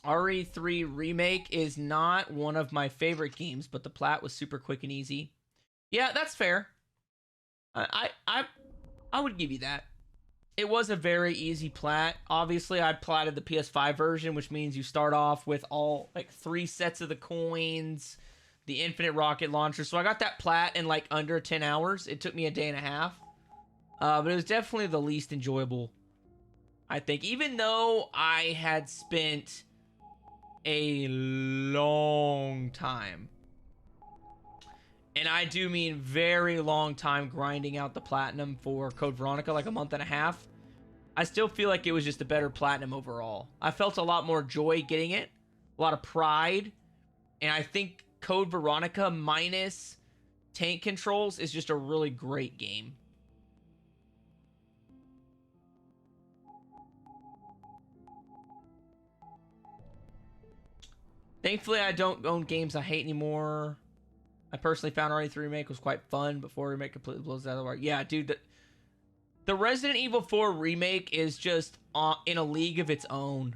RE3 Remake is not one of my favorite games, but the plat was super quick and easy. Yeah, that's fair. I would give you that. It was a very easy plat. Obviously, I platted the PS5 version, which means you start off with all like 3 sets of the coins, the infinite rocket launcher. So I got that plat in like under 10 hours. It took me a day and a half. But it was definitely the least enjoyable, I think. Even though I had spent a long time, and I do mean very long time, grinding out the platinum for Code Veronica, like a month and a half, I still feel like it was just a better platinum overall. I felt a lot more joy getting it, a lot of pride, and I think Code Veronica minus tank controls is just a really great game. Thankfully, I don't own games I hate anymore. I personally found RE3 Remake was quite fun before Remake completely blows it out of the water. Yeah, dude, the Resident Evil 4 Remake is just in a league of its own.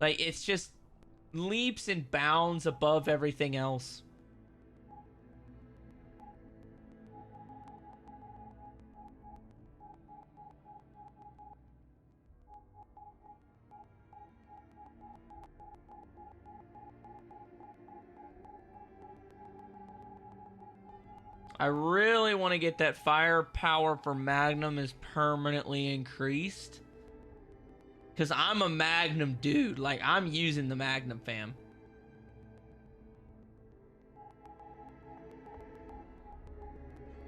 Like, it's just leaps and bounds above everything else. I really want to get that firepower for Magnum is permanently increased. Because I'm a Magnum dude. Like, I'm using the Magnum, fam.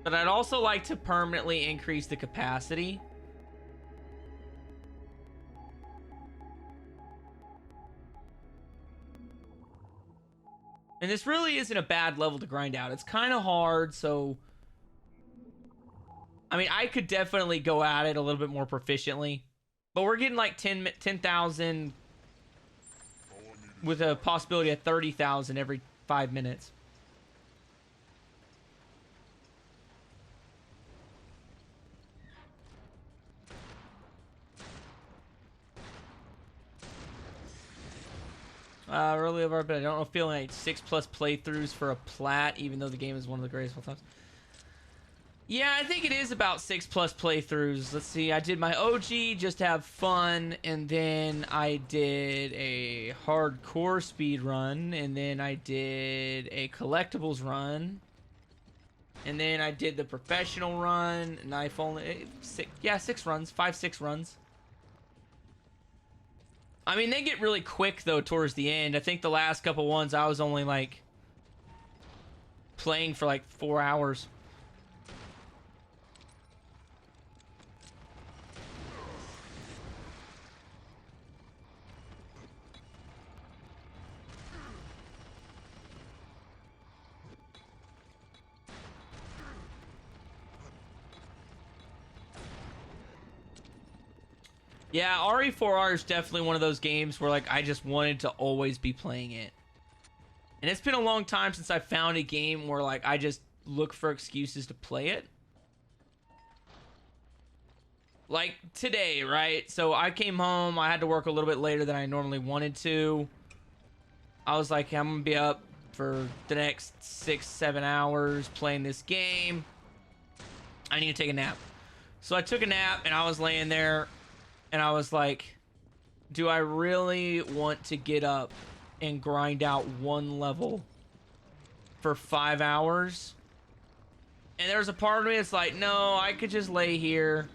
But I'd also like to permanently increase the capacity. And this really isn't a bad level to grind out. It's kind of hard, so... I mean, I could definitely go at it a little bit more proficiently. But we're getting like 10,000 with a possibility of 30,000 every 5 minutes. Really over, but I don't know, feeling like 6+ playthroughs for a plat, even though the game is one of the greatest of all times. Yeah, I think it is about 6+ playthroughs. Let's see, I did my OG, just have fun, and then I did a hardcore speed run, and then I did a collectibles run, and then I did the professional run, and I've only 6 runs, 5-6 runs. I mean, they get really quick though towards the end. I think the last couple ones I was only like playing for like 4 hours. Yeah, RE4R is definitely one of those games where like I just wanted to always be playing it. And it's been a long time since I found a game where like I just look for excuses to play it. Like today, right? So I came home, I had to work a little bit later than I normally wanted to. I was like, I'm gonna be up for the next 6-7 hours playing this game. I need to take a nap. So I took a nap and I was laying there and I was like, do I really want to get up and grind out one level for 5 hours? And there's a part of me that's like, no, I could just lay here,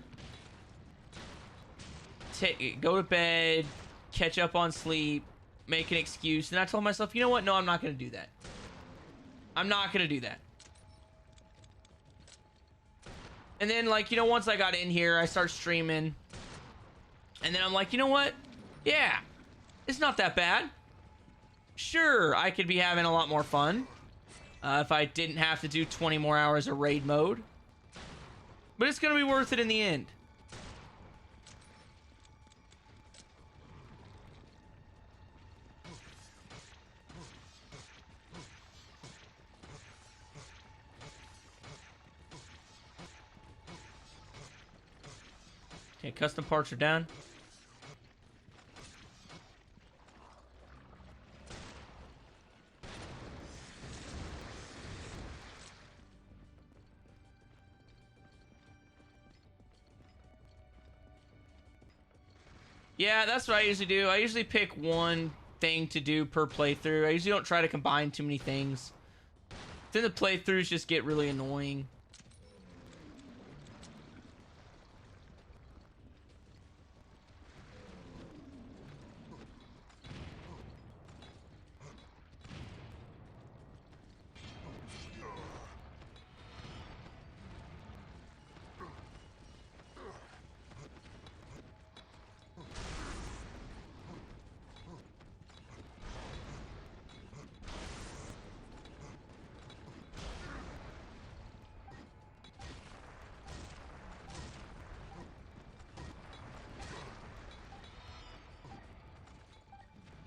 go to bed, catch up on sleep, make an excuse. And I told myself, you know what? No, I'm not going to do that. I'm not going to do that. And then, like, you know, once I got in here, I start streaming. And then I'm like, you know what? Yeah, it's not that bad. Sure, I could be having a lot more fun if I didn't have to do 20 more hours of raid mode. But it's going to be worth it in the end. Okay, custom parts are done. Yeah, that's what I usually do. I usually pick one thing to do per playthrough. I usually don't try to combine too many things. Then the playthroughs just get really annoying.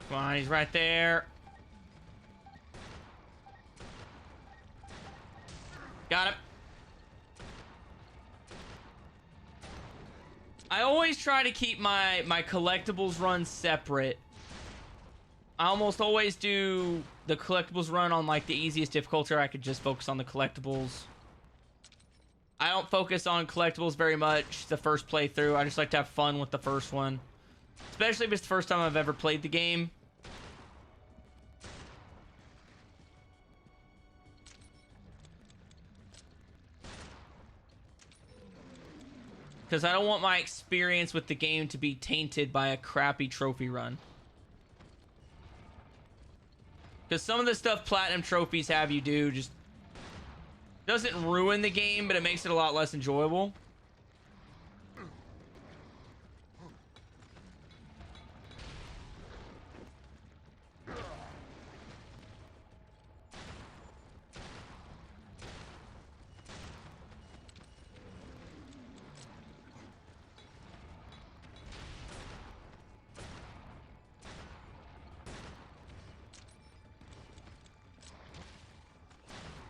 Come on, he's right there. Got him. I always try to keep my collectibles run separate. I almost always do the collectibles run on like the easiest difficulty, or I could just focus on the collectibles. I don't focus on collectibles very much the first playthrough. I just like to have fun with the first one. Especially if it's the first time I've ever played the game. Because I don't want my experience with the game to be tainted by a crappy trophy run. Because some of the stuff platinum trophies have you do just doesn't ruin the game, but it makes it a lot less enjoyable.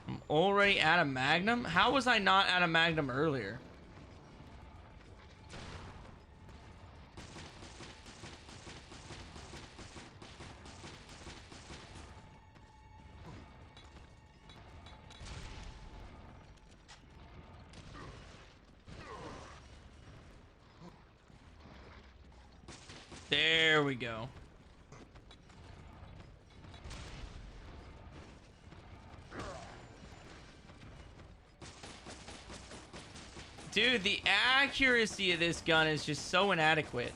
I'm already out of Magnum? How was I not out of Magnum earlier? There we go. Dude, the accuracy of this gun is just so inadequate.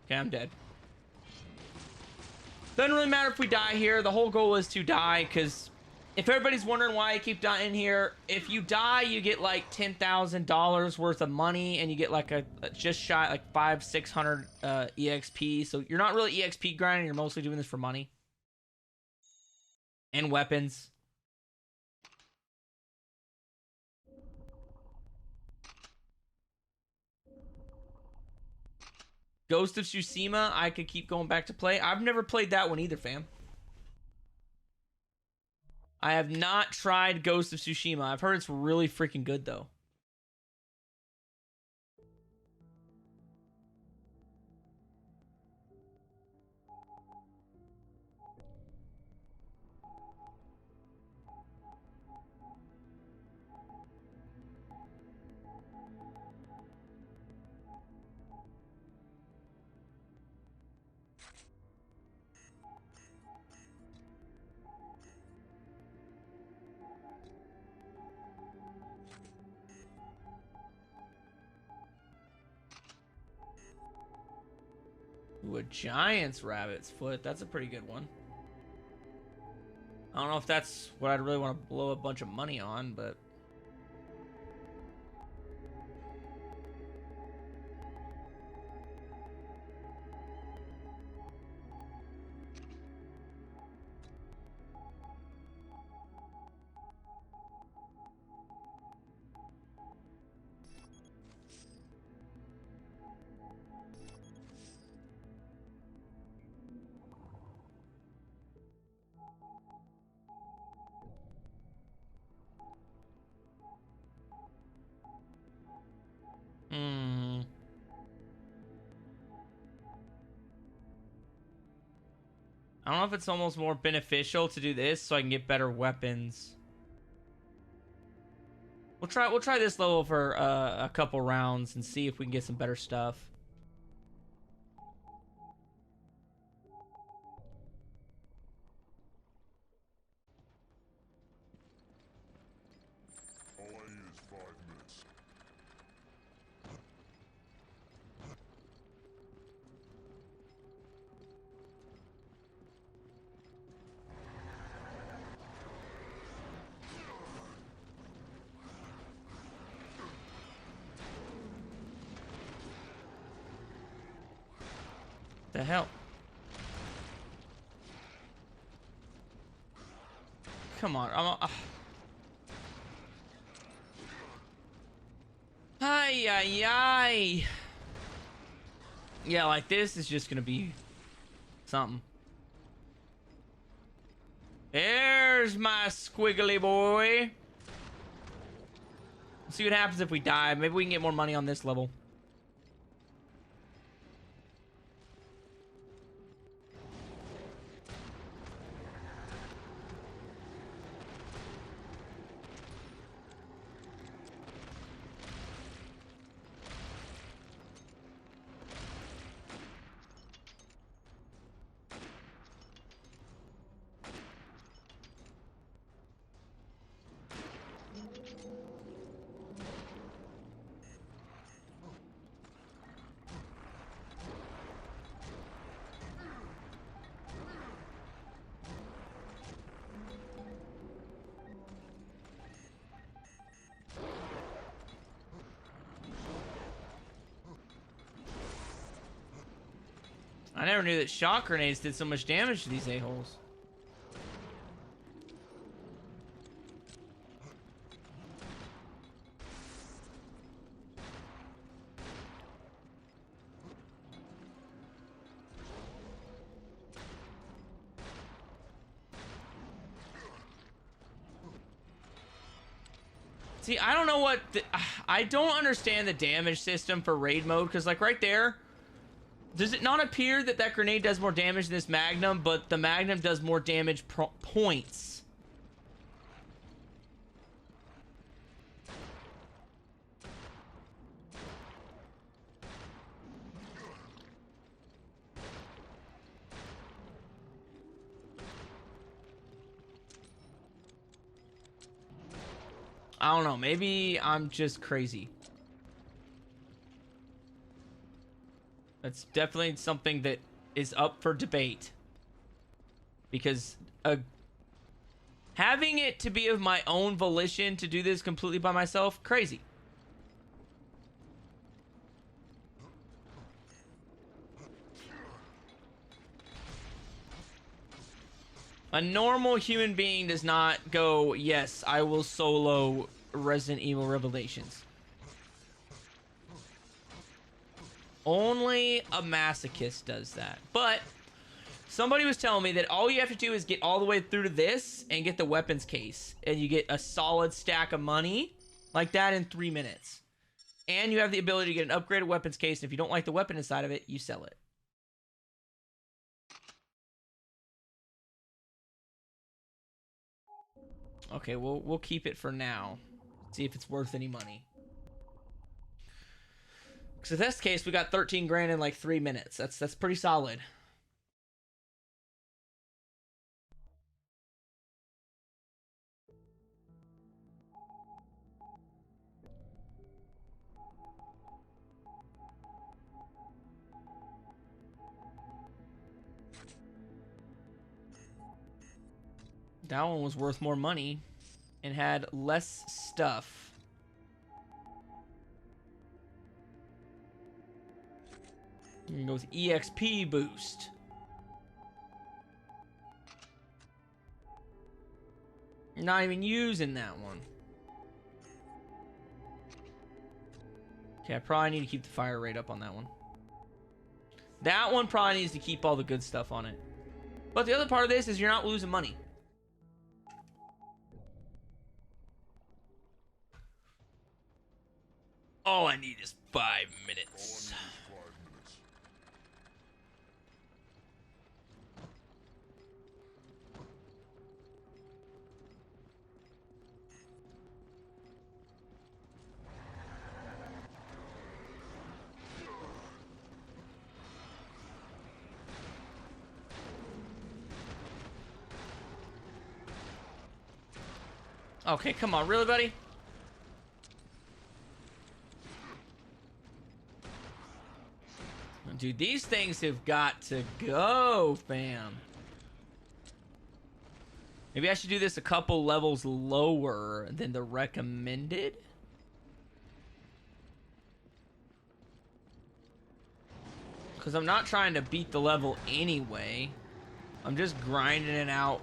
Okay, I'm dead. Doesn't really matter if we die here. The whole goal is to die, because if everybody's wondering why I keep dying here, if you die, you get like $10,000 worth of money, and you get like a just shy like 500-600 EXP. So you're not really EXP grinding. You're mostly doing this for money and weapons. Ghost of Tsushima, I could keep going back to play. I've never played that one either, fam. I have not tried Ghost of Tsushima. I've heard it's really freaking good, though. Ooh, a giant's rabbit's foot. That's a pretty good one. I don't know if that's what I'd really want to blow a bunch of money on, but... I don't know if it's almost more beneficial to do this so I can get better weapons. We'll try this level for a couple rounds and see if we can get some better stuff. All I need is 5 minutes. The hell? Come on, Ay, ay, ay. Yeah, like this is just gonna be something. There's my squiggly boy. Let's see what happens if we die. Maybe we can get more money on this level. I never knew that shock grenades did so much damage to these a-holes. See, I don't know what... I don't understand the damage system for raid mode, because, like, right there... Does it not appear that that grenade does more damage than this Magnum, but the Magnum does more damage points? I don't know. Maybe I'm just crazy. That's definitely something that is up for debate. Because having it to be of my own volition to do this completely by myself, crazy. A normal human being does not go, yes, I will solo Resident Evil Revelations. Only a masochist does that. But somebody was telling me that all you have to do is get all the way through to this and get the weapons case. And you get a solid stack of money like that in 3 minutes. And you have the ability to get an upgraded weapons case. And if you don't like the weapon inside of it, you sell it. Okay, we'll keep it for now. See if it's worth any money. So in this case, we got 13 grand in like 3 minutes. That's pretty solid. That one was worth more money and had less stuff. And goes EXP boost. Not even using that one. Okay, I probably need to keep the fire rate up on that one. That one probably needs to keep all the good stuff on it. But the other part of this is you're not losing money. All I need is 5 minutes. Okay, come on. Really, buddy? Dude, these things have got to go, fam. Maybe I should do this a couple levels lower than the recommended. Because I'm not trying to beat the level anyway. I'm just grinding it out.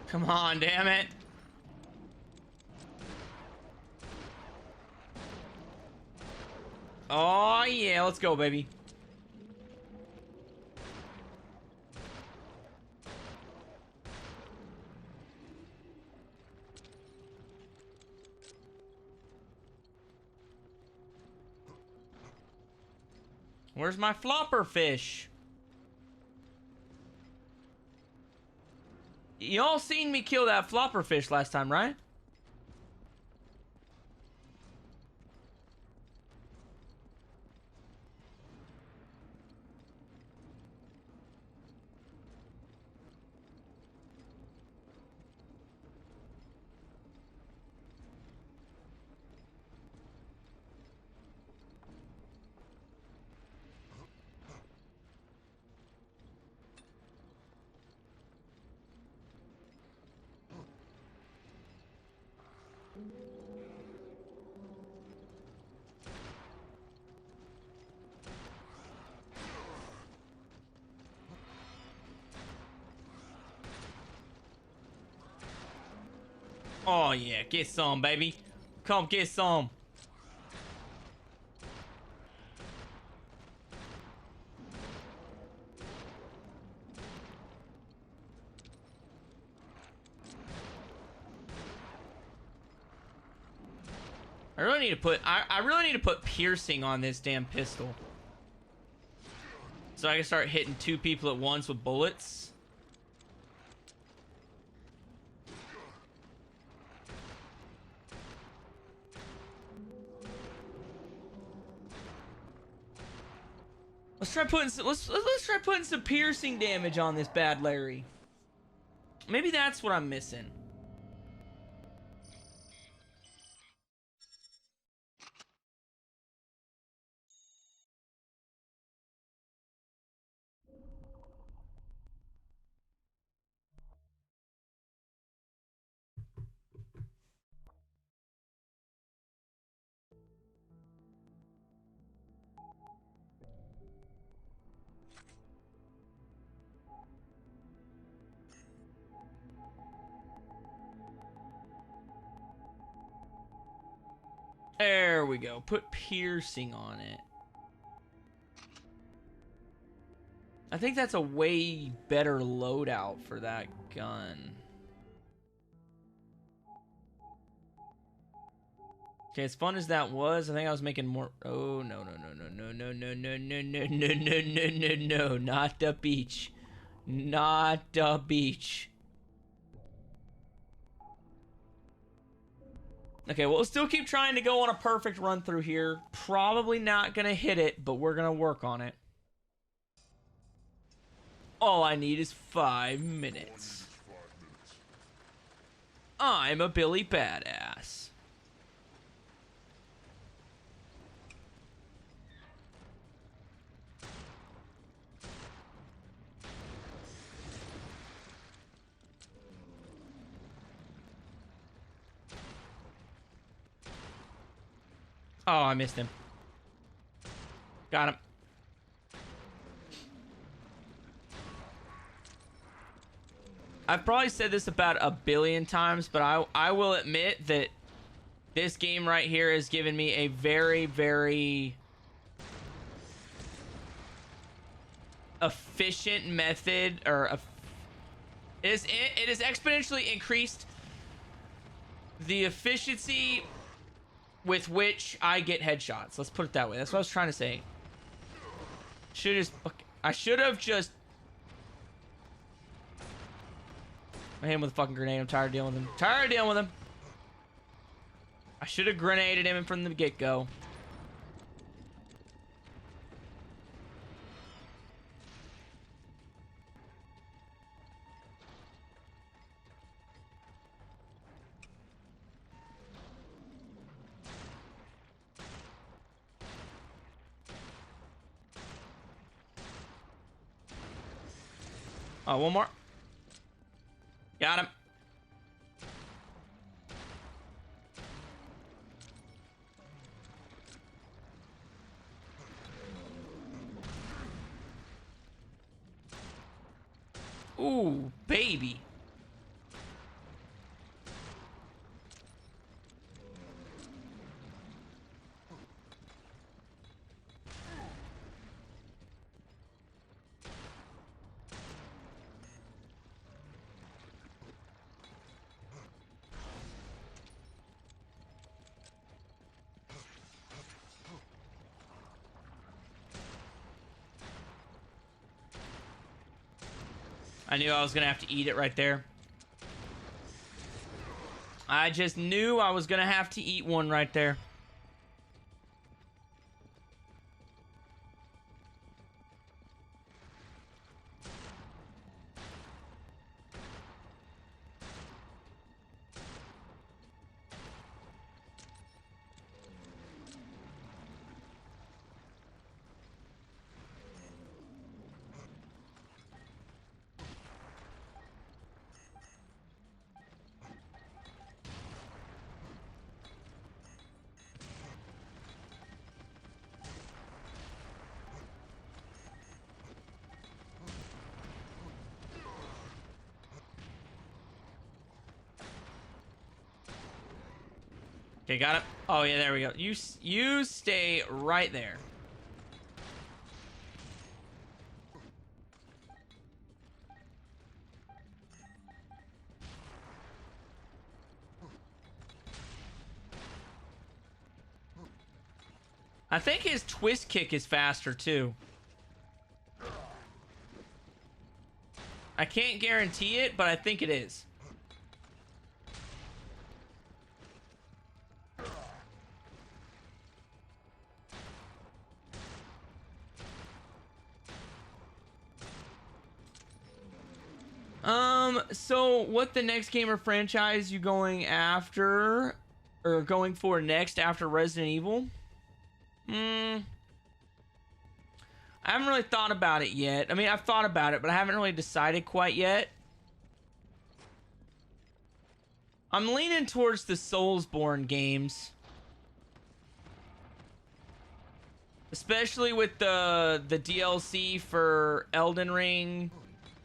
Come on, damn it. Oh, yeah, let's go, baby. Where's my flopper fish? Y'all seen me kill that flopper fish last time, right? Oh, yeah. Get some, baby. Come get some. I really need to put... I really need to put piercing on this damn pistol. So I can start hitting 2 people at once with bullets. Let's try putting some, let's try putting some piercing damage on this bad Larry. Maybe that's what I'm missing. There we go. Put piercing on it. I think that's a way better loadout for that gun. Okay, as fun as that was, I think I was making more. Oh, no, no, no, no, no, no, no, no, no, no, no, no, no, no, no, not the beach. Not the beach. Okay, well, we'll still keep trying to go on a perfect run through here. Probably not gonna hit it, but we're gonna work on it. All I need is 5 minutes. I'm a Billy Badass. Oh, I missed him. Got him. I've probably said this about a billion times, but I will admit that this game right here has given me a very, very efficient method, or it has exponentially increased the efficiency with which I get headshots. Let's put it that way. That's what I was trying to say. I should have just... I hit him with a fucking grenade. I'm tired of dealing with him. Tired of dealing with him. I should have grenaded him from the get-go. Oh, one more. Got him. Ooh, baby. I knew I was gonna have to eat it right there. I just knew I was gonna have to eat one right there. Okay, got it. Oh yeah, there we go. You stay right there. I think his twist kick is faster too. I can't guarantee it, but I think it is. So what the next game or franchise you going after, or going for next after Resident Evil? I haven't really thought about it yet. I mean, I've thought about it, but I haven't really decided quite yet. I'm leaning towards the Soulsborne games. Especially with the DLC for Elden Ring,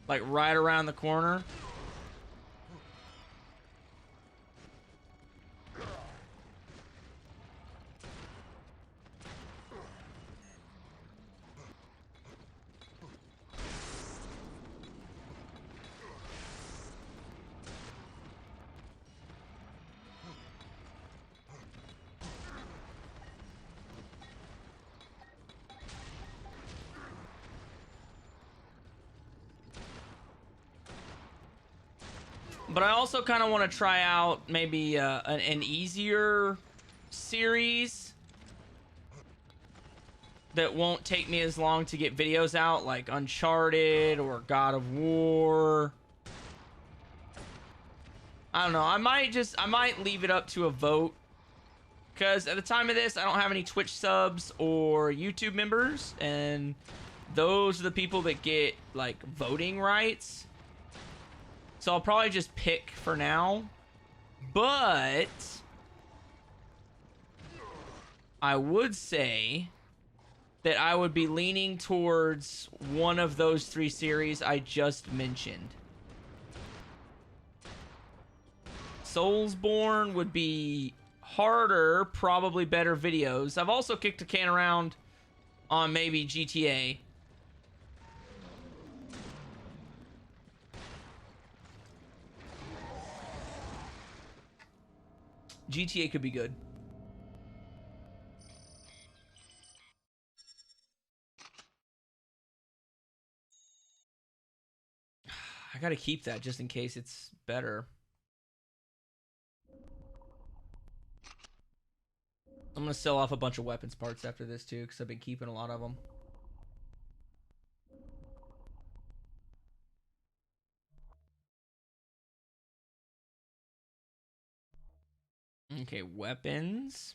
like right around the corner. But I also kind of want to try out maybe an easier series that won't take me as long to get videos out, like Uncharted or God of War. I don't know. I might leave it up to a vote. Because at the time of this, I don't have any Twitch subs or YouTube members. And those are the people that get, like, voting rights. So I'll probably just pick for now. But I would say that I would be leaning towards one of those 3 series I just mentioned. Soulsborne would be harder, probably better videos. I've also kicked a can around on maybe GTA. GTA could be good. I gotta keep that just in case it's better. I'm gonna sell off a bunch of weapons parts after this too, because I've been keeping a lot of them. Okay, weapons.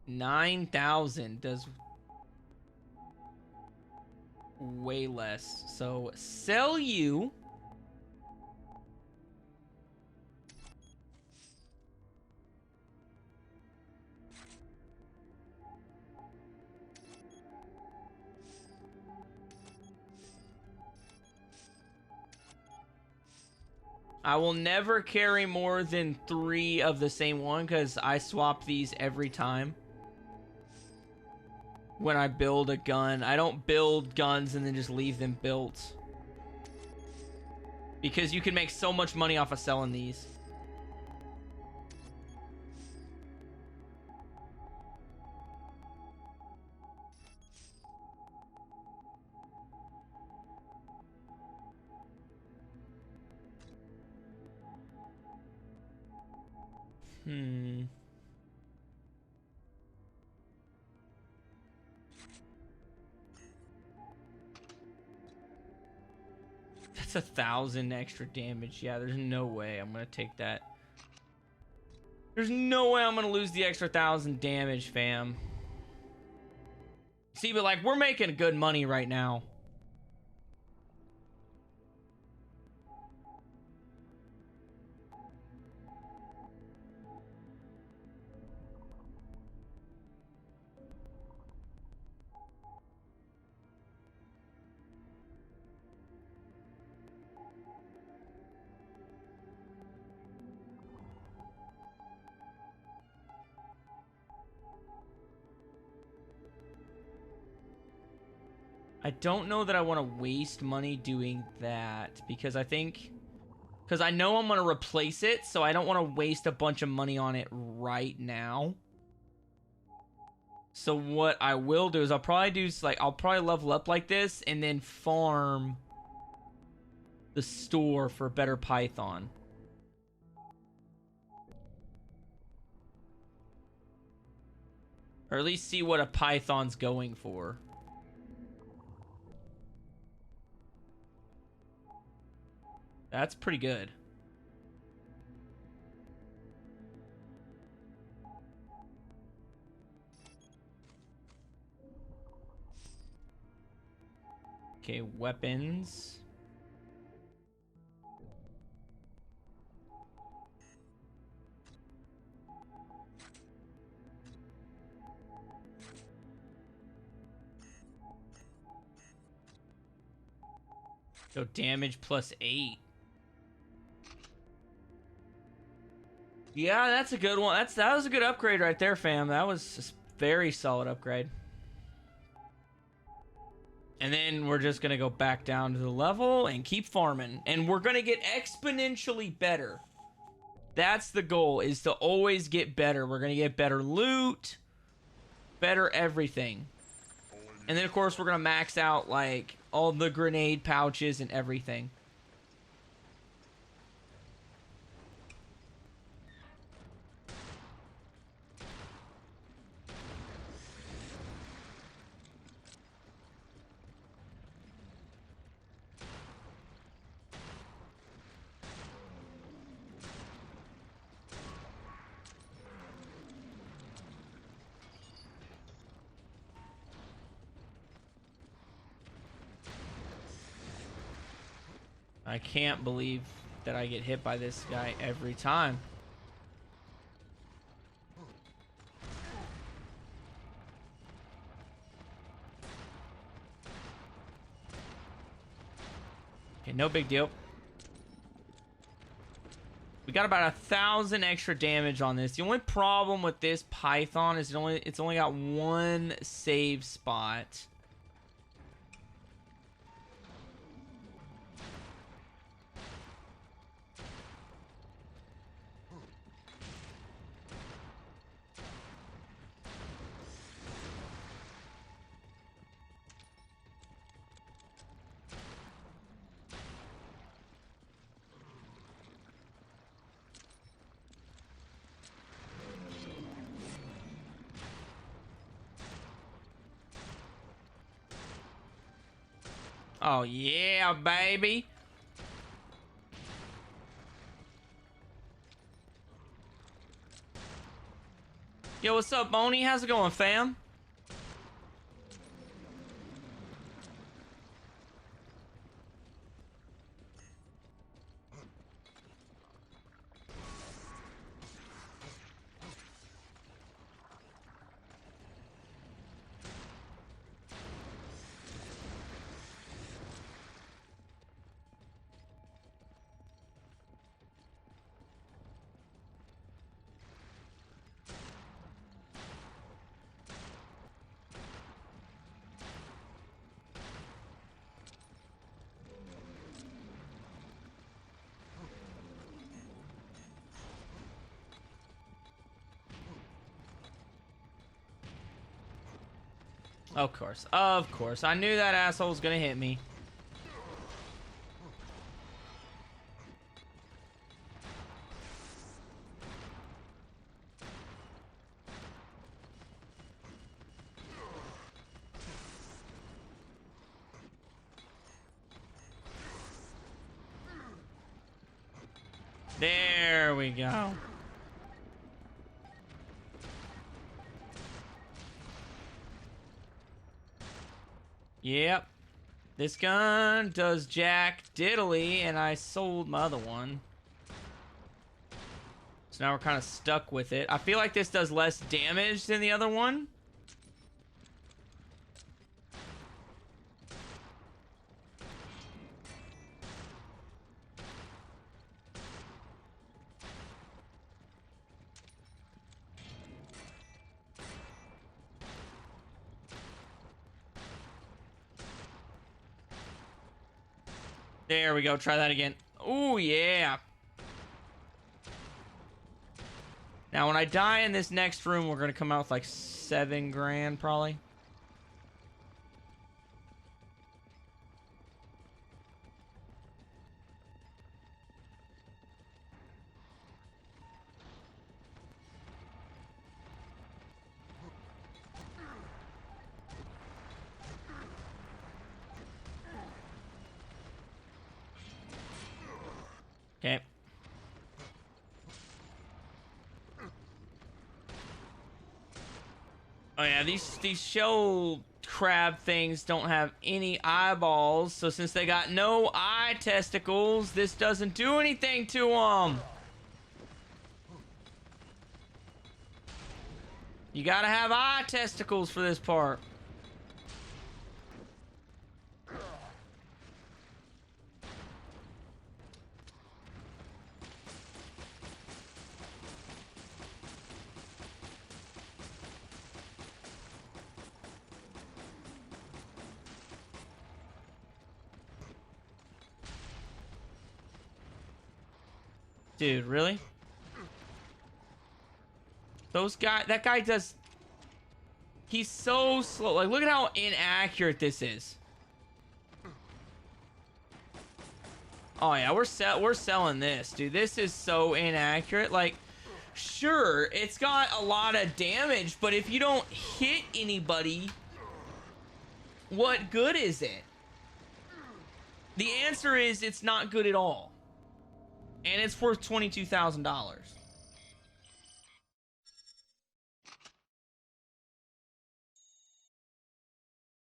$9,000 does way less. So sell you. I will never carry more than 3 of the same one because I swap these every time. When I build a gun, I don't build guns and then just leave them built. Because you can make so much money off of selling these. That's 1,000 extra damage. Yeah, there's no way I'm gonna take that. There's no way I'm gonna lose the extra 1,000 damage, fam. See, but like, we're making good money right now. I don't know that I want to waste money doing that because I think... Because I know I'm going to replace it, so I don't want to waste a bunch of money on it right now. So what I will do is I'll probably do, like, I'll probably level up like this and then farm the store for better Python. Or at least see what a Python's going for. That's pretty good. Okay, weapons. So damage +8. Yeah, that's a good one. That was a good upgrade right there, fam. That was a very solid upgrade. And then we're just gonna go back down to the level and keep farming. And we're gonna get exponentially better. That's the goal, is to always get better. We're gonna get better loot, better everything. And then of course we're gonna max out like all the grenade pouches and everything. I can't believe that I get hit by this guy every time. Okay, no big deal. We got about 1,000 extra damage on this. The only problem with this Python is it's only got one save spot. Oh, yeah, baby. Yo, what's up, Boney? How's it going, fam? Of course. Of course. I knew that asshole was gonna hit me. There we go. Yep. This gun does jack diddly, and I sold my other one. So now we're kind of stuck with it. I feel like this does less damage than the other one. There we go. Try that again. Ooh, yeah. Now, when I die in this next room, we're going to come out with like 7 grand, probably. Okay. Oh yeah, these shell crab things don't have any eyeballs, so since they got no eye testicles, this doesn't do anything to them. You gotta have eye testicles for this part. Dude, really? That guy does... He's so slow. Like, look at how inaccurate this is. Oh, yeah, we're selling this, dude. This is so inaccurate. Like, sure, it's got a lot of damage, but if you don't hit anybody, what good is it? The answer is it's not good at all. And it's worth $22,000.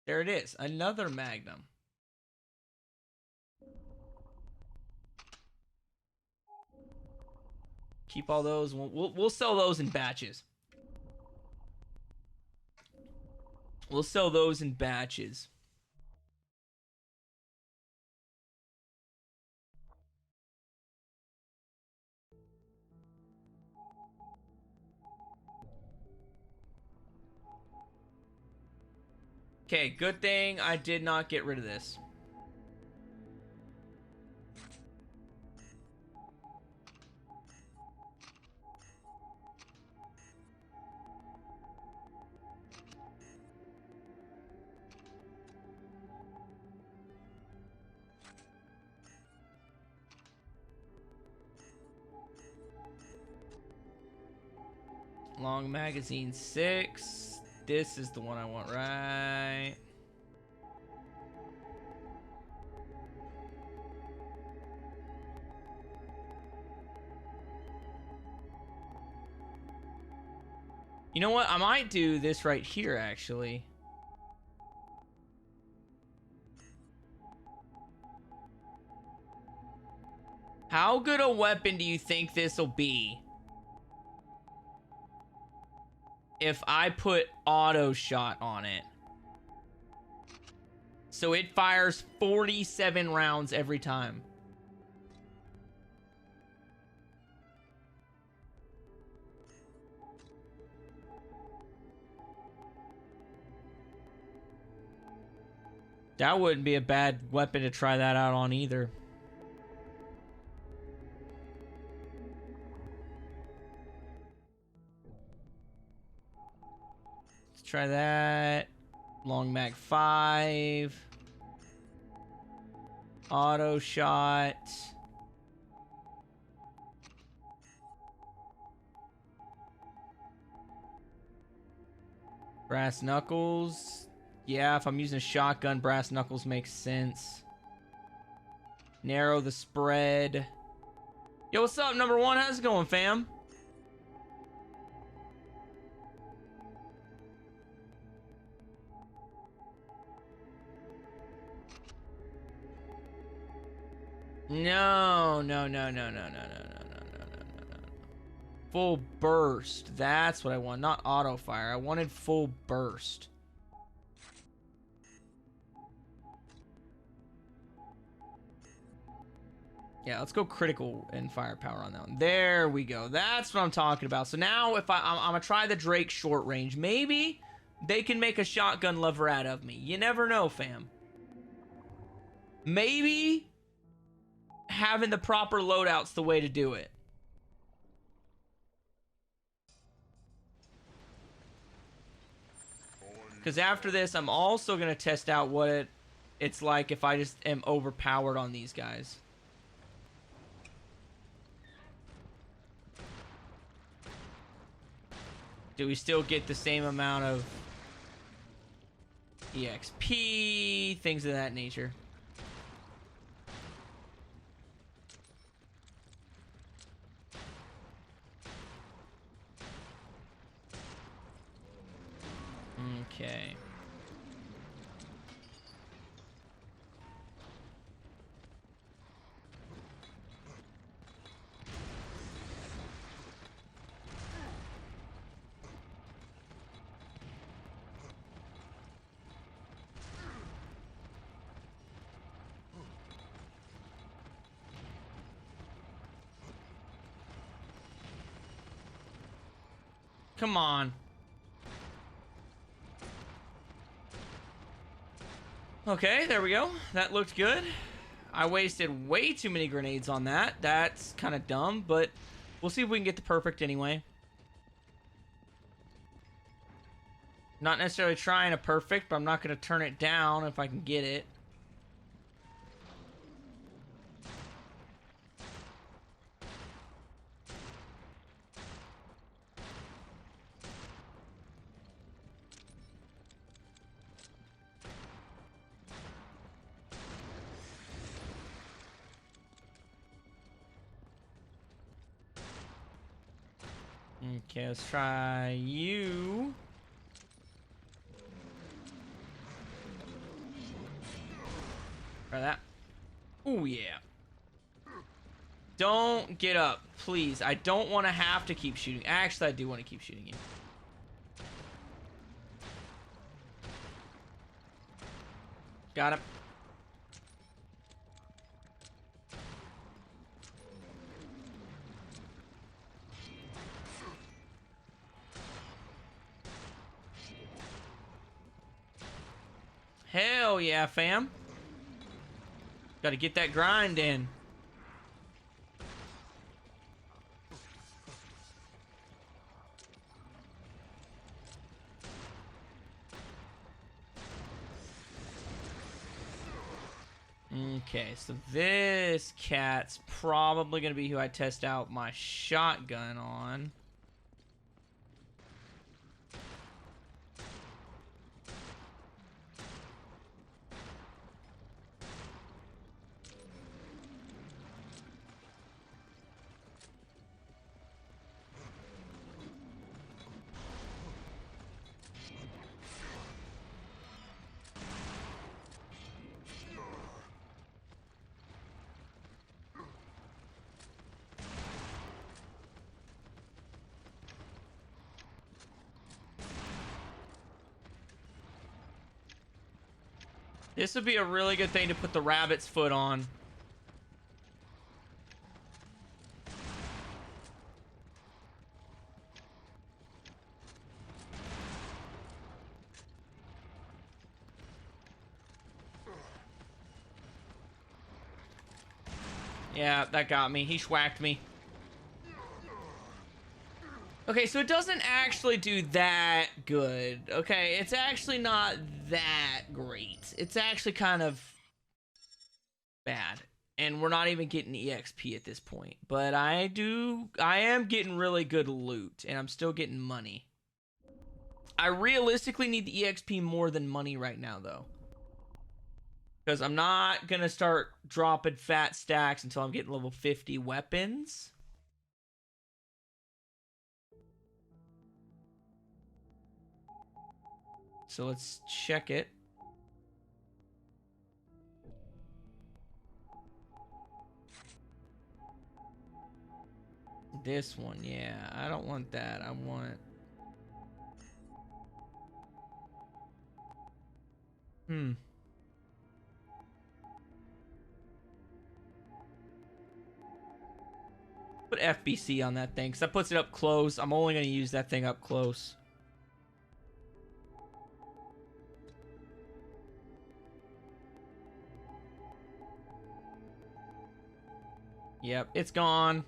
There it is. Another Magnum. Keep all those. We'll sell those in batches. We'll sell those in batches. Okay, good thing I did not get rid of this. Long magazine 6. This is the one I want, right? You know what? I might do this right here, actually. How good a weapon do you think this will be if I put auto shot on it? So it fires 47 rounds every time. That wouldn't be a bad weapon to try that out on either. Let's try that. Long mag 5. Auto shot. Brass knuckles. Yeah, if I'm using a shotgun, brass knuckles makes sense. Narrow the spread. Yo, what's up, number one? How's it going, fam? No. Full burst. That's what I want. Not auto fire. I wanted full burst. Yeah, let's go critical and firepower on that one. There we go. That's what I'm talking about. So now if I'm gonna try the Drake short range. Maybe they can make a shotgun lover out of me. You never know, fam. Maybe having the proper loadout's the way to do it. Because after this, I'm also gonna test out what it's like if I just am overpowered on these guys. Do we still get the same amount of EXP, things of that nature? Okay. Come on. Okay, there we go. That looked good. I wasted way too many grenades on that. That's kind of dumb, but we'll see if we can get the perfect anyway. Not necessarily trying a perfect, but I'm not going to turn it down if I can get it. Okay, let's try you. Try that. Oh, yeah. Don't get up, please. I don't want to have to keep shooting. Actually, I do want to keep shooting you. Got him. Hell yeah, fam. Gotta get that grind in. Okay, so this cat's probably gonna be who I test out my shotgun on. This would be a really good thing to put the rabbit's foot on. Yeah, that got me. He schwacked me. Okay, so it doesn't actually do that good. Okay, it's actually not that great. It's actually kind of bad. And we're not even getting EXP at this point. But I am getting really good loot. And I'm still getting money. I realistically need the EXP more than money right now, though. Because I'm not going to start dropping fat stacks until I'm getting level 50 weapons. So let's check it. This one, yeah. I don't want that. I want... Put FBC on that thing, because that puts it up close. I'm only going to use that thing up close. Yep, it's gone.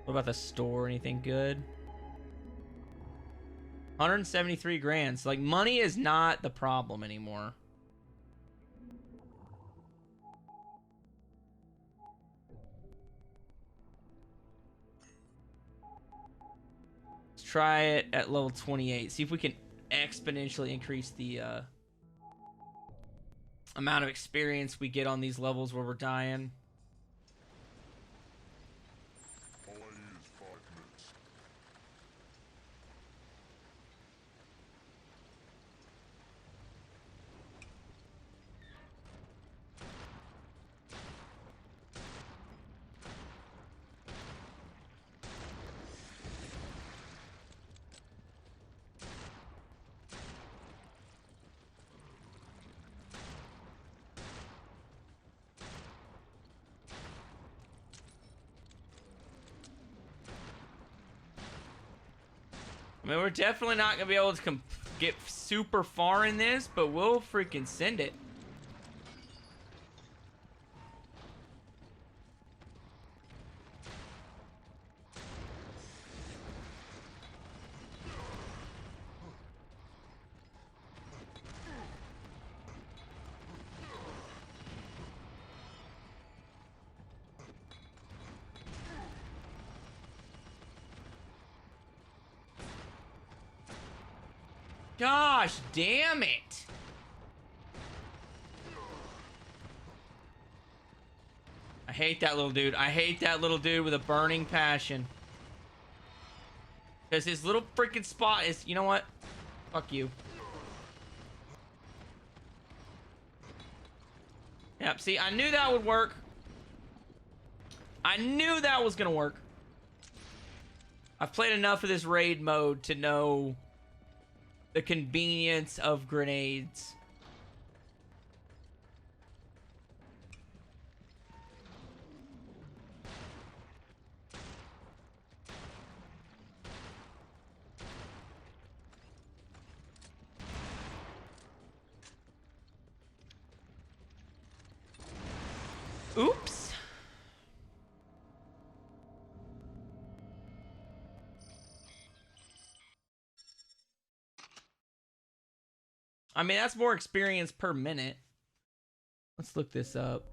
What about the store? Anything good? 173 grand. So, like, money is not the problem anymore. Let's try it at level 28. See if we can exponentially increase the amount of experience we get on these levels where we're dying. All I need is 5 minutes. I mean, we're definitely not going to be able to get super far in this, but we'll freaking send it. Gosh, damn it. I hate that little dude. I hate that little dude with a burning passion. Because his little freaking spot is... You know what? Fuck you. Yep, see, I knew that would work. I knew that was gonna work. I've played enough of this raid mode to know the convenience of grenades. Oops. I mean, that's more experience per minute. Let's look this up.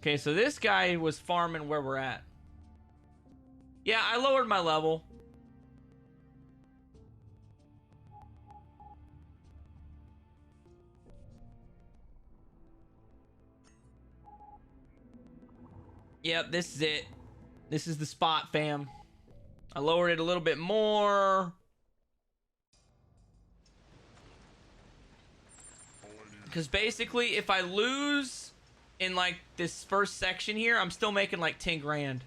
Okay, so this guy was farming where we're at. Yeah, I lowered my level. Yep, this is it. This is the spot, fam. I lowered it a little bit more. Because basically, if I lose in like this first section here, I'm still making like 10 grand.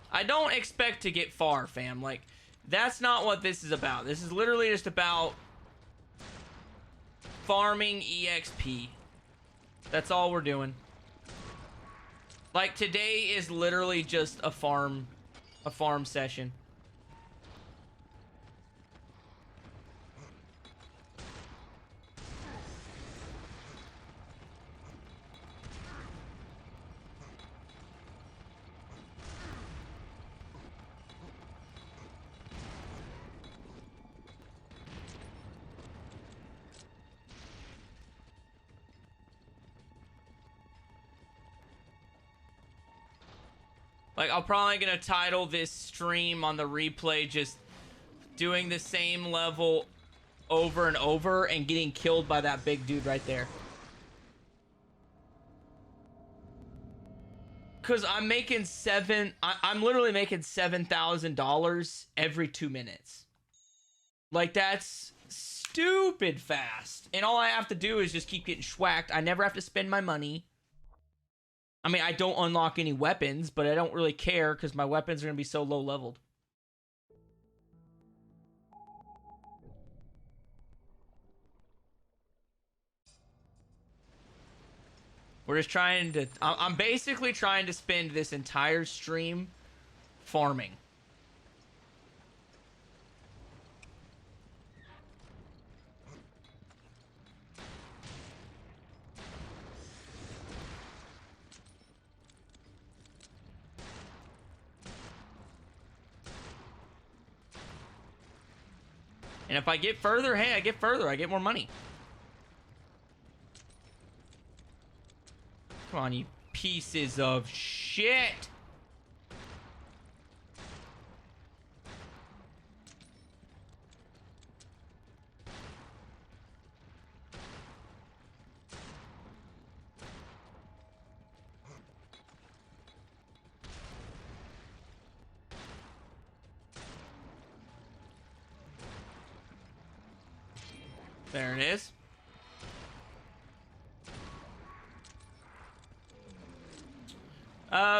I don't expect to get far, fam. Like, that's not what this is about. This is literally just about farming EXP. That's all we're doing. Like, today is literally just a farm session. Like, I'm probably gonna title this stream on the replay just doing the same level over and over and getting killed by that big dude right there. Cause I'm making I'm literally making $7,000 every 2 minutes. Like, that's stupid fast. And all I have to do is just keep getting schwacked. I never have to spend my money. I mean, I don't unlock any weapons, but I don't really care because my weapons are going to be so low leveled. We're just trying to... I'm basically trying to spend this entire stream farming. And if I get further, hey, I get further. I get more money. Come on, you pieces of shit. There it is.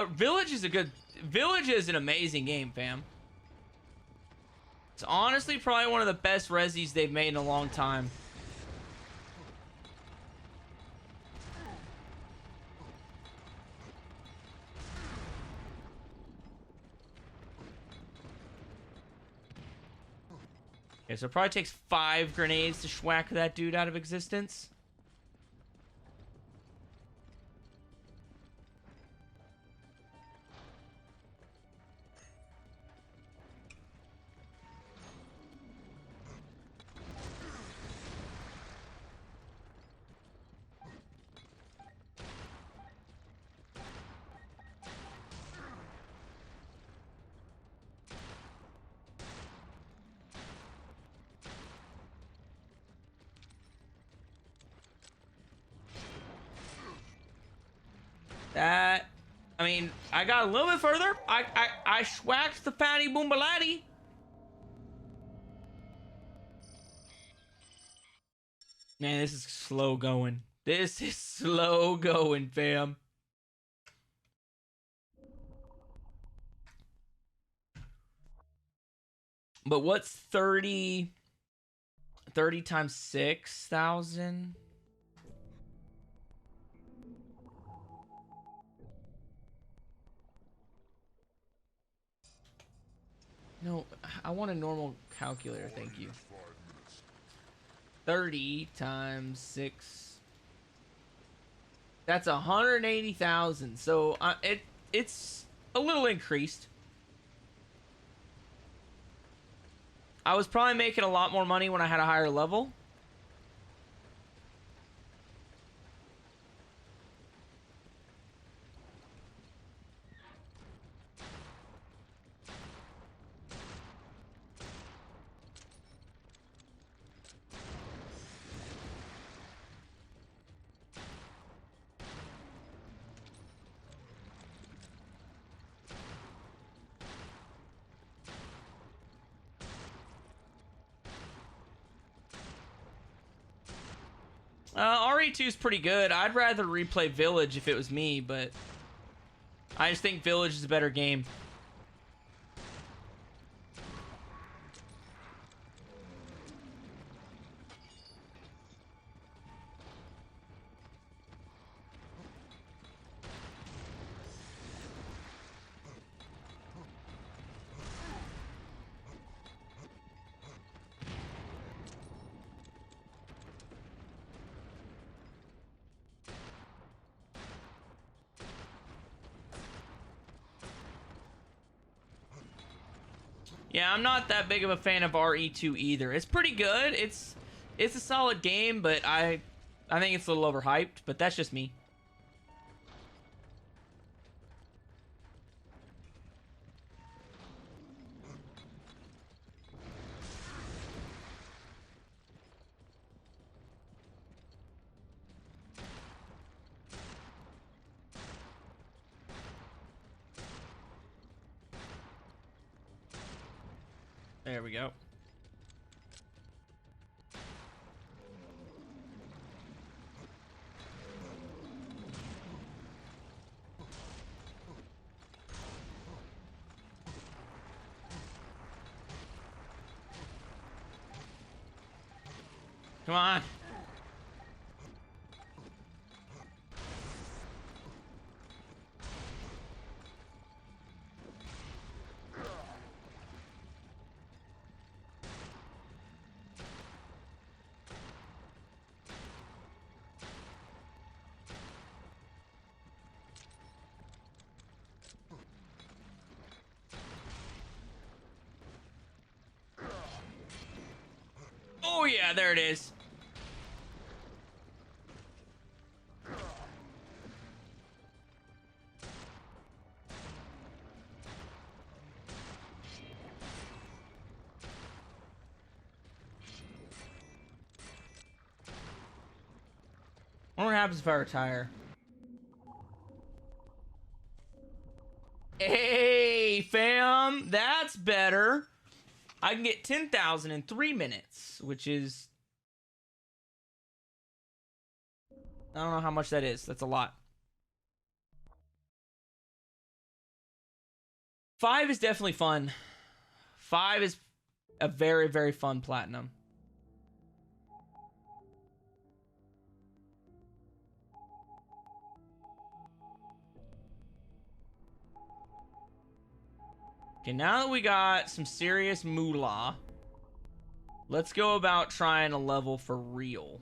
Village is an amazing game, fam. It's honestly probably one of the best resis they've made in a long time. Okay, so it probably takes 5 grenades to schwack that dude out of existence. That, I mean, I got a little bit further. I schwacked the fatty boombalatti. Man, this is slow going. This is slow going, fam. But what's 30 times 6,000? No, I want a normal calculator, thank you. 30 times 6. That's 180,000. So it's a little increased. I was probably making a lot more money when I had a higher level. RE2 is pretty good. I'd rather replay Village if it was me, but I just think Village is a better game. Yeah, I'm not that big of a fan of RE2 either. It's pretty good. It's a solid game, but I think it's a little overhyped, but that's just me. There we go. Come on. Oh yeah, there it is. I wonder what happens if I retire. Hey, fam, that's better. I can get 10,000 in 3 minutes, which is... I don't know how much that is. That's a lot. 5 is definitely fun. 5 is a very, very fun platinum. Okay, now that we got some serious moolah, let's go about trying a level for real.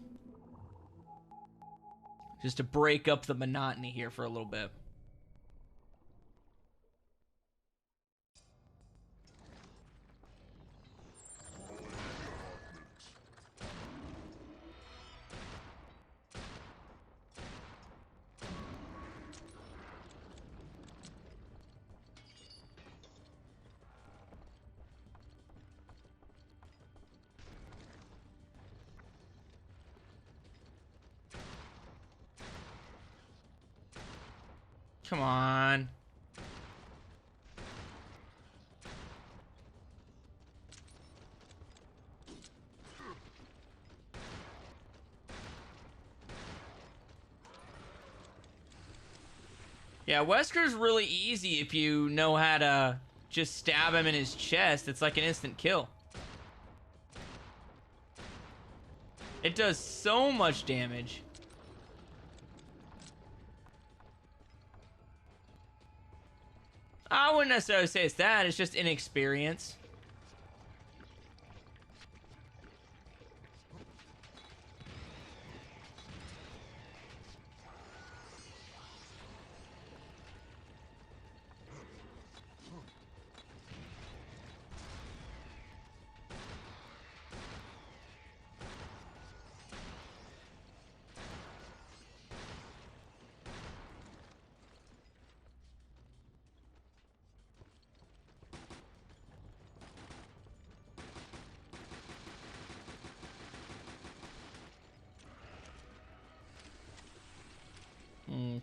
Just to break up the monotony here for a little bit. Come on. Yeah, Wesker's really easy if you know how to just stab him in his chest. It's like an instant kill. It does so much damage. I wouldn't necessarily say it's that. It's just inexperience.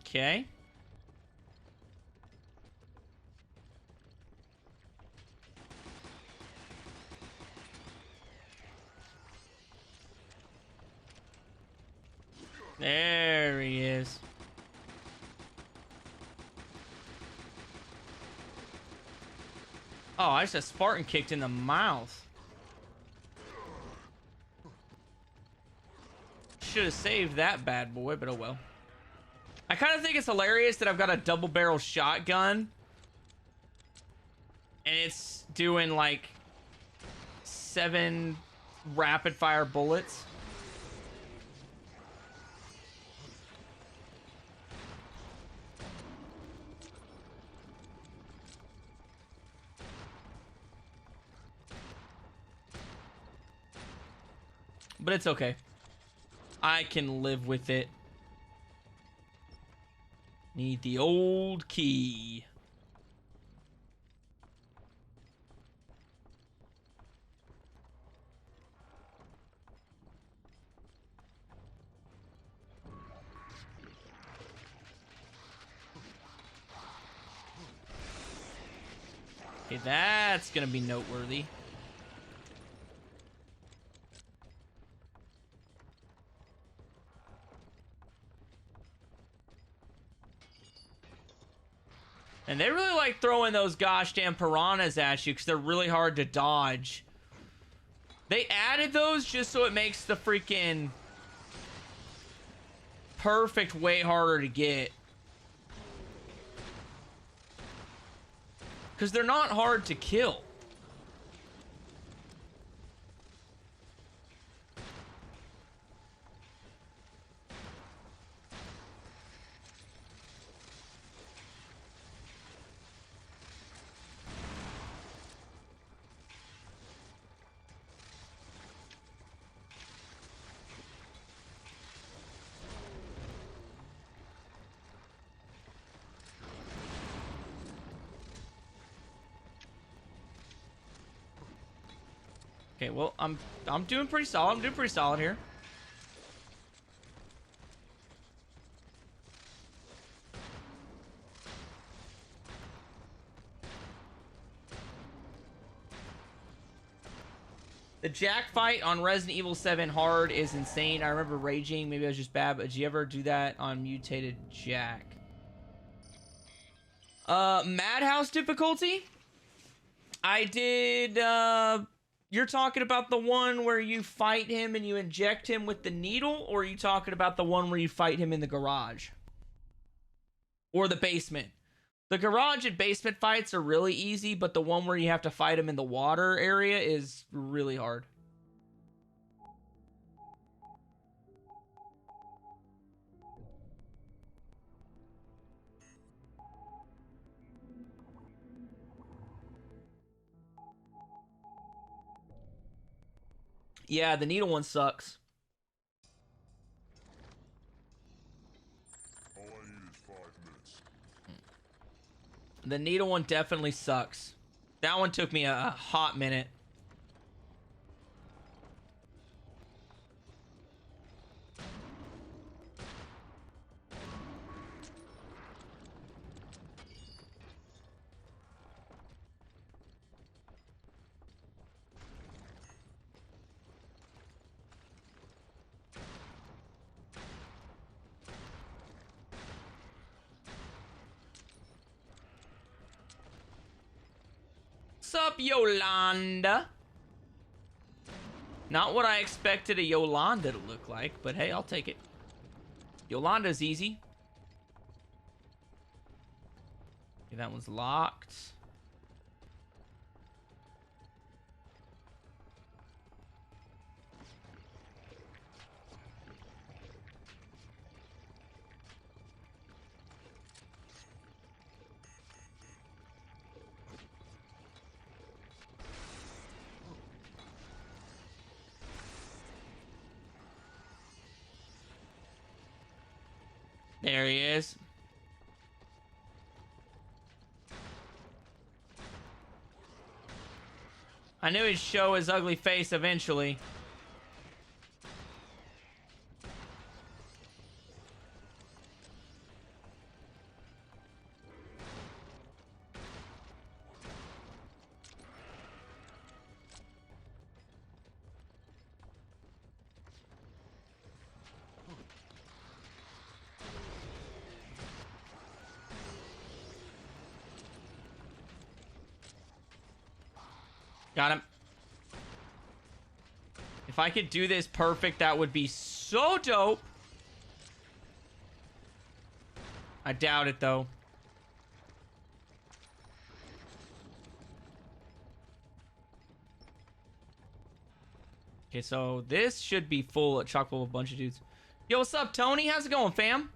Okay. There he is. Oh, I just got Spartan kicked in the mouth. Should have saved that bad boy, but oh well. I kind of think it's hilarious that I've got a double barrel shotgun and it's doing like 7 rapid fire bullets. But it's okay. I can live with it. Need the old key. Okay, that's gonna be noteworthy. And they really like throwing those gosh damn piranhas at you because they're really hard to dodge. They added those just so it makes the freaking perfect way harder to get. Because they're not hard to kill. Okay, well, I'm doing pretty solid. I'm doing pretty solid here. The Jack fight on Resident Evil 7 hard is insane. I remember raging. Maybe I was just bad, but did you ever do that on mutated Jack? Madhouse difficulty? I did You're talking about the one where you fight him and you inject him with the needle, or are you talking about the one where you fight him in the garage? Or the basement? The garage and basement fights are really easy, but the one where you have to fight him in the water area is really hard. Yeah, the needle one sucks. All I need is 5 minutes. The needle one definitely sucks. That one took me a hot minute. Sup, Yolanda? Not what I expected a Yolanda to look like, but hey, I'll take it. Yolanda's easy. Okay, that one's locked. There he is. I knew he'd show his ugly face eventually. Got him. If I could do this perfect, that would be so dope. I doubt it, though. Okay, so this should be full, chock full of a bunch of dudes. Yo, what's up, Tony? How's it going, fam?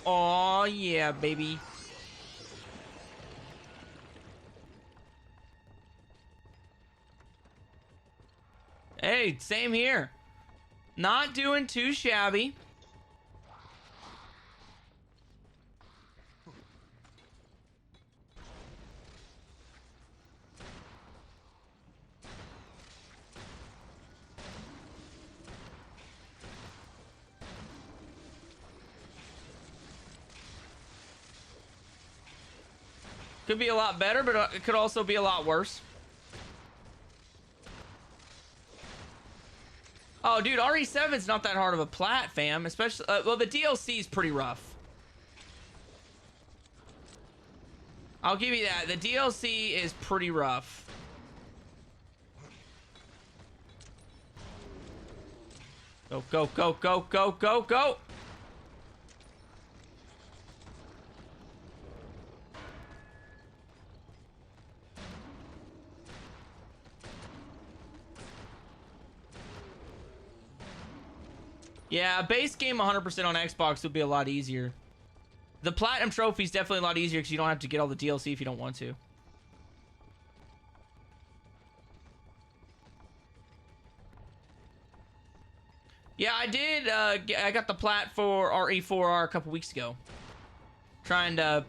Oh yeah, baby. Hey, same here. Not doing too shabby. Could be a lot better, but it could also be a lot worse. Oh, dude, RE7's not that hard of a plat, fam. Especially, well, the DLC is pretty rough. I'll give you that. The DLC is pretty rough. Go, go, go, go, go, go, go! Yeah, base game 100% on Xbox would be a lot easier. The Platinum Trophy is definitely a lot easier because you don't have to get all the DLC if you don't want to. Yeah, I did. I got the plat for RE4R a couple weeks ago. Trying to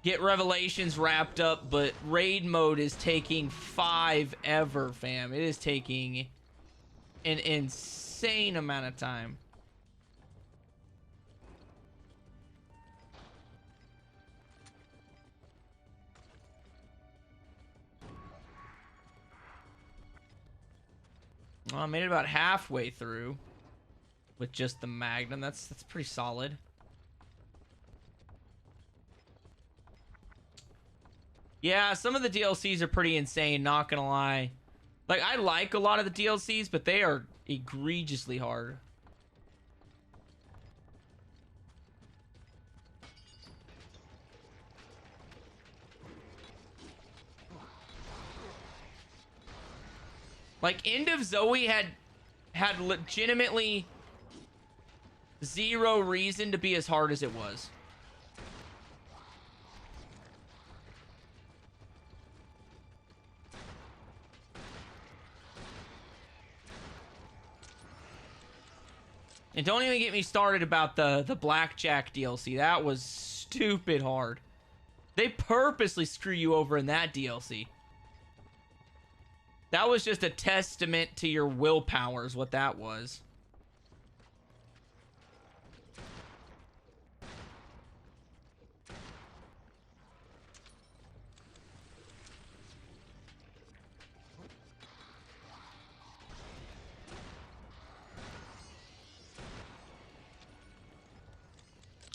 get Revelations wrapped up, but raid mode is taking forever, fam. It is taking an insane amount of time. Well, I made it about halfway through. with just the Magnum. That's pretty solid. Yeah, some of the DLCs are pretty insane, not gonna lie. Like, I like a lot of the DLCs, but they are egregiously hard. Like, End of Zoe had legitimately zero reason to be as hard as it was. And don't even get me started about the Blackjack DLC. That was stupid hard. They purposely screw you over in that DLC. That was just a testament to your willpower is what that was.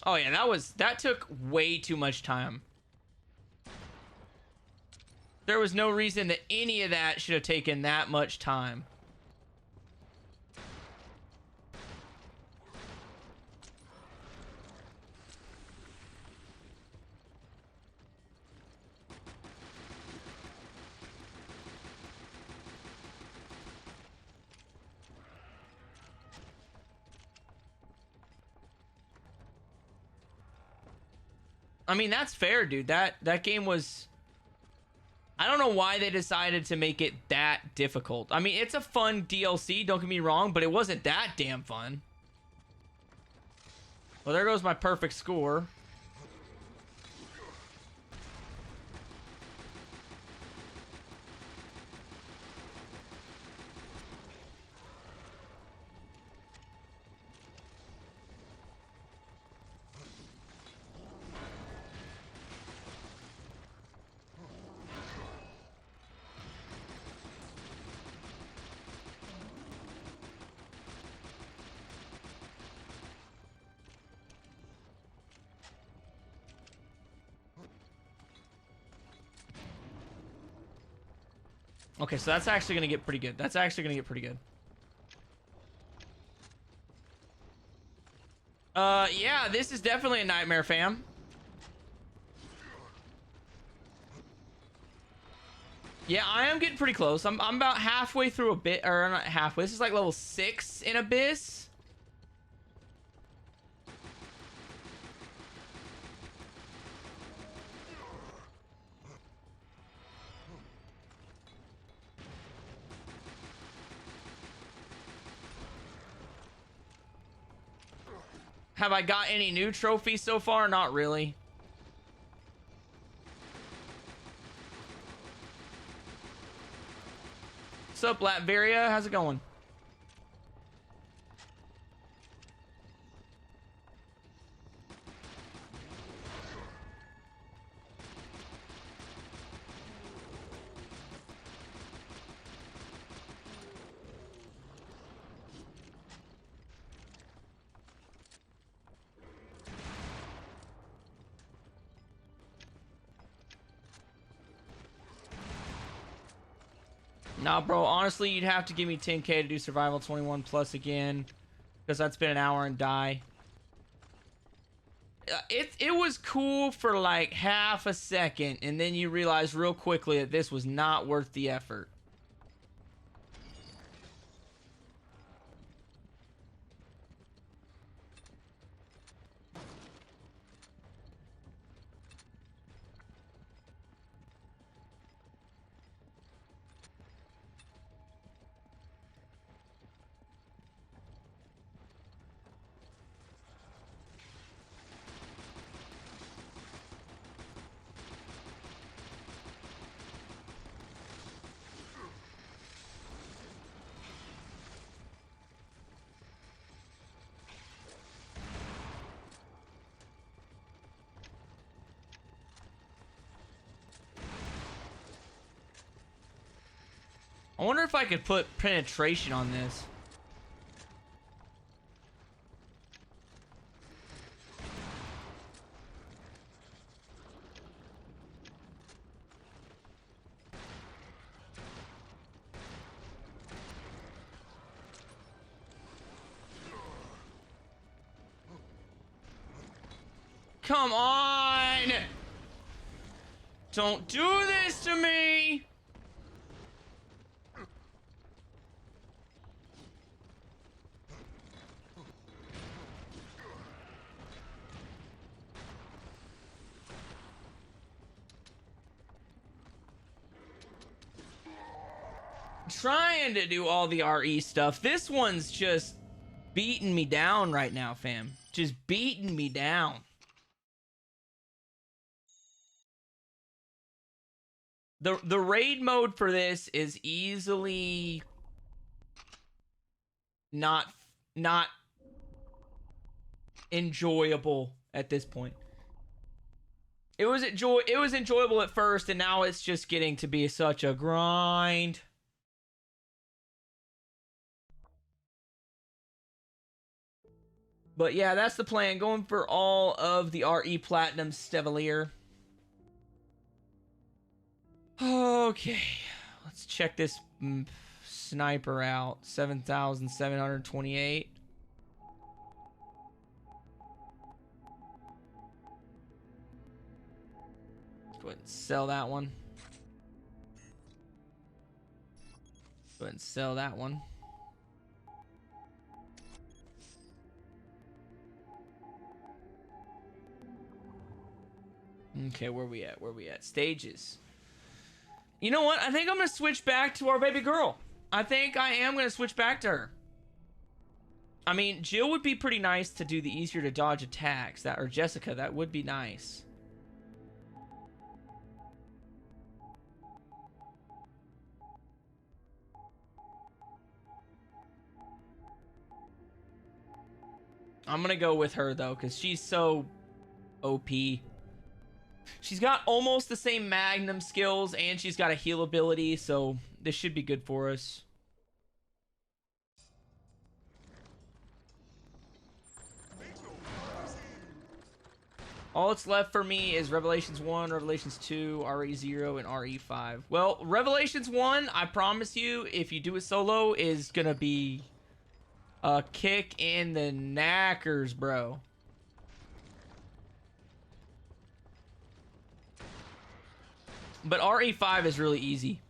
Oh yeah, that took way too much time. There was no reason that any of that should have taken that much time. I mean, that's fair, dude. That game was... I don't know why they decided to make it that difficult. I mean, it's a fun DLC, don't get me wrong, but it wasn't that damn fun. Well, there goes my perfect score. Okay, so that's actually going to get pretty good. That's actually going to get pretty good. Yeah, this is definitely a nightmare, fam. Yeah, I am getting pretty close. I'm about halfway through a bit, or not halfway. This is like level 6 in Abyss. Have I got any new trophies so far? Not really. What's up, Latveria? How's it going? Nah, bro, honestly, you'd have to give me 10k to do Survival 21 Plus again, because that's been an hour and die. It was cool for like half a second, and then you realize real quickly that this was not worth the effort. I wonder if I could put penetration on this. come on! Don't do this to me! Trying to do all the RE stuff. This one's just beating me down right now, fam. Just beating me down. The raid mode for this is easily not enjoyable at this point. It was enjoyable at first, and now it's just getting to be such a grind. But yeah, that's the plan. Going for all of the RE Platinum Stevalier. Okay. Let's check this sniper out. 7,728. Let's go ahead and sell that one. Go ahead and sell that one. Okay, where we at? Where we at? Stages. You know what? I think I'm going to switch back to our baby girl. I think I am going to switch back to her. I mean, Jill would be pretty nice to do the easier to dodge attacks. Or Jessica, that would be nice. I'm going to go with her, though, because she's so OP. She's got almost the same Magnum skills, and she's got a heal ability, so this should be good for us. All that's left for me is Revelations 1, Revelations 2, RE0, and RE5. Well, Revelations 1, I promise you, if you do it solo, is gonna be a kick in the knackers, bro. But RE5 is really easy.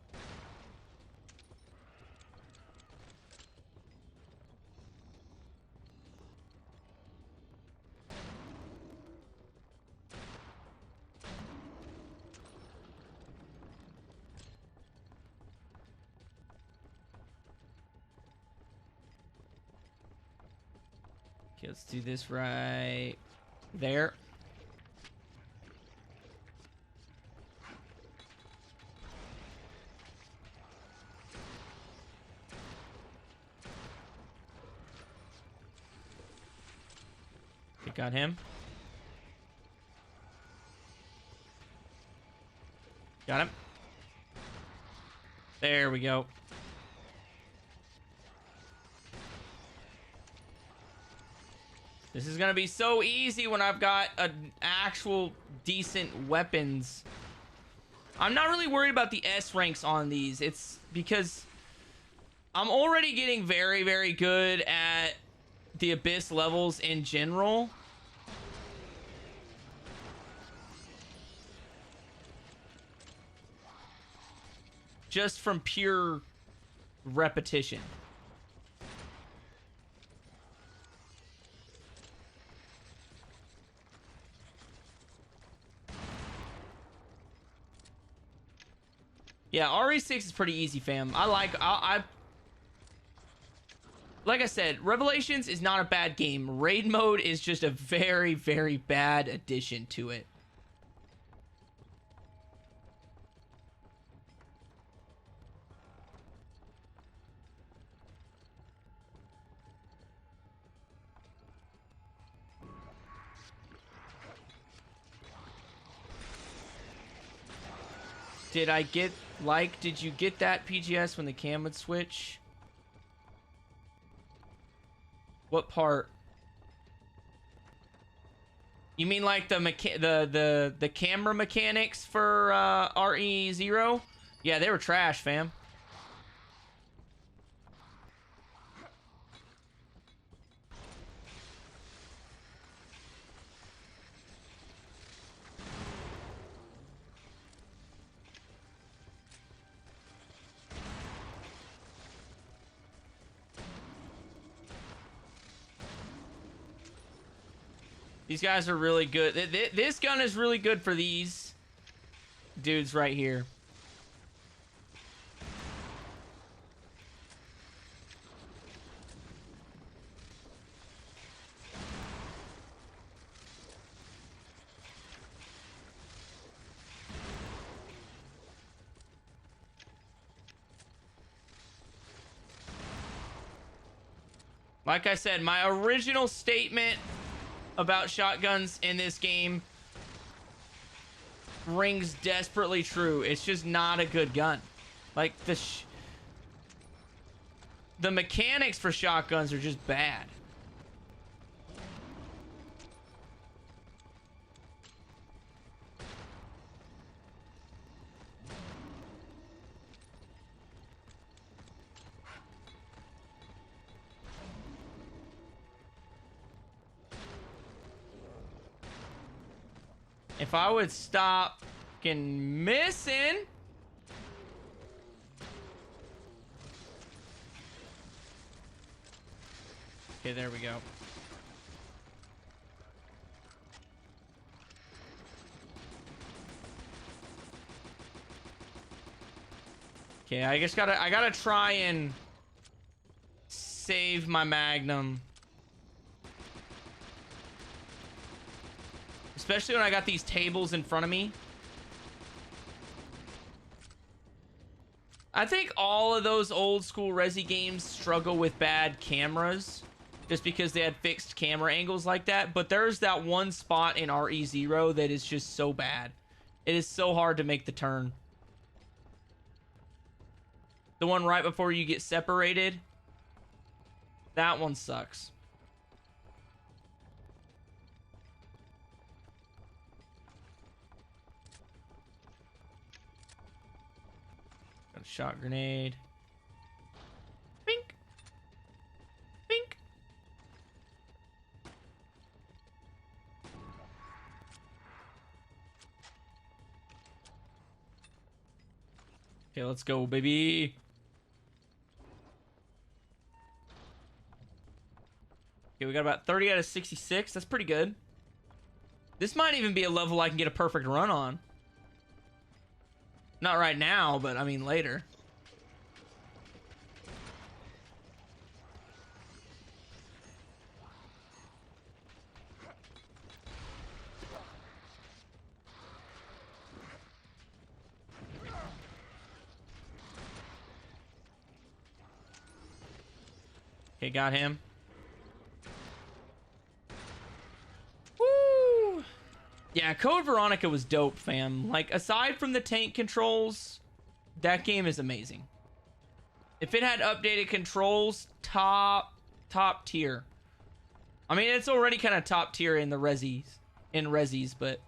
Okay, let's do this right there. Okay, got him. Got him. There we go. This is gonna be so easy when I've got an actual decent weapons. I'm not really worried about the S ranks on these. It's because I'm already getting very, very good at the Abyss levels in general. Just from pure repetition. Yeah, RE6 is pretty easy, fam. Like I said, Revelations is not a bad game. Raid mode is just a very, very bad addition to it. Did you get that PGS when the cam would switch? What part? You mean like the camera mechanics for RE0? Yeah, they were trash, fam. These guys are really good. This gun is really good for these dudes right here. Like I said, my original statement about shotguns in this game rings desperately true. It's just not a good gun. Like, the mechanics for shotguns are just bad. If I would stop fucking missing. Okay, there we go. Okay, I gotta try and save my Magnum. Especially when I got these tables in front of me. I think all of those old school Resi games struggle with bad cameras just because they had fixed camera angles like that. But there's that one spot in RE0 that is just so bad. It is so hard to make the turn. The one right before you get separated. That one sucks. Got a shot grenade. Bink. Bink. Okay, let's go, baby. Okay, we got about 30 out of 66. That's pretty good. This might even be a level I can get a perfect run on. Not right now, but I mean later. Okay, got him. Woo! Yeah, Code Veronica was dope, fam. Like, aside from the tank controls, that game is amazing. If it had updated controls, top tier. I mean, it's already kind of top tier in the Resis, but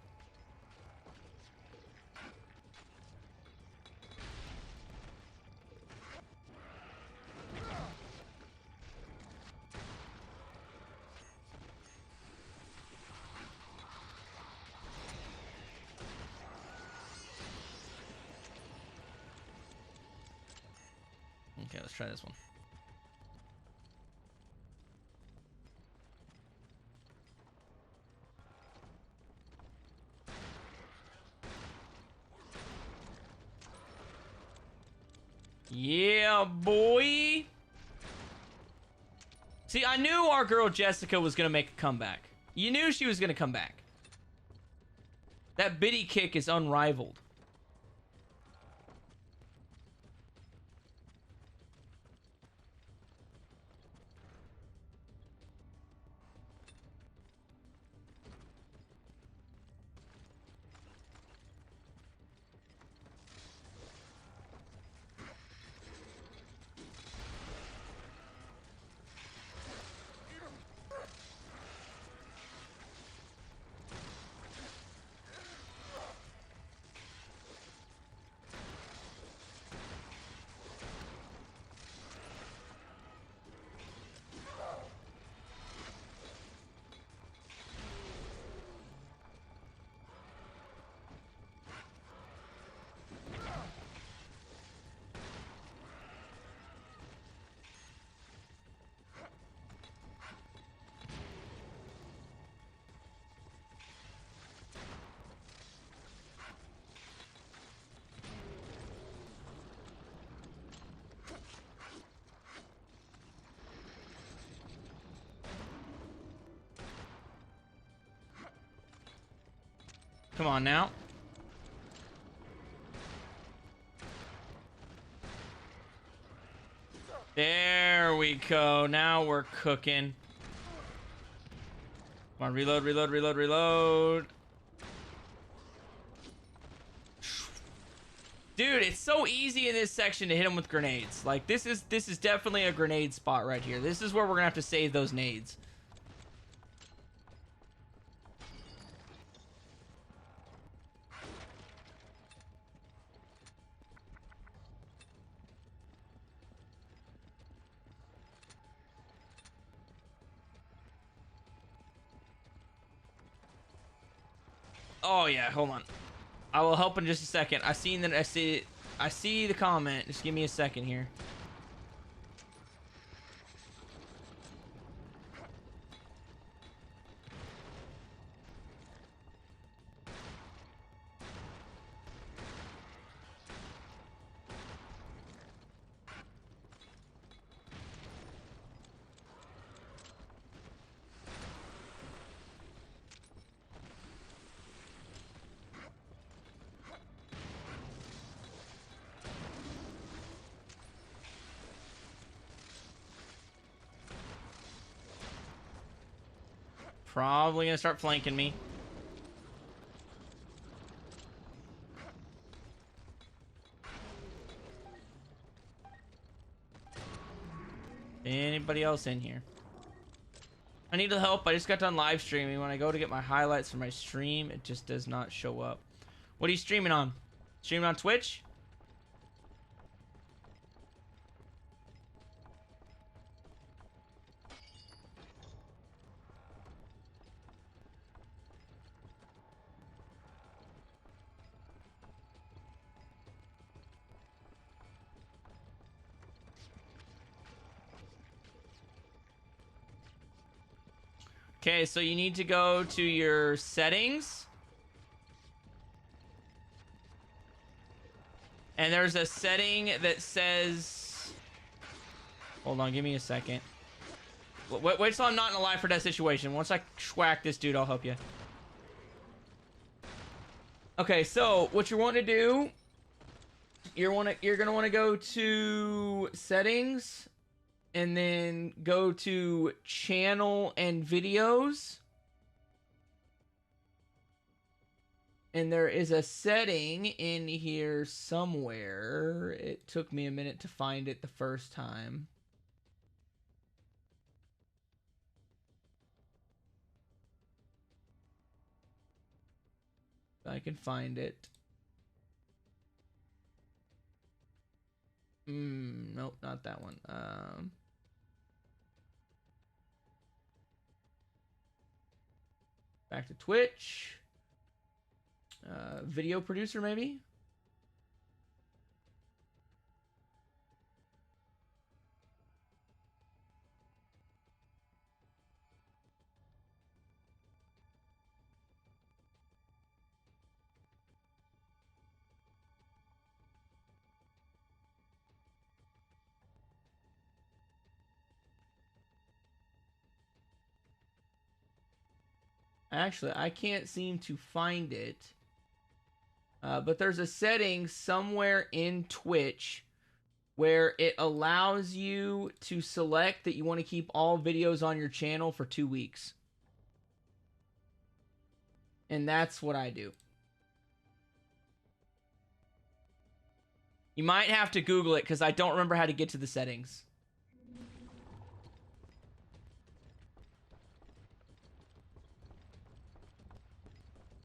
okay, let's try this one. Yeah, boy. See, I knew our girl Jessica was going to make a comeback. You knew she was going to come back. That biddy kick is unrivaled. Come on now. There we go. Now we're cooking. Come on, reload, reload, reload, reload. Dude, it's so easy in this section to hit him with grenades. Like, this is definitely a grenade spot right here. This is where we're gonna have to save those nades. Oh yeah, hold on. I will help in just a second. I see the comment. Just give me a second here. Probably gonna start flanking me. Anybody else in here? I need help. I just got done live streaming. When I go to get my highlights for my stream, it just does not show up. What are you streaming on? Streaming on Twitch? Okay, so you need to go to your settings. And there's a setting that says... Hold on, give me a second. Wait till I'm not in a life or death situation. Once I schwack this dude, I'll help you. Okay, so what you want to do... You're gonna want to go to settings... And then go to channel and videos. And there is a setting in here somewhere. It took me a minute to find it the first time. I can find it. Nope, not that one. Back to Twitch. Video producer, maybe? Actually, I can't seem to find it. But there's a setting somewhere in Twitch where it allows you to select that you want to keep all videos on your channel for 2 weeks. And that's what I do. You might have to Google it because I don't remember how to get to the settings.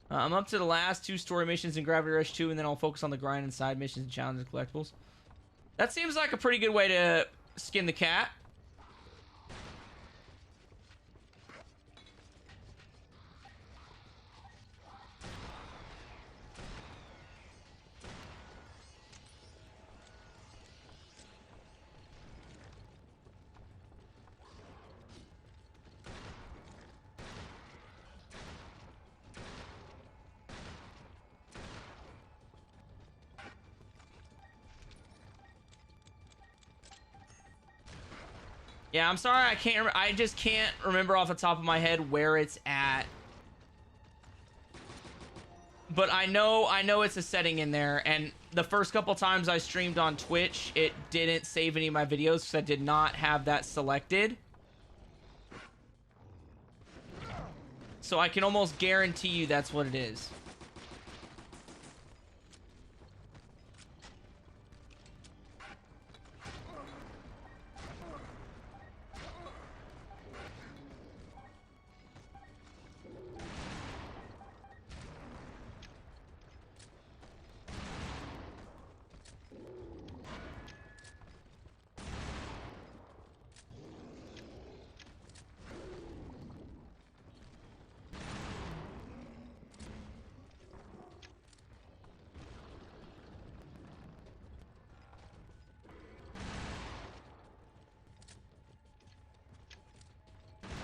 I'm up to the last 2 story missions in Gravity Rush 2, and then I'll focus on the grind and side missions and challenges and collectibles. That seems like a pretty good way to skin the cat. Yeah, I'm sorry, I just can't remember off the top of my head where it's at. But I know it's a setting in there, and the first couple times I streamed on Twitch, it didn't save any of my videos because I did not have that selected. So I can almost guarantee you that's what it is.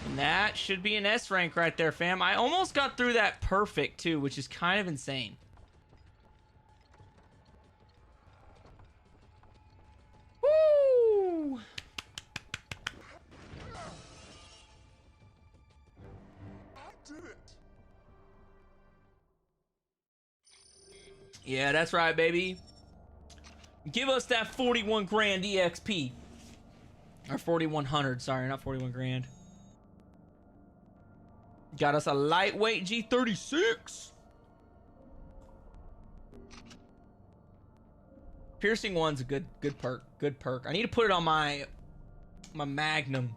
And that should be an S rank right there, fam. I almost got through that perfect, too, which is kind of insane. Woo! I did it. Yeah, that's right, baby. Give us that 41 grand EXP. Or 4100, sorry, not 41 grand. Got us a lightweight G36. Piercing one's a good perk. Good perk. I need to put it on my Magnum.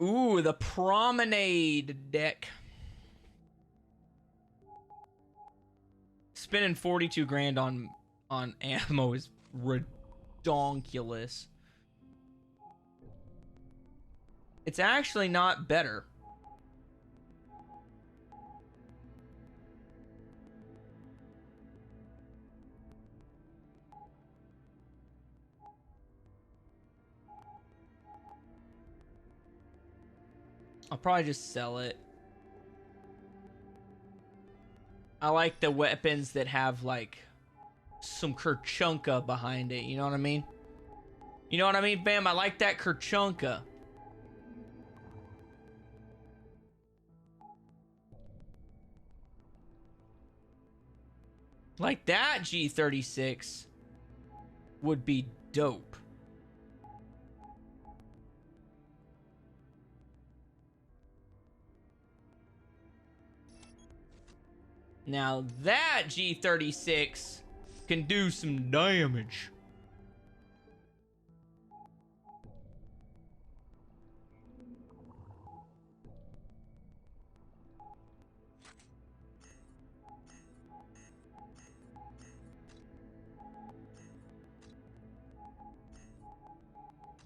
Ooh, the Promenade deck. Spending 42 grand on ammo is redonkulous. It's actually not better. I'll probably just sell it. I like the weapons that have like some kerchunka behind it, you know what I mean? You know what I mean, fam? I like that kerchunka. Like that G36 would be dope. Now that G36 can do some damage.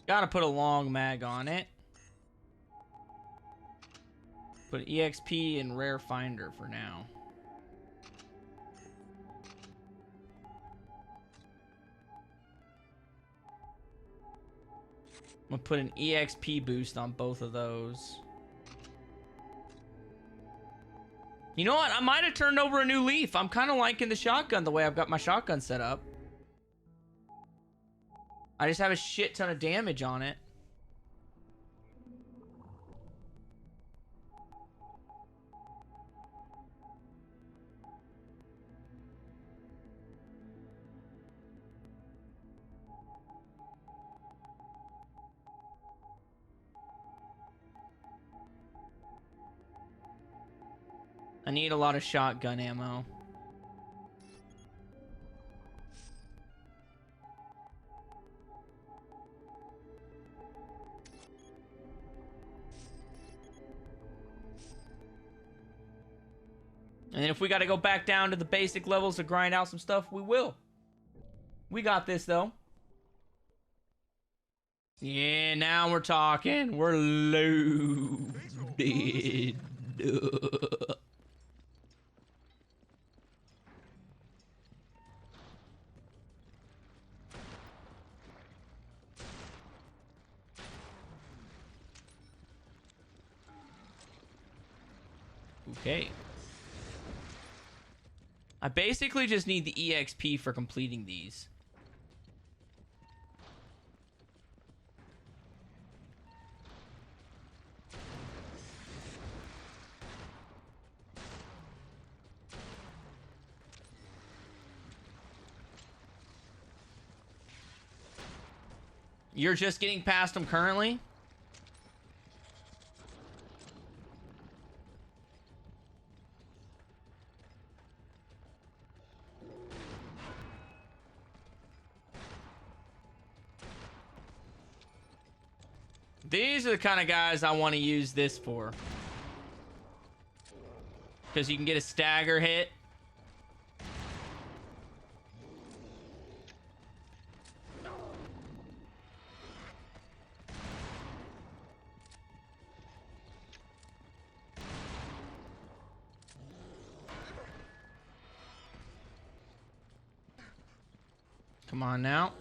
Gotta put a long mag on it. Put EXP and rare finder for now. I'm gonna put an EXP boost on both of those. You know what? I might have turned over a new leaf. I'm kind of liking the shotgun the way I've got my shotgun set up. I just have a shit ton of damage on it. I need a lot of shotgun ammo. And then if we got to go back down to the basic levels to grind out some stuff, we will. We got this, though. Yeah, now we're talking. We're loaded. Okay. I basically just need the EXP for completing these. You're just getting past them currently? These are the kind of guys I want to use this for. Because you can get a stagger hit. Come on now.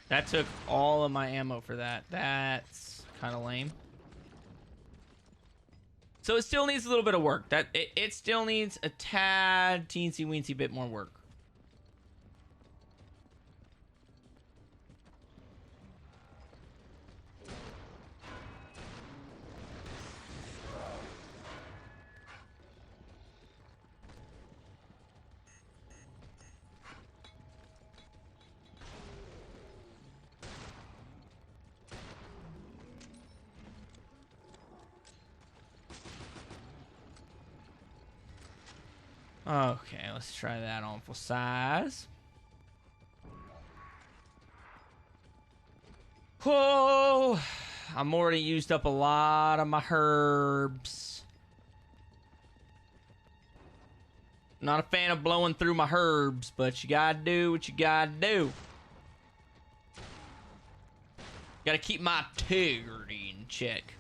That took all of my ammo for that. That's kind of lame. So it still needs a little bit of work. It still needs a tad teensy weensy bit more work. Okay, let's try that on full size. Whoa! I'm already used up a lot of my herbs. Not a fan of blowing through my herbs, but you gotta do what you gotta do. Gotta keep my integrity in check.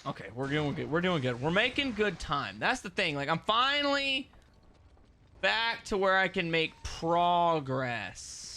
Okay, we're doing good. We're doing good. We're making good time. That's the thing. Like, I'm finally back to where I can make progress.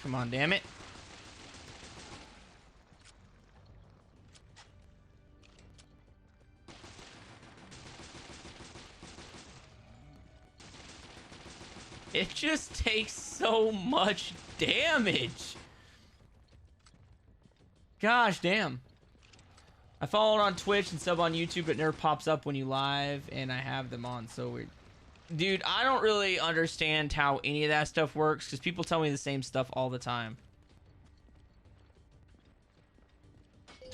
Come on, damn it. It just takes so much damage. Gosh damn. I followed on Twitch and sub on YouTube, but it never pops up when you live, and I have them on, so weird. Dude, I don't really understand how any of that stuff works, because people tell me the same stuff all the time.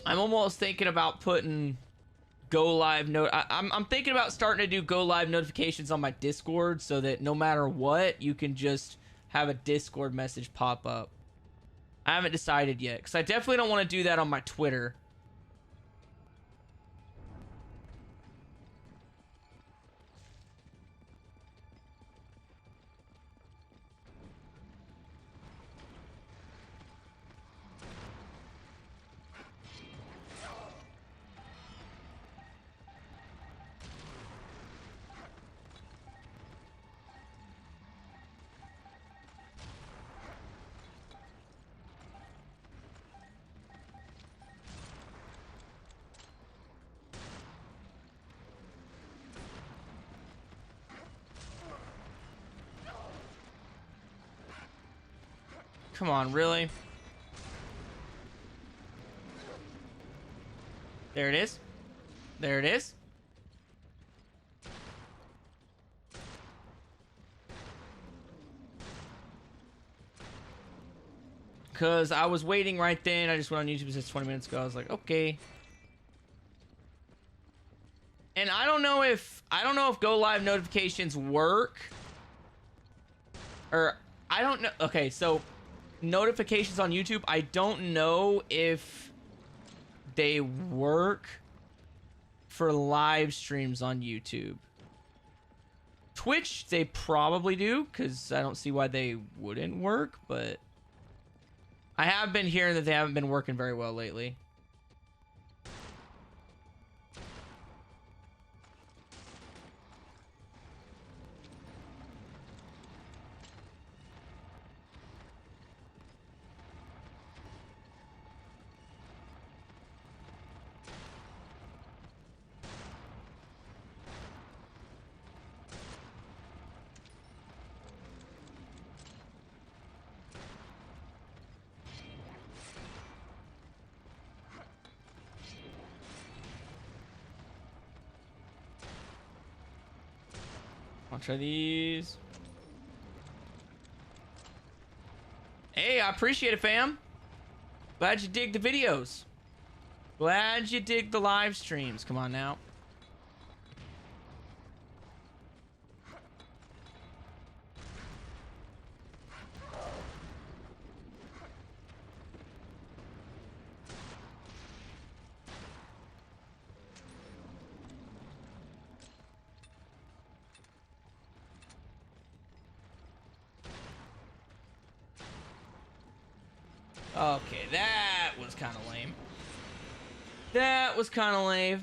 I'm almost thinking about putting go live note. I'm thinking about starting to do go live notifications on my Discord, so that no matter what, you can just have a Discord message pop up. I haven't decided yet, because I definitely don't want to do that on my Twitter. Come on, really? There it is. There it is. Because I was waiting right then. I just went on YouTube since 20 minutes ago. I was like, okay. And I don't know if go live notifications work. Or I don't know. Okay, so notifications on YouTube, I don't know if they work for live streams on YouTube. Twitch, they probably do, because I don't see why they wouldn't work, but I have been hearing that they haven't been working very well lately. I'll try these. Hey, I appreciate it, fam. Glad you dig the videos. Glad you dig the live streams. Come on now. Okay, that was kind of lame. That was kind of lame.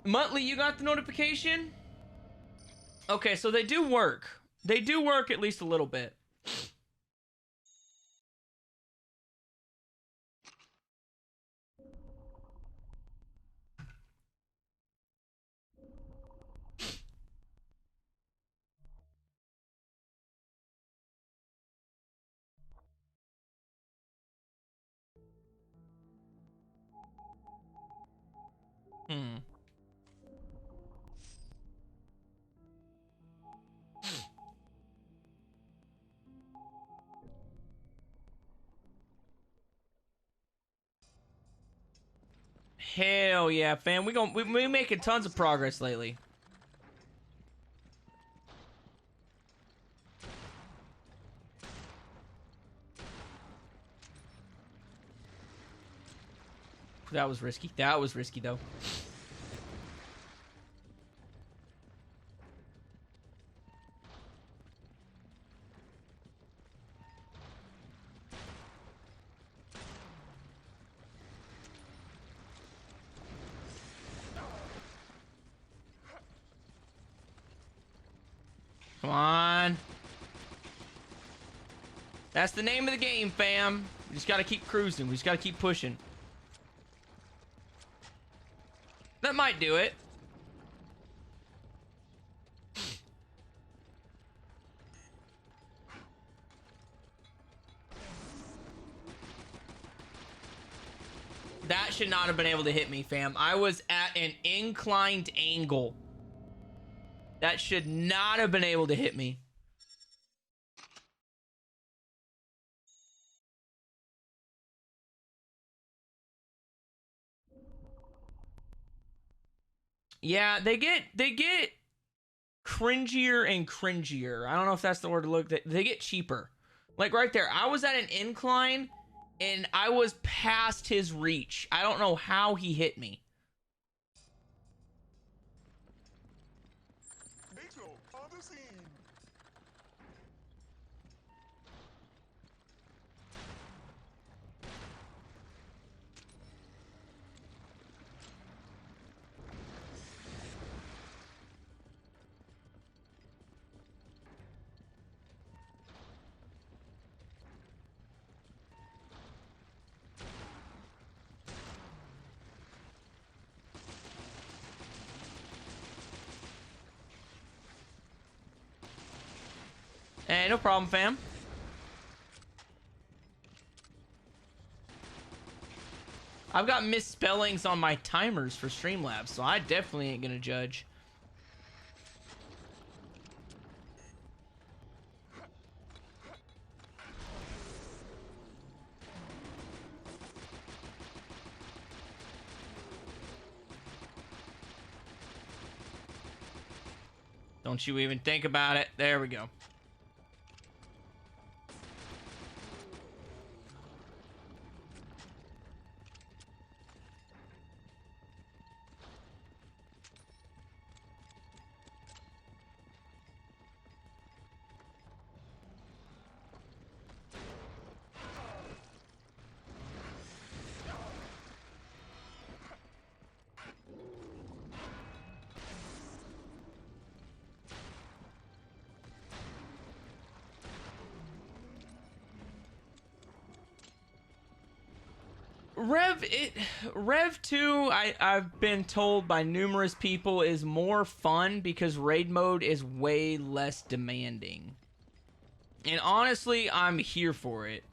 Muttley, you got the notification? Okay, so they do work. They do work at least a little bit. Hmm. Hell yeah, fam. We making tons of progress lately. That was risky. That was risky though. Come on. That's the name of the game, fam. We just gotta keep cruising. We just gotta keep pushing. That might do it. That should not have been able to hit me, fam. I was at an inclined angle. That should not have been able to hit me. Yeah, they get cringier and cringier. I don't know if that's the word to look. They get cheaper. Like right there, I was at an incline and I was past his reach. I don't know how he hit me. NATO on the scene. Hey, no problem, fam. I've got misspellings on my timers for Streamlabs, so I definitely ain't gonna judge. Don't you even think about it. There we go. Rev 2, I've been told by numerous people, is more fun because raid mode is way less demanding. And honestly, I'm here for it.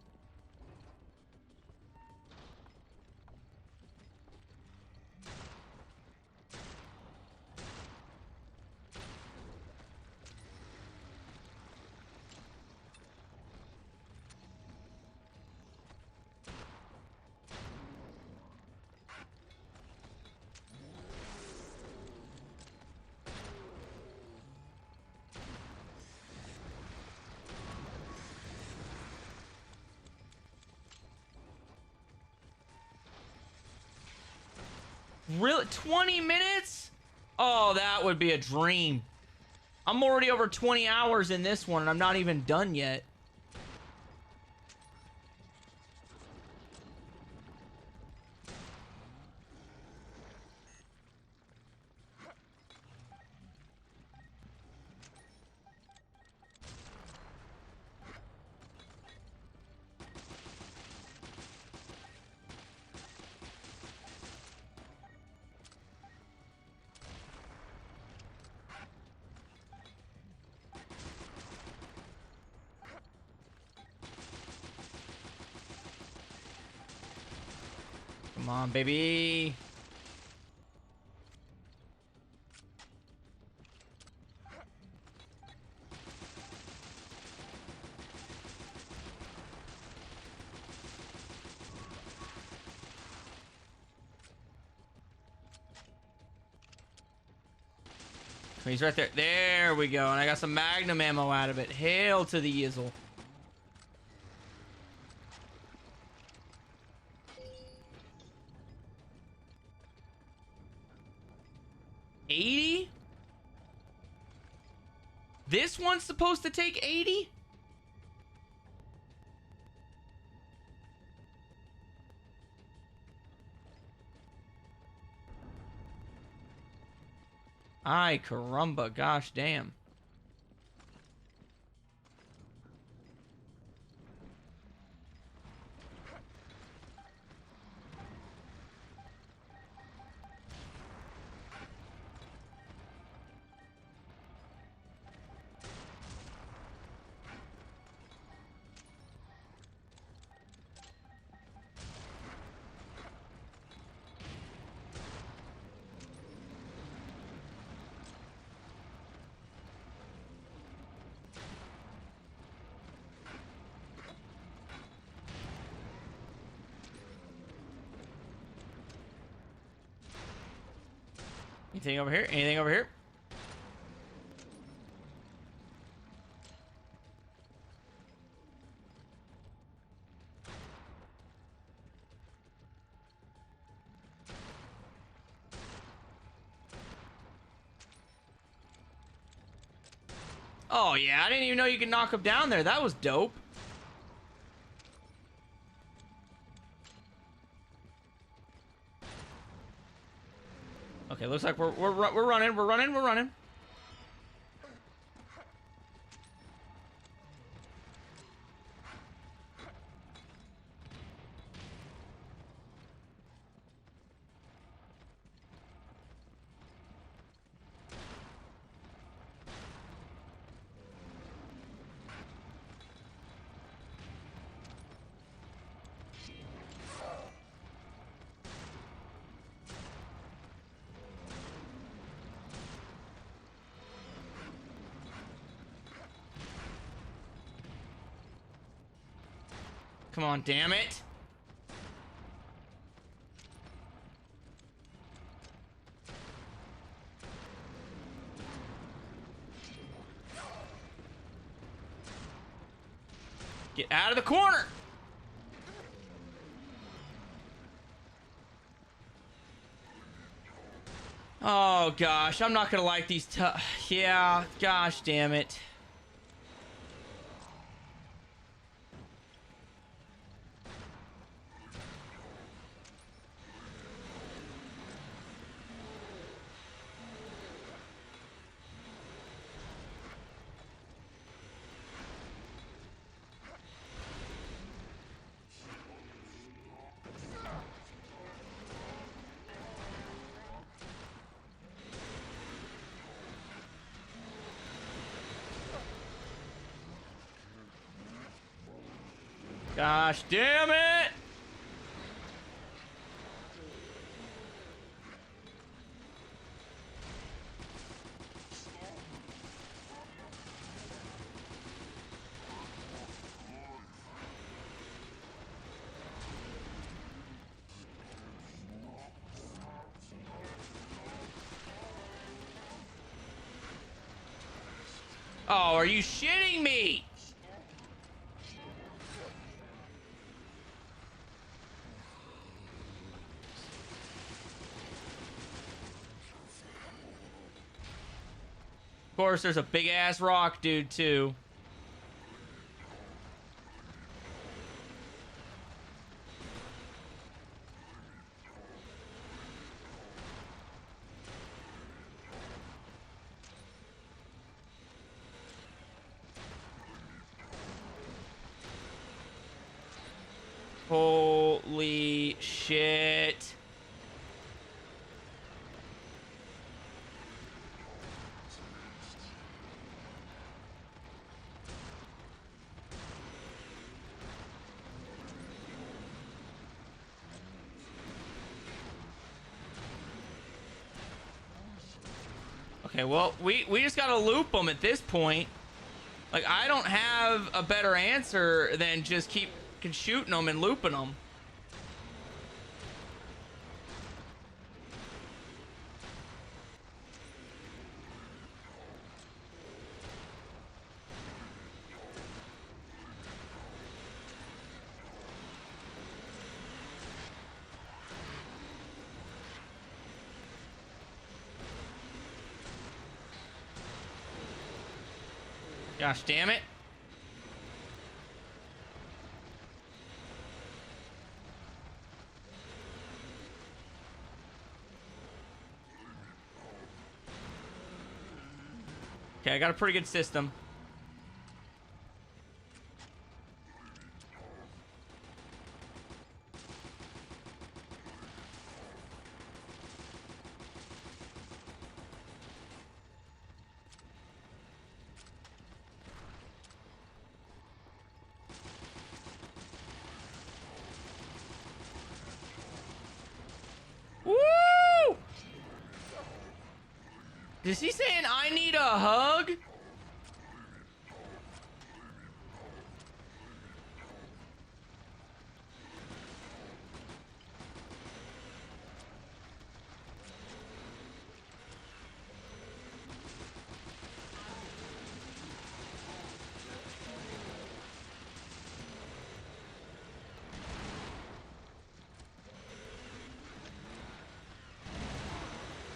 Really? 20 minutes? Oh, that would be a dream. I'm already over 20 hours in this one, and I'm not even done yet. Come on, baby. He's right there. There we go. And I got some magnum ammo out of it. Hail to the Yizzle. $80? This one's supposed to take 80? Ay, caramba. Gosh damn. Anything over here? Anything over here? Oh, yeah. I didn't even know you could knock him down there. That was dope. Okay, looks like we're running. Come on, damn it. Get out of the corner. Oh, gosh. I'm not going to like these. Yeah, gosh damn it. Gosh damn it! Oh, are you shitting me? Of course, there's a big ass rock dude too. Holy shit. Okay, well, we just gotta loop them at this point. Like, I don't have a better answer than just keep shooting them and looping them. Gosh damn it. Okay, I got a pretty good system. Woo! Is he saying I need a hug?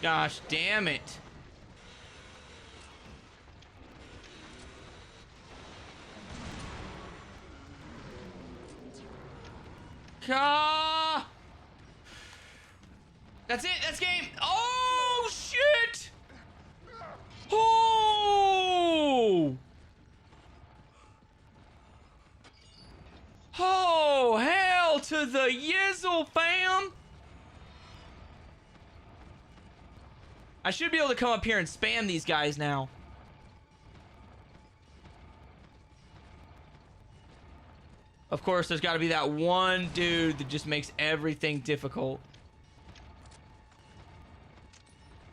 Gosh damn it. That's it. That's game. Oh, shit. Oh. Oh, hell to the yizzle, fam. I should be able to come up here and spam these guys now. Of course, there's got to be that one dude that just makes everything difficult.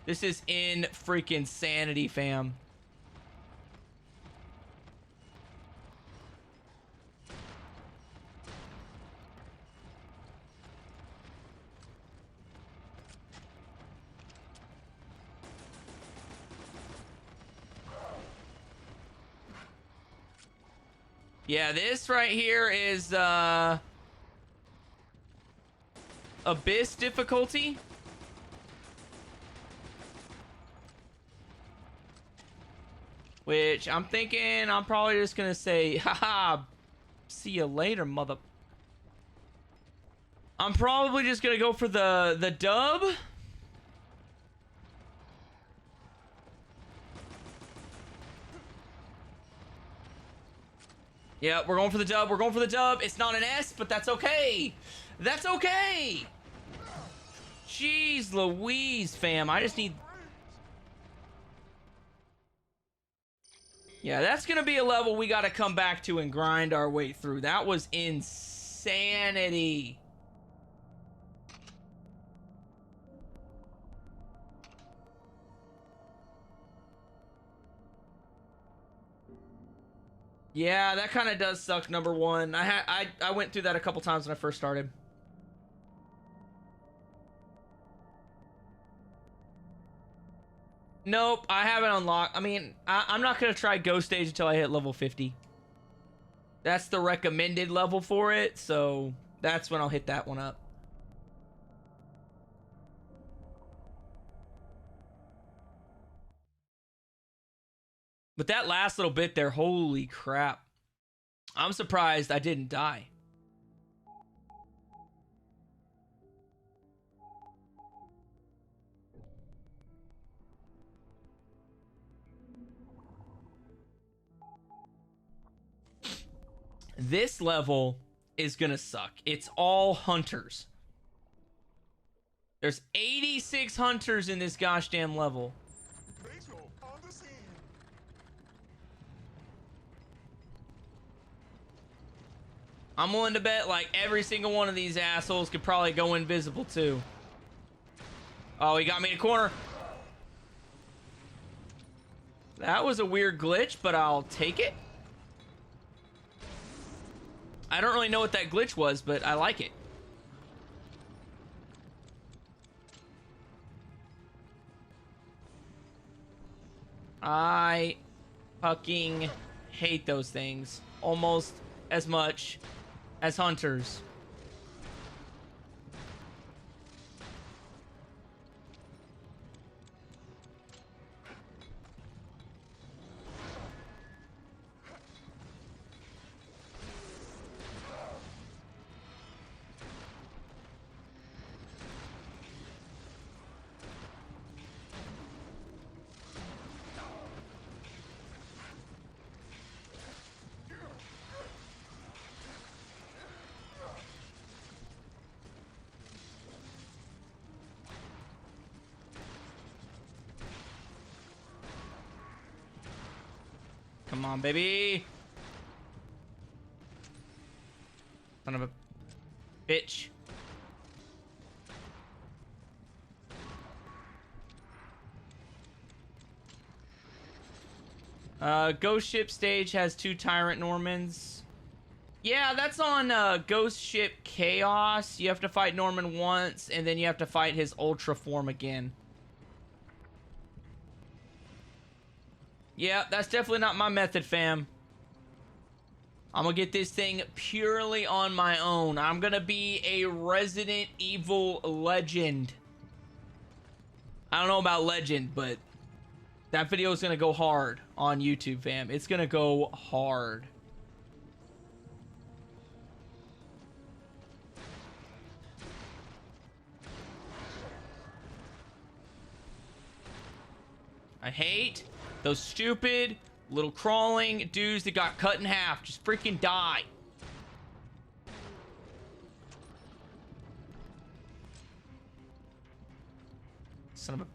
This is in freaking sanity, fam. Yeah, this right here is Abyss difficulty. Which I'm thinking I'm probably just gonna say, haha, see you later, mother. I'm probably just gonna go for the dub. Yeah, we're going for the dub. We're going for the dub. It's not an S, but that's okay. That's okay. Jeez Louise, fam. I just need... Yeah, that's going to be a level we got to come back to and grind our way through. That was insanity. Yeah, that kind of does suck, number one. I went through that a couple times when I first started. Nope, I haven't unlocked. I mean, I'm not going to try Ghost Stage until I hit level 50. That's the recommended level for it, so that's when I'll hit that one up. But that last little bit there, holy crap. I'm surprised I didn't die. This level is gonna suck. It's all hunters. There's 86 hunters in this gosh damn level. Fatal on the scene. I'm willing to bet like every single one of these assholes could probably go invisible too. Oh, he got me in a corner. That was a weird glitch, but I'll take it. I don't really know what that glitch was, but I like it. I fucking hate those things almost as much as hunters. Come on, baby. Son of a bitch. Ghost Ship stage has 2 Tyrant Normans. Yeah, that's on Ghost Ship Chaos. You have to fight Norman once, and then you have to fight his Ultra form again. Yeah, that's definitely not my method, fam. I'm gonna get this thing purely on my own. I'm gonna be a Resident Evil legend. I don't know about legend, but that video is gonna go hard on YouTube, fam. It's gonna go hard. I hate those stupid little crawling dudes that got cut in half. Just freaking die. Son of a...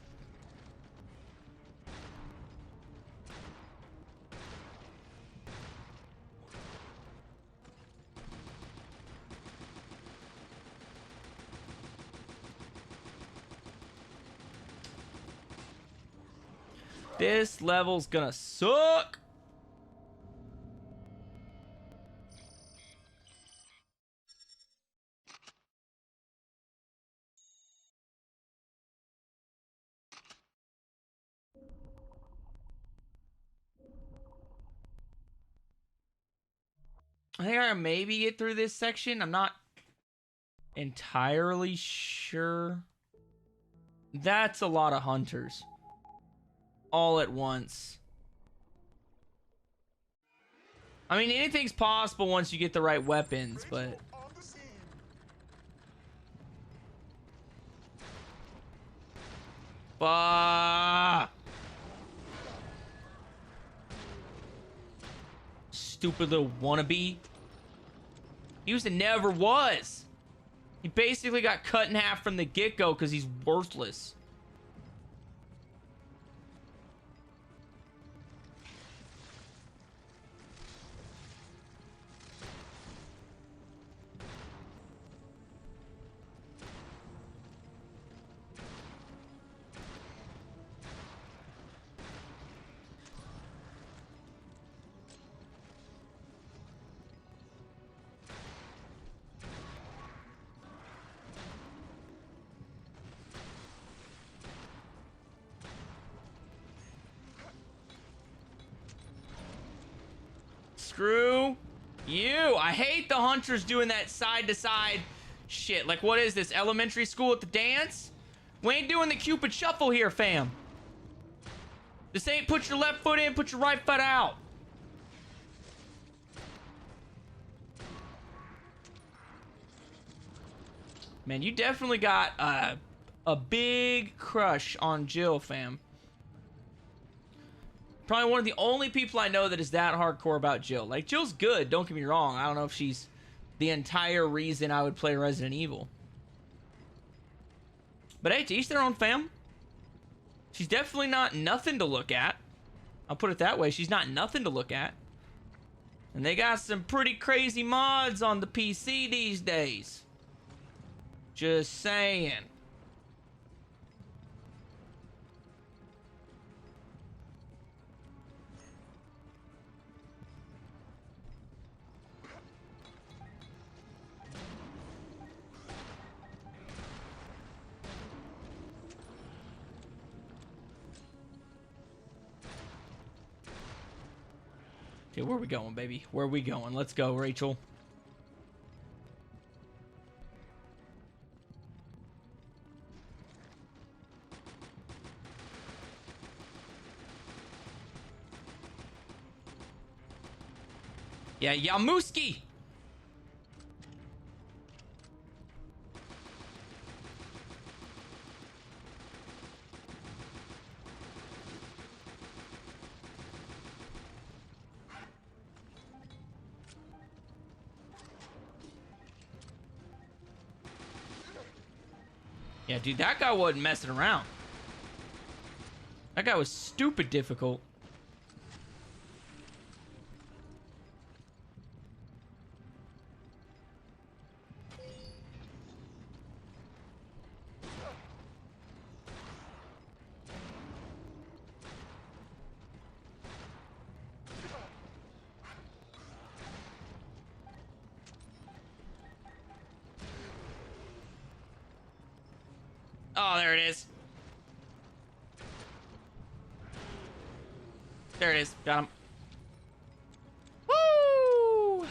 This level's gonna suck. I think I can maybe get through this section. I'm not entirely sure. That's a lot of hunters. All at once. I mean, anything's possible once you get the right weapons, but... On the scene. Bah! Stupid little wannabe. He used to never was. He basically got cut in half from the get-go because he's worthless. Screw you. I hate the hunters doing that side-to-side shit. Like, what is this? Elementary school at the dance? We ain't doing the Cupid shuffle here, fam. This ain't put your left foot in, put your right foot out. Man, you definitely got a big crush on Jill, fam. Probably one of the only people I know that is that hardcore about Jill. Like, Jill's good, don't get me wrong. I don't know if she's the entire reason I would play Resident Evil. But hey, to each their own, fam. She's definitely not nothing to look at. I'll put it that way. She's not nothing to look at. And they got some pretty crazy mods on the PC these days. Just saying. Okay, where are we going, baby? Where are we going? Let's go, Rachel. Yeah, Yamuski! Yeah, dude, that guy wasn't messing around. That guy was stupid difficult. Oh, there it is. There it is. Got him. Woo!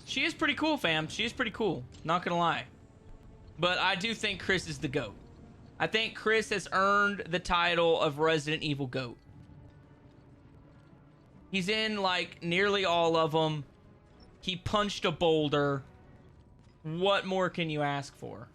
She is pretty cool, fam. She is pretty cool. Not gonna lie. But I do think Chris is the GOAT. I think Chris has earned the title of Resident Evil GOAT. He's in, like, nearly all of them. He punched a boulder. What more can you ask for?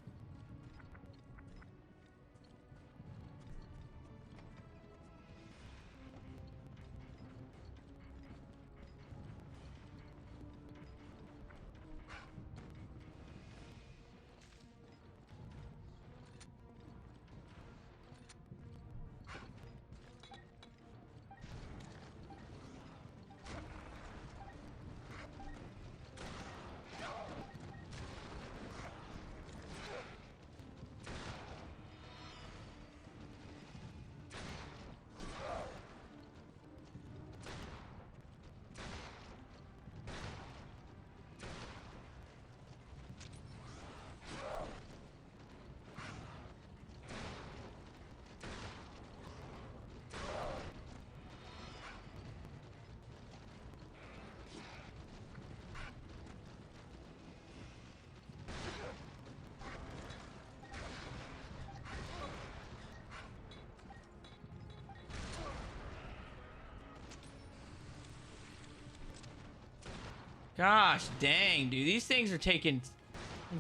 Gosh dang, dude. These things are taking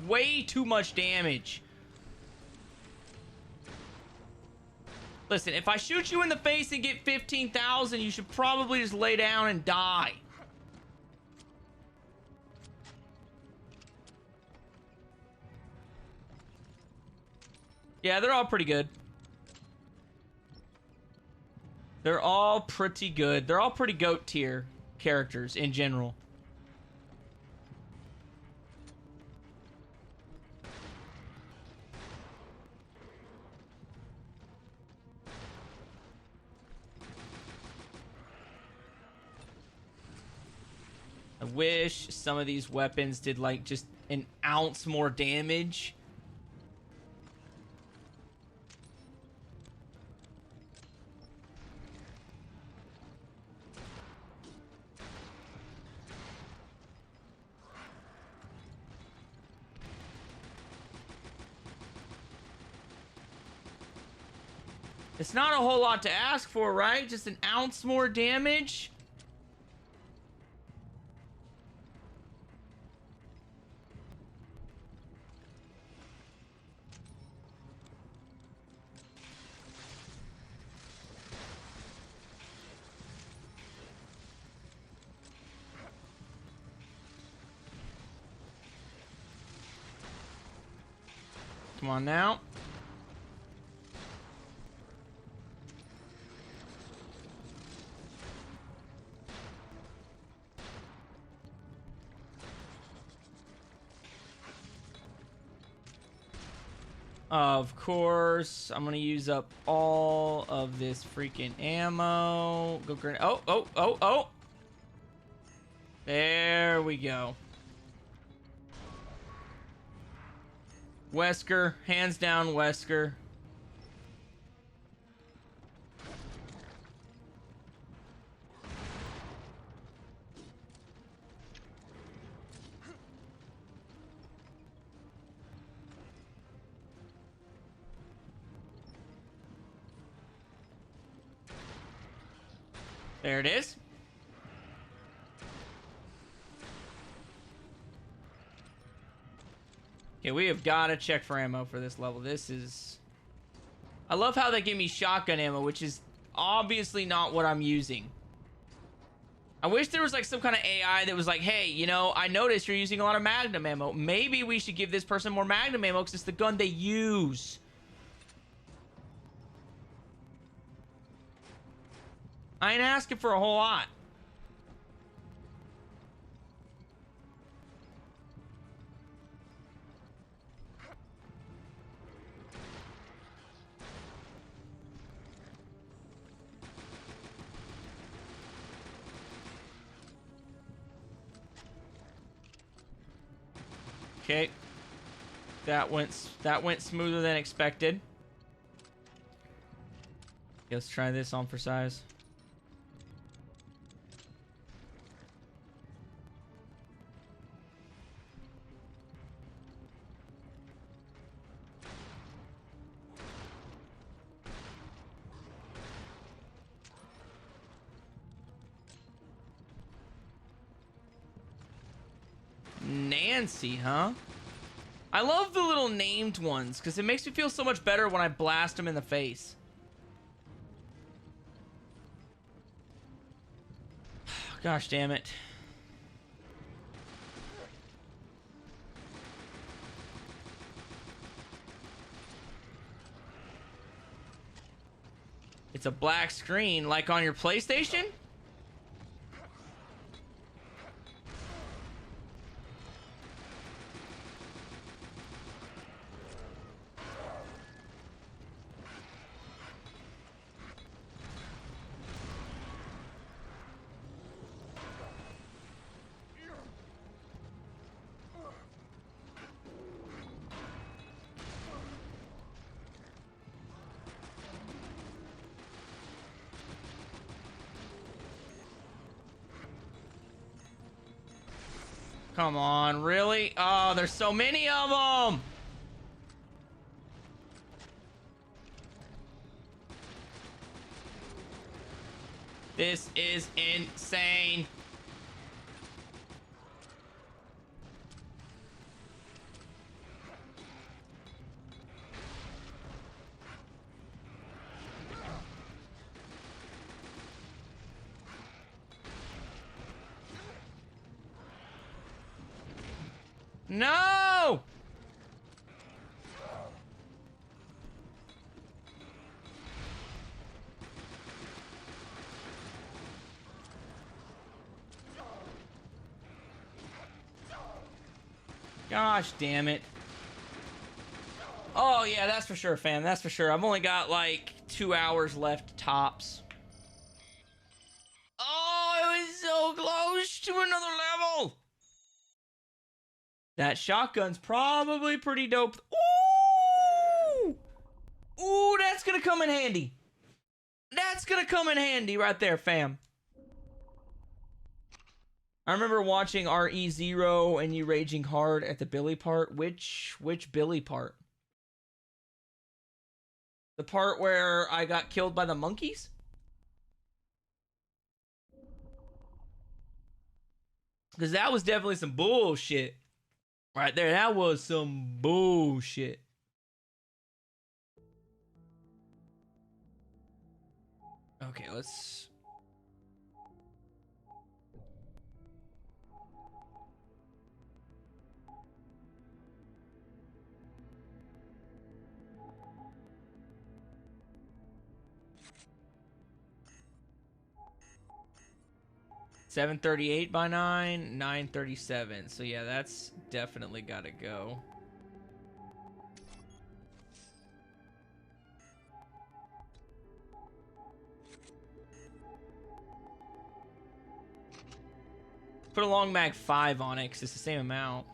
way too much damage. Listen, if I shoot you in the face and get 15,000, you should probably just lay down and die. Yeah, they're all pretty good. They're all pretty good. They're all pretty GOAT tier characters in general. I wish some of these weapons did like just an ounce more damage. It's not a whole lot to ask for, right? Just an ounce more damage. Come on now. Of course, I'm gonna use up all of this freaking ammo. Go grenade. Oh, oh, oh, oh. There we go. Wesker, hands down Wesker. There it is. Okay, we have got to check for ammo for this level. This is... I love how they give me shotgun ammo, which is obviously not what I'm using. I wish there was like some kind of AI that was like, hey, you know, I noticed you're using a lot of Magnum ammo. Maybe we should give this person more Magnum ammo because it's the gun they use. I ain't asking for a whole lot. Okay. That went smoother than expected. Okay, let's try this on for size. Nancy, huh? I love the little named ones because it makes me feel so much better when I blast them in the face. Gosh damn it. It's a black screen like on your PlayStation? Come on, really? Oh, there's so many of them! This is insane. No! Gosh damn it. Oh yeah, that's for sure, fam. That's for sure. I've only got like 2 hours left tops. Oh, it was so close to another level. That shotgun's probably pretty dope. Ooh! Ooh, that's gonna come in handy. That's gonna come in handy right there, fam. I remember watching RE0 and you raging hard at the Billy part. Which Billy part? The part where I got killed by the monkeys? Because that was definitely some bullshit. Right there, that was some bullshit. Okay, let's... $738 by 9, $937. So yeah, that's definitely gotta go. Put a long mag 5 on it because it's the same amount.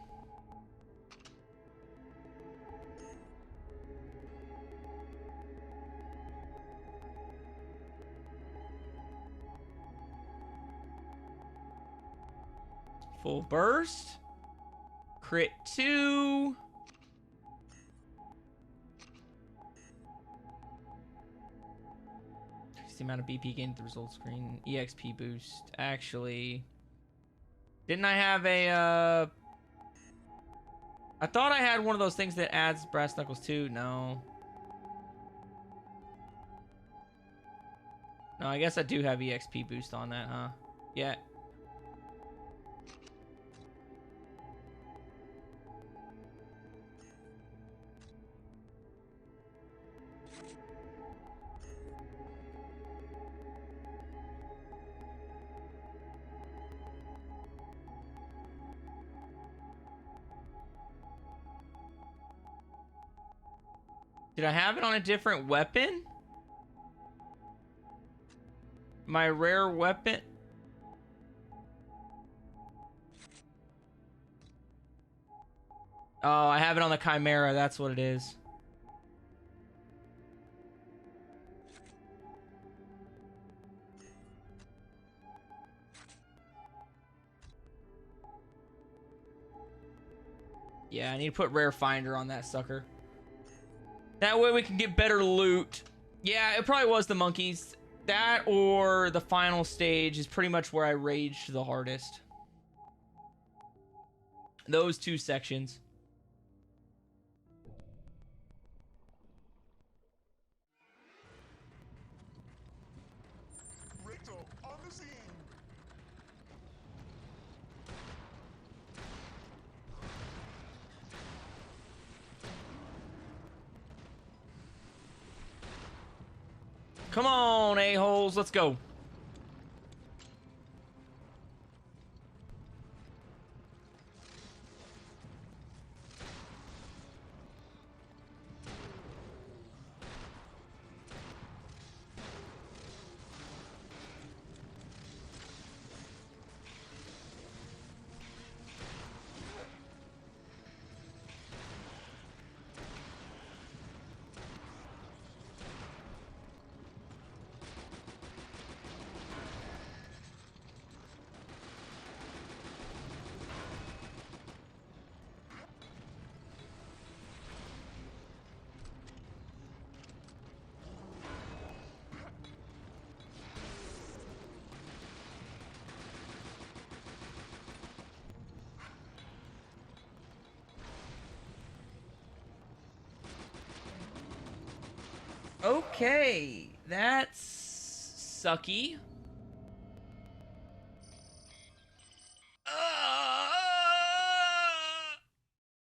Full burst. Crit 2. Increase the amount of BP gained at the result screen. EXP boost. Actually, didn't I have a, I thought I had one of those things that adds brass knuckles too. No. No, I guess I do have EXP boost on that, huh? Yeah. Did I have it on a different weapon? My rare weapon? Oh, I have it on the Chimera. That's what it is. Yeah, I need to put Rare Finder on that sucker. That way we can get better loot. Yeah, it probably was the monkeys. That or the final stage is pretty much where I raged the hardest. Those two sections. Richter on the scene. Come on, a-holes, let's go. Okay, that's sucky.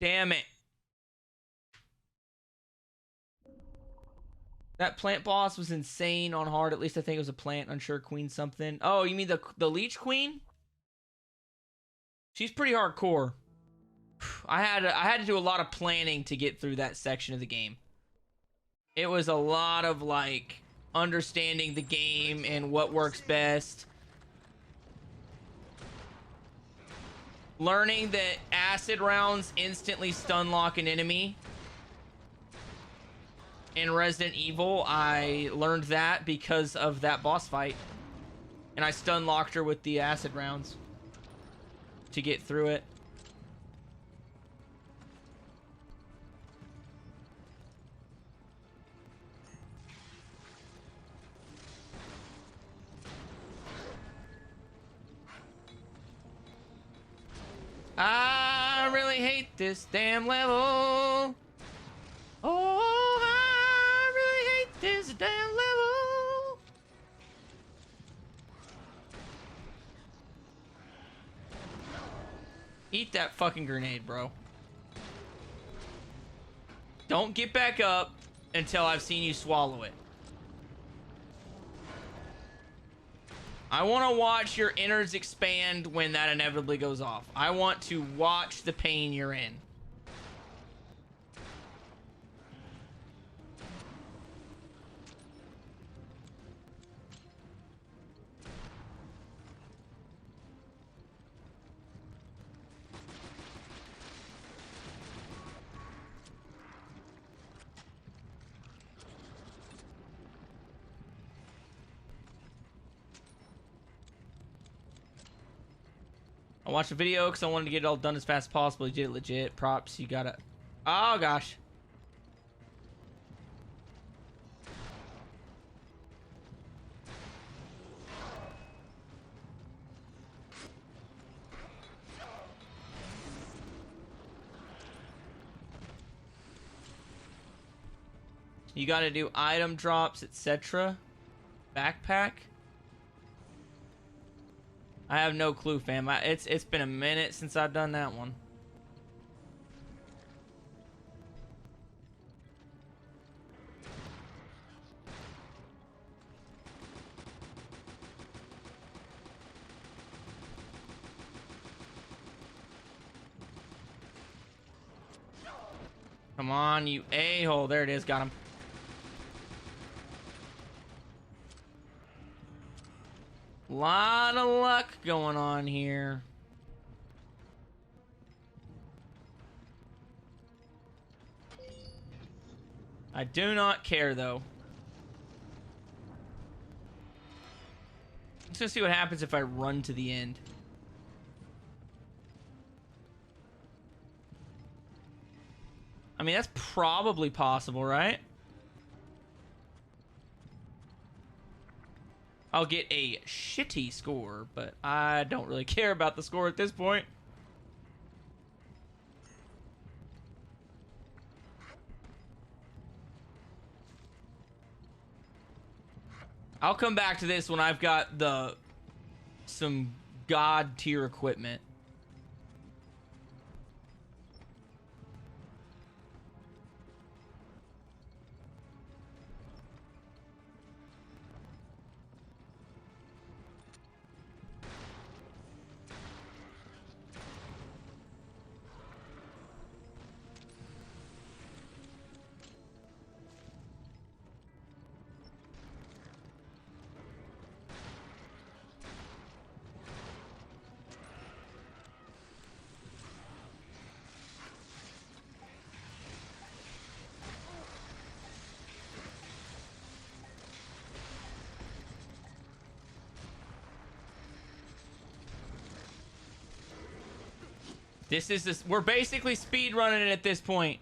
Damn it. That plant boss was insane on hard. At least I think it was a plant. Unsure queen something. Oh, you mean the leech queen? She's pretty hardcore. I had to do a lot of planning to get through that section of the game. It was a lot of like understanding the game and what works best. Learning that acid rounds instantly stun lock an enemy. In Resident Evil, I learned that because of that boss fight. And I stun locked her with the acid rounds to get through it. I really hate this damn level. Oh, I really hate this damn level. Eat that fucking grenade, bro. Don't get back up until I've seen you swallow it. I want to watch your innards expand when that inevitably goes off. I want to watch the pain you're in. I watched a video because I wanted to get it all done as fast as possible. You did it legit. Props. You gotta... Oh, gosh. You gotta do item drops, etc. Backpack. I have no clue, fam. It's been a minute since I've done that one. Come on, you a-hole. There it is. Got him. Lot of luck going on here. I do not care, though. Let's just see what happens if I run to the end. I mean, that's probably possible, right? I'll get a shitty score, but I don't really care about the score at this point. I'll come back to this when I've got some god tier equipment. We're basically speed running it at this point.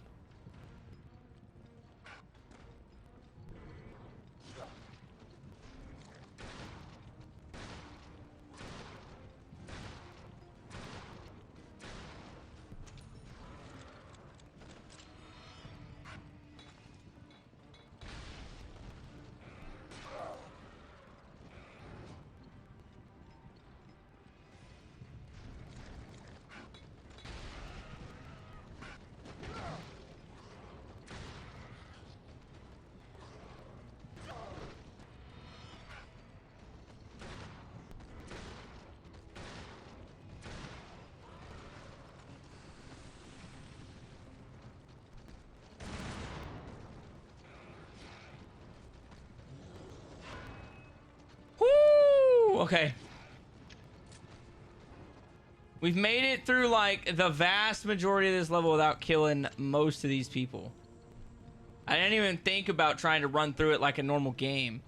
Whew, okay. We've made it through, like, the vast majority of this level without killing most of these people. I didn't even think about trying to run through it like a normal game.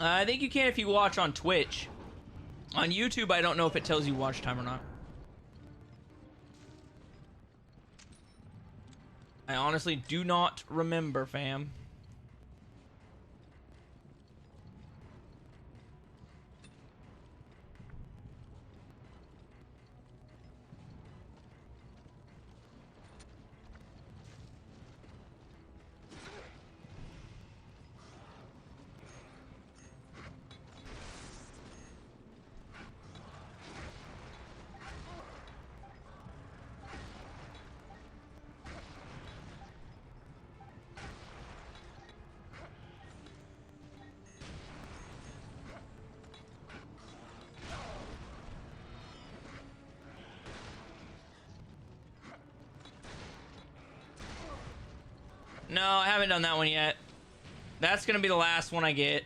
I think you can if you watch on Twitch. On YouTube, I don't know if it tells you watch time or not. I honestly do not remember, fam. No, I haven't done that one yet. That's gonna be the last one I get.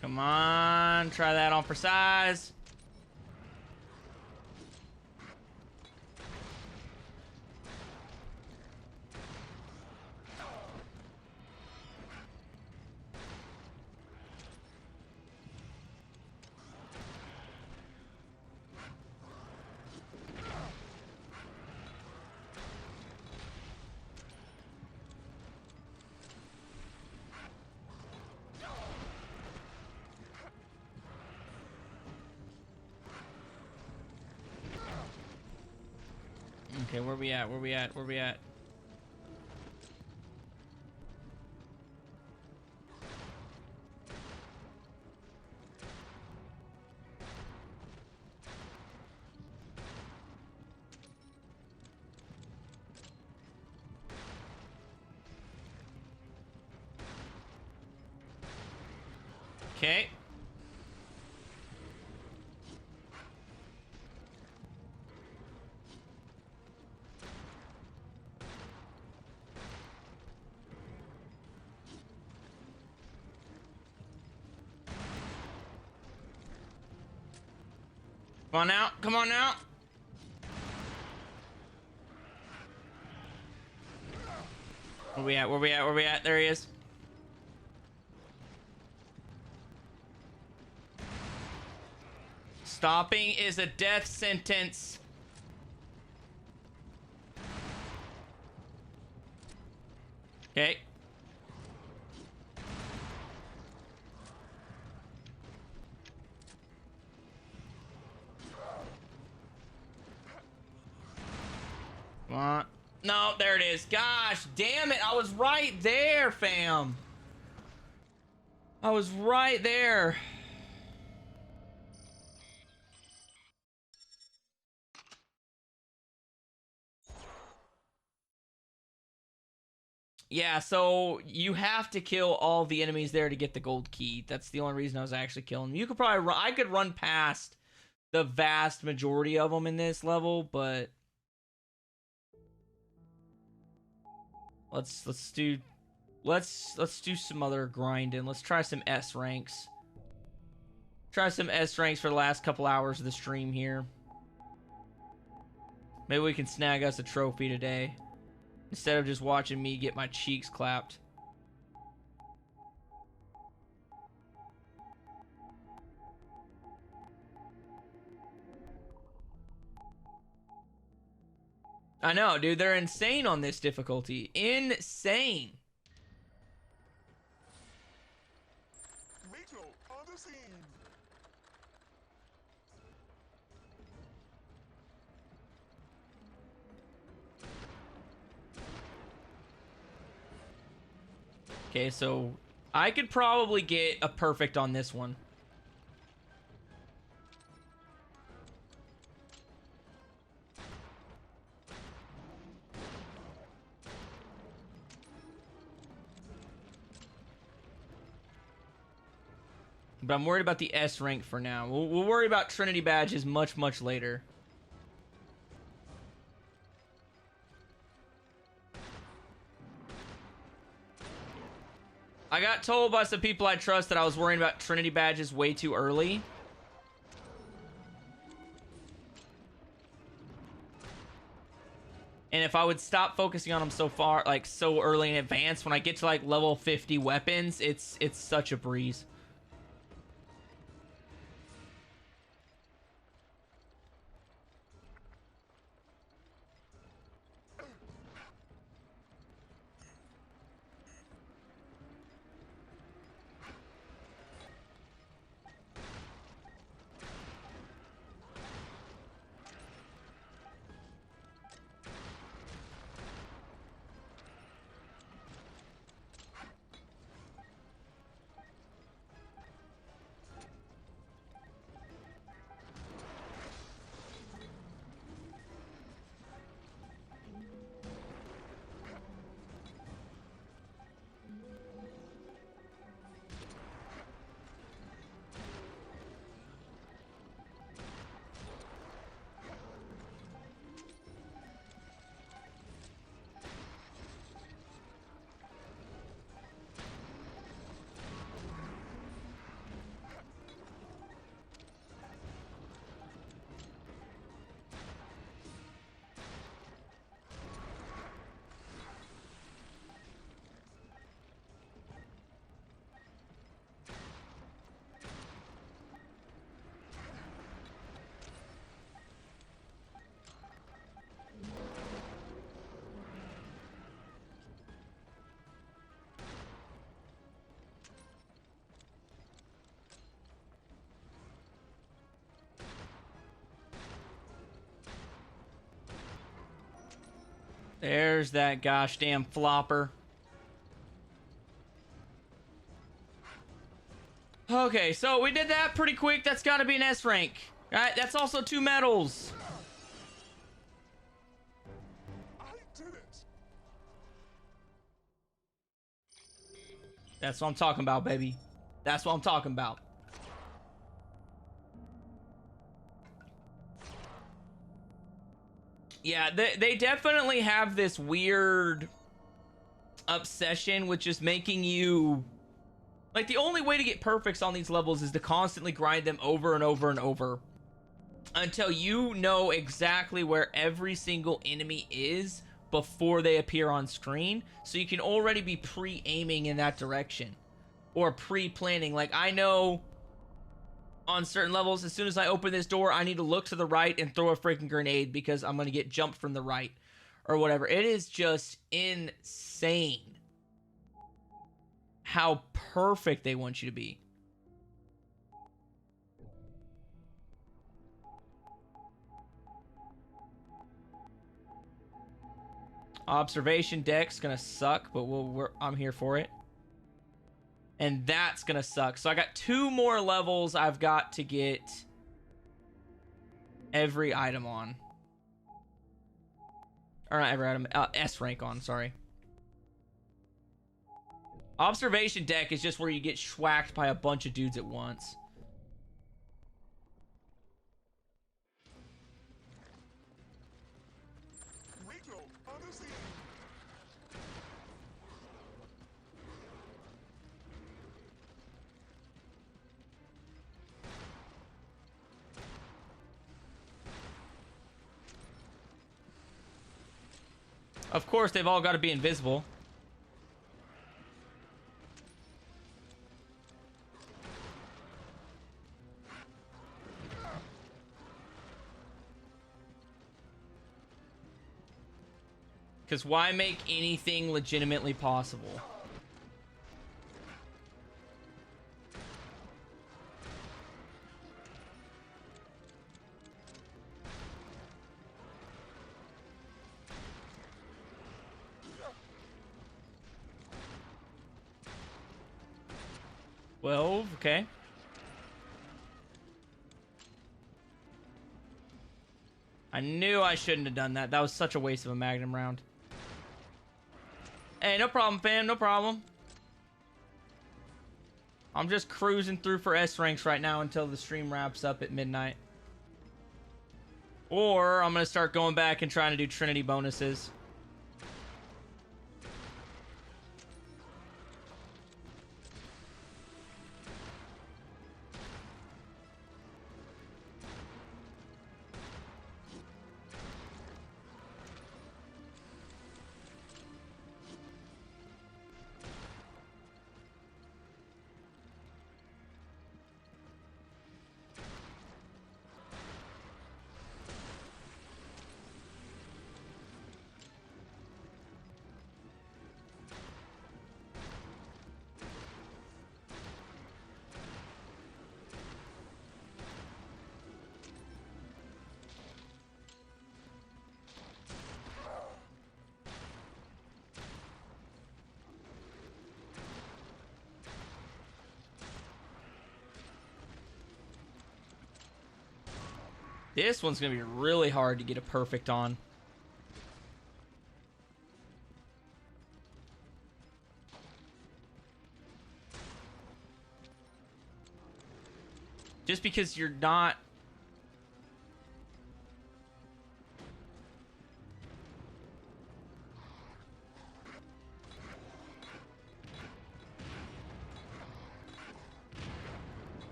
Come on, try that on for size. Okay, where we at? Where we at? Where we at? Okay. Come on now. Come on now. Where we at? Where we at? Where we at? There he is. Stopping is a death sentence. Okay. Come on. No, there it is. Gosh, damn it. I was right there, fam. I was right there. Yeah, so you have to kill all the enemies there to get the gold key. That's the only reason I was actually killing them. You could probably I could run past the vast majority of them in this level, but Let's do some other grinding. Let's try some S ranks. Try some S ranks for the last couple hours of the stream here. Maybe we can snag us a trophy today instead of just watching me get my cheeks clapped. I know, dude. They're insane on this difficulty. Insane. Rachel on the scene. Okay, so I could probably get a perfect on this one. But I'm worried about the S rank for now. We'll worry about Trinity badges much, much later. I got told by some people I trust that I was worrying about Trinity badges way too early. And if I would stop focusing on them so far, like so early in advance, when I get to like level 50 weapons, it's such a breeze. There's that gosh damn flopper. Okay, so we did that pretty quick. That's got to be an S rank. All right, that's also 2 medals. I did it. That's what I'm talking about, baby. That's what I'm talking about. Yeah, they definitely have this weird obsession with just making you... Like, the only way to get perfects on these levels is to constantly grind them over and over and over until you know exactly where every single enemy is before they appear on screen, so you can already be pre-aiming in that direction or pre-planning. Like, I know on certain levels, as soon as I open this door, I need to look to the right and throw a freaking grenade because I'm going to get jumped from the right or whatever. It is just insane how perfect they want you to be. Observation deck's gonna suck, but I'm here for it. And that's gonna suck. So I got 2 more levels I've got to get every item on. Or not every item, S rank on, sorry. Observation deck is just where you get schwacked by a bunch of dudes at once. Rachel on the scene. Of course, they've all got to be invisible. Because why make anything legitimately possible? Well, okay. I knew I shouldn't have done that. That was such a waste of a Magnum round. Hey, no problem, fam. No problem. I'm just cruising through for S ranks right now until the stream wraps up at midnight. Or I'm going to start going back and trying to do Trinity bonuses. This one's going to be really hard to get a perfect on. Just because you're not...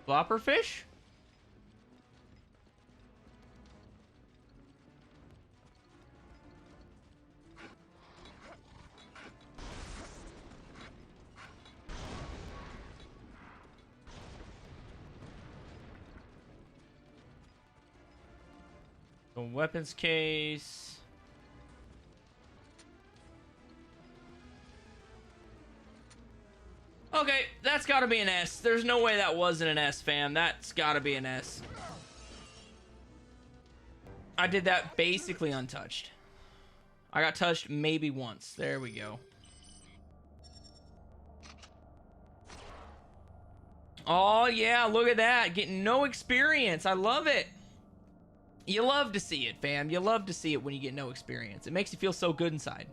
Flopper fish? A weapons case. Okay, that's gotta be an S. There's no way that wasn't an S, fam. That's gotta be an S. I did that basically untouched. I got touched maybe once. There we go. Oh, yeah, look at that. Getting no experience. I love it. You love to see it, fam. You love to see it when you get no experience. It makes you feel so good inside.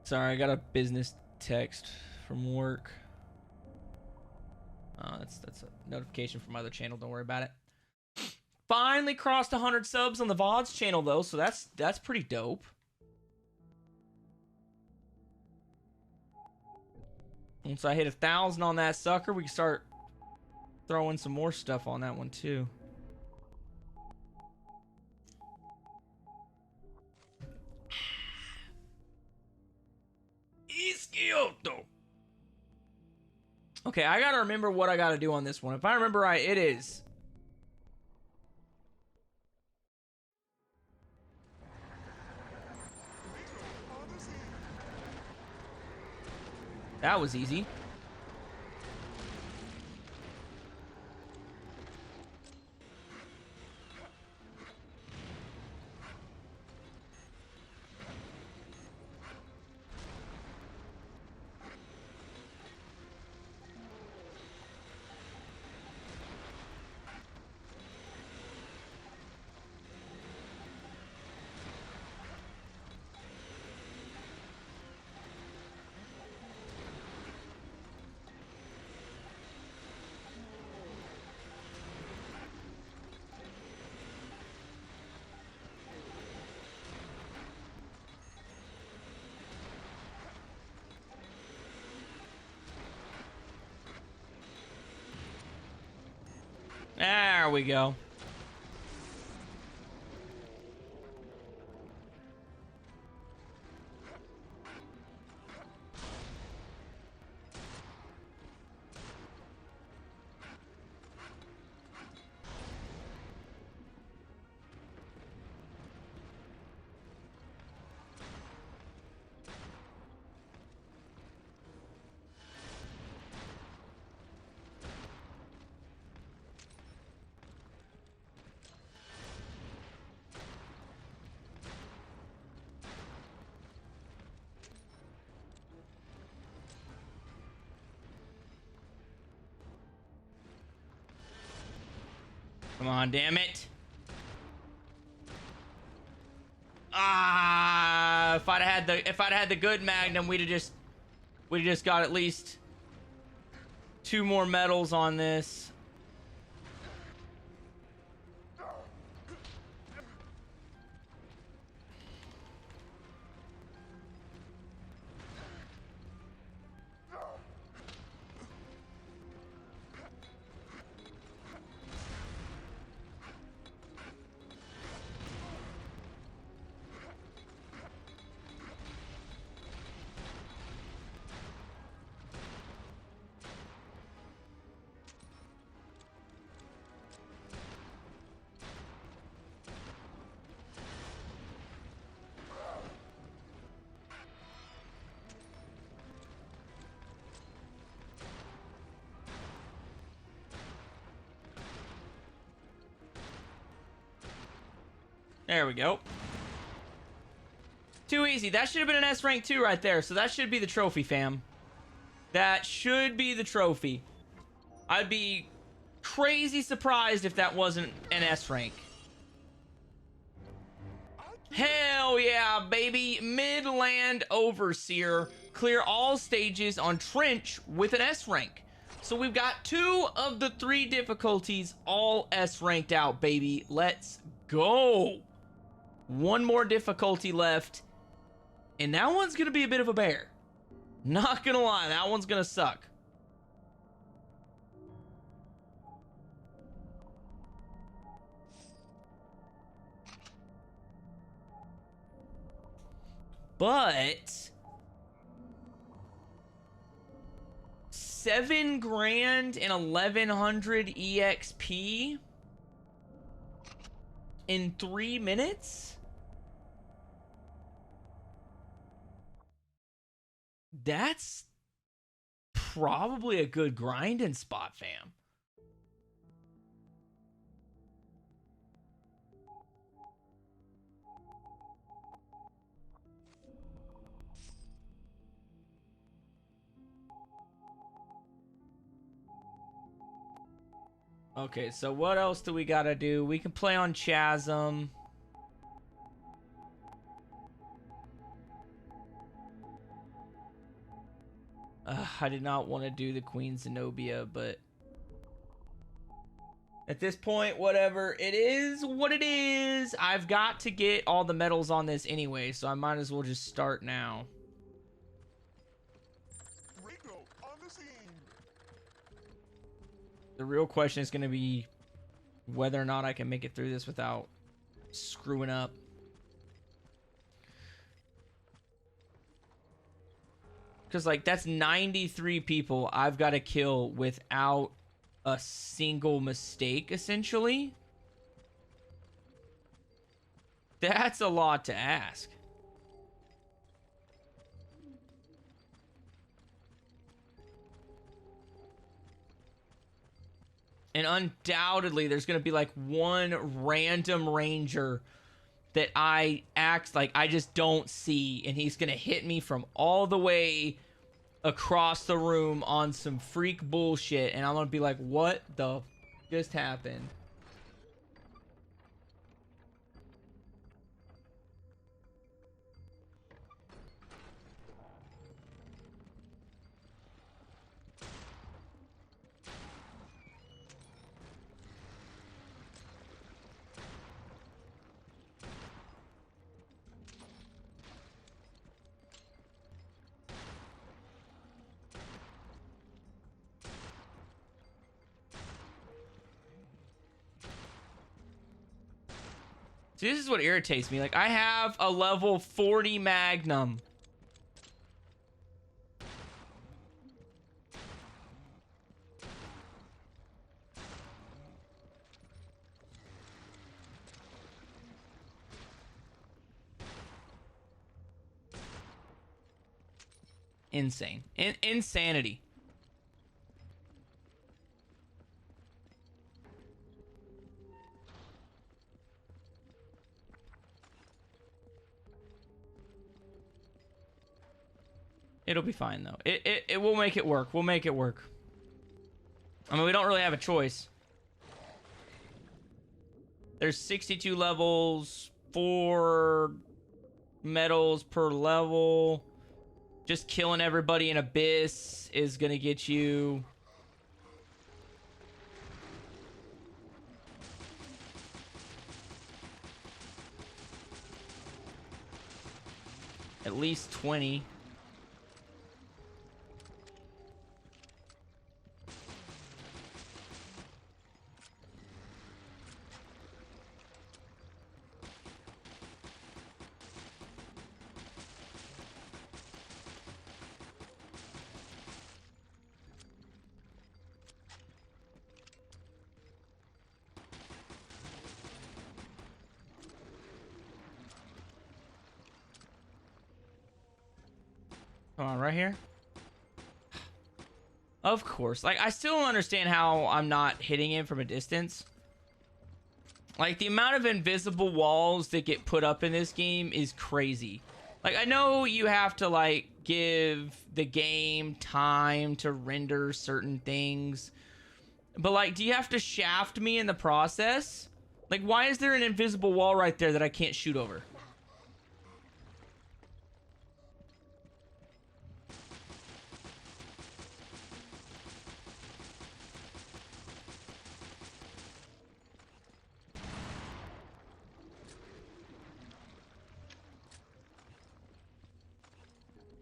Sorry, I got a business text from work. That's a notification from my other channel. Don't worry about it. Finally crossed 100 subs on the VODs channel though, so that's pretty dope. Once I hit 1,000 on that sucker, we can start throwing some more stuff on that one too. Ischioto. Okay, I gotta remember what I gotta do on this one. If I remember right, it is... That was easy. There we go. Come on, damn it. Ah, if I'd had the good Magnum, we'd have just got at least 2 more medals on this. There we go. Too easy. That should have been an S rank 2 right there. So that should be the trophy, fam. That should be the trophy. I'd be crazy surprised if that wasn't an S rank. Hell yeah, baby. Midland Overseer. Clear all stages on Trench with an S rank. So we've got 2 of the 3 difficulties all S ranked out, baby. Let's go. 1 more difficulty left. And that one's going to be a bit of a bear. Not going to lie, that one's going to suck. But $7 grand and 1,100 EXP in 3 minutes? That's probably a good grinding spot, fam. Okay, so what else do we gotta do? We can play on Chasm. I did not want to do the Queen Zenobia, but at this point, whatever. It is what it is. I've got to get all the medals on this anyway, so I might as well just start now. Rico on the scene. The real question is going to be whether or not I can make it through this without screwing up. Because, like, that's 93 people I've got to kill without a single mistake, essentially. That's a lot to ask. And undoubtedly, there's going to be, like, one random ranger that I act like I just don't see, and he's going to hit me from all the way across the room on some freak bullshit, and I'm going to be like, what the just happened? See, this is what irritates me. Like, I have a level 40 Magnum. Insane. Insanity. It'll be fine, though. It will make it work. We'll make it work. I mean, we don't really have a choice. There's 62 levels, 4 medals per level. Just killing everybody in Abyss is gonna get you... at least 20. Come on, right here. Of course. Like, I still don't understand how I'm not hitting him from a distance. Like, the amount of invisible walls that get put up in this game is crazy. Like, I know you have to, like, give the game time to render certain things. But, like, do you have to shaft me in the process? Like, why is there an invisible wall right there that I can't shoot over?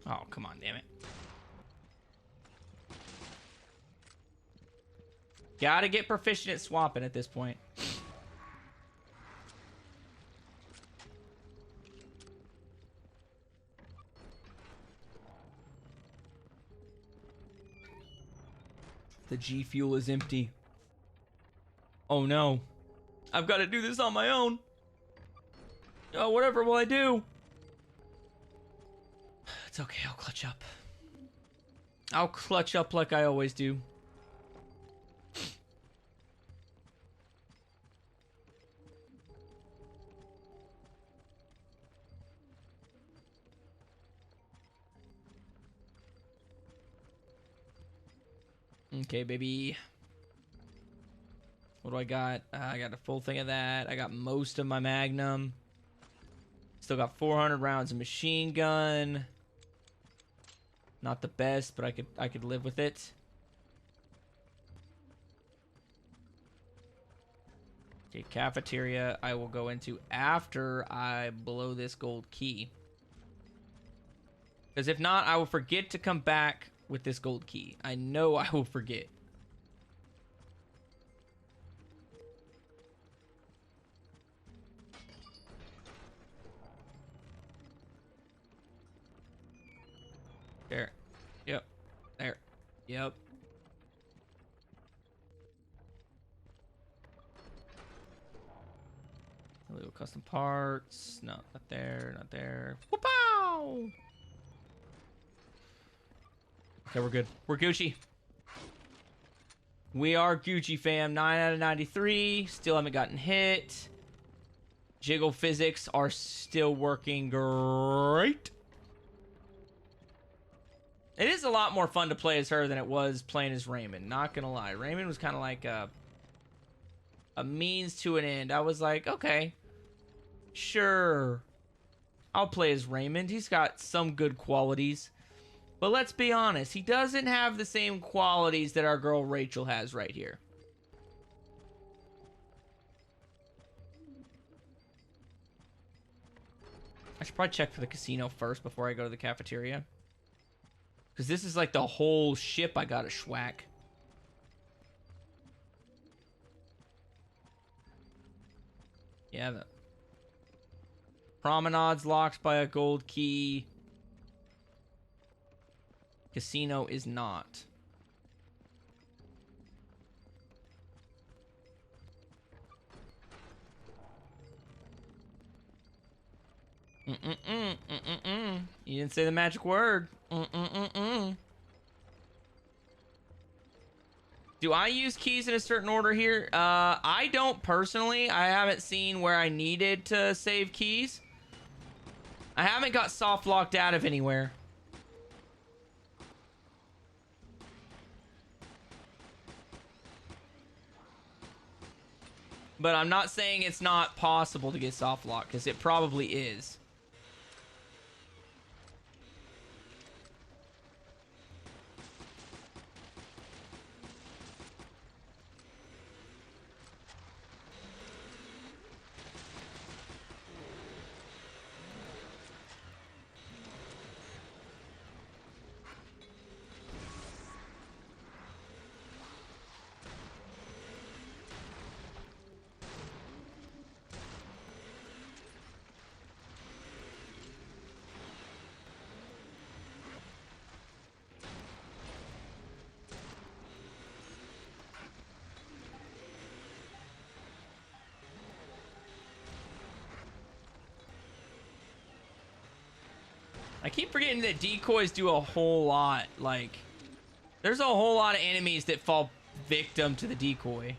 Oh, come on, damn it. Gotta get proficient at swapping at this point. The G Fuel is empty. Oh no. I've got to do this on my own. Oh, whatever will I do? It's okay, I'll clutch up. I'll clutch up like I always do. Okay, baby. What do I got? I got a full thing of that. I got most of my Magnum. Still got 400 rounds of machine gun. Not the best, but I could live with it. Okay, cafeteria I will go into after I blow this gold key. Because if not, I will forget to come back with this gold key. I know I will forget. There. Yep. There. Yep. Illegal custom parts. No, not there. Not there. Whoop-ow! Okay, we're good. We're Gucci. We are Gucci, fam. 9 out of 93. Still haven't gotten hit. Jiggle physics are still working great. It is a lot more fun to play as her than it was playing as Raymond. Not gonna lie. Raymond was kind of like a means to an end. I was like, okay, sure. I'll play as Raymond. He's got some good qualities. But let's be honest. He doesn't have the same qualities that our girl Rachel has right here. I should probably check for the casino first before I go to the cafeteria. Because this is like the whole ship I gotta schwack. Yeah, Promenade's locked by a gold key. Casino is not. You didn't say the magic word. Do I use keys in a certain order here? I don't personally. I haven't seen where I needed to save keys. I haven't got soft locked out of anywhere. But I'm not saying it's not possible to get soft lock, because it probably is. I keep forgetting that decoys do a whole lot. Like, there's a whole lot of enemies that fall victim to the decoy.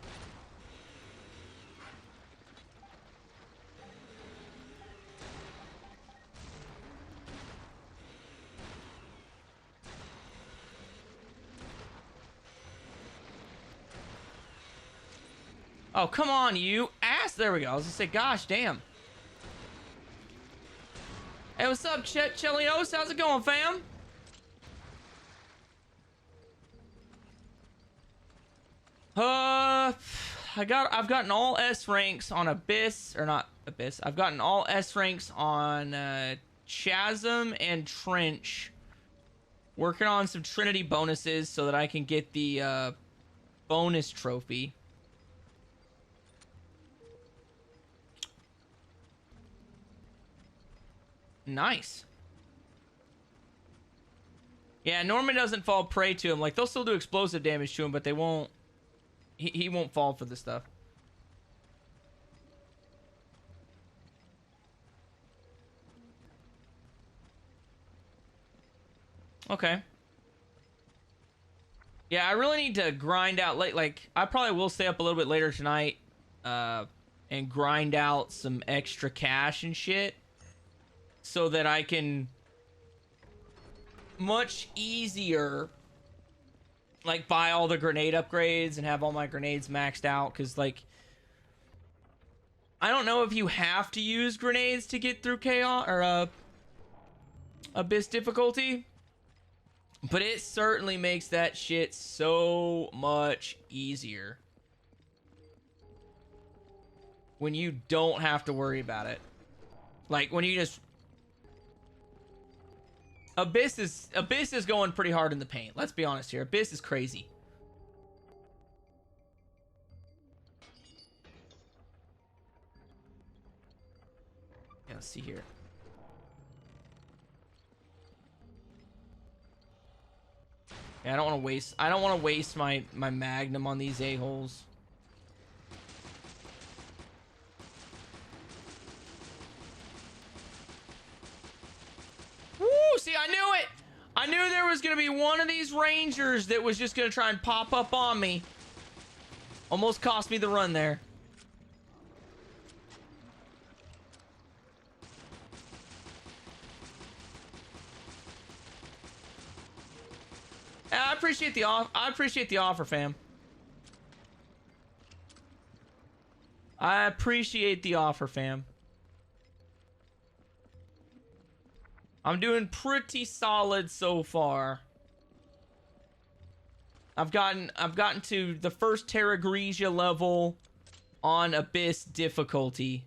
Oh, come on, you ass. There we go. I was gonna say, gosh, damn. Hey, what's up, Chelios? How's it going, fam? I've gotten all S ranks on Abyss, or not Abyss. I've gotten all S ranks on Chasm and Trench. Working on some Trinity bonuses so that I can get the bonus trophy. Nice. Yeah, Norman doesn't fall prey to him. Like, they'll still do explosive damage to him, but they won't... He won't fall for this stuff. Okay. Yeah, I really need to grind out late. Like, I probably will stay up a little bit later tonight and grind out some extra cash and shit so that I can much easier like buy all the grenade upgrades and have all my grenades maxed out, because like I don't know if you have to use grenades to get through chaos or Abyss difficulty, but it certainly makes that shit so much easier when you don't have to worry about it. Like when you just Abyss is going pretty hard in the paint. Let's be honest here. Abyss is crazy. Yeah, let's see here. Yeah, I don't want to waste my magnum on these a-holes. Woo! See, I knew it! I knew there was gonna be one of these rangers that was just gonna try and pop up on me. Almost cost me the run there. I appreciate the offer, fam. I appreciate the offer, fam. I'm doing pretty solid so far. I've gotten to the first Terra Grigia level on Abyss difficulty.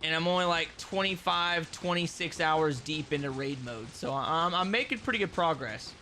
And I'm only like 25, 26 hours deep into raid mode. So I'm making pretty good progress.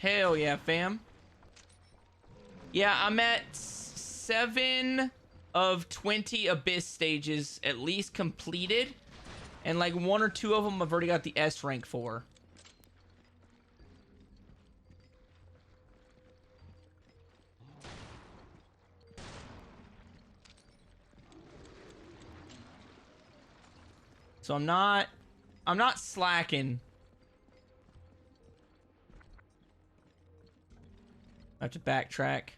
Hell yeah, fam. Yeah, I'm at 7 of 20 Abyss stages at least completed. And like 1 or 2 of them I've already got the S rank for. So I'm not slacking. I have to backtrack.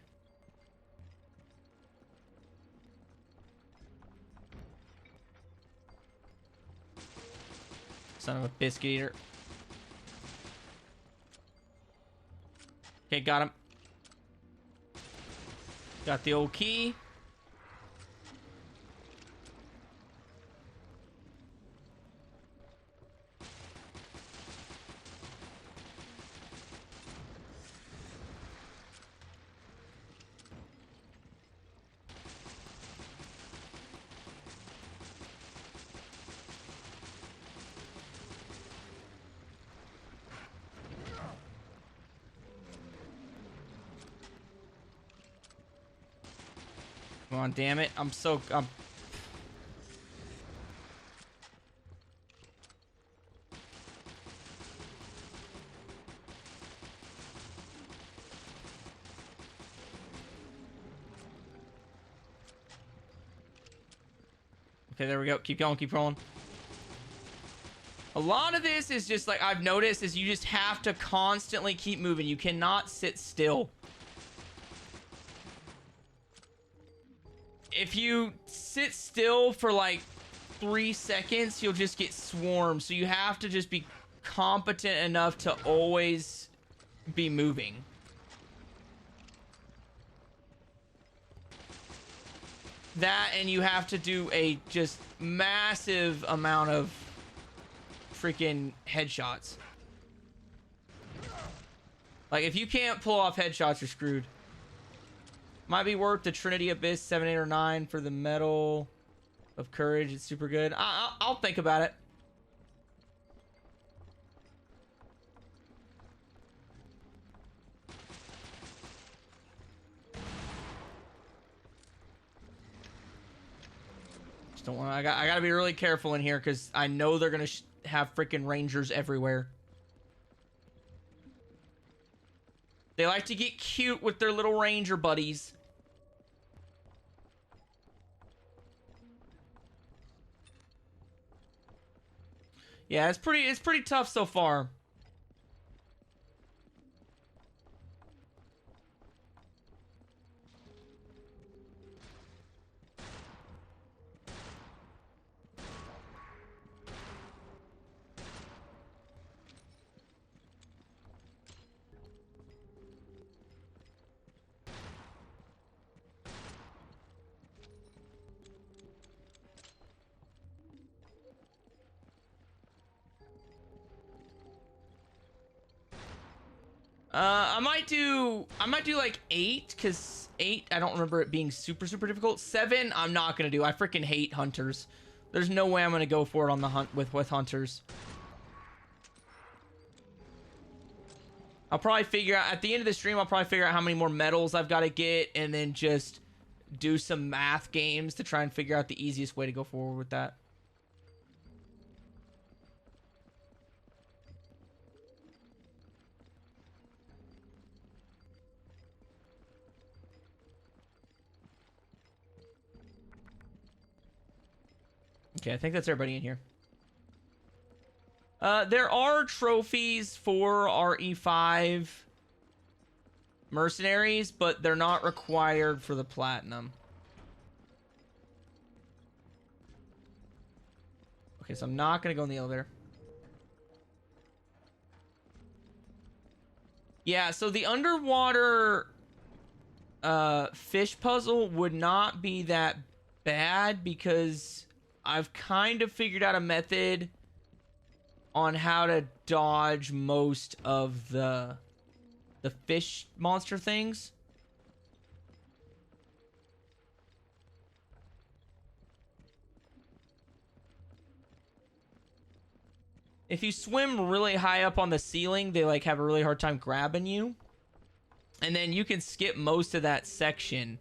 Son of a biscuit eater. Okay, got him. Got the old key. Come on, damn it. I'm okay, there we go. Keep going, keep rolling. A lot of this is just like I've noticed is you just have to constantly keep moving. You cannot sit still. If you sit still for like 3 seconds, you'll just get swarmed. So you have to just be competent enough to always be moving. That, and you have to do a just massive amount of freaking headshots. Like, if you can't pull off headshots, you're screwed. Might be worth the Trinity Abyss 7, 8, or 9 for the Medal of Courage. It's super good. I'll think about it. Just don't want. I gotta be really careful in here because I know they're gonna have freaking rangers everywhere. They like to get cute with their little ranger buddies. Yeah, it's pretty tough so far. I might do like 8, because 8, I don't remember it being super difficult. 7, I'm not gonna do. I freaking hate hunters. There's no way I'm gonna go for it on the hunt with hunters. I'll probably figure out at the end of the stream. I'll probably figure out how many more medals I've got to get, and then just do some math games to try and figure out the easiest way to go forward with that. Okay, I think that's everybody in here. There are trophies for our E5 mercenaries, but they're not required for the platinum. Okay, so I'm not gonna go in the elevator. Yeah, so the underwater fish puzzle would not be that bad because I've kind of figured out a method on how to dodge most of the fish monster things. If you swim really high up on the ceiling, they like have a really hard time grabbing you. And then you can skip most of that section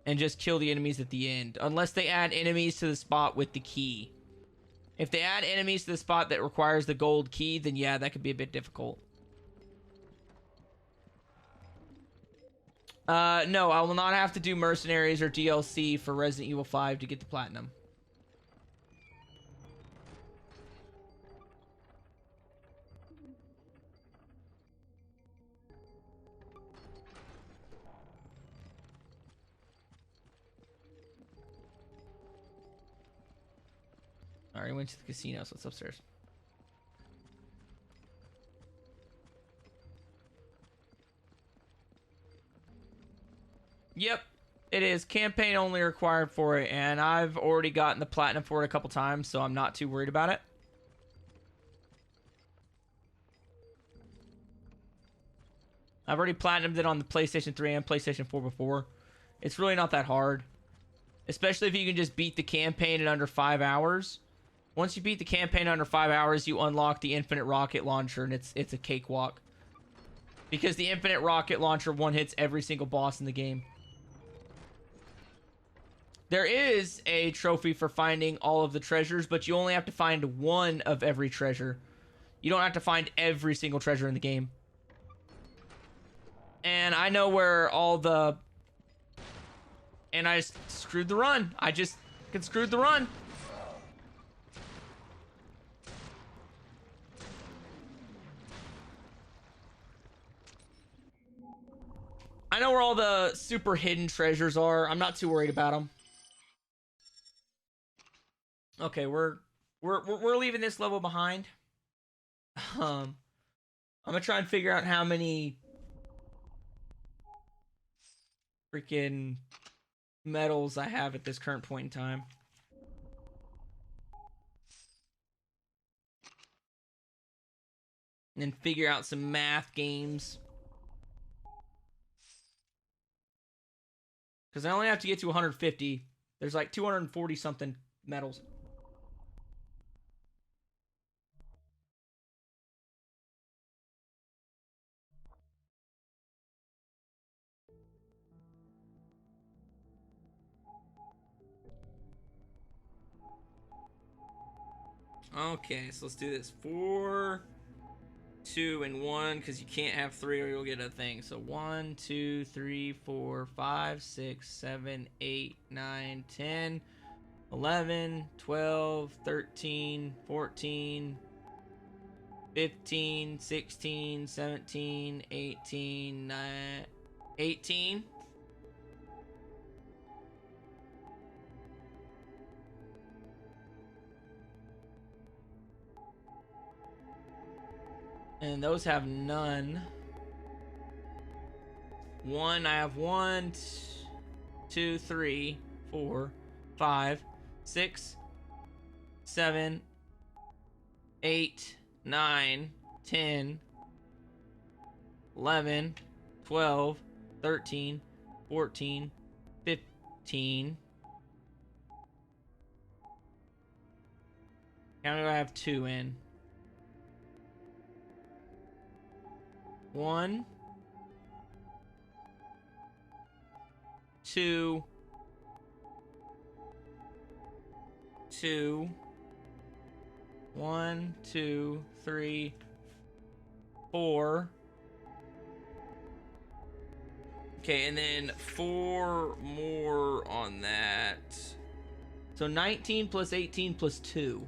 and just kill the enemies at the end. Unless they add enemies to the spot with the key. If they add enemies to the spot that requires the gold key, then yeah, that could be a bit difficult. No, I will not have to do Mercenaries or DLC for Resident Evil 5 to get the platinum. I already went to the casino, so it's upstairs. Yep, it is. Campaign only required for it, and I've already gotten the platinum for it a couple times, so I'm not too worried about it. I've already platinumed it on the PlayStation 3 and PlayStation 4 before. It's really not that hard. Especially if you can just beat the campaign in under 5 hours. Once you beat the campaign under 5 hours, you unlock the infinite rocket launcher, and it's a cakewalk. Because the infinite rocket launcher one-hits every single boss in the game. There is a trophy for finding all of the treasures, but you only have to find one of every treasure. You don't have to find every single treasure in the game. And I know where all the... And I just screwed the run. I just screwed the run. I know where all the super hidden treasures are. I'm not too worried about them. Okay, we're leaving this level behind. I'm gonna try and figure out how many freaking medals I have at this current point in time. And then figure out some math games. Because I only have to get to 150. There's like 240 something medals. Okay, so let's do this. 4, 2, and 1, because you can't have 3 or you'll get a thing. So 1, 2, 3, 4, 5, 6, 7, 8, 9, 10, 11, 12, 13, 14, 15, 16, 17, 18, 18. And those have none. I have 1, 2, 3, 4, 5, 6, 7, 8, 9, 10, 11, 12, 13, 14, 15. How many do I have 2 in? 1, 2, 2, 1, 2, 3, 4. Okay, and then 4 more on that. So 19 plus 18 plus 2.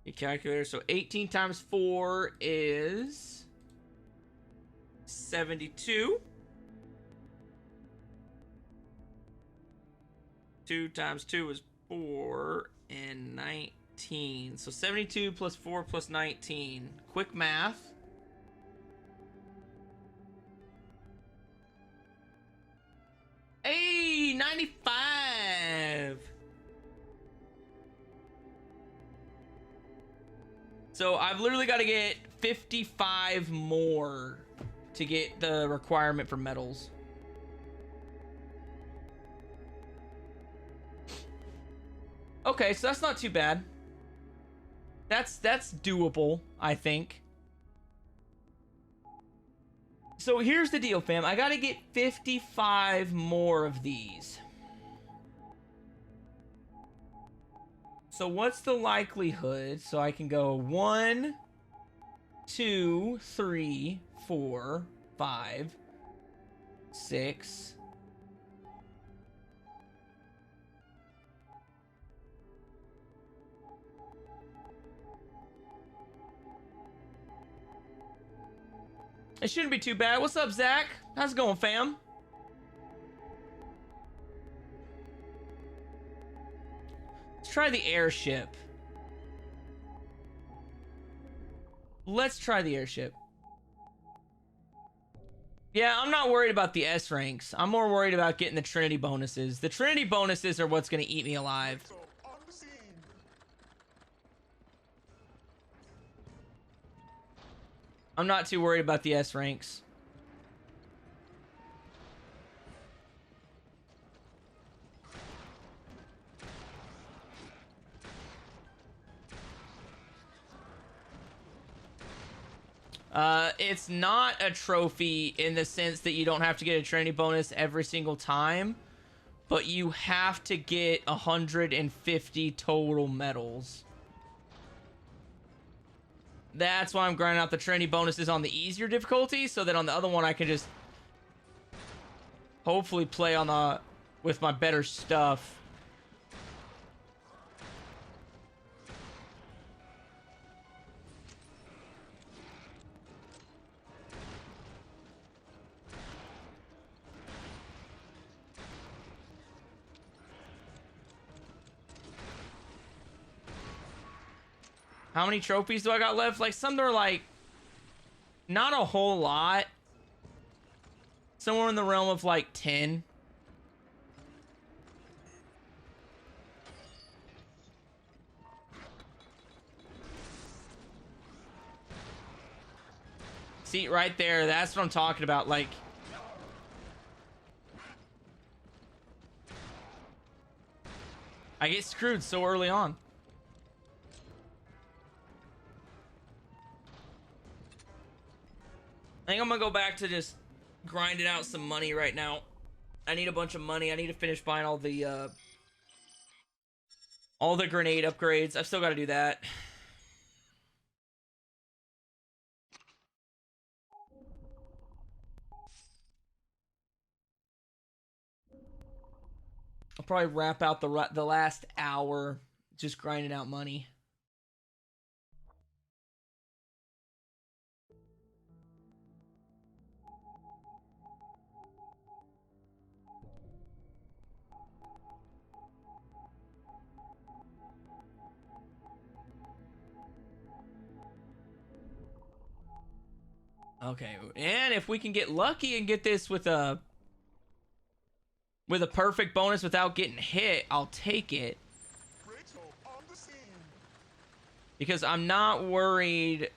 Your calculator. So 18 times 4 is 72. 2 times 2 is 4 and 19. So 72 plus 4 plus 19. Quick math. Hey, 95. So I've literally got to get 55 more to get the requirement for medals. Okay. Okay, so that's not too bad. That's doable, I think. So here's the deal, fam. I gotta get 55 more of these. So what's the likelihood? So I can go 1, 2, 3, 4, 5, 6. It shouldn't be too bad. What's up, Zach? How's it going, fam? Let's try the airship. Let's try the airship. Yeah, I'm not worried about the S ranks. I'm more worried about getting the Trinity bonuses. The Trinity bonuses are what's going to eat me alive. So on the scene. I'm not too worried about the S ranks. It's not a trophy in the sense that you don't have to get a Trinity bonus every single time, but you have to get 150 total medals. That's why I'm grinding out the Trinity bonuses on the easier difficulty, so that on the other one I can just hopefully play on the with my better stuff. How many trophies do I got left? Like, some are like not a whole lot. Somewhere in the realm of like 10. See, right there, that's what I'm talking about. Like, I get screwed so early on. I think I'm gonna go back to just grinding out some money right now. I need a bunch of money. I need to finish buying all the grenade upgrades. I've still got to do that. I'll probably wrap out the last hour just grinding out money. Okay, and if we can get lucky and get this with a perfect bonus without getting hit, I'll take it. Rachel on the scene. Because I'm not worried.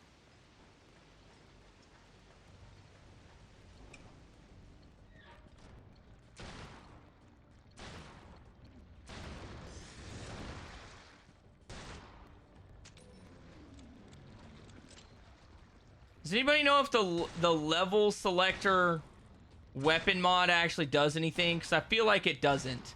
Does anybody know if the level selector weapon mod actually does anything? Because I feel like it doesn't.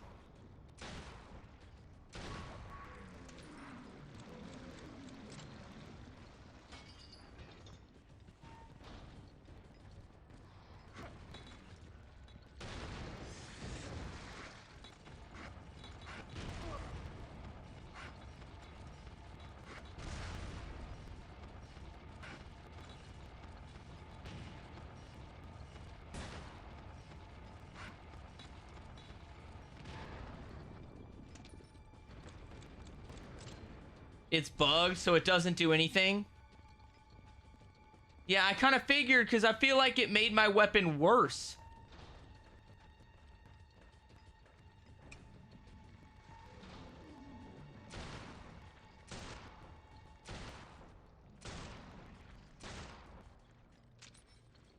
It's bugged, so it doesn't do anything. Yeah, I kind of figured, because I feel like it made my weapon worse.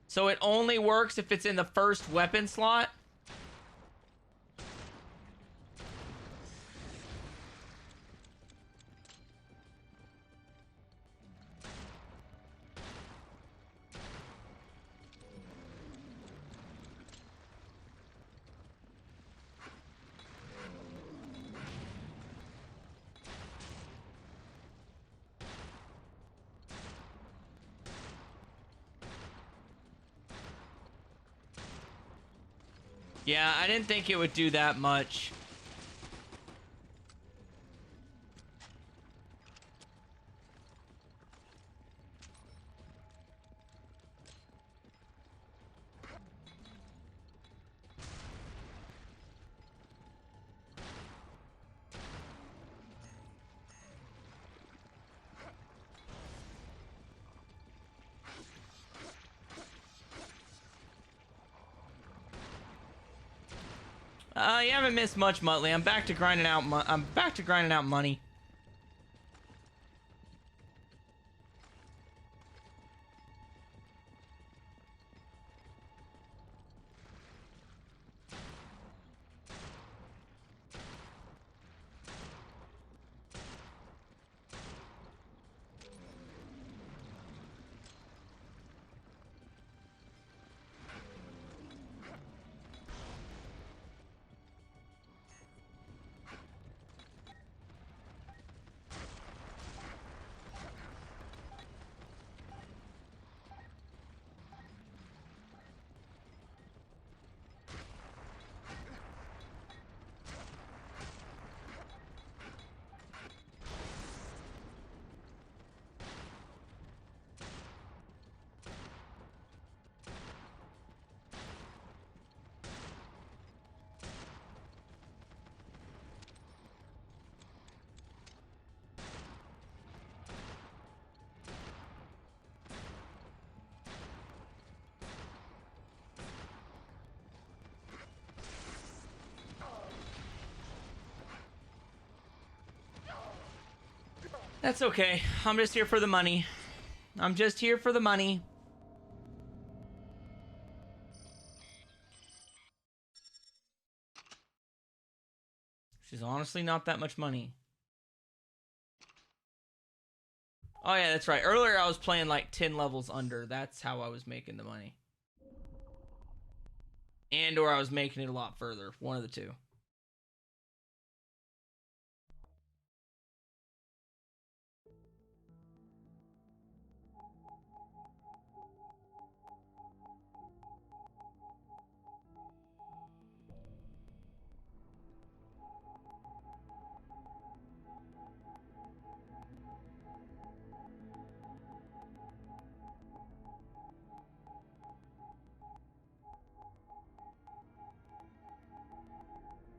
So it only works if it's in the first weapon slot? Yeah, I didn't think it would do that much. You haven't missed much, Muttley. I'm back to grinding out. I'm back to grinding out money. That's okay. I'm just here for the money. I'm just here for the money. Which is honestly not that much money. Oh yeah, that's right. Earlier I was playing like 10 levels under. That's how I was making the money. And or I was making it a lot further. One of the two.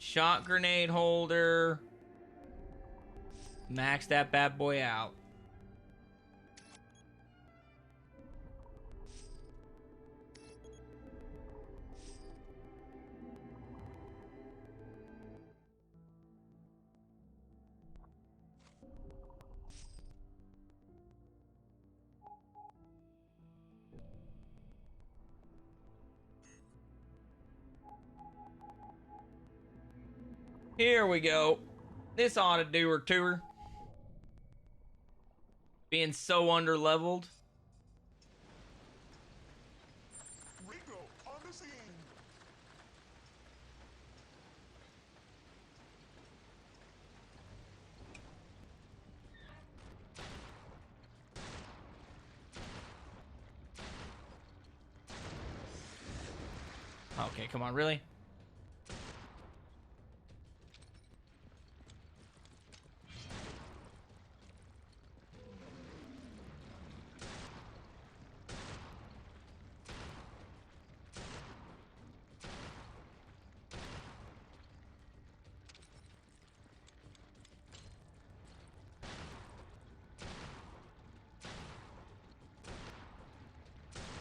Shot grenade holder. Max that bad boy out. Here we go. This ought to do her to her. Being so under-leveled. Rico on the scene. Okay, come on, really?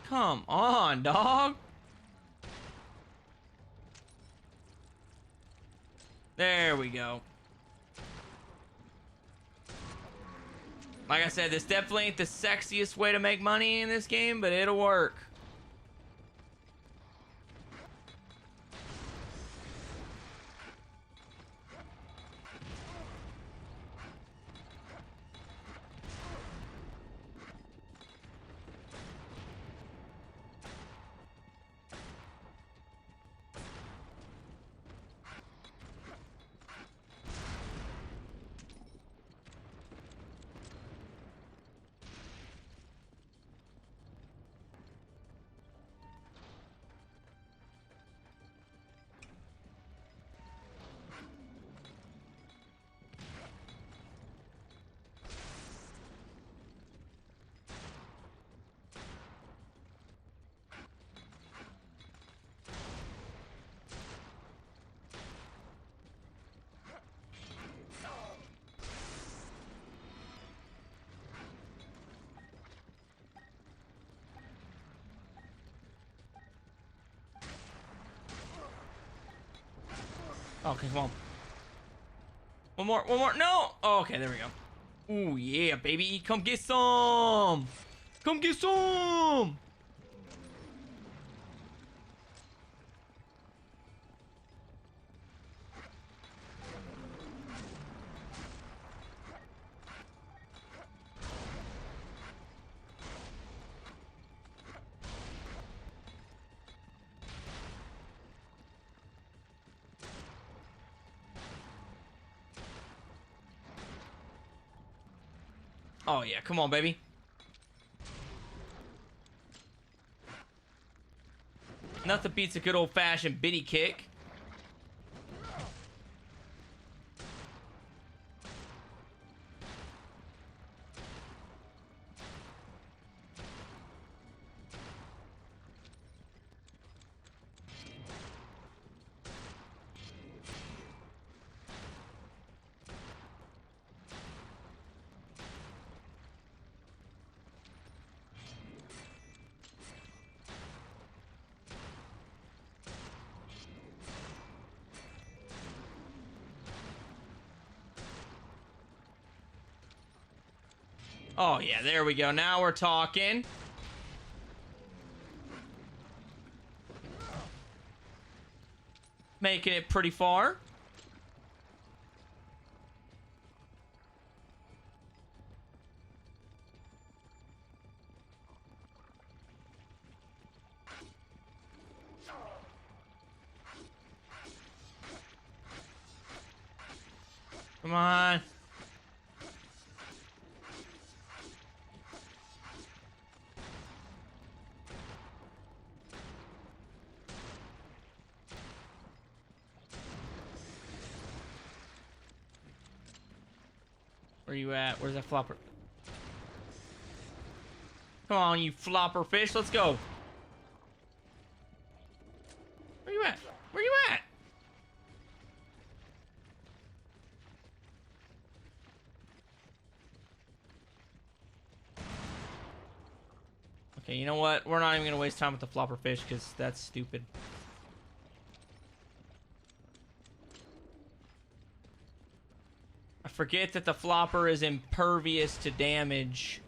Come on, dog. There we go. Like I said, this definitely ain't the sexiest way to make money in this game, but it'll work. Okay, come on. One more, one more. No! Oh, okay, there we go. Ooh, yeah, baby. Come get some! Come get some! Oh, yeah, come on, baby. Nothing beats a good old-fashioned biddy kick. Oh, yeah, there we go. Now we're talking. Making it pretty far. Come on. Where you at? Where's that flopper? Come on, you flopper fish. Let's go. Where you at? Where you at? Okay, you know what? We're not even gonna waste time with the flopper fish because that's stupid. I forget that the flopper is impervious to damage.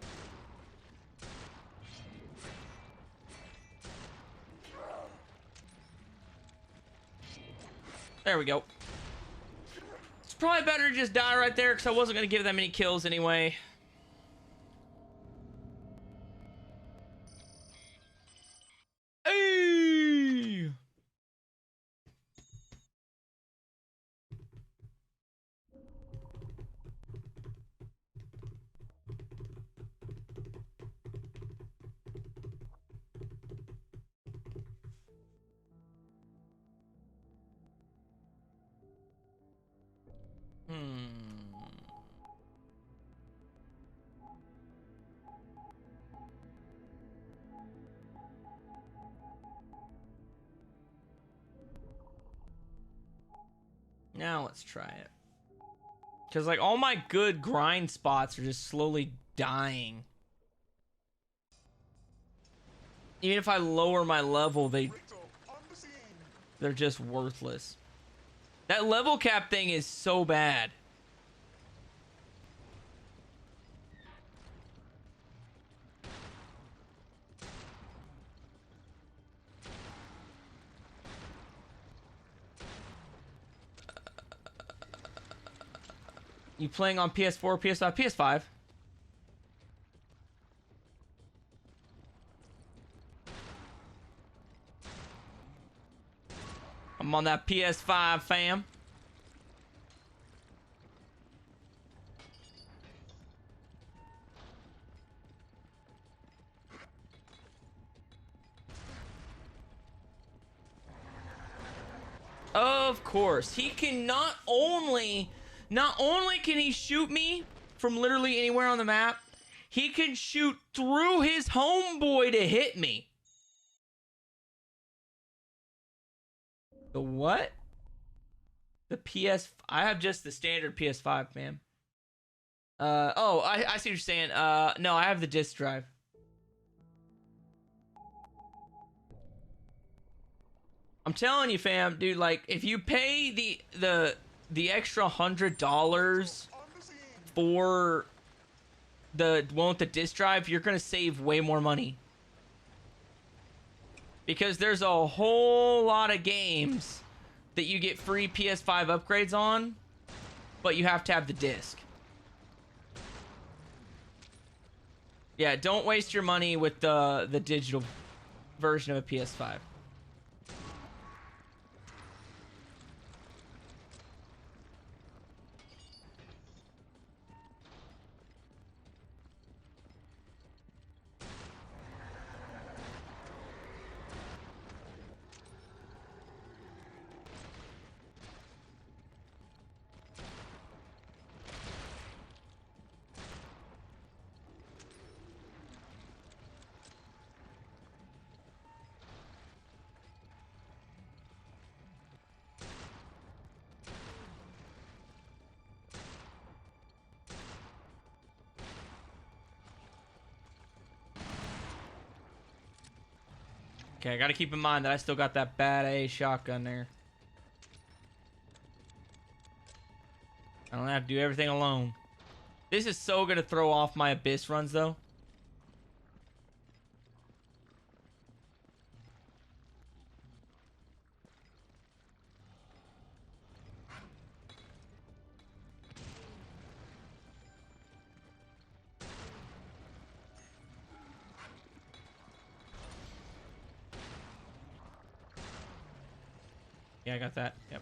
There we go. It's probably better to just die right there because I wasn't gonna give them any kills anyway. Hey! Now let's try it. Because, like, all my good grind spots are just slowly dying. Even if I lower my level, they're just worthless. That level cap thing is so bad. You playing on PS4, PS5, PS5? I'm on that PS5, fam. Of course, he can not only can he shoot me from literally anywhere on the map, he can shoot through his homeboy to hit me. The what? The PS... I have just the standard PS5, man. Oh, I see what you're saying. No, I have the disc drive. I'm telling you, fam, dude. Like, if you pay the extra $100 for the one with the disk drive, you're gonna save way more money. Because there's a whole lot of games that you get free PS5 upgrades on, but you have to have the disc. Yeah, don't waste your money with the digital version of a PS5. Okay, I gotta keep in mind that I still got that bad A shotgun there. I don't have to do everything alone. This is so gonna throw off my Abyss runs, though. Yeah, I got that. Yep.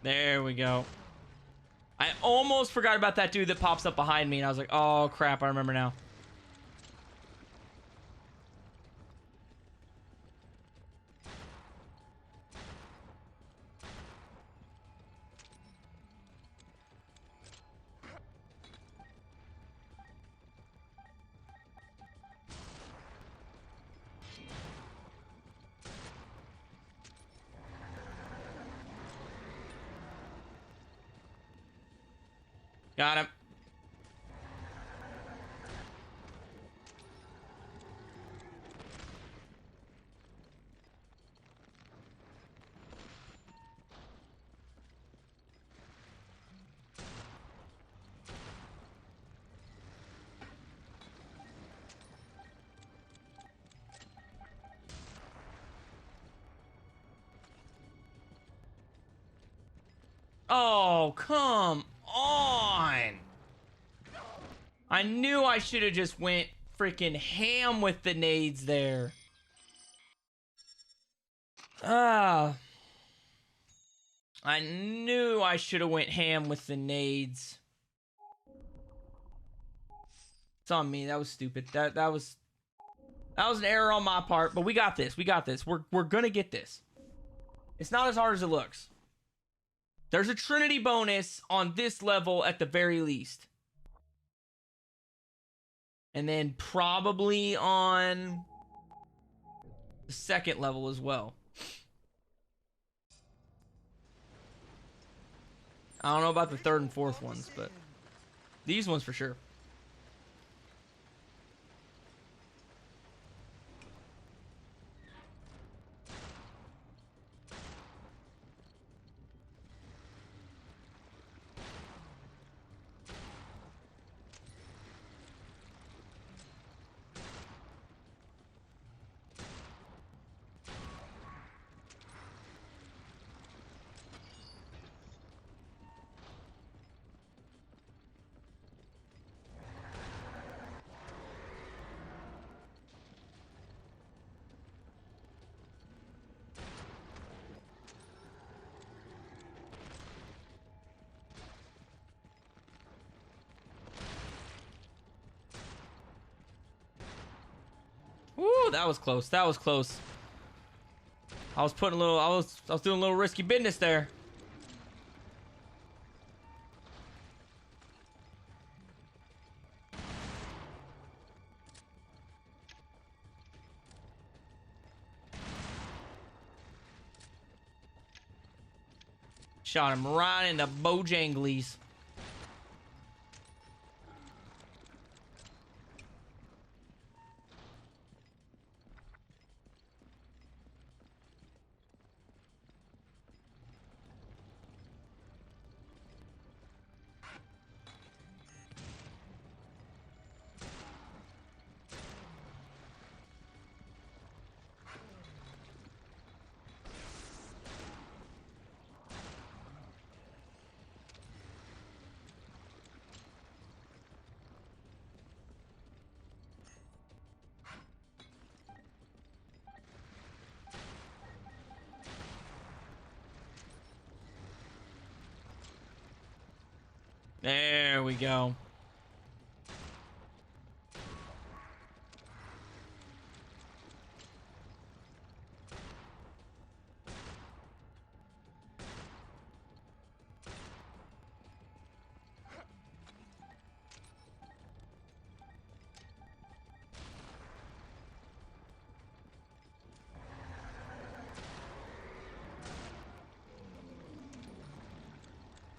There we go. I almost forgot about that dude that pops up behind me, and I was like, oh crap, I remember now. Got him. Oh, come on. I knew I should have just went freaking ham with the nades there. Ah. I knew I should have went ham with the nades. It's on me. That was stupid. That was an error on my part, but we got this. We got this. We're gonna get this. It's not as hard as it looks. There's a Trinity bonus on this level at the very least. And then probably on the second level as well. I don't know about the third and fourth ones, but these ones for sure. Ooh, that was close. That was close. I was putting a little. I was doing a little risky business there. Shot him right in the Bojanglies. There we go.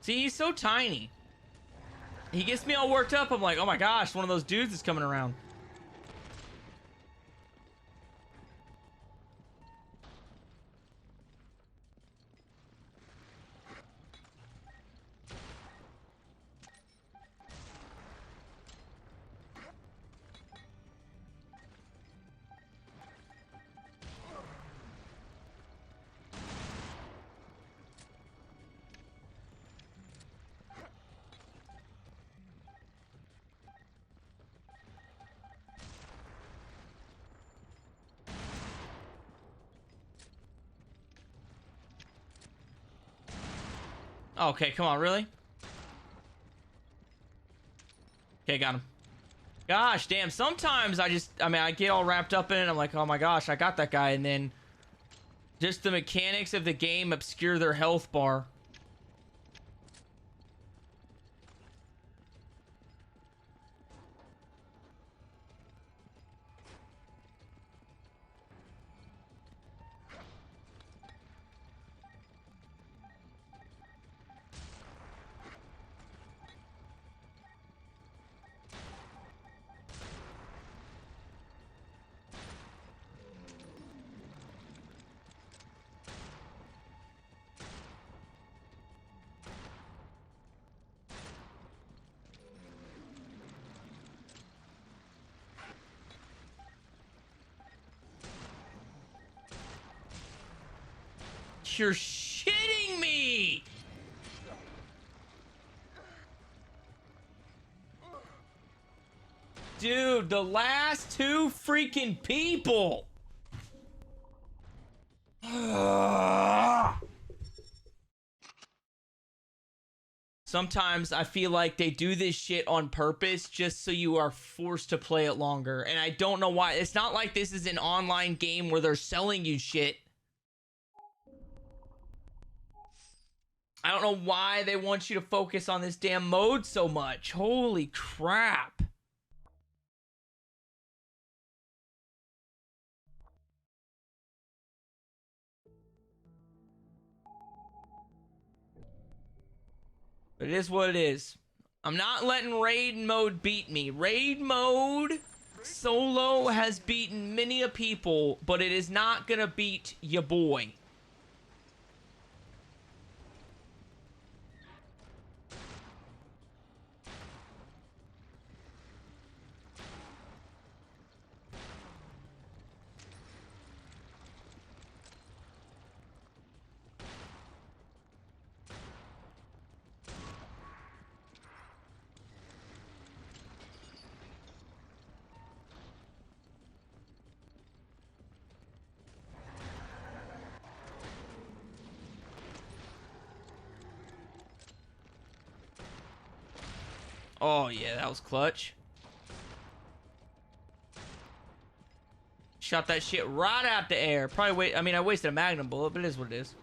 See, he's so tiny. He gets me all worked up. I'm like, oh my gosh, one of those dudes is coming around. Okay, come on, really? Okay, got him. Gosh, damn, sometimes I get all wrapped up in it. I'm like, oh my gosh, I got that guy. And then just the mechanics of the game obscure their health bar. You're shitting me! Dude, the last two freaking people! Sometimes I feel like they do this shit on purpose just so you are forced to play it longer. And I don't know why. It's not like this is an online game where they're selling you shit. I don't know why they want you to focus on this damn mode so much. Holy crap. But it is what it is. I'm not letting raid mode beat me. Raid mode solo has beaten many a people, but it is not gonna beat ya boy. Oh yeah, that was clutch. Shot that shit right out the air. Probably I wasted a magnum bullet, but it is what it is.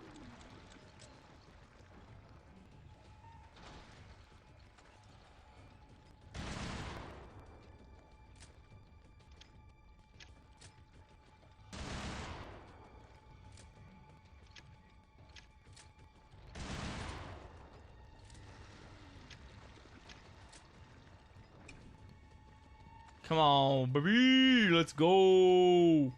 Come on, baby. Let's go.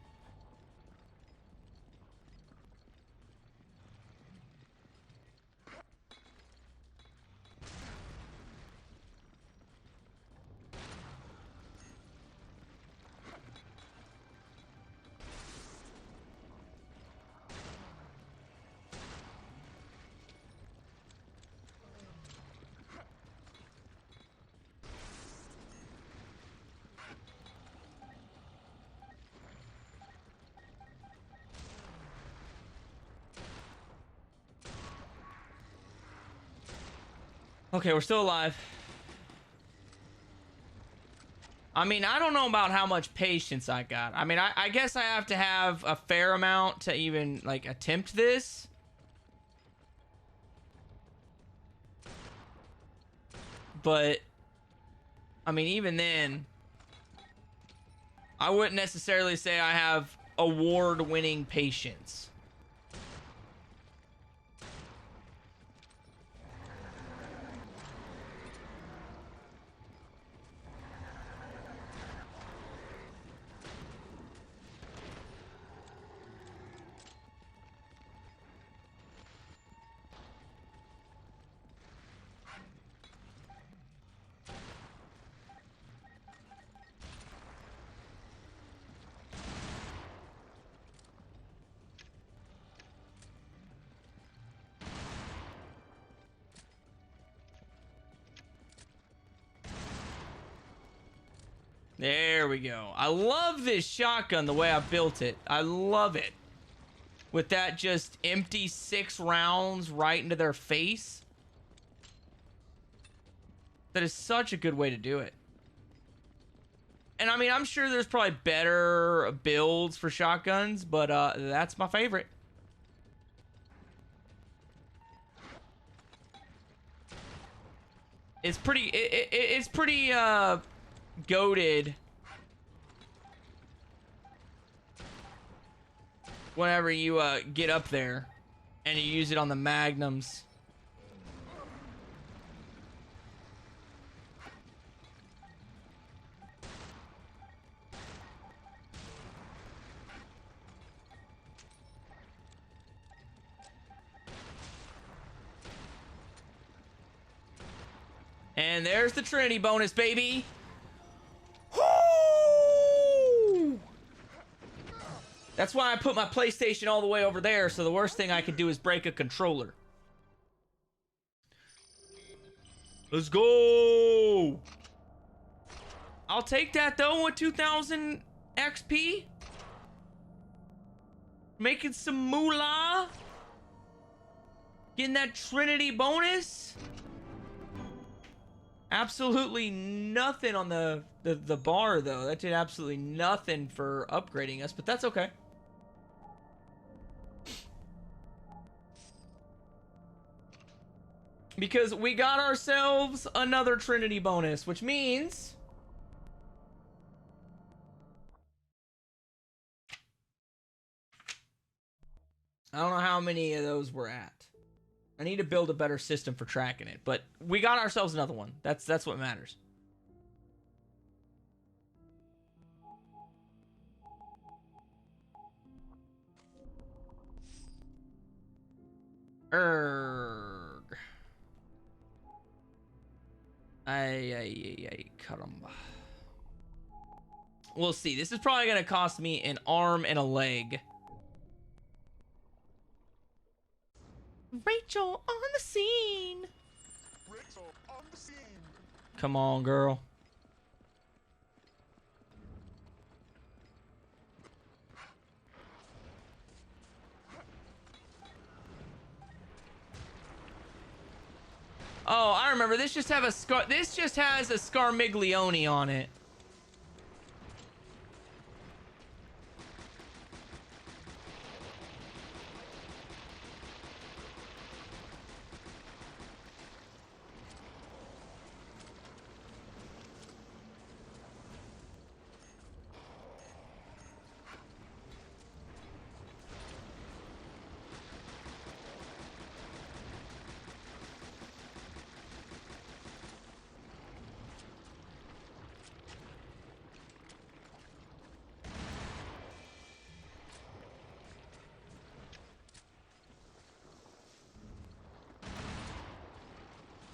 Okay, we're still alive. I mean, I don't know about how much patience I got. I mean, I guess I have to have a fair amount to even, like, attempt this. But, I mean, even then, I wouldn't necessarily say I have award-winning patience. There we go. I love this shotgun the way I built it. I love it. With that just empty 6 rounds right into their face. That is such a good way to do it. And I mean, I'm sure there's probably better builds for shotguns, but that's my favorite. It's pretty, it's pretty, goated whenever you get up there and you use it on the magnums. And there's the Trinity bonus, baby. Woo! That's why I put my PlayStation all the way over there, so the worst thing I can do is break a controller. Let's go! I'll take that, though, with 2,000 XP. Making some moolah. Getting that Trinity bonus. Absolutely nothing on the bar, though. That did absolutely nothing for upgrading us, but that's okay. Because we got ourselves another Trinity bonus, which means... I don't know how many of those we're at. I need to build a better system for tracking it, but we got ourselves another one. That's what matters. Erg. Ay, caramba. We'll see. This is probably gonna cost me an arm and a leg. Rachel on the scene. Rachel on the scene. Come on, girl. Oh, I remember. This just has a Scarmiglione on it.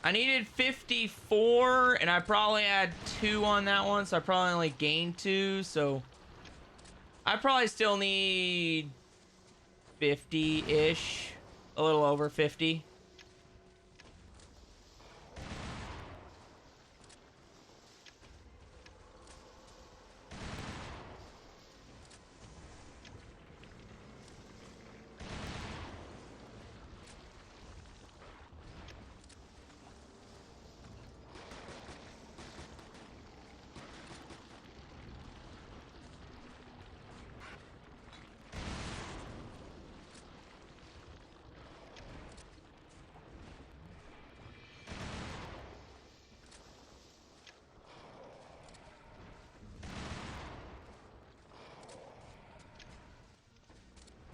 I needed 54, and I probably had 2 on that one, so I probably only gained 2, so I probably still need 50-ish, a little over 50.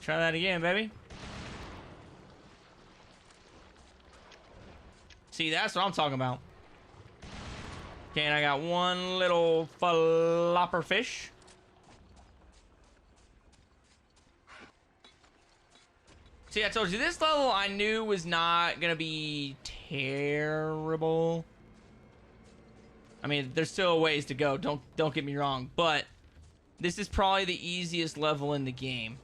Try that again, baby. See, that's what I'm talking about. Okay, and I got one little flopper fish. See, I told you, this level I knew was not gonna be terrible. I mean, there's still a ways to go, don't get me wrong, but this is probably the easiest level in the game.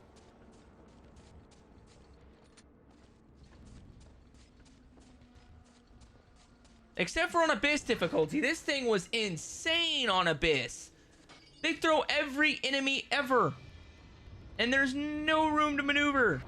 Except for on Abyss difficulty. This thing was insane on Abyss. They throw every enemy ever. And there's no room to maneuver.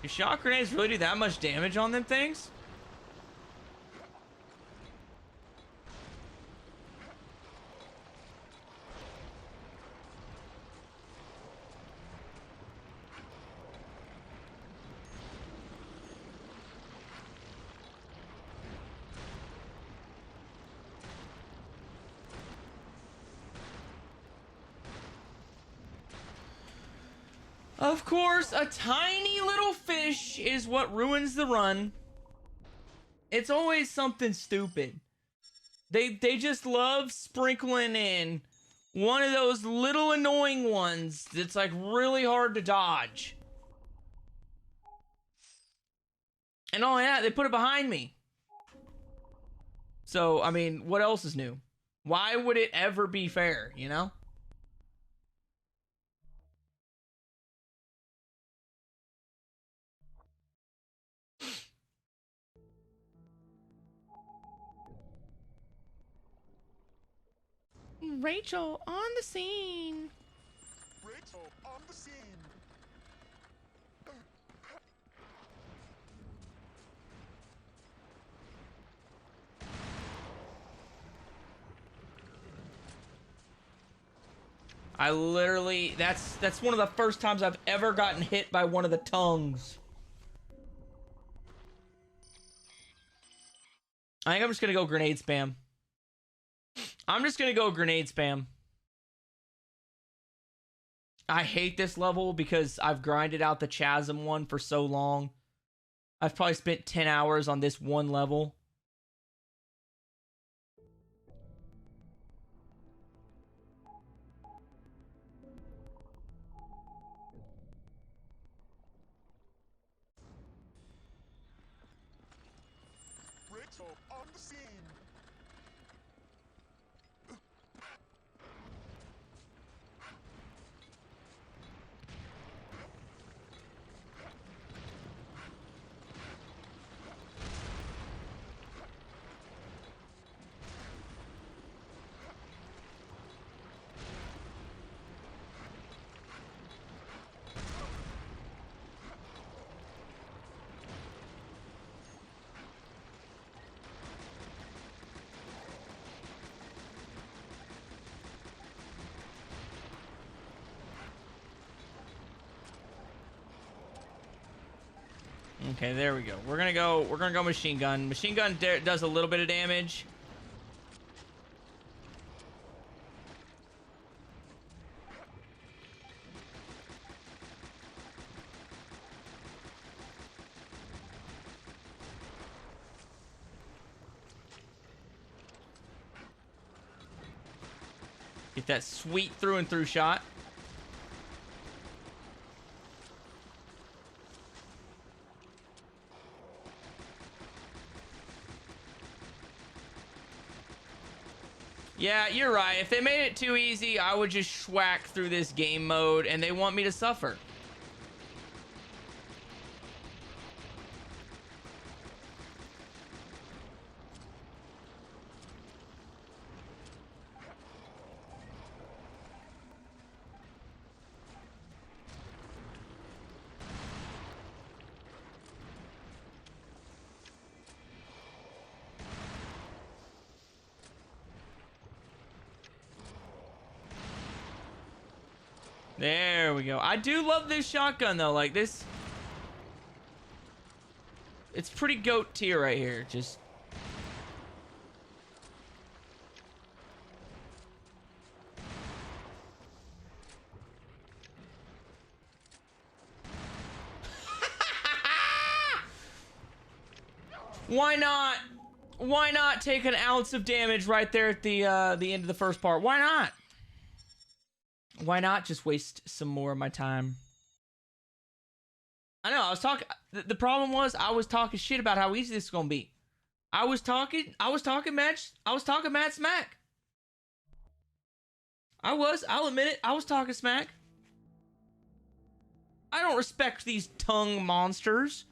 Do shock grenades really do that much damage on them things? Of course, a tiny little fish is what ruins the run. It's always something stupid. They just love sprinkling in one of those little annoying ones that's like really hard to dodge. And all that, they put it behind me. So, I mean, what else is new? Why would it ever be fair, you know? Rachel on the scene. Rachel on the scene. I literally, that's one of the first times I've ever gotten hit by one of the tongues. I think I'm just gonna go grenade spam. I'm just gonna go grenade spam. I hate this level because I've grinded out the Chasm one for so long. I've probably spent 10 hours on this one level. Rachel on the scene. Okay, there we go. We're gonna go machine gun. Machine gun does a little bit of damage. Get that sweet through and through shot. Yeah, you're right. If they made it too easy, I would just schwack through this game mode, and they want me to suffer. There we go. I do love this shotgun, though. Like, this... It's pretty goat tier right here. Just... Why not? Why not take an ounce of damage right there at the end of the first part? Why not? Why not just waste some more of my time? I know, I was talking... The problem was, I was talking shit about how easy this is gonna be. I was talking mad smack. I'll admit it, I was talking smack. I don't respect these tongue monsters.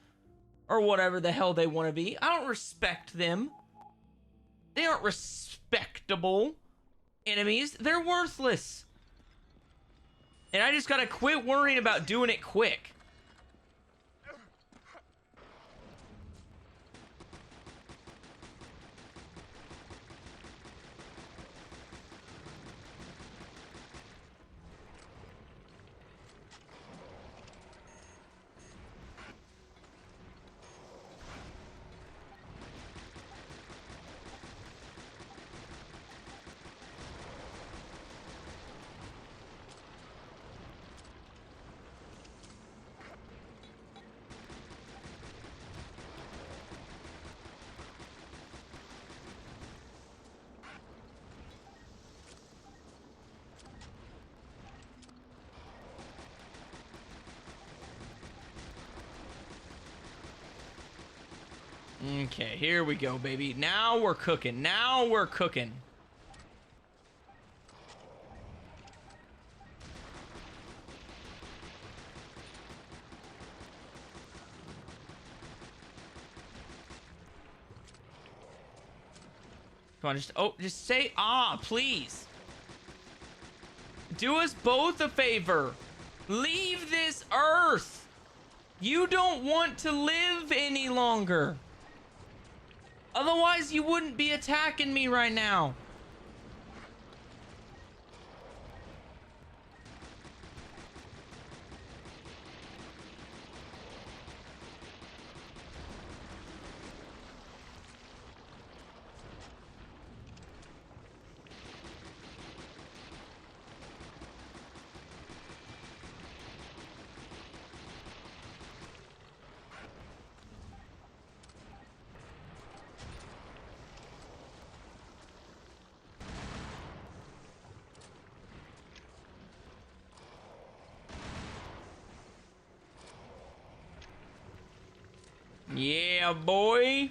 Or whatever the hell they want to be. I don't respect them. They aren't respectable enemies. They're worthless. And I just gotta quit worrying about doing it quick. Okay, here we go, baby. Now we're cooking. Now we're cooking. Come on, just say, please. Do us both a favor. Leave this earth. You don't want to live any longer. Otherwise, you wouldn't be attacking me right now. Yeah, boy.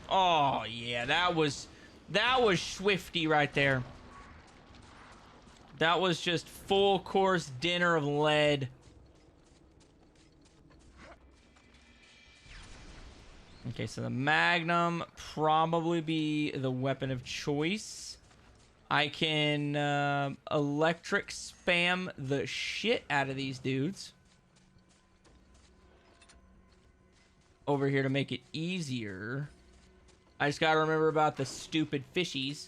Oh, yeah, that was swifty right there. That was just full course dinner of lead. Okay, so the Magnum probably be the weapon of choice. I can electric spam the shit out of these dudes. over here to make it easier. I just gotta remember about the stupid fishies.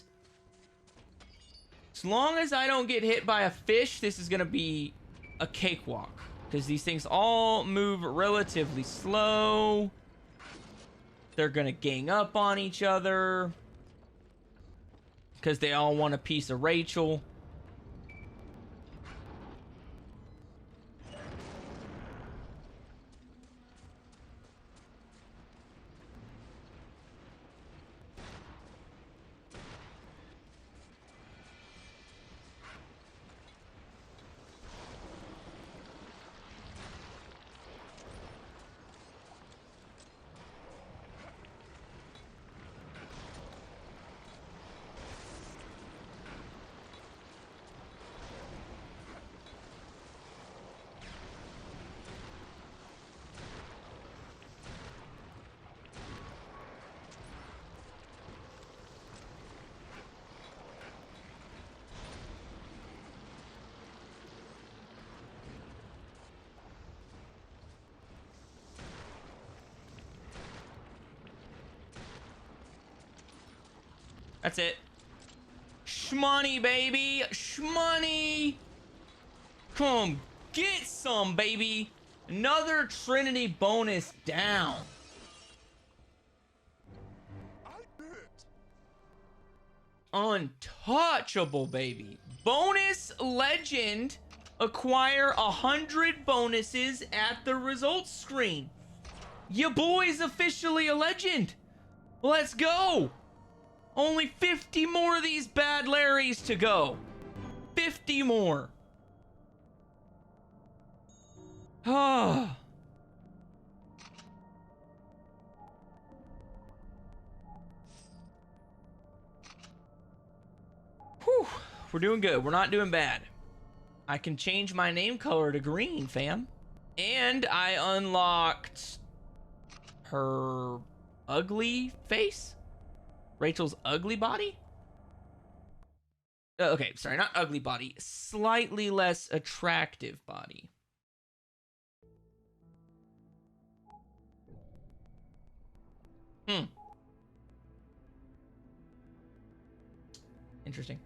As long as I don't get hit by a fish, this is gonna be a cakewalk. Because these things all move relatively slow. They're gonna gang up on each other. Because they all want a piece of Rachel. That's it. Shmoney, baby. Shmoney. Come get some, baby. Another Trinity bonus down. I did it. Untouchable, baby. Bonus legend. Acquire 100 bonuses at the results screen. Your boy's officially a legend. Let's go. Only 50 more of these bad Larrys to go. 50 more. Ah. Whew. We're doing good. We're not doing bad. I can change my name color to green, fam. And I unlocked her ugly face. Rachel's ugly body? Okay, sorry, not ugly body. Slightly less attractive body. Interesting.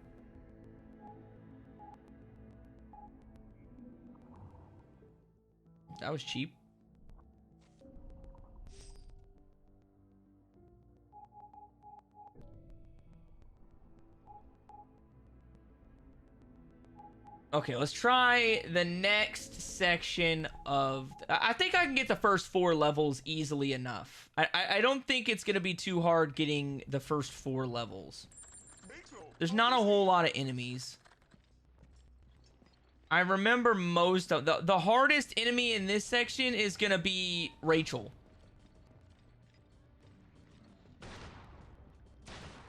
That was cheap. Okay, let's try the next section of... I think I can get the first 4 levels easily enough. I don't think it's going to be too hard getting the first 4 levels. There's not a whole lot of enemies. I remember most of... The hardest enemy in this section is going to be Rachel.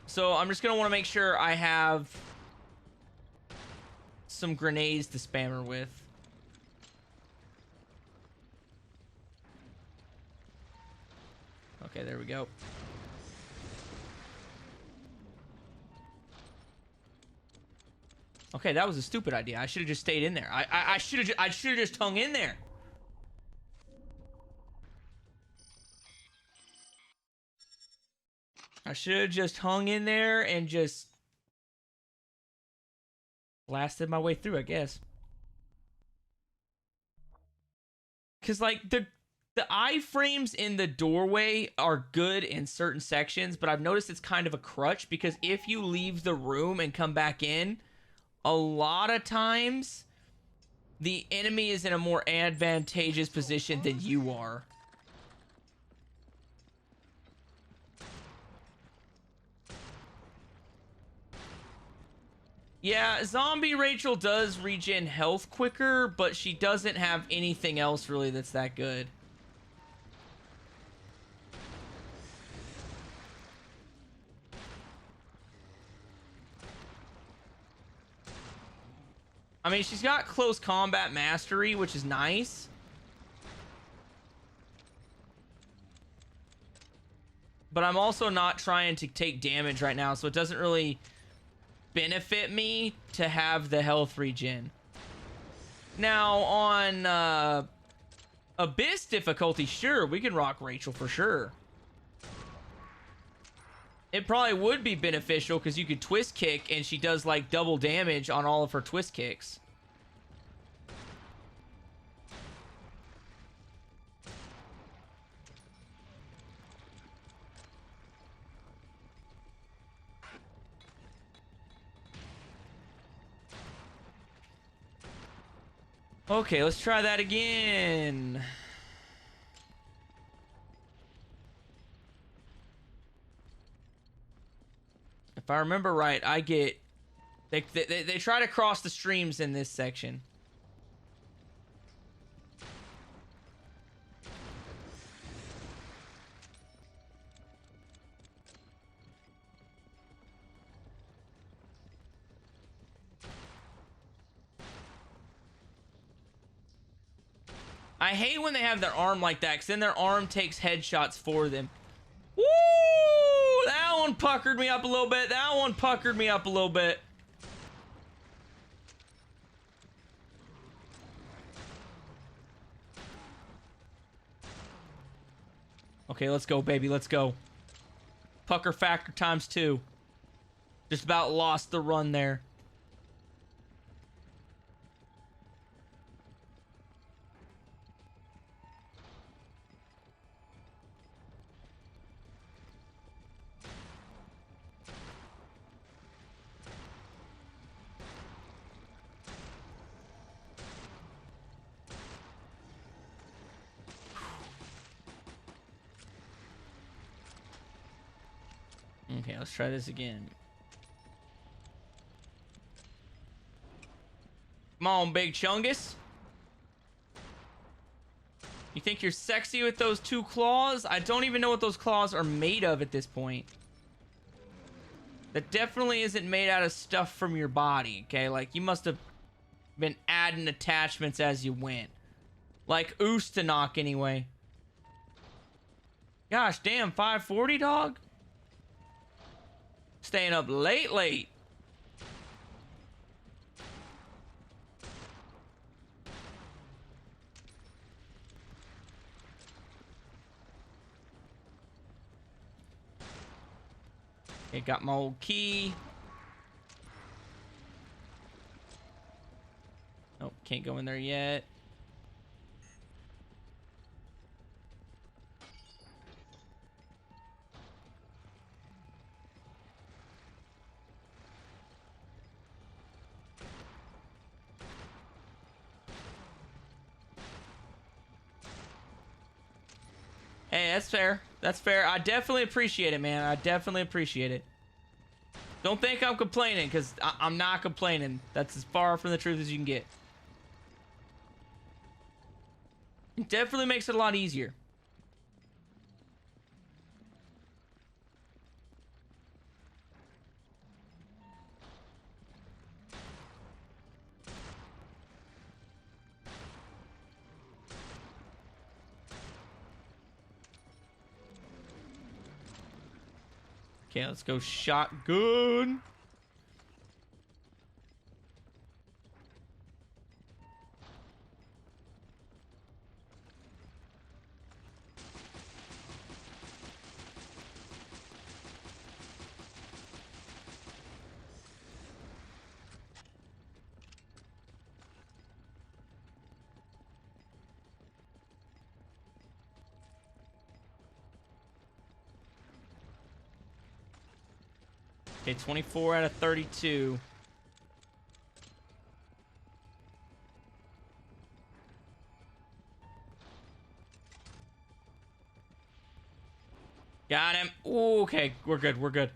So I'm just going to want to make sure I have some grenades to spam her with. Okay, there we go. Okay, that was a stupid idea. I should have just stayed in there. I should have just hung in there. I should have just hung in there and just blasted my way through, I guess. Cause like the iframes in the doorway are good in certain sections, but I've noticed it's kind of a crutch because if you leave the room and come back in, a lot of times the enemy is in a more advantageous position than you are. Yeah, zombie Rachel does regen health quicker, but she doesn't have anything else really that's that good. I mean, she's got close combat mastery, which is nice. But I'm also not trying to take damage right now, so it doesn't really benefit me to have the health regen. Now, on Abyss difficulty, sure. We can rock Rachel for sure. It probably would be beneficial because you could twist kick and she does like double damage on all of her twist kicks. Okay, let's try that again. If I remember right, I get... They try to cross the streams in this section. I hate when they have their arm like that, because then their arm takes headshots for them. Woo! That one puckered me up a little bit. That one puckered me up a little bit. Okay, let's go, baby. Let's go. Pucker factor times 2. Just about lost the run there. Okay, let's try this again. Come on, Big Chungus. You think you're sexy with those 2 claws? I don't even know what those claws are made of at this point. That definitely isn't made out of stuff from your body, okay? Like, you must have been adding attachments as you went. Like Ustanok, anyway. Gosh, damn, 540, dog? Staying up late. Okay, got my old key. Nope, can't go in there yet. Hey, that's fair. That's fair. I definitely appreciate it, man. I definitely appreciate it. Don't think I'm complaining, because I'm not complaining. That's as far from the truth as you can get. It definitely makes it a lot easier. Okay, let's go shotgun. Okay, 24 out of 32. Got him. Ooh, okay, we're good. We're good.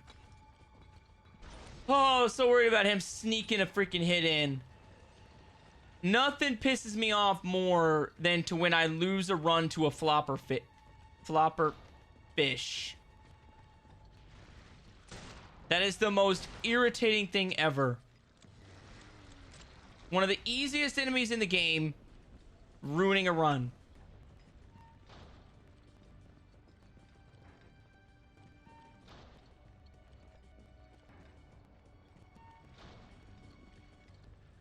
Oh, so worried about him sneaking a freaking hit in. Nothing pisses me off more than to when I lose a run to a flopper fish. That is the most irritating thing ever. One of the easiest enemies in the game, ruining a run.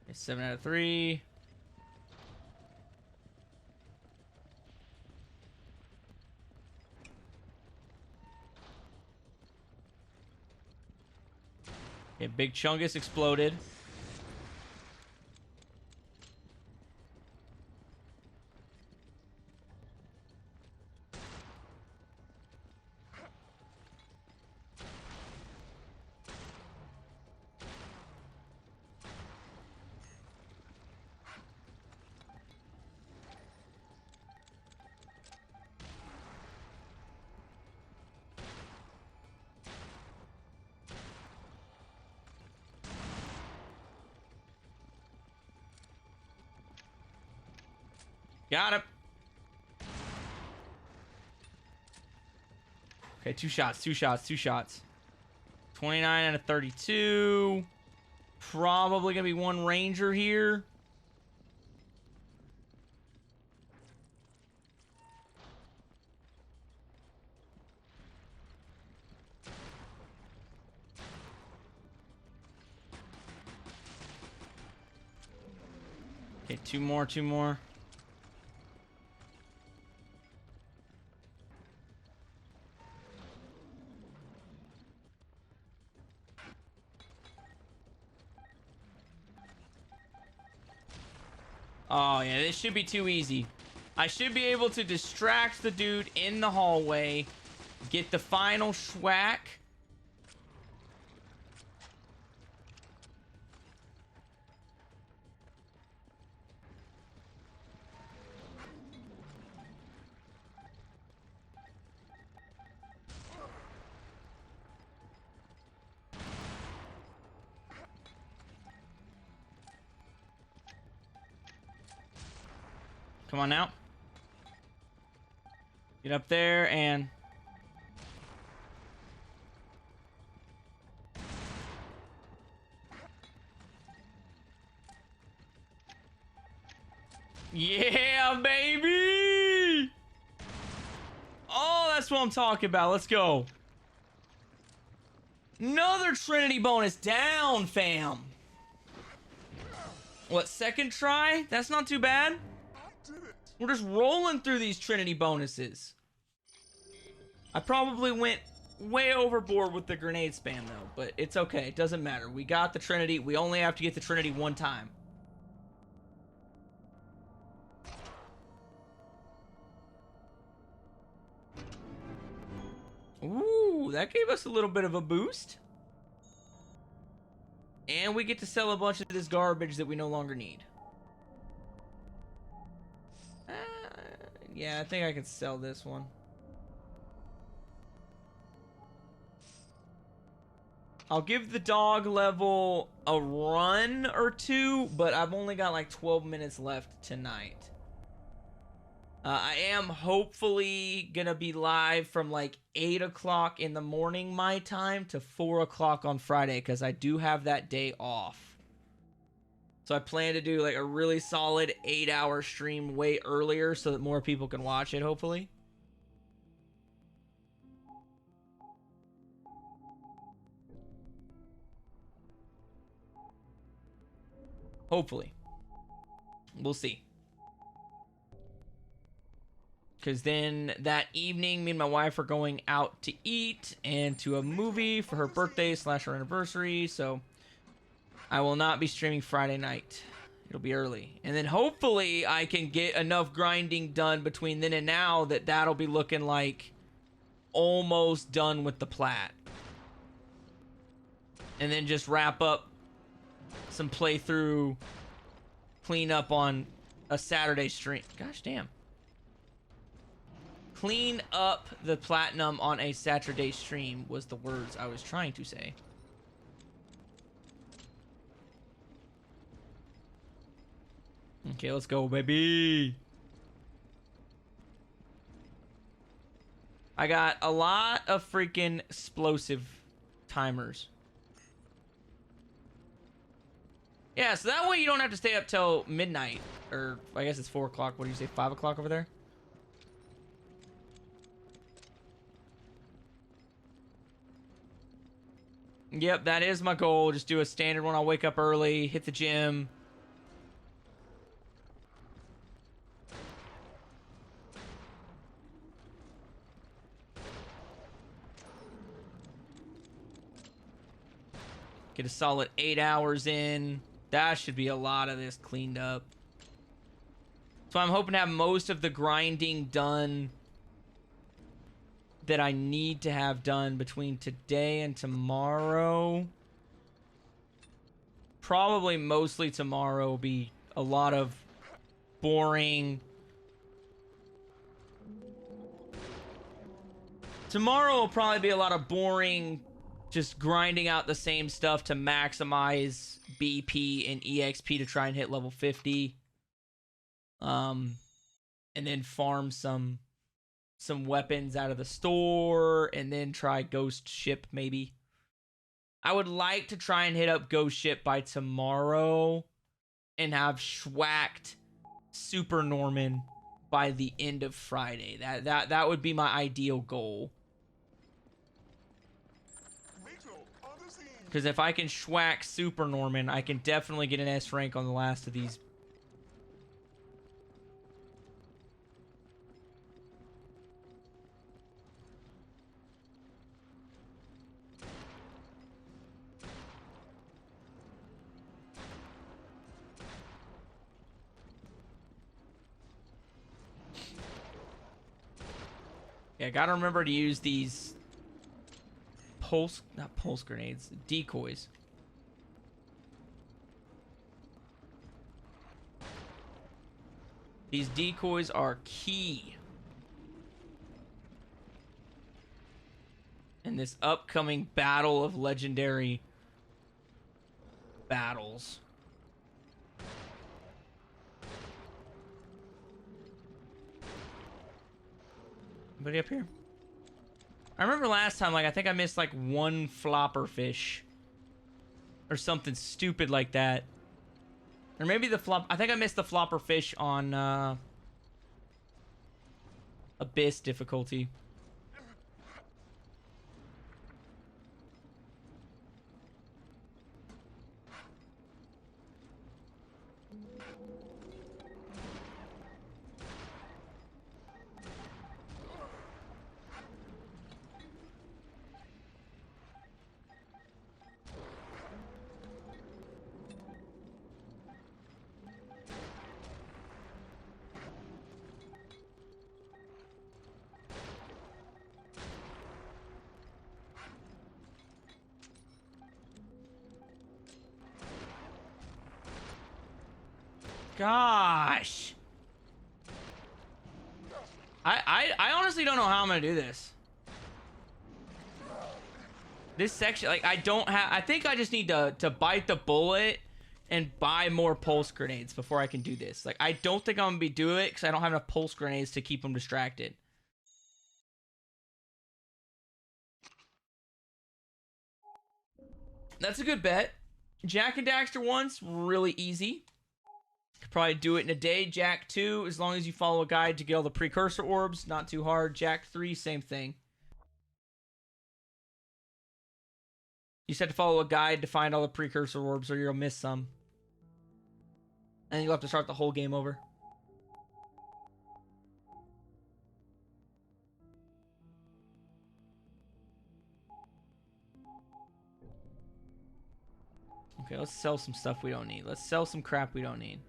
Okay, 7 out of 3. Okay, Big Chungus exploded. Got him. Okay, 2 shots, 2 shots, 2 shots. 29 out of 32. Probably gonna be 1 ranger here. Okay, 2 more, 2 more. Oh, yeah, this should be too easy. I should be able to distract the dude in the hallway, get the final schwack. Come on now. Get up there and... Yeah, baby! Oh, that's what I'm talking about. Let's go. Another Trinity bonus down, fam. What, second try? That's not too bad. We're just rolling through these Trinity bonuses. I probably went way overboard with the grenade spam, though. But it's okay. It doesn't matter. We got the Trinity. We only have to get the Trinity 1 time. Ooh, that gave us a little bit of a boost. And we get to sell a bunch of this garbage that we no longer need. Yeah, I think I could sell this one. I'll give the dog level a run or 2, but I've only got like 12 minutes left tonight. I am hopefully gonna be live from like 8 o'clock in the morning my time to 4 o'clock on Friday, because I do have that day off. So I plan to do like a really solid 8-hour stream way earlier so that more people can watch it, hopefully. Hopefully. We'll see. Because then that evening, me and my wife are going out to eat and to a movie for her birthday / her anniversary. So I will not be streaming Friday night. It'll be early. And then hopefully I can get enough grinding done between then and now that that'll be looking like almost done with the plat. And then just wrap up some playthrough cleanup on a Saturday stream. Gosh damn. Clean up the platinum on a Saturday stream was the words I was trying to say. Okay, let's go, baby. I got a lot of freaking explosive timers. Yeah, so that way you don't have to stay up till midnight. Or, I guess it's 4 o'clock. What do you say, 5 o'clock over there? Yep, that is my goal. Just do a standard one. I'll wake up early, hit the gym. Get a solid 8 hours in. That should be a lot of this cleaned up. So I'm hoping to have most of the grinding done that I need to have done between today and tomorrow. Probably mostly tomorrow will be a lot of boring. Tomorrow will probably be a lot of boring, just grinding out the same stuff to maximize BP and EXP to try and hit level 50. And then farm some weapons out of the store, and then try Ghost Ship maybe. I would like to try and hit up Ghost Ship by tomorrow and have schwacked Super Norman by the end of Friday. That would be my ideal goal. Because if I can schwack Super Norman, I can definitely get an S rank on the last of these. Yeah, gotta remember to use these not pulse grenades, decoys. These decoys are key in this upcoming battle of legendary battles. Anybody up here? I remember last time, like, I think I missed, like, one flopper fish. Or something stupid like that. Or maybe I think I missed the flopper fish on, Abyss difficulty. Gosh. I honestly don't know how I'm gonna do this. This section, like, I think I just need to bite the bullet and buy more pulse grenades before I can do this. Like, I don't think I'm gonna be doing it because I don't have enough pulse grenades to keep them distracted. That's a good bet. Jack and Daxter once, really easy. Could probably do it in a day. Jack 2, as long as you follow a guide to get all the precursor orbs, not too hard. Jack 3, same thing. You just have to follow a guide to find all the precursor orbs or you'll miss some. And you'll have to start the whole game over. Okay, let's sell some stuff we don't need. Let's sell some crap we don't need.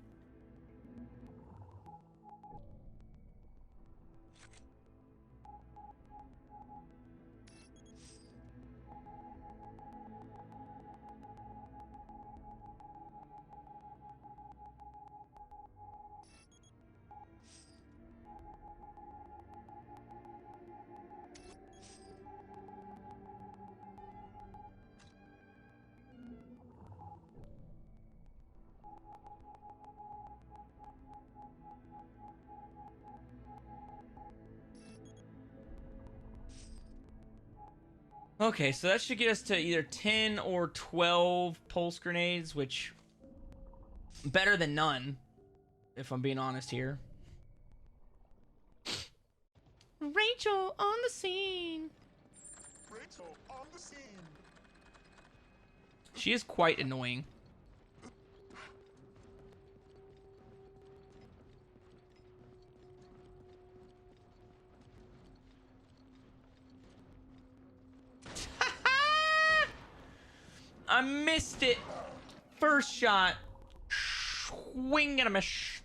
Okay, so that should get us to either 10 or 12 pulse grenades, which better than none, if I'm being honest here. Rachel on the scene. Rachel on the scene. She is quite annoying. I missed it. First shot. Swing and a miss.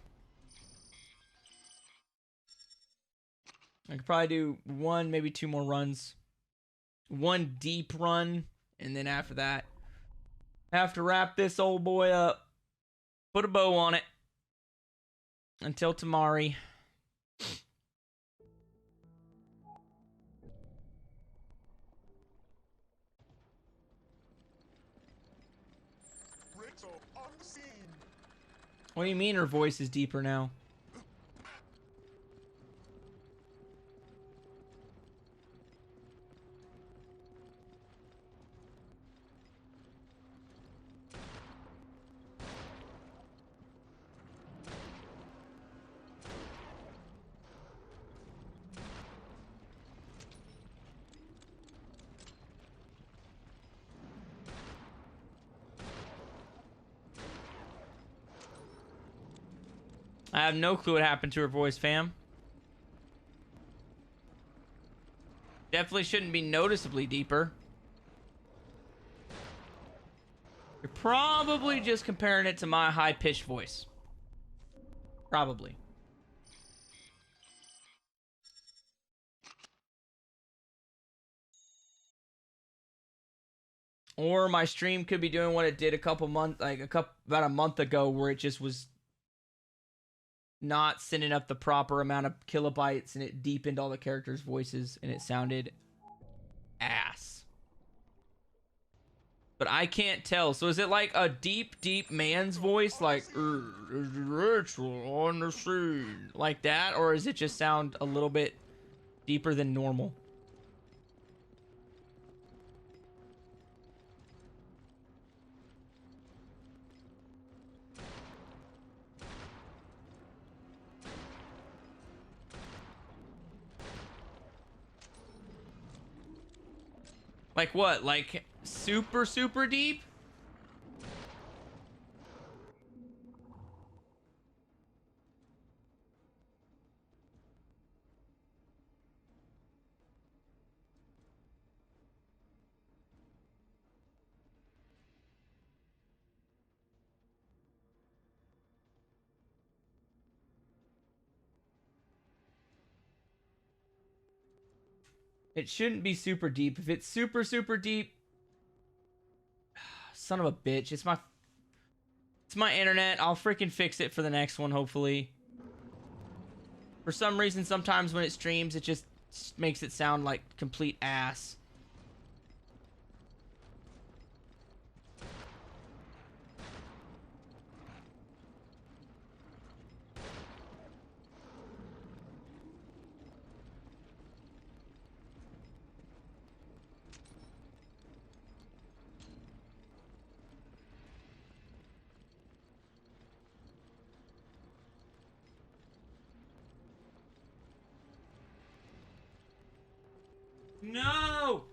I could probably do one, maybe two more runs. One deep run, and then after that, I have to wrap this old boy up. Put a bow on it. Until tomorrow. Rachel on the scene. What do you mean her voice is deeper now? I have no clue what happened to her voice, fam. Definitely shouldn't be noticeably deeper. You're probably just comparing it to my high-pitched voice. Probably. Or my stream could be doing what it did about a month ago, where it just was not sending up the proper amount of kilobytes, and it deepened all the characters' voices, and it sounded ass. But I can't tell. So is it like a deep, deep man's voice, like Rachel on the scene, like that, or is it just sound a little bit deeper than normal? Like what? Like super, super deep? It shouldn't be super deep. If it's super, super deep, son of a bitch. It's my internet. I'll freaking fix it for the next one, hopefully. For some reason, sometimes when it streams, it just makes it sound like complete ass. No!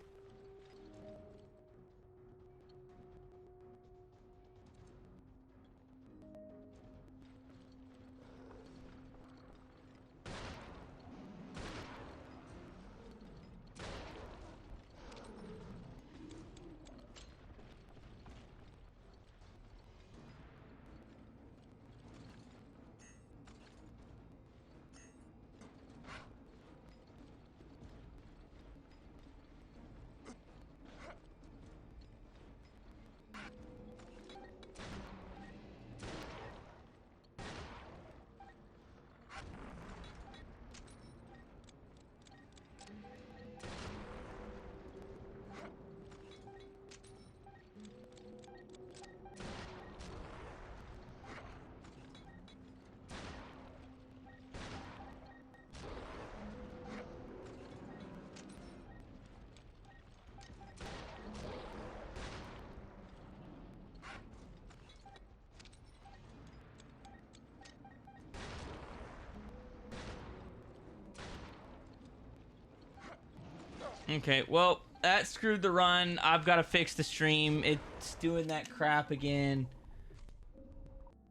Okay, well, that screwed the run. I've got to fix the stream. It's doing that crap again.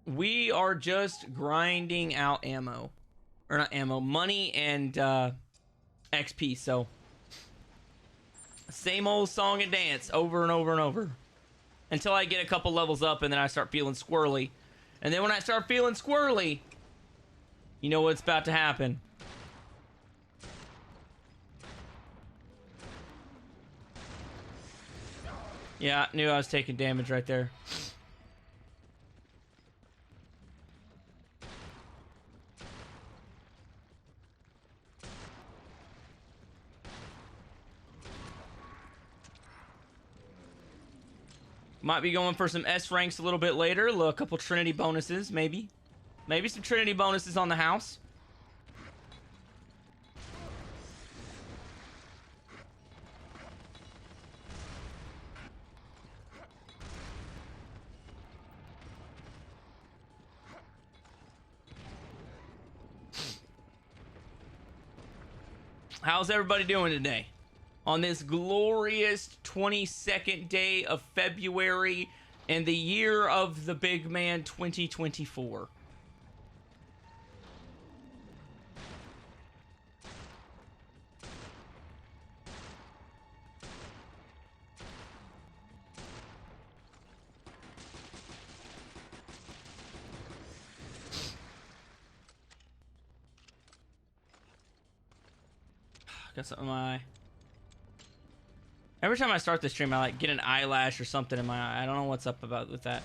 We are just grinding out ammo. Or not ammo, money and XP, so... Same old song and dance, over and over and over. until I get a couple levels up, and then I start feeling squirrely. And then when I start feeling squirrely, you know what's about to happen. Yeah, knew I was taking damage right there. Might be going for some S ranks a little bit later. A couple Trinity bonuses, maybe. Maybe some Trinity bonuses on the house. How's everybody doing today? On this glorious 22nd day of February in the year of the big man 2024. Got something in my eye. Every time I start this stream, I like get an eyelash or something in my eye. I don't know what's up about with that.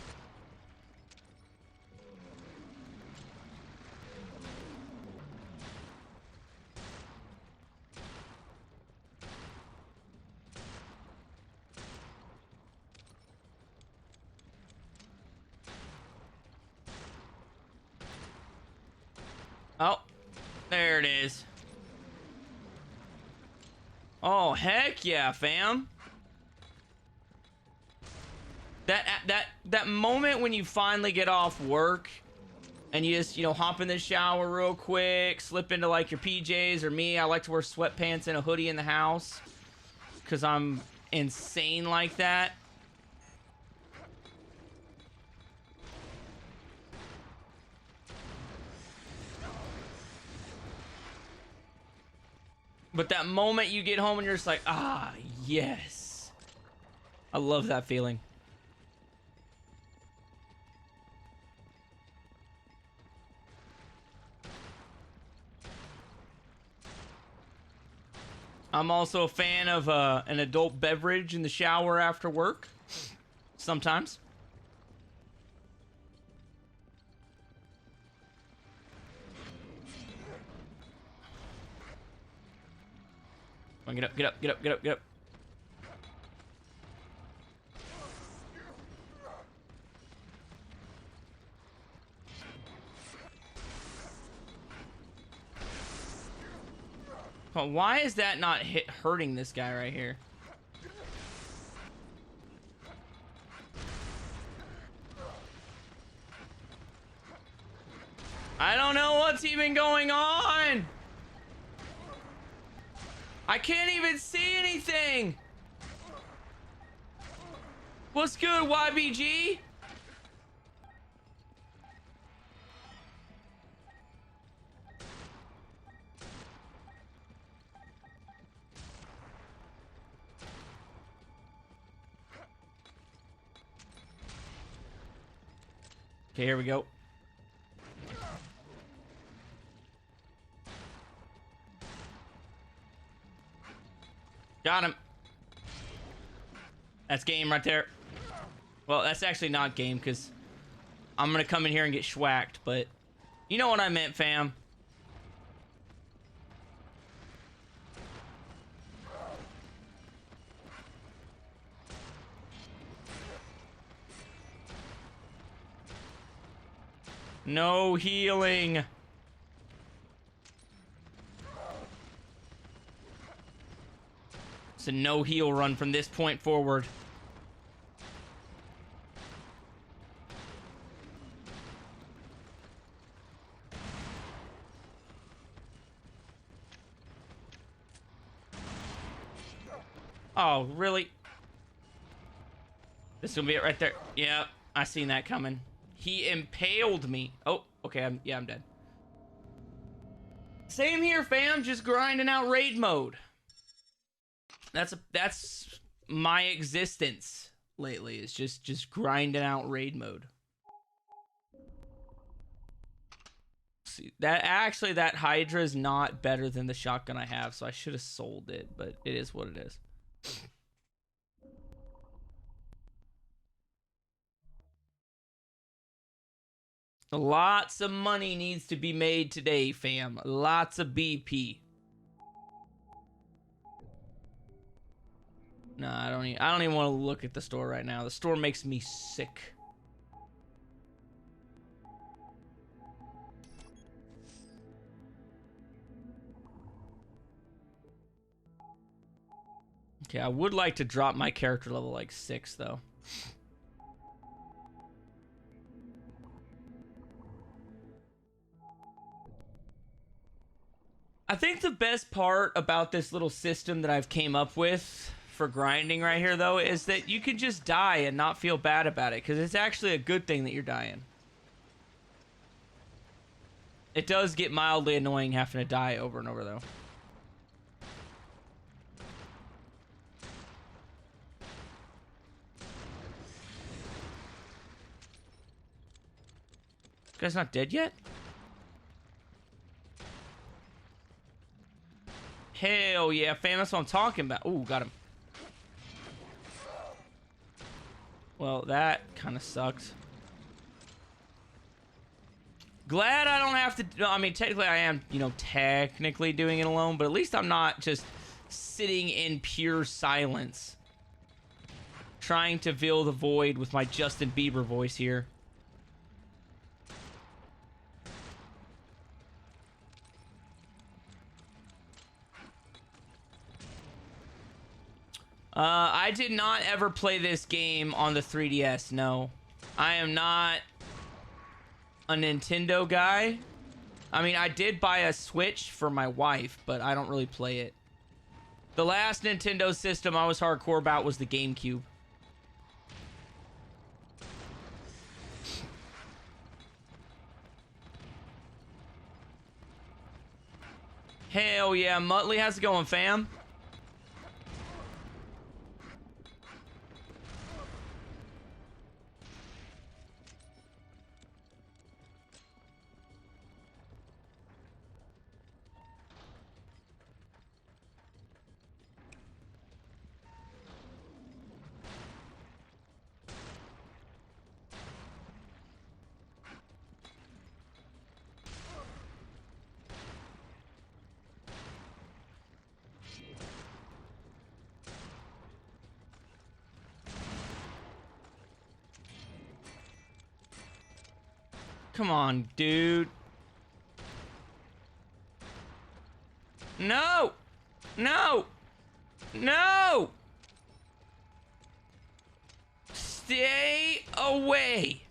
Oh, there it is. Oh, heck yeah, fam. That moment when you finally get off work and you just, you know, hop in the shower real quick, slip into like your PJs, or me, I like to wear sweatpants and a hoodie in the house because I'm insane like that. But that moment you get home and you're just like, ah, yes. I love that feeling. I'm also a fan of an adult beverage in the shower after work. Sometimes. Come on, get up, get up, get up, get up, get up. Oh, why is that not hurting this guy right here? I don't know what's even going on. I can't even see anything. What's good, YBG? Okay, here we go. Got him. That's game right there. Well, that's actually not game because I'm gonna come in here and get schwacked, but you know what I meant, fam. No healing. It's a no heal run from this point forward. Oh, really? This is gonna be it right there. Yeah, I seen that coming. He impaled me. Oh, okay, I'm dead. Same here, fam, just grinding out raid mode. That's my existence. lately. It's just grinding out raid mode. See, that Hydra is not better than the shotgun I have, so I should have sold it, but it is what it is. Lots of money needs to be made today, fam. Lots of BP. No, I don't even want to look at the store right now. The store makes me sick. Okay, I would like to drop my character level like 6 though. I think the best part about this little system that I've came up with for grinding right here, though, is that you can just die and not feel bad about it, because it's actually a good thing that you're dying. It does get mildly annoying having to die over and over, though. This guy's not dead yet? Hell yeah, fam, that's what I'm talking about. Ooh, got him. Well, that kind of sucks. Glad I don't have to... I mean, technically I am, you know, technically doing it alone, but at least I'm not just sitting in pure silence, trying to fill the void with my Justin Bieber voice here. I did not ever play this game on the 3DS, no. I am not a Nintendo guy. I mean, I did buy a Switch for my wife, but I don't really play it. The last Nintendo system I was hardcore about was the GameCube. Hell yeah, Muttley, how's it going, fam? Come on, dude. No! No! No! Stay away!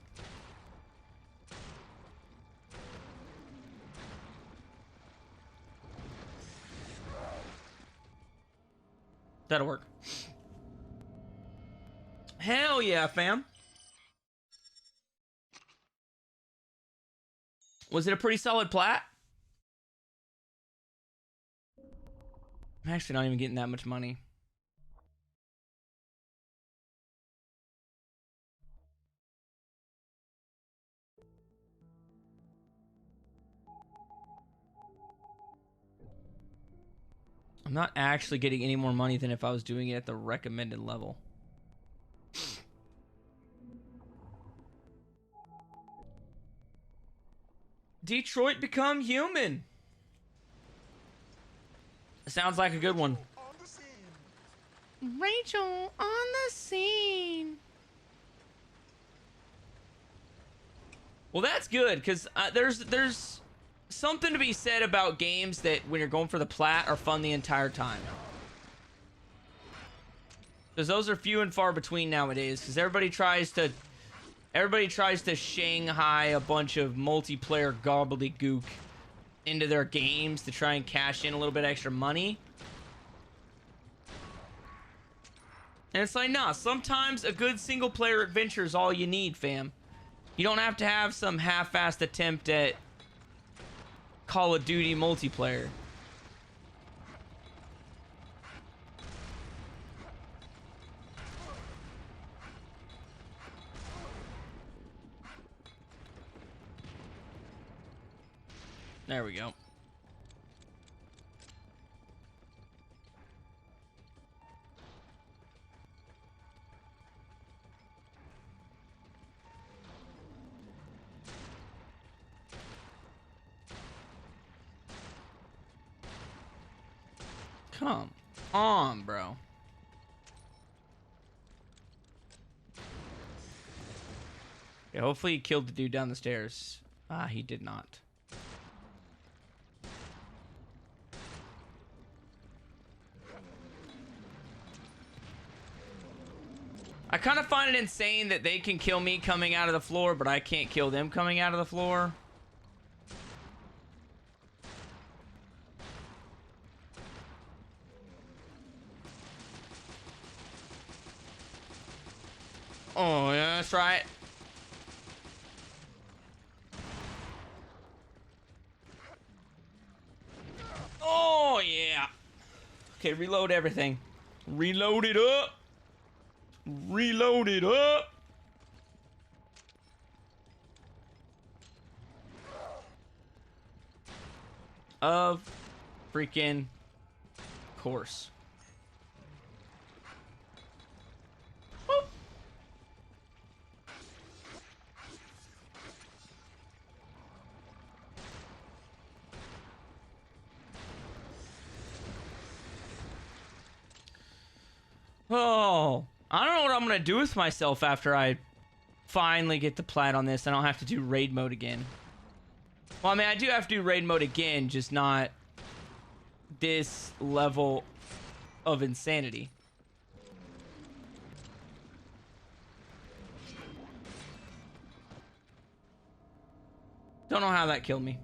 That'll work. Hell yeah, fam. Was it a pretty solid plat? I'm actually not even getting that much money. I'm not actually getting any more money than if I was doing it at the recommended level. Detroit Become Human. Sounds like a good one. Rachel on the scene. Well, that's good, because there's something to be said about games that, when you're going for the plat, are fun the entire time. Because those are few and far between nowadays, because everybody tries to Shanghai a bunch of multiplayer gobbledygook into their games to try and cash in a little bit extra money. And it's like, nah, sometimes a good single player adventure is all you need, fam. You don't have to have some half-assed attempt at Call of Duty multiplayer. There we go. Come on, bro. Yeah, hopefully he killed the dude down the stairs. Ah, he did not. I kind of find it insane that they can kill me coming out of the floor, but I can't kill them coming out of the floor. Oh, yeah, that's right. Oh, yeah. Okay, reload everything. Reload it up. Reload it up. Of freaking course. Whoop. Oh, I don't know what I'm gonna do with myself after I finally get the plat on this. I don't have to do raid mode again. Well, I mean, I do have to do raid mode again, just not this level of insanity. Don't know how that killed me.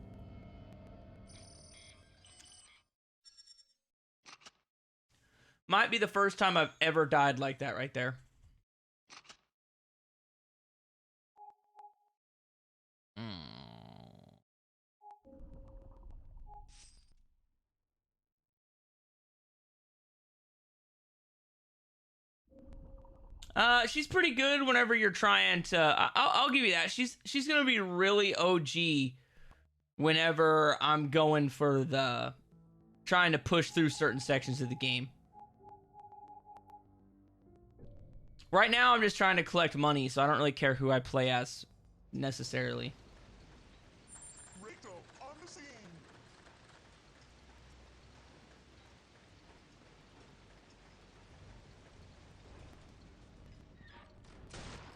Might be the first time I've ever died like that right there. She's pretty good whenever you're trying to. I'll give you that. She's gonna be really OG whenever I'm going for the trying to push through certain sections of the game. Right now, I'm just trying to collect money, so I don't really care who I play as necessarily. Rico on the scene.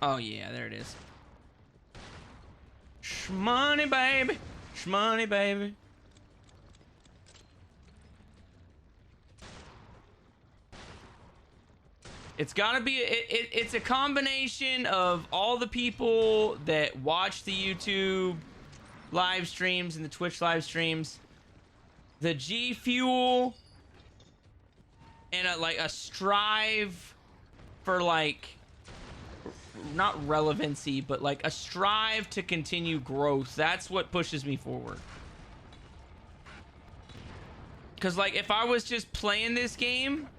Oh yeah, there it is. Shmoney baby, shmoney baby. It's gotta be, it's a combination of all the people that watch the YouTube live streams and the Twitch live streams, the G Fuel, and a strive for like, not relevancy, but like a strive to continue growth. That's what pushes me forward. Because like, if I was just playing this game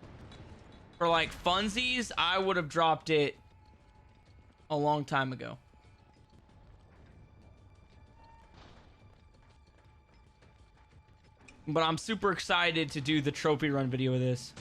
for like funsies, I would have dropped it a long time ago. But I'm super excited to do the trophy run video of this.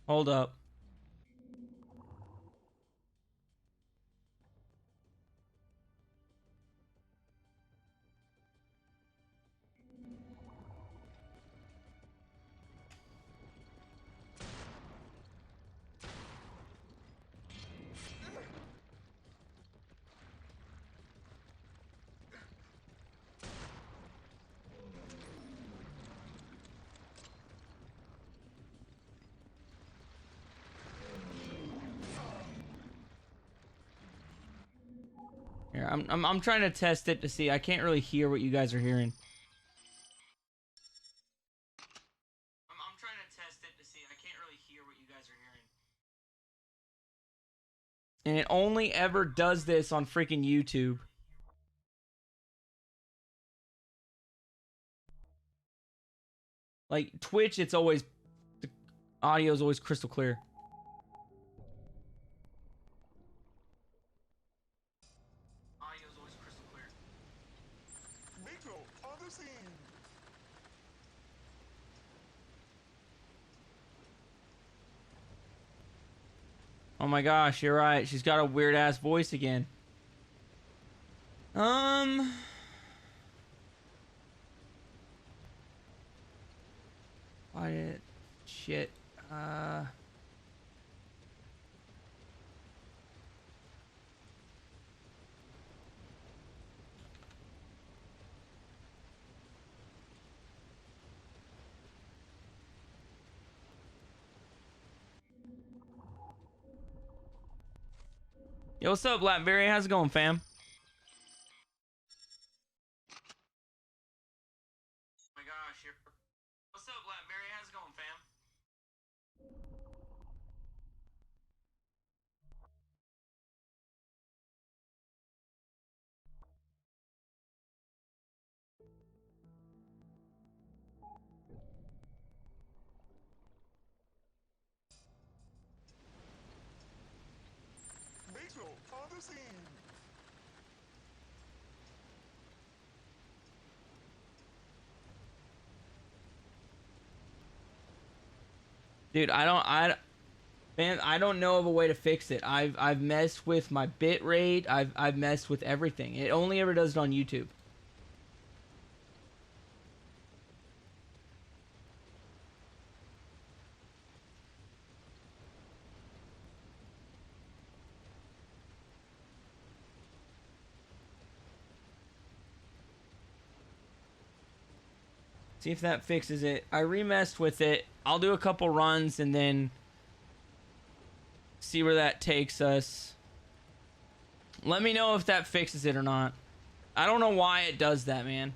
Hold up. Here, I'm trying to test it to see. I can't really hear what you guys are hearing. I'm trying to test it to see. I can't really hear what you guys are hearing. And it only ever does this on freaking YouTube. Like Twitch, it's always, the audio is always crystal clear. Audio's always crystal clear. Rico on the scene. Oh my gosh, you're right. She's got a weird ass voice again. Why did shit? Yo, what's up, Blackberry? How's it going, fam? Oh my gosh, what's up, Blackberry? How's it going, fam? Rico on the scene. Dude, man, I don't know of a way to fix it. I've messed with my bit rate. I've messed with everything. It only ever does it on YouTube. See if that fixes it. I remessed with it. I'll do a couple runs and then see where that takes us. Let me know if that fixes it or not. I don't know why it does that, man.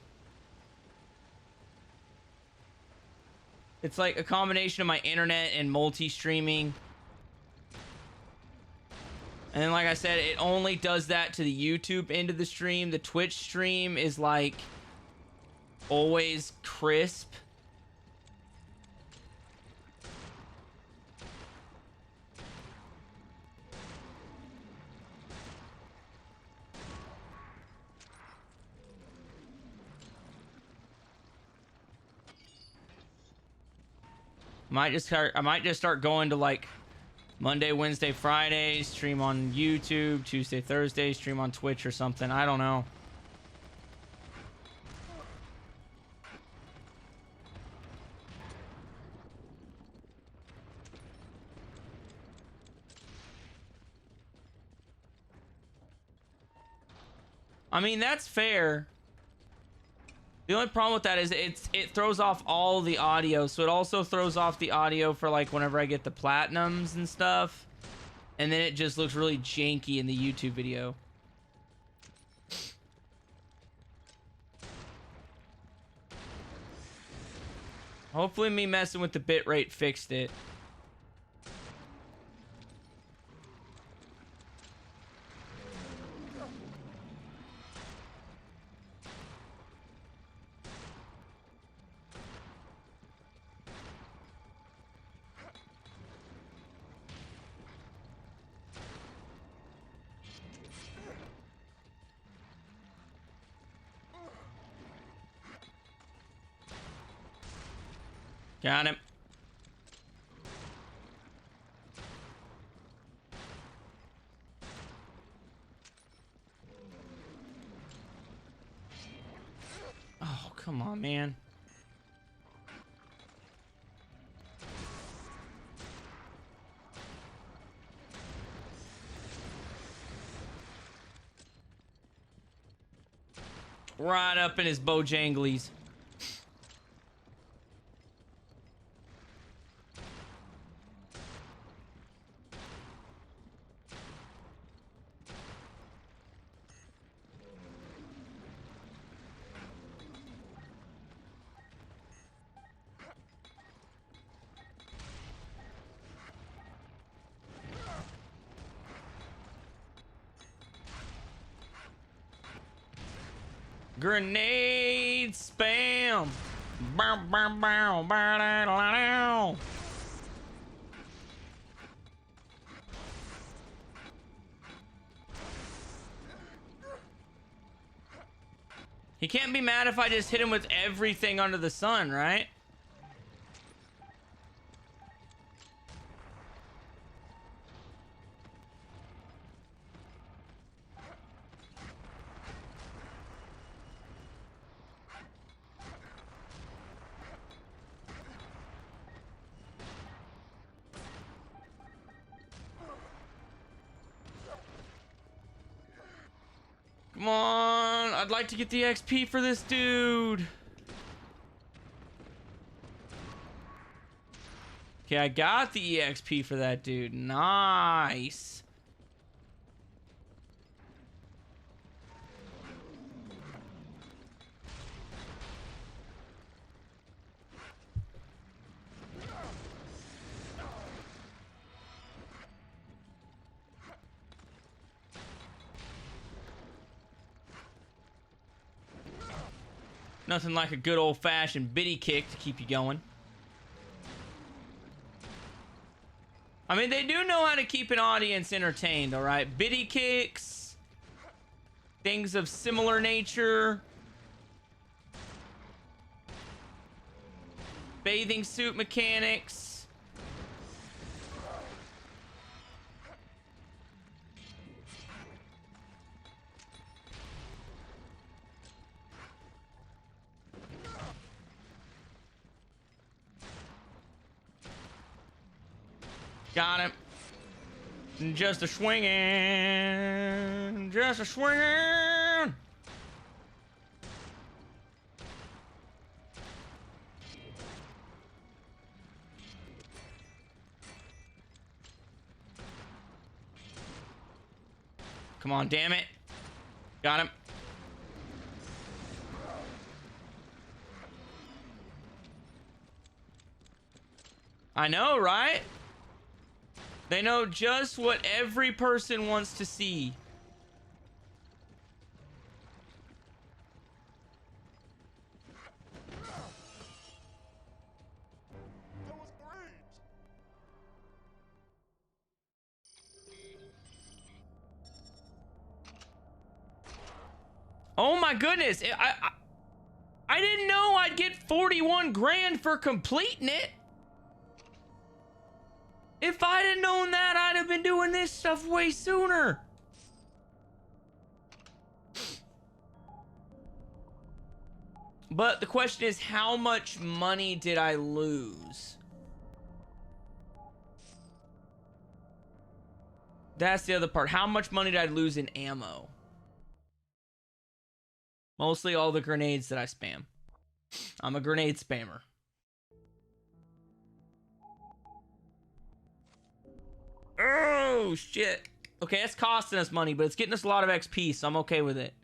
It's like a combination of my internet and multi-streaming. And then, like I said, it only does that to the YouTube end of the stream. The Twitch stream is like always crisp. I might just start going to like Monday, Wednesday, Friday, stream on YouTube, Tuesday, Thursday, stream on Twitch or something. I don't know. I mean, that's fair. The only problem with that is it throws off all the audio, so it also throws off the audio for like whenever I get the platinums and stuff, and then it just looks really janky in the YouTube video. Hopefully me messing with the bitrate fixed it. Got him. Oh, come on, man. Right up in his bojanglies. Grenade spam. Bow, bow, bow, bow, da, da, da. He can't be mad if I just hit him with everything under the sun, right? Come on, I'd like to get the XP for this dude. Okay, I got the EXP for that dude. Nice. Nothing like a good old-fashioned biddy kick to keep you going. I mean, they do know how to keep an audience entertained, all right? Biddy kicks, things of similar nature, bathing suit mechanics. Got him. Just a swinging. Just a swinging. Come on, damn it. Got him. I know, right? They know just what every person wants to see. That was great. Oh my goodness. I didn't know I'd get 41 grand for completing it. If I'd have known that, I'd have been doing this stuff way sooner. But the question is, how much money did I lose? That's the other part. How much money did I lose in ammo? Mostly all the grenades that I spam. I'm a grenade spammer. Oh, shit. Okay, it's costing us money, but it's getting us a lot of XP, so I'm okay with it.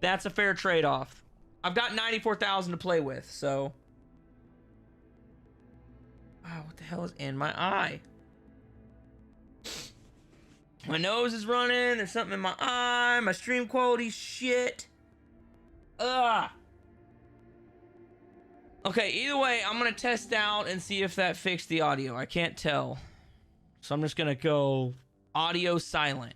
That's a fair trade-off. I've got 94,000 to play with, so... Wow, what the hell is in my eye? My nose is running, there's something in my eye, my stream quality's shit. Ugh. Okay, either way, I'm gonna test out and see if that fixed the audio. I can't tell. So I'm just gonna go audio silent.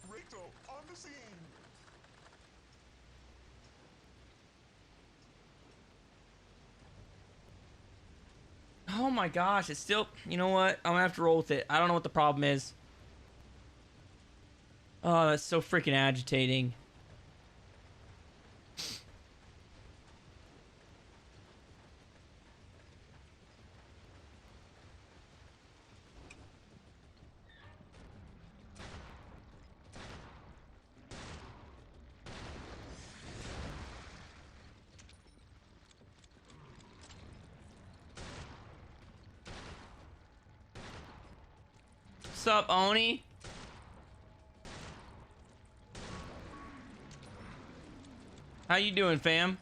Rito on the scene. Oh my gosh, it's still... You know what? I'm gonna have to roll with it. I don't know what the problem is. Oh, that's so freaking agitating. What's up, Oni? How you doing, fam?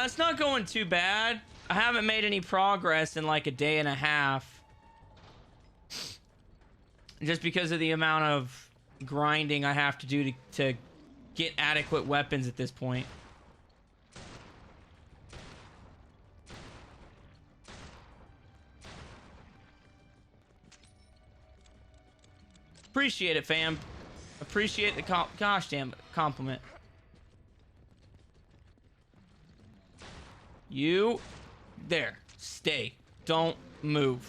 It's not going too bad. I haven't made any progress in like a day and a half. Just because of the amount of grinding I have to do to get adequate weapons at this point. Appreciate it, fam. Appreciate the gosh damn compliment. You there. Stay. Don't move.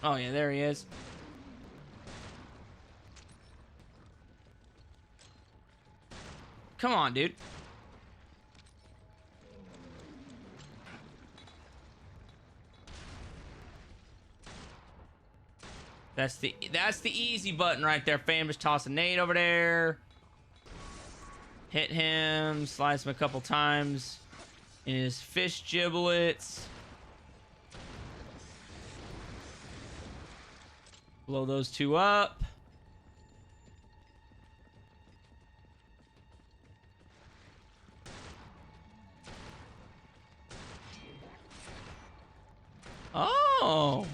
Oh yeah, there he is. Come on, dude. That's the easy button right there, fam. Just toss a nade over there. Hit him, slice him a couple times in his fish giblets. Blow those two up. Oh.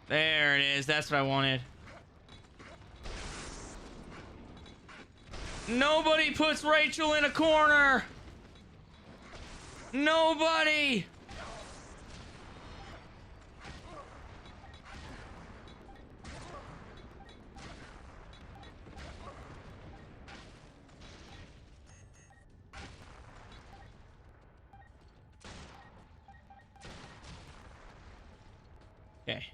There it is. That's what I wanted. Nobody puts Rachel in a corner. Nobody. Okay.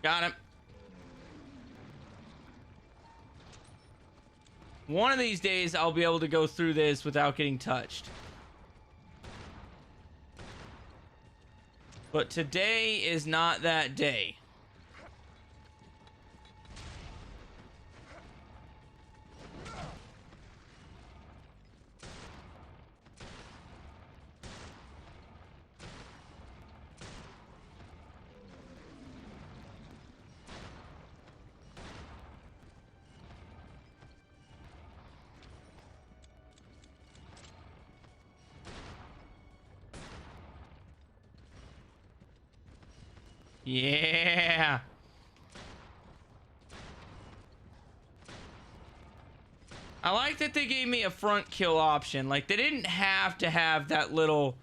Got him. One of these days, I'll be able to go through this without getting touched. But today is not that day. Yeah. I like that they gave me a front kill option. Like, they didn't have to have that little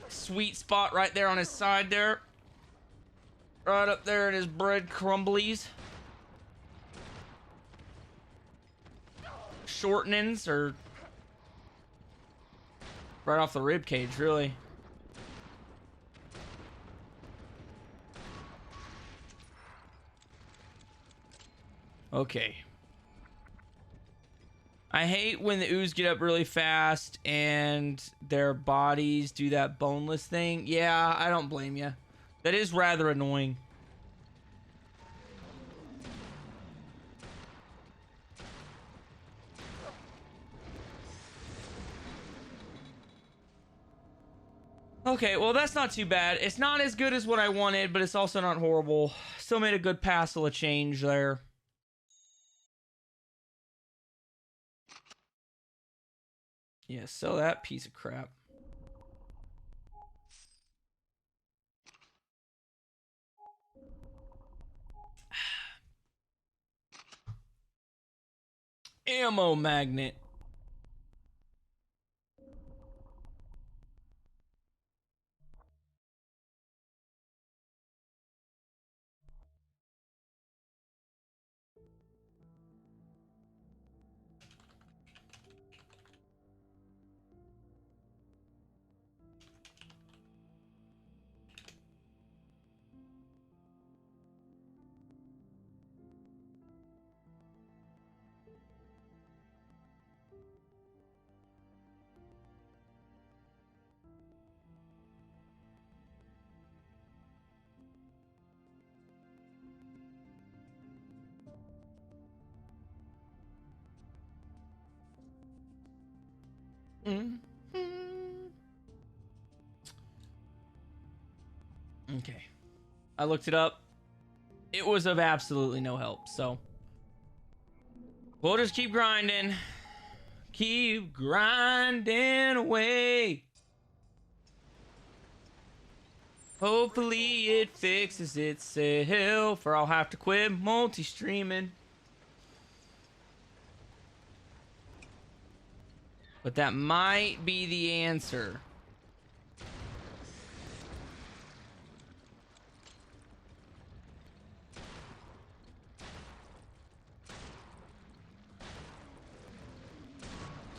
sweet spot right there on his side there. Right up there in his bread crumblies. Shortenings or right off the rib cage, really. Okay. I hate when the ooze get up really fast and their bodies do that boneless thing. Yeah, I don't blame you. That is rather annoying. Okay, well, that's not too bad. It's not as good as what I wanted, but it's also not horrible. Still made a good passel of change there. Yeah, sell that piece of crap. Ammo magnet. Okay. I looked it up. It was of absolutely no help, so we'll just keep grinding. Keep grinding away. Hopefully it fixes itself, or I'll have to quit multi-streaming. But that might be the answer.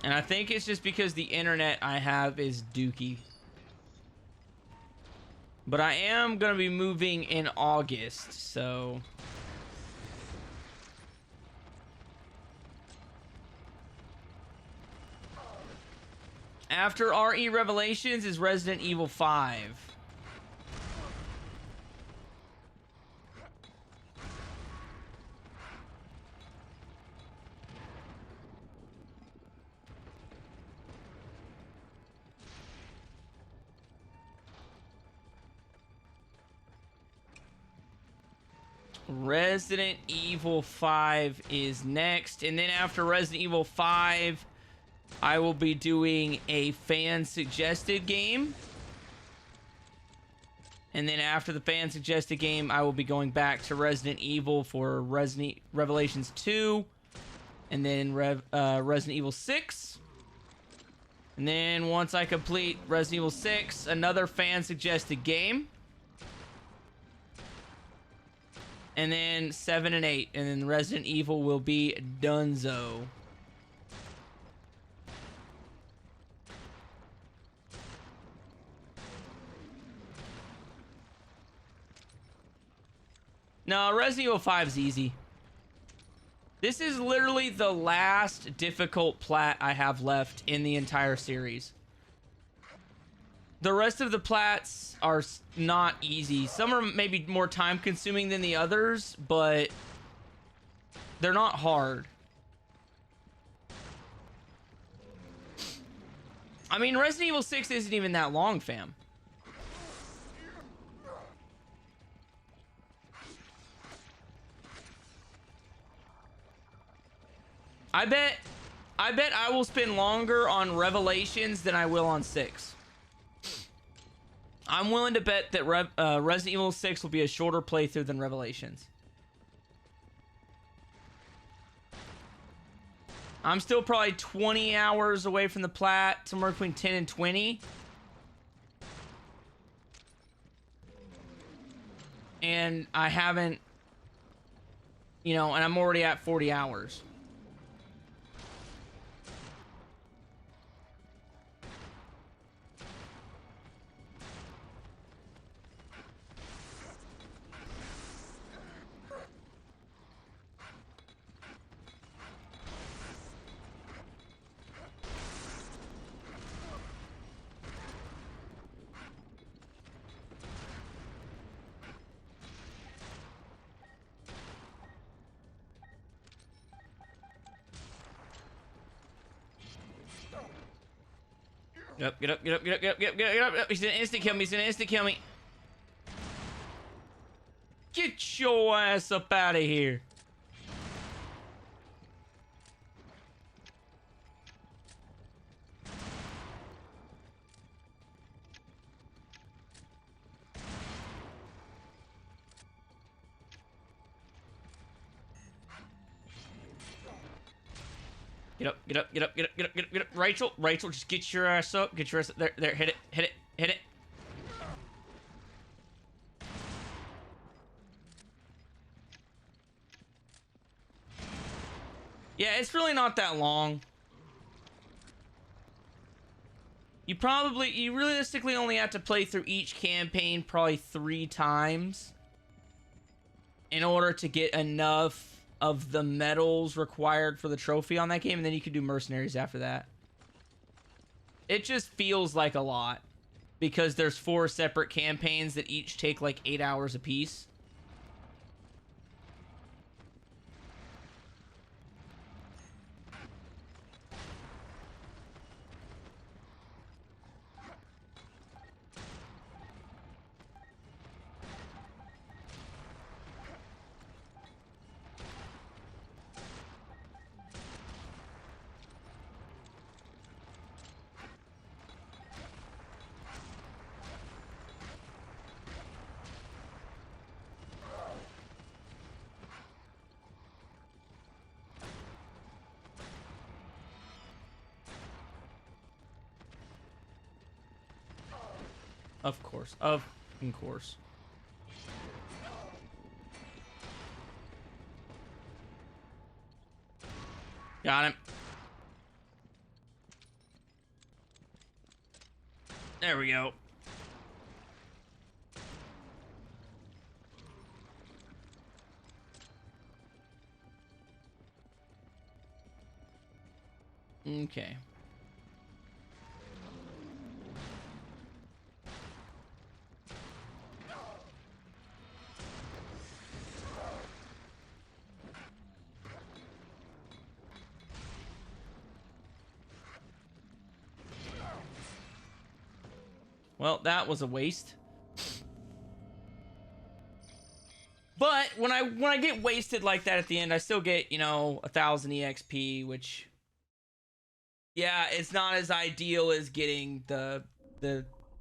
And I think it's just because the internet I have is dookie. But I am going to be moving in August, so... After RE Revelations is Resident Evil 5. Resident Evil 5 is next, and then after Resident Evil 5, I will be doing a fan-suggested game. And then after the fan-suggested game, I will be going back to Resident Evil for Revelations 2, and then Resident Evil 6. And then once I complete Resident Evil 6, another fan-suggested game. And then 7 and 8, and then Resident Evil will be donezo. No, Resident Evil 5 is easy. This is literally the last difficult plat I have left in the entire series. The rest of the plats are not easy. Some are maybe more time consuming than the others, but they're not hard. I mean, Resident Evil 6 isn't even that long, fam. I bet I will spend longer on Revelations than I will on 6. I'm willing to bet that Resident Evil 6 will be a shorter playthrough than Revelations. I'm still probably 20 hours away from the plat, somewhere between 10 and 20. And I haven't, you know, and I'm already at 40 hours. Get up, get up, get up, get up, get up, get up, get up, get up. He's gonna instant kill me, he's gonna instant kill me. Get your ass up out of here. Get up, get up, get up, get up, get up, get up, get up. Rachel, just get your ass up. Get your ass up. There, hit it, hit it, hit it. Yeah, it's really not that long. You realistically only have to play through each campaign probably 3 times in order to get enough of the medals required for the trophy on that game, and then you can do mercenaries after that. It just feels like a lot because there's 4 separate campaigns that each take like 8 hours apiece. Of course. Of course. Got him. There we go. Okay. Well, that was a waste. But when I get wasted like that at the end, I still get, 1,000 EXP, which, yeah, it's not as ideal as getting the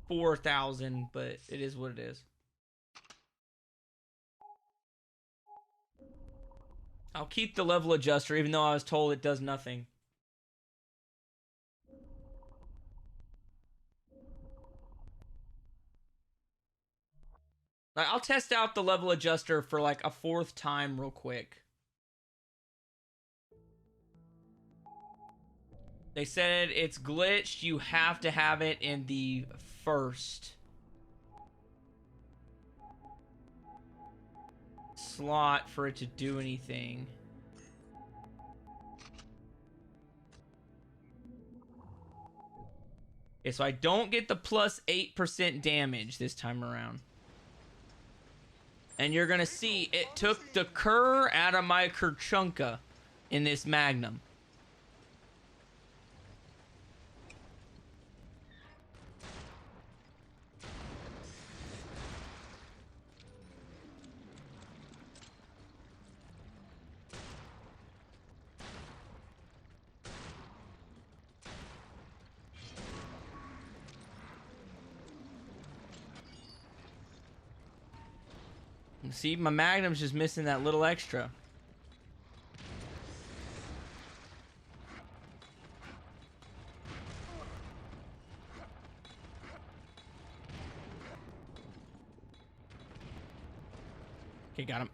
4,000, but it is what it is. I'll keep the level adjuster, even though I was told it does nothing. I'll test out the level adjuster for like a 4th time real quick. They said it's glitched. You have to have it in the 1st slot for it to do anything. Okay, so I don't get the plus 8% damage this time around. And you're gonna see it took the cur out of my Kerchunka in this Magnum. See, my Magnum's just missing that little extra. Okay, got him.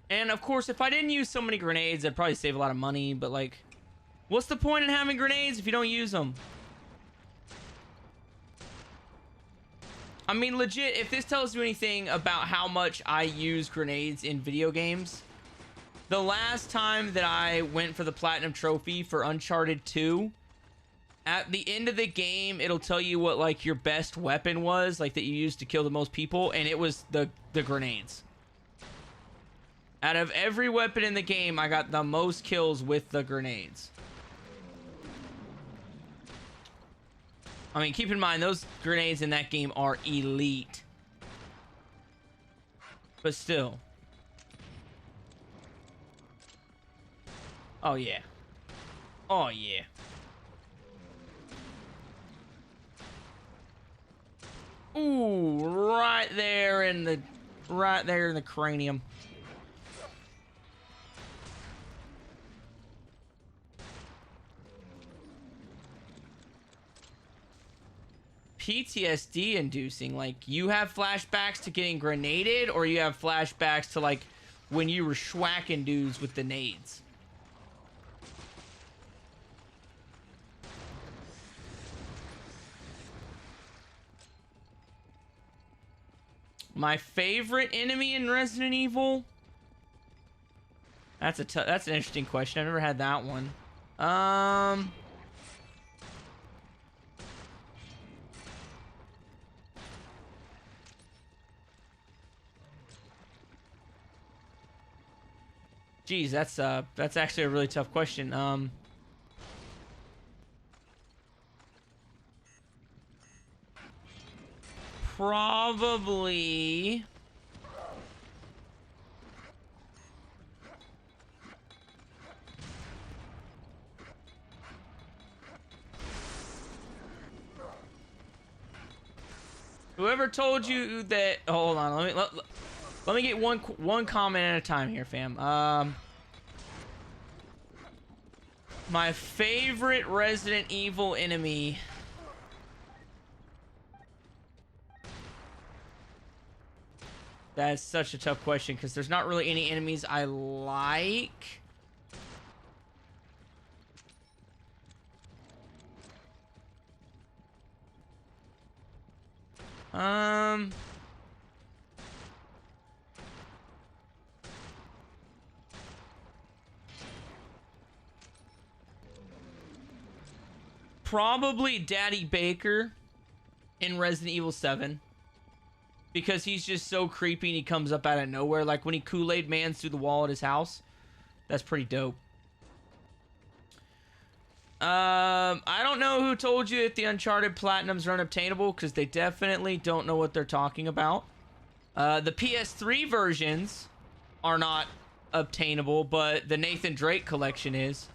And of course, if I didn't use so many grenades, I'd probably save a lot of money, but like, what's the point in having grenades if you don't use them? I mean, legit, if this tells you anything about how much I use grenades in video games, the last time that I went for the Platinum Trophy for Uncharted 2, at the end of the game, it'll tell you what, like, your best weapon was, like, that you used to kill the most people, and it was the grenades. Out of every weapon in the game, I got the most kills with the grenades. I mean, keep in mind, those grenades in that game are elite. But still. Oh, yeah. Oh, yeah. Ooh, right there in the cranium. PTSD inducing, like, you have flashbacks to getting grenaded, or you have flashbacks to, like, when you were schwacking dudes with the nades. My favorite enemy in Resident Evil? That's an interesting question. I've never had that one. Geez, that's actually a really tough question. Probably. Whoever told you that? Hold on, let me get one comment at a time here, fam. My favorite Resident Evil enemy. That's such a tough question because there's not really any enemies I like. Probably Daddy Baker in Resident Evil 7. Because he's just so creepy and he comes up out of nowhere. Like when he Kool-Aid mans through the wall at his house. That's pretty dope. I don't know who told you that the Uncharted Platinums are unobtainable, because they definitely don't know what they're talking about. The PS3 versions are not obtainable, but the Nathan Drake collection is.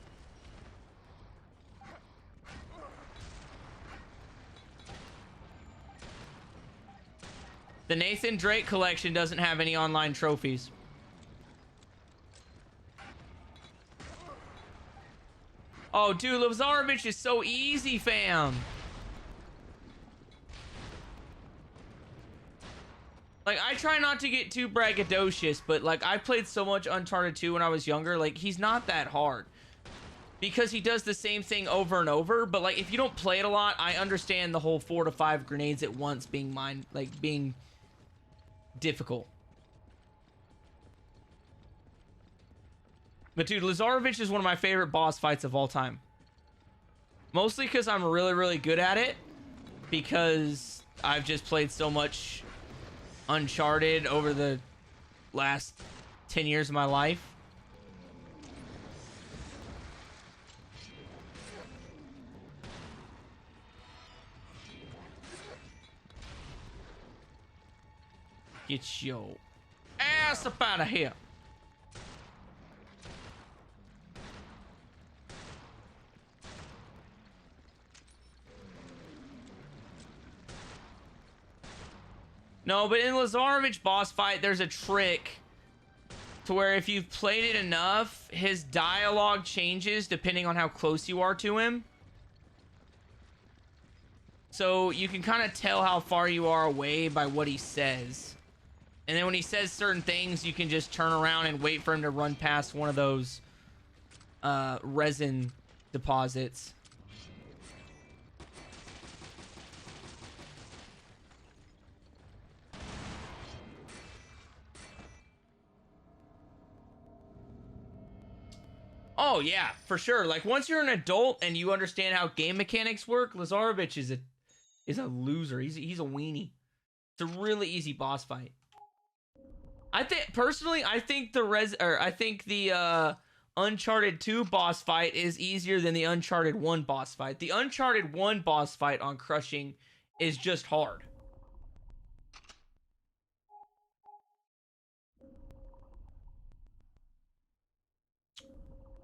The Nathan Drake collection doesn't have any online trophies. Oh, dude, Lazarovich is so easy, fam. Like, I try not to get too braggadocious, but, like, I played so much Uncharted 2 when I was younger. Like, he's not that hard. Because he does the same thing over and over. But, like, if you don't play it a lot, I understand the whole 4 to 5 grenades at once being being difficult. But dude, Lazarovich is one of my favorite boss fights of all time. Mostly because I'm really, really good at it. Because I've just played so much Uncharted over the last 10 years of my life. Get your ass up out of here. No, but in Lazarovich boss fight, there's a trick to where if you've played it enough, his dialogue changes depending on how close you are to him. So you can kind of tell how far you are away by what he says. And then when he says certain things, you can just turn around and wait for him to run past one of those resin deposits. Oh yeah, for sure. Like once you're an adult and you understand how game mechanics work, Lazarovich is a loser. He's a weenie. It's a really easy boss fight. I think personally, I think the Uncharted 2 boss fight is easier than the Uncharted 1 boss fight. The Uncharted 1 boss fight on Crushing is just hard.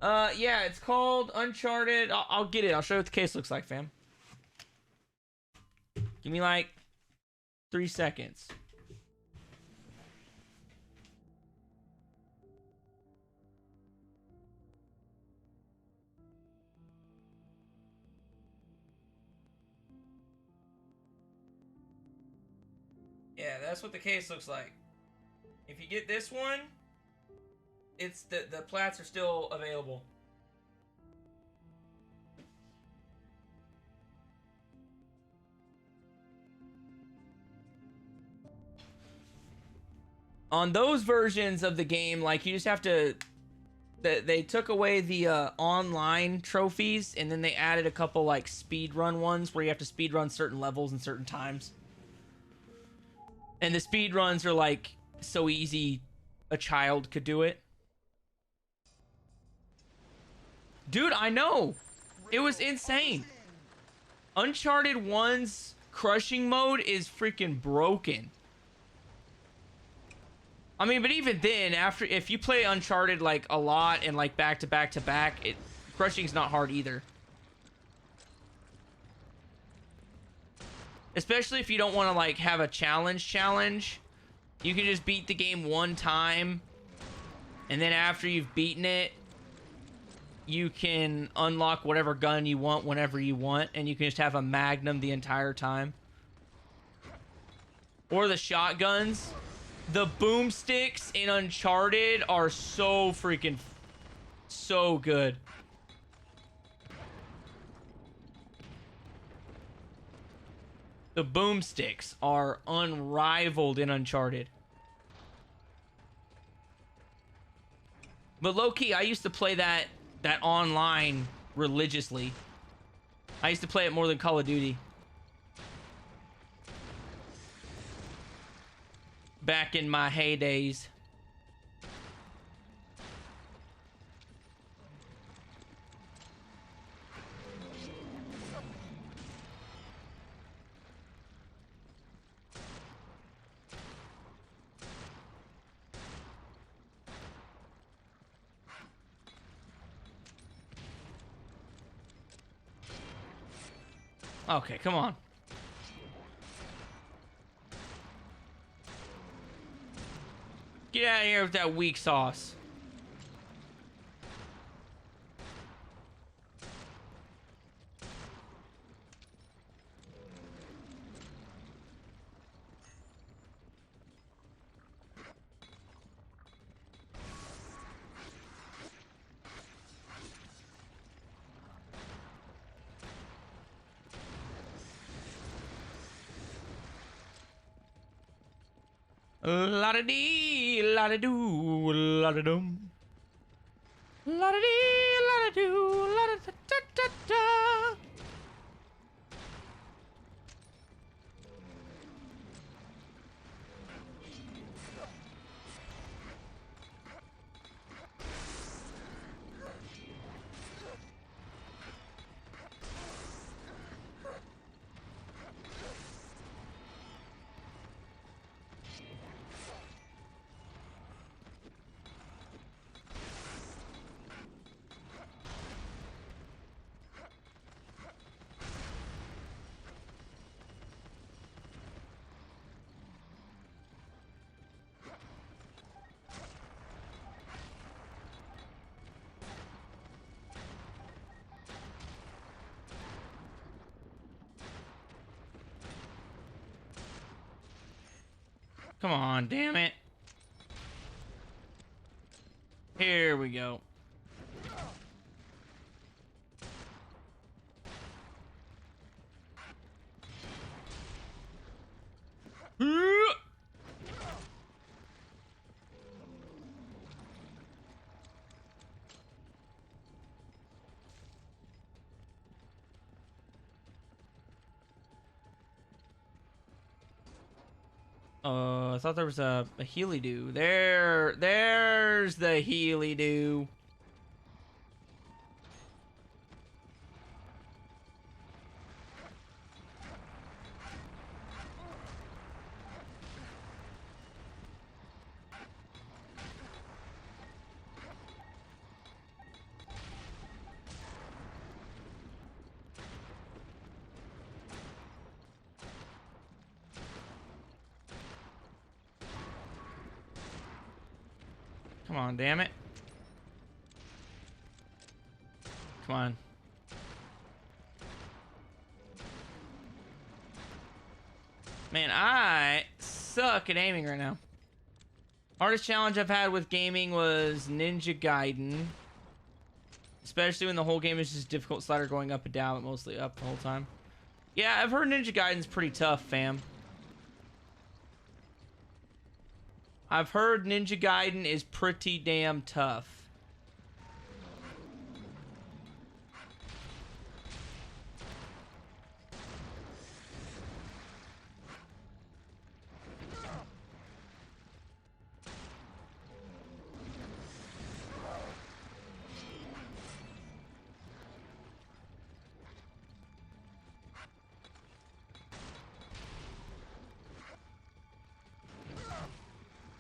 Yeah, it's called Uncharted. I'll get it. I'll show you what the case looks like, fam. Give me like 3 seconds. Yeah, that's what the case looks like. If you get this one, it's the plats are still available. On those versions of the game, like you just have to they took away the online trophies and then they added a couple like speed run ones where you have to speed run certain levels in certain times. And the speed runs are like so easy a child could do it. Dude, I know. It was insane. Uncharted 1's crushing mode is freaking broken. I mean, but even then, if you play Uncharted like a lot and like back to back to back, crushing's not hard either. Especially if you don't want to like have a challenge. You can just beat the game one time, and then after you've beaten it, you can unlock whatever gun you want whenever you want, and you can just have a Magnum the entire time. Or the shotguns. The boomsticks in Uncharted are so freaking so good. The boomsticks are unrivaled in Uncharted. But low-key, I used to play that online religiously. I used to play it more than Call of Duty. Back in my heydays. Okay, come on. Get out of here with that weak sauce. La-da-dee, la-da-doo, la-da-dum. La-da-dee, la-da-doo, la-da-da-da-da-da. Come on, damn it. Here we go. I thought there was a Healy-Doo. There's the Healy-Doo. Come on, damn it. Come on. Man, I suck at aiming right now. Hardest challenge I've had with gaming was Ninja Gaiden. Especially when the whole game is just difficult slider going up and down, but mostly up the whole time. Yeah, I've heard Ninja Gaiden's pretty tough, fam. I've heard Ninja Gaiden is pretty damn tough.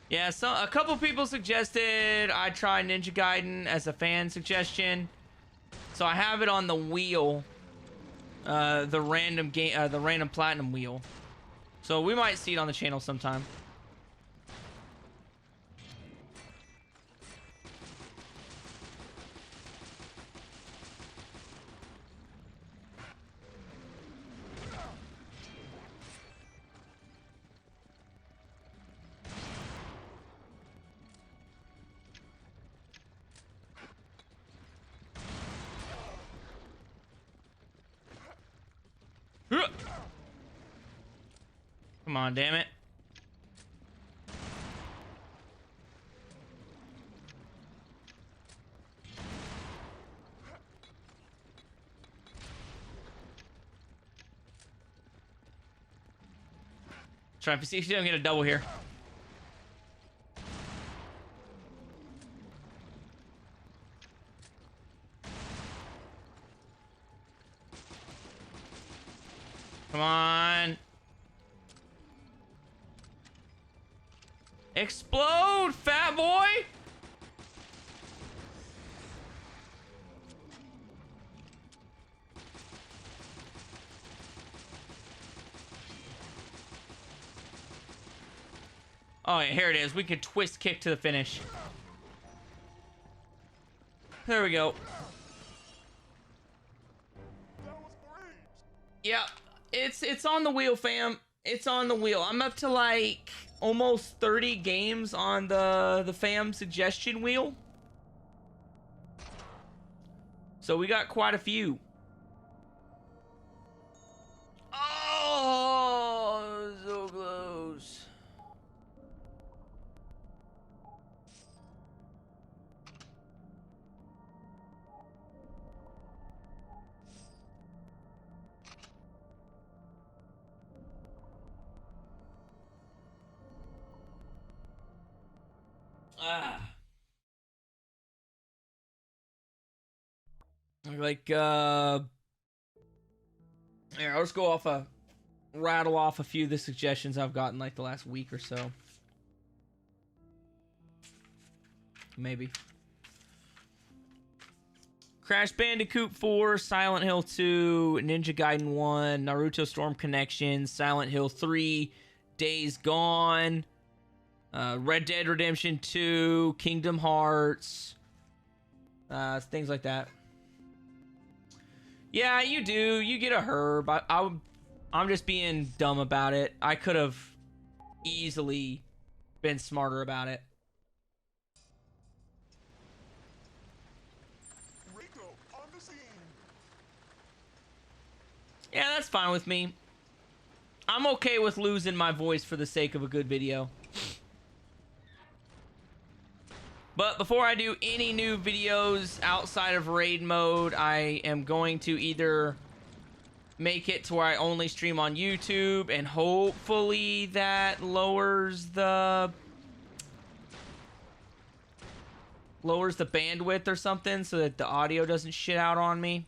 Yeah, so a couple people suggested I try Ninja Gaiden as a fan suggestion. So I have it on the wheel, the random platinum wheel. So we might see it on the channel sometime. Come on, damn it. Try to see if you don't get a double here. Come on. Explode, fat boy! Oh, yeah, here it is. We can twist kick to the finish. There we go. That was great. Yeah, it's on the wheel, fam. It's on the wheel. I'm up to like almost 30 games on the fam suggestion wheel. So we got quite a few. Oh, so close. Like, here, I'll just go off rattle off a few of the suggestions I've gotten like the last week or so. Maybe. Crash Bandicoot 4, Silent Hill 2, Ninja Gaiden 1, Naruto Storm Connection, Silent Hill 3, Days Gone, Red Dead Redemption 2, Kingdom Hearts, things like that. Yeah, you do. You get a herb. I'm just being dumb about it. I could have easily been smarter about it. Rico on the scene. Yeah, that's fine with me. I'm okay with losing my voice for the sake of a good video. But before I do any new videos outside of raid mode, I am going to either make it to where I only stream on YouTube, and hopefully that lowers the bandwidth or something so that the audio doesn't shit out on me.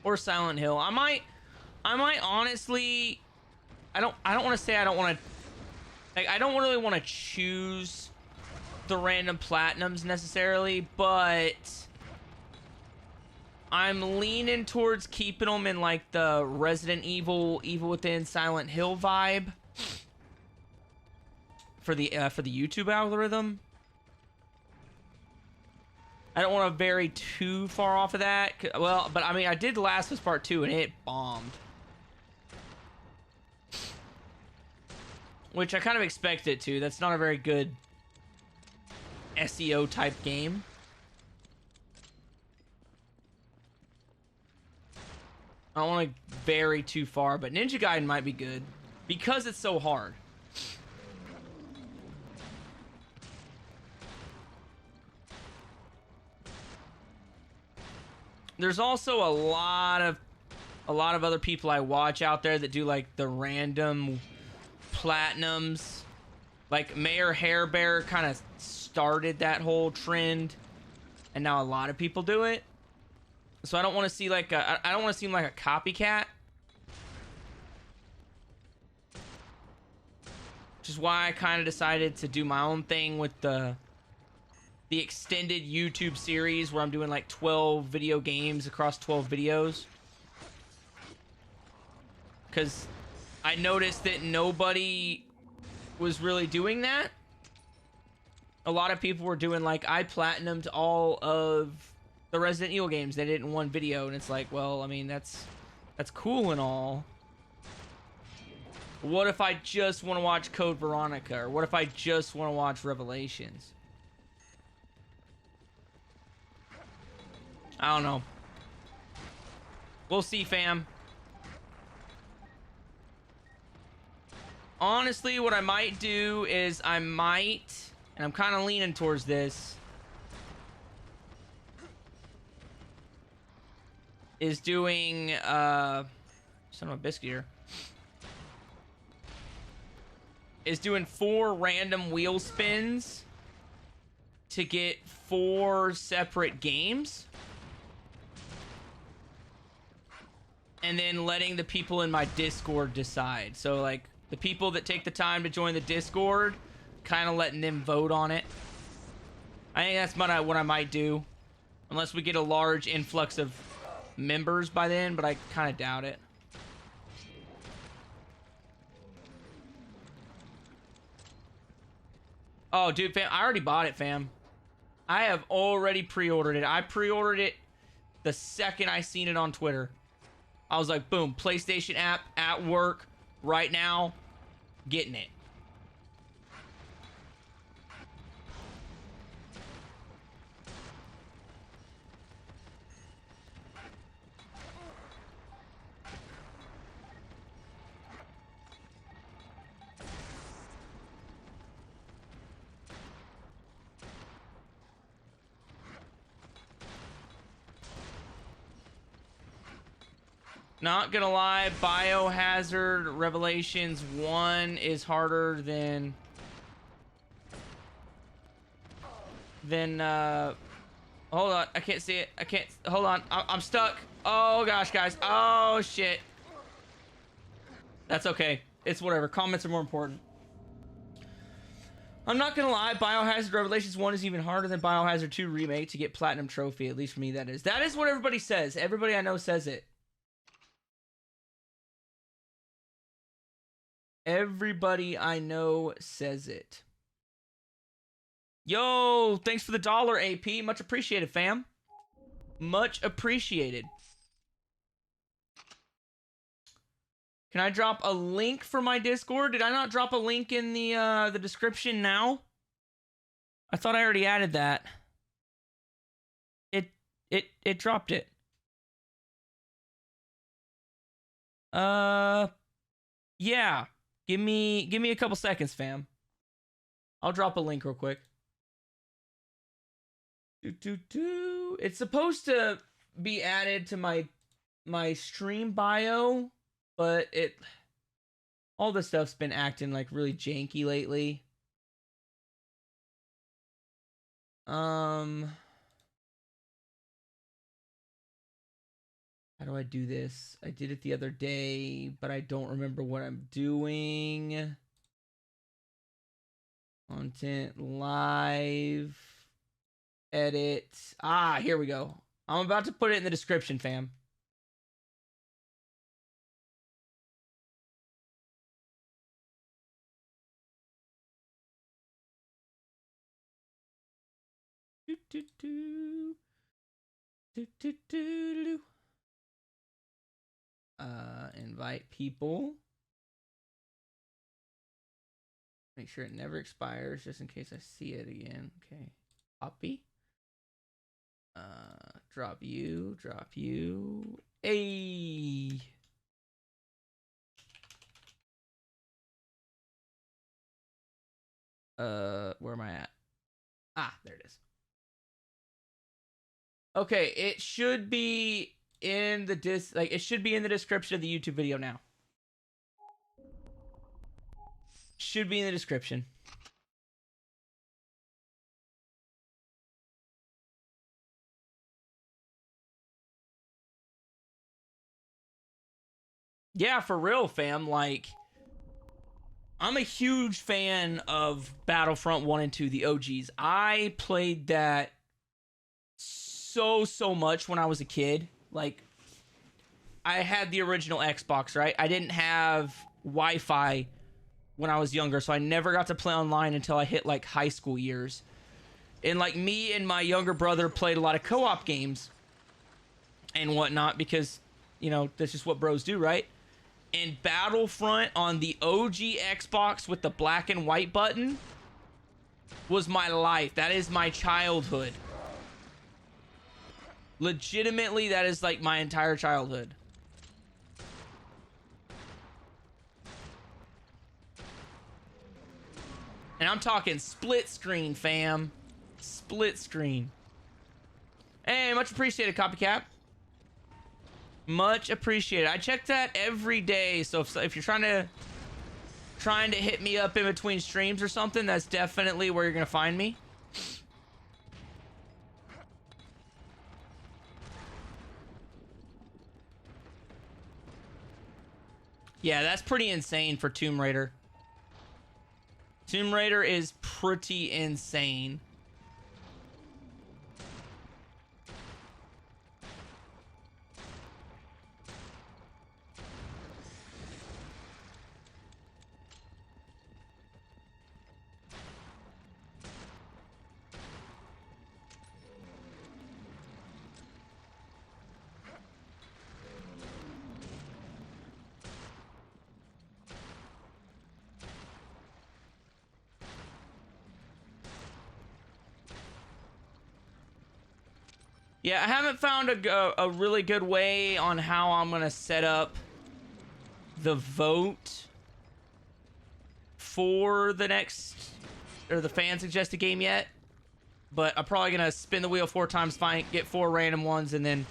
Or Silent Hill. I might honestly, I don't want to say I don't want to, like, I don't really want to choose the random platinums necessarily, but I'm leaning towards keeping them in like the Resident Evil, Evil Within, Silent Hill vibe for the YouTube algorithm. I don't want to vary too far off of that. Well, but I mean, I did The Last of Us Part 2 and it bombed. Which I kind of expected it to. That's not a very good SEO type game. I don't want to vary too far, but Ninja Gaiden might be good because it's so hard. There's also a lot of other people I watch out there that do like the random platinums. Like Mayor Hairbear kind of started that whole trend, and now a lot of people do it. So I don't want to see like I don't want to seem like a copycat, which is why I kind of decided to do my own thing with the extended YouTube series where I'm doing like 12 video games across 12 videos. Because I noticed that nobody was really doing that. A lot of people were doing like, I platinumed all of the Resident Evil games. They did it in one video, and it's like, well, I mean, that's cool and all. What if I just want to watch Code Veronica? Or what if I just want to watch Revelations? I don't know. We'll see, fam. Honestly, what I might do is I might, and I'm kind of leaning towards this, is doing, son of a biscuit here, is doing 4 random wheel spins to get 4 separate games. And then letting the people in my Discord decide. So, like, the people that take the time to join the Discord, kind of letting them vote on it. I think that's what I might do. Unless we get a large influx of members by then, but I kind of doubt it. Oh, dude, fam, I already bought it, fam. I have already pre-ordered it. I pre-ordered it the second I seen it on Twitter. I was like, boom, PlayStation app at work right now, getting it. Not gonna lie, Biohazard Revelations 1 is harder than hold on, I can't see it. I can't, hold on, I'm stuck. Oh gosh, guys. Oh shit. That's okay. It's whatever. Comments are more important. I'm not gonna lie, Biohazard Revelations 1 is even harder than Biohazard 2 Remake to get Platinum Trophy. At least for me, that is. That is what everybody says. Everybody I know says it. Everybody I know says it. Yo, thanks for the $1, AP. Much appreciated, fam. Much appreciated. Can I drop a link for my Discord? Did I not drop a link in the description now? I thought I already added that. It dropped it. Yeah. Give me a couple seconds, fam. I'll drop a link real quick. It's supposed to be added to my stream bio, but all this stuff's been acting like really janky lately. How do I do this? I did it the other day, but I don't remember what I'm doing. Content, live, edit. Ah, here we go. I'm about to put it in the description, fam. Invite people. Make sure it never expires, just in case I see it again. Okay. Copy. Drop you. Hey. Where am I at? Ah, there it is. Okay, it should be in the it should be in the description of the YouTube video now. Should be in the description. Yeah, for real, fam. Like, I'm a huge fan of Battlefront 1 and 2, the OGs. I played that so much when I was a kid. Like, I had the original Xbox, right? I didn't have Wi-Fi when I was younger, so I never got to play online until I hit, like, high school years. And, like, me and my younger brother played a lot of co-op games and whatnot because, you know, that's just what bros do, right? And Battlefront on the OG Xbox with the black and white button was my life. That is my childhood. Legitimately, that is like my entire childhood. And I'm talking split screen, fam. Split screen. Hey, much appreciated, Copycat. Much appreciated. I check that every day, so if you're trying to hit me up in between streams or something, that's definitely where you're gonna find me. Yeah, that's pretty insane for Tomb Raider. Tomb Raider is pretty insane. Yeah, I haven't found a really good way on how I'm going to set up the vote for the next, or the fan suggested game yet. But I'm probably going to spin the wheel 4 times, get 4 random ones, and then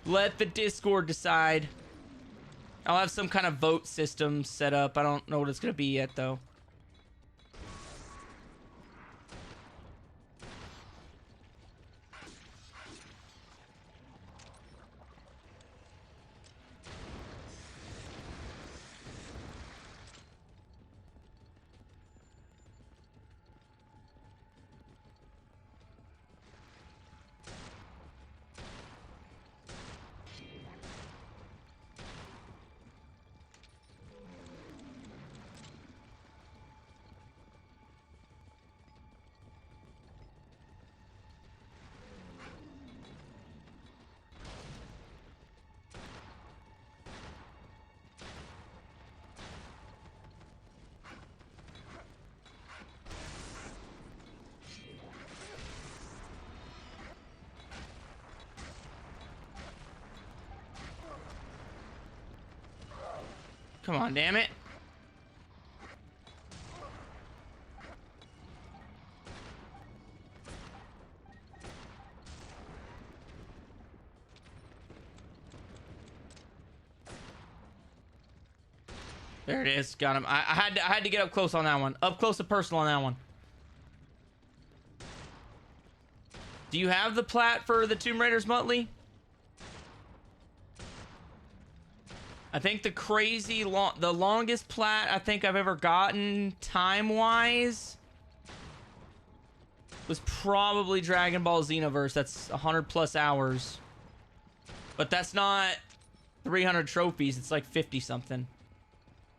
let the Discord decide. I'll have some kind of vote system set up. I don't know what it's going to be yet, though. Come on, damn it. There it is. Got him. I had to get up close on that one. Up close and personal on that one. Do you have the plat for the Tomb Raiders, Muttley? I think the longest plat I think I've ever gotten time-wise was probably Dragon Ball Xenoverse. That's 100 plus hours. But that's not 300 trophies. It's like 50 something.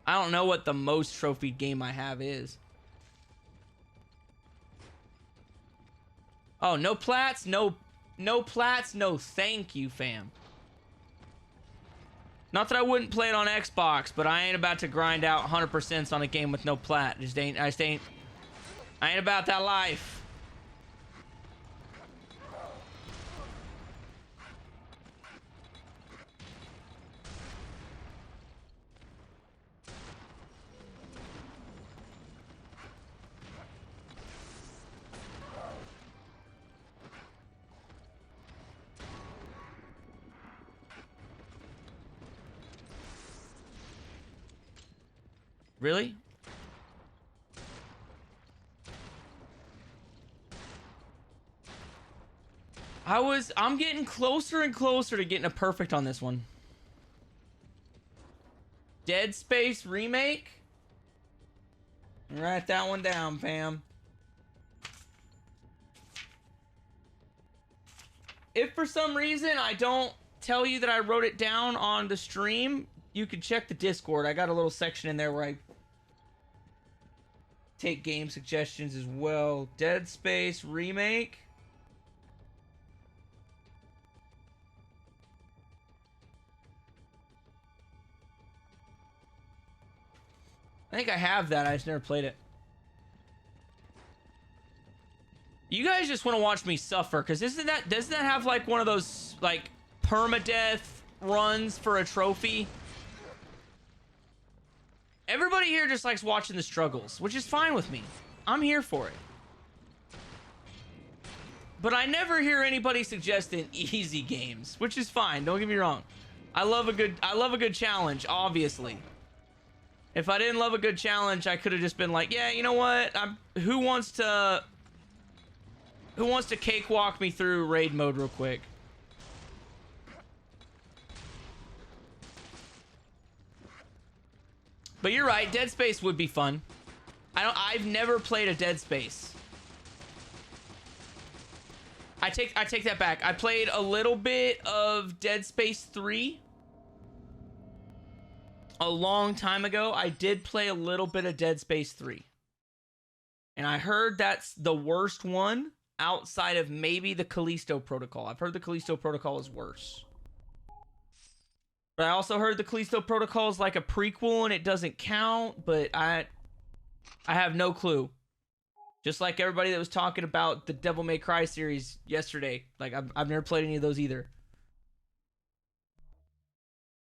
I don't know what the most trophied game I have is. Oh, no plats? No plats? No thank you, fam. Not that I wouldn't play it on Xbox, but I ain't about to grind out 100% on a game with no plat. I ain't about that life. Really? I'm getting closer and closer to getting a perfect on this one. Dead Space remake? Write that one down, fam. If for some reason I don't tell you that I wrote it down on the stream, you can check the Discord. I got a little section in there where I take game suggestions as well. Dead Space remake. I think I have that. I just never played it. You guys just want to watch me suffer, because doesn't that have like one of those like permadeath runs for a trophy? Everybody here just likes watching the struggles, which is fine with me. I'm here for it. But I never hear anybody suggesting easy games, which is fine. Don't get me wrong. I love a good challenge, obviously. If I didn't love a good challenge, I could have just been like, yeah, you know what? Who wants to cakewalk me through raid mode real quick? But you're right, Dead Space would be fun. I've never played a Dead Space. I take that back. I played a little bit of Dead Space 3 a long time ago. I did play a little bit of Dead Space 3. And I heard that's the worst one outside of maybe the Callisto Protocol. I've heard the Callisto Protocol is worse. But I also heard the Callisto Protocol is like a prequel and it doesn't count, but I have no clue. Just like everybody that was talking about the Devil May Cry series yesterday. Like, I've never played any of those either.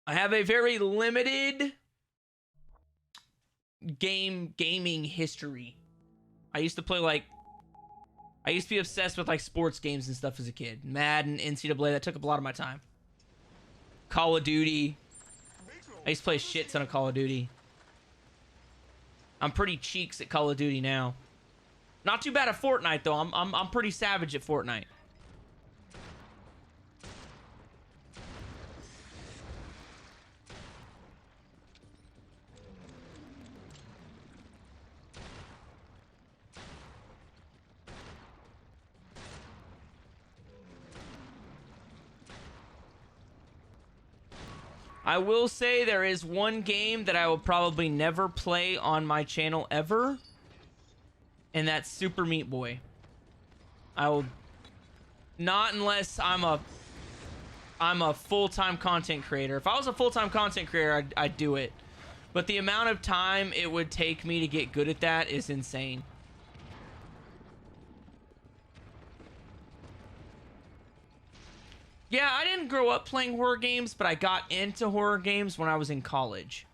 I have a very limited gaming history. I used to be obsessed with like sports games and stuff as a kid. Madden, NCAA, that took up a lot of my time. Call of Duty. I used to play a shit ton of Call of Duty. I'm pretty cheeks at Call of Duty now. Not too bad at Fortnite though. I'm pretty savage at Fortnite. I will say there is one game that I will probably never play on my channel ever. And that's Super Meat Boy. I will not unless I'm a full-time content creator. If I was a full-time content creator, I'd do it. But the amount of time it would take me to get good at that is insane. Yeah, I didn't grow up playing horror games, but I got into horror games when I was in college.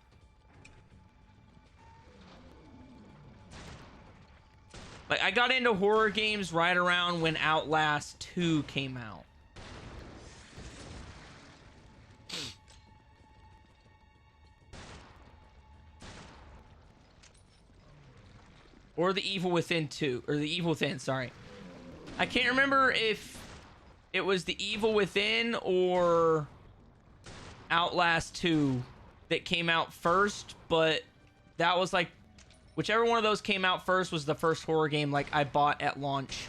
Like, I got into horror games right around when Outlast 2 came out. Or The Evil Within 2. Or The Evil Within, sorry. I can't remember if it was The Evil Within or Outlast 2 that came out first, but that was like, whichever one of those came out first was the first horror game like I bought at launch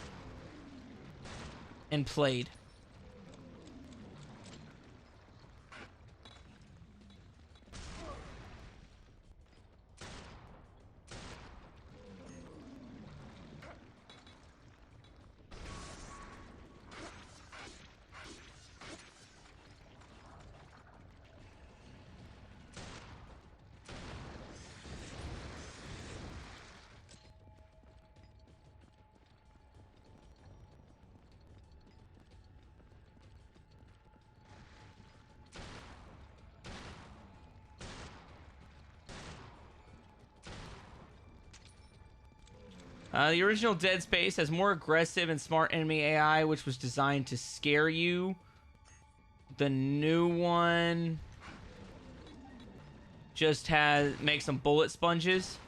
and played. The original Dead Space has more aggressive and smart enemy AI, which was designed to scare you. The new one just makes some bullet sponges.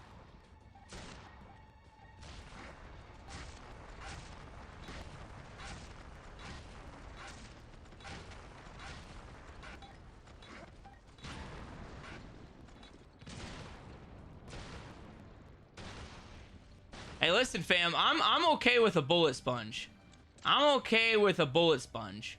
Hey, listen, fam. I'm okay with a bullet sponge. I'm okay with a bullet sponge.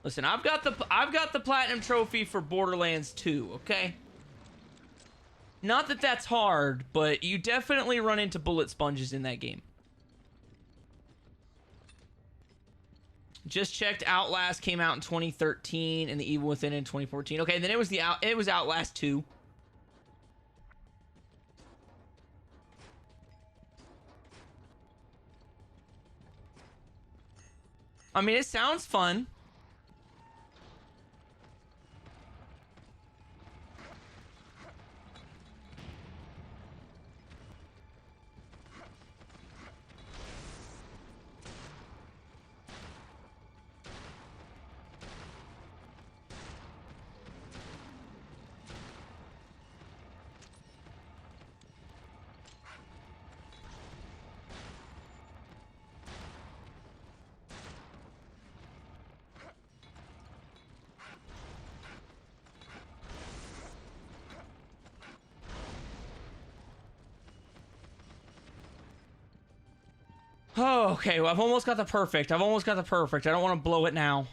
Listen, I've got the platinum trophy for Borderlands 2, okay? Not that that's hard, but you definitely run into bullet sponges in that game. Just checked. Outlast came out in 2013 and The Evil Within in 2014. Okay, then it was Outlast 2. I mean, it sounds fun. Oh, okay. Well, I've almost got the perfect. I don't want to blow it now.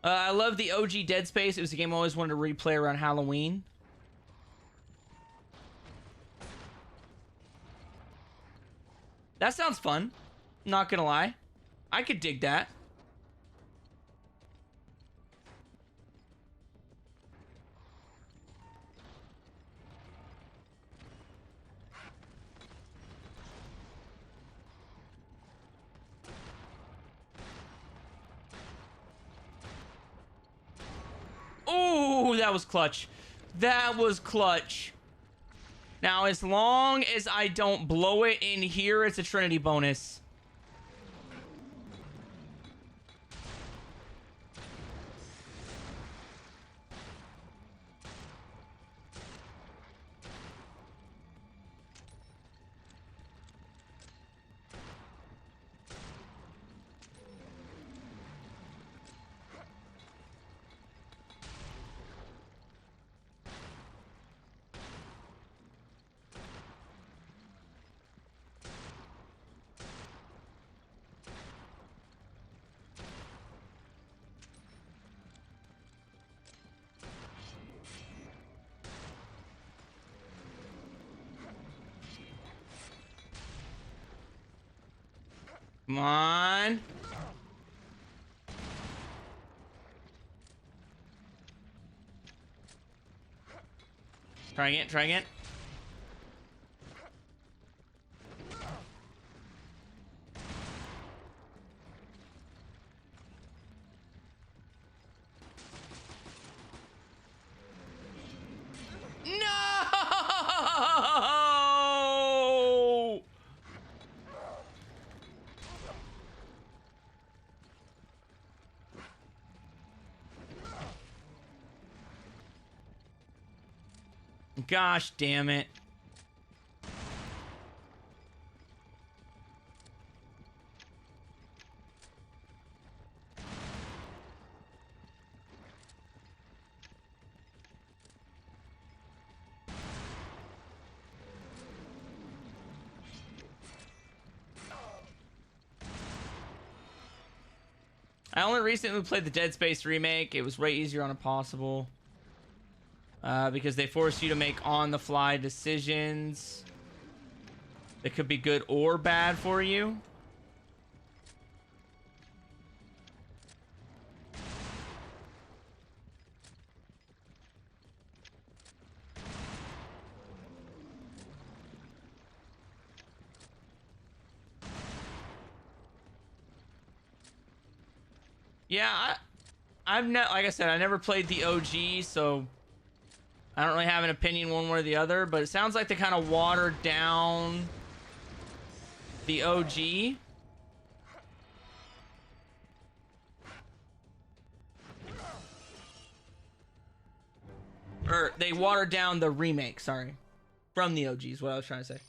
I love the OG Dead Space. It was a game I always wanted to replay around Halloween. That sounds fun. Not gonna lie. I could dig that. Ooh, that was clutch. That was clutch. Now, as long as I don't blow it in here, it's a Trinity bonus. Come on. Trying it. No! Gosh damn it. I only recently played the Dead Space remake. It was way easier on Impossible. Because they force you to make on-the-fly decisions that could be good or bad for you. Yeah, I've like I said, I never played the OG, so I don't really have an opinion one way or the other, but it sounds like they kind of watered down the OG. Or they watered down the remake, sorry. From the OG is what I was trying to say.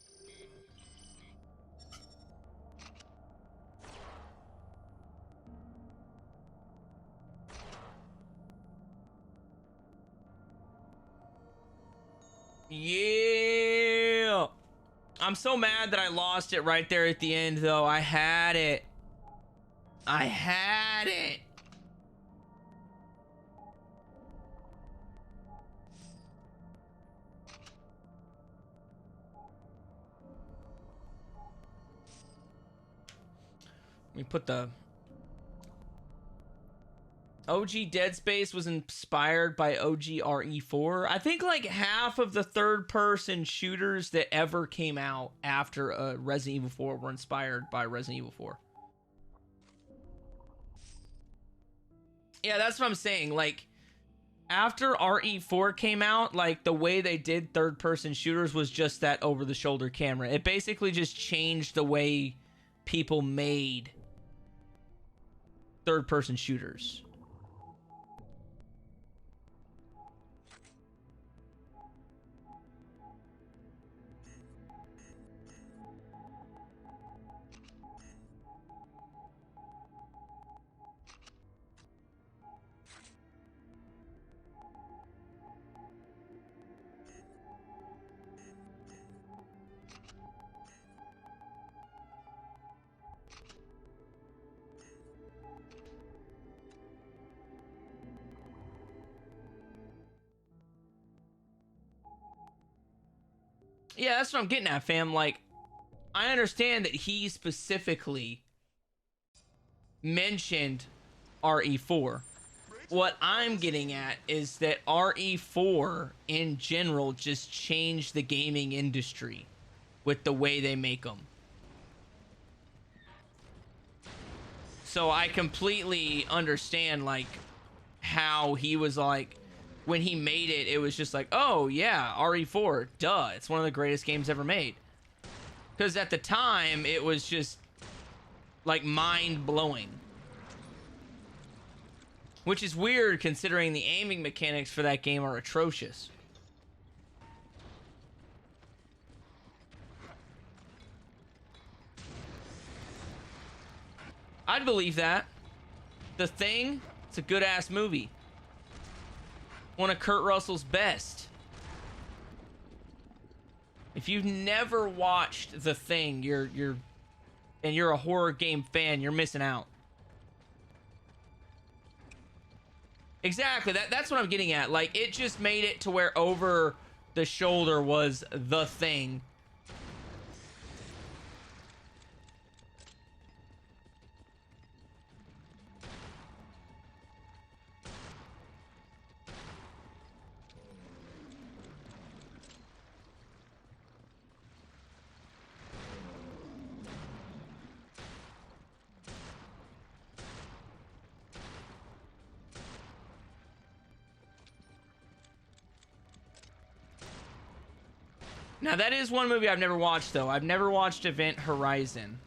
Yeah. I'm so mad that I lost it right there at the end, though. I had it. I had it. Let me put the OG Dead Space was inspired by OG RE4. I think like half of the third-person shooters that ever came out after Resident Evil 4 were inspired by Resident Evil 4. Yeah, that's what I'm saying. Like, after RE4 came out, like, the way they did third-person shooters was just that over-the-shoulder camera. It basically just changed the way people made third-person shooters. Yeah, that's what I'm getting at, fam. Like, I understand that he specifically mentioned RE4. What I'm getting at is that RE4 in general just changed the gaming industry with the way they make them. So I completely understand, like, how he was like, when he made it, it was just like, oh yeah, RE4, duh, it's one of the greatest games ever made. Because at the time, it was just like mind-blowing. Which is weird considering the aiming mechanics for that game are atrocious. I'd believe that. The Thing, it's a good-ass movie. One of Kurt Russell's best. If you've never watched The Thing, you're a horror game fan, you're missing out. Exactly, that's what I'm getting at. Like, it just made it to where Over the Shoulder was the thing. Now, that is one movie I've never watched, though. I've never watched Event Horizon.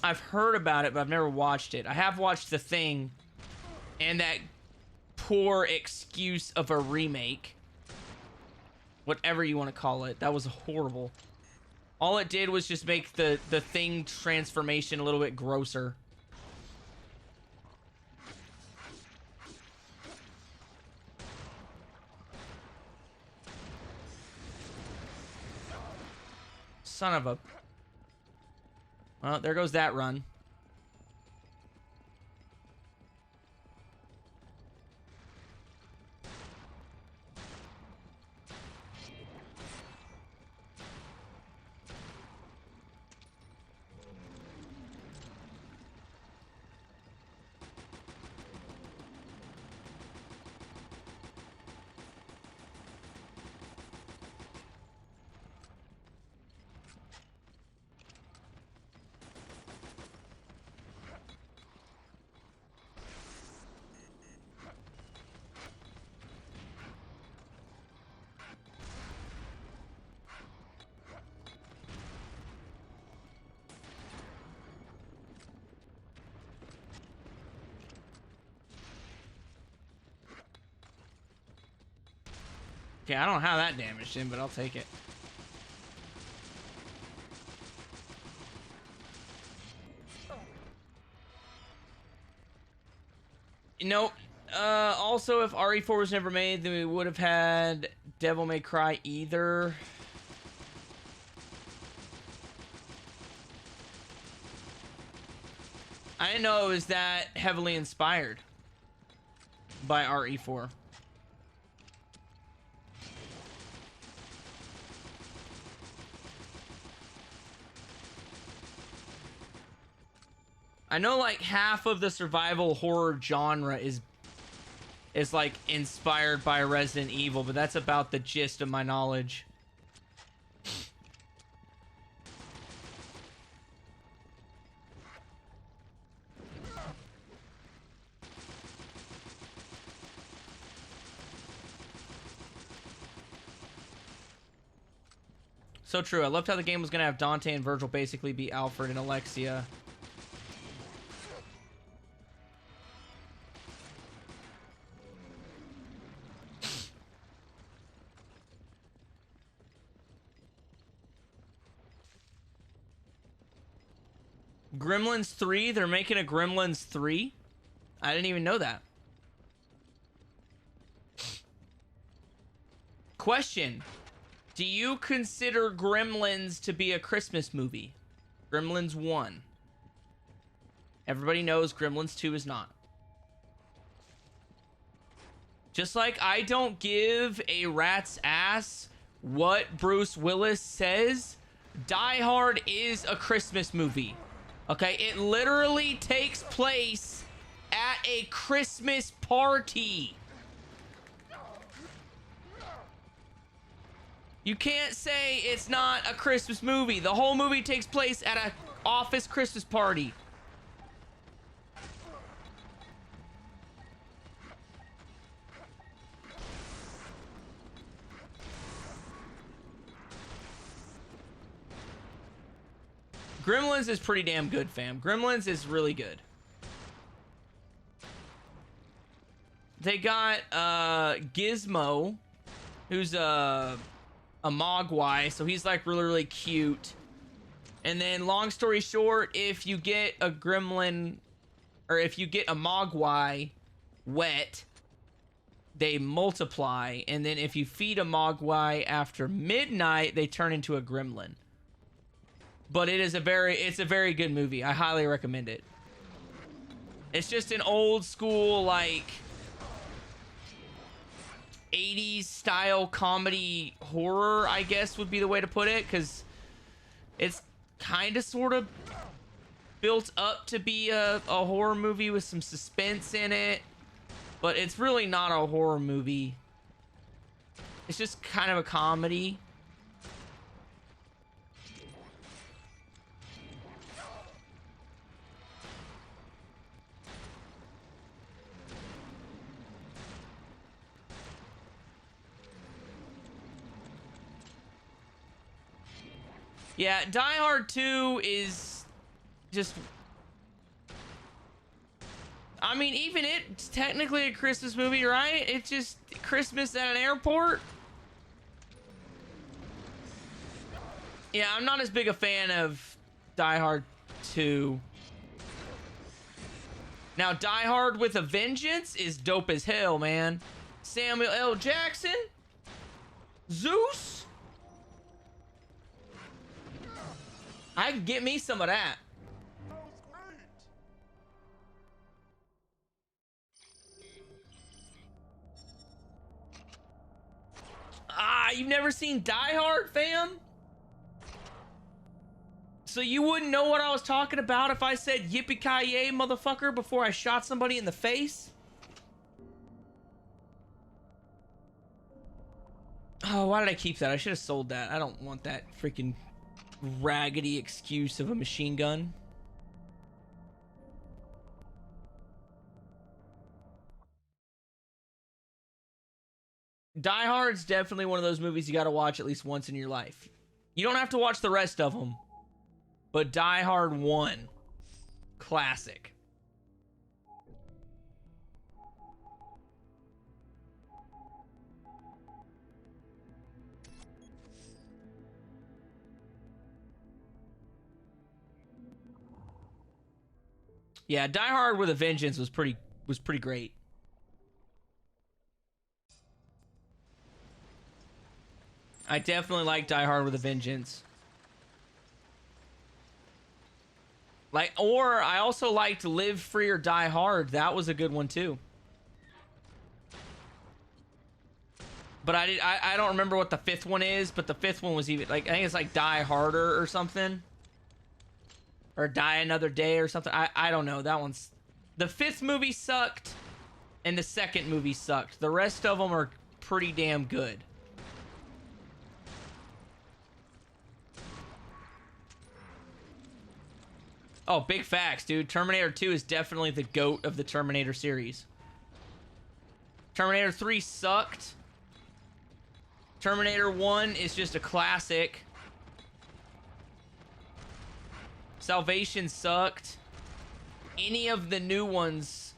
I've heard about it, but I've never watched it. I have watched The Thing and that poor excuse of a remake. Whatever you want to call it. That was horrible. All it did was just make the Thing transformation a little bit grosser. Son of a... Well, there goes that run. Okay, I don't know how that damaged him, but I'll take it. Nope. Also, if RE4 was never made, then we would have had Devil May Cry either. I didn't know it was that heavily inspired by RE4. I know like half of the survival horror genre is like inspired by Resident Evil, but that's about the gist of my knowledge. So true. I loved how the game was gonna have Dante and Virgil basically be Alfred and Alexia. Gremlins 3? They're making a Gremlins 3? I didn't even know that. Question. Do you consider Gremlins to be a Christmas movie? Gremlins 1. Everybody knows Gremlins 2 is not. Just like I don't give a rat's ass what Bruce Willis says, Die Hard is a Christmas movie. Okay, it literally takes place at a Christmas party. You can't say it's not a Christmas movie. The whole movie takes place at an office Christmas party. Gremlins is pretty damn good, fam. Gremlins is really good. They got Gizmo, who's a Mogwai, so he's like really, really cute. And then long story short, if you get a gremlin, or if you get a Mogwai wet, they multiply. And then if you feed a Mogwai after midnight, they turn into a gremlin. But it's a very good movie. I highly recommend it. It's just an old school, like 80s style comedy horror, I guess would be the way to put it, because it's kind of sort of built up to be a horror movie with some suspense in it, but it's really not a horror movie. It's just kind of a comedy. Yeah, Die Hard 2 is just... I mean, even it's technically a Christmas movie, right? It's just Christmas at an airport. Yeah, I'm not as big a fan of Die Hard 2. Now, Die Hard with a Vengeance is dope as hell, man. Samuel L. Jackson? Zeus? I can get me some of that. That was great. Ah, you've never seen Die Hard, fam? So you wouldn't know what I was talking about if I said yippee-ki-yay, motherfucker, before I shot somebody in the face? Oh, why did I keep that? I should have sold that. I don't want that freaking raggedy excuse of a machine gun. Die Hard's definitely one of those movies you gotta watch at least once in your life. You don't have to watch the rest of them, but Die Hard 1, classic. Yeah, Die Hard with a Vengeance was pretty great. I definitely like Die Hard with a Vengeance. Like, or I also liked Live Free or Die Hard. That was a good one too. But I don't remember what the fifth one is, but the fifth one was even like, I think it's like Die Harder or something. Or Die Another Day or something. I don't know. That one's... The fifth movie sucked, and the second movie sucked. The rest of them are pretty damn good. Oh, big facts, dude. Terminator 2 is definitely the GOAT of the Terminator series. Terminator 3 sucked. Terminator 1 is just a classic. Salvation sucked. Any of the new ones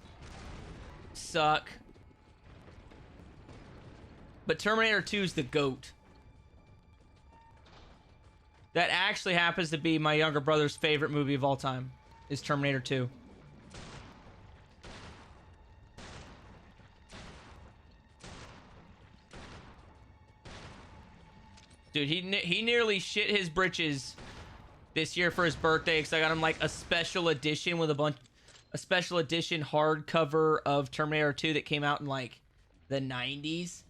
suck. But Terminator 2 is the GOAT. That actually happens to be my younger brother's favorite movie of all time, is Terminator 2. Dude, he nearly shit his britches this year for his birthday, because I got him like a special edition with a special edition hardcover of Terminator 2 that came out in like the 90s.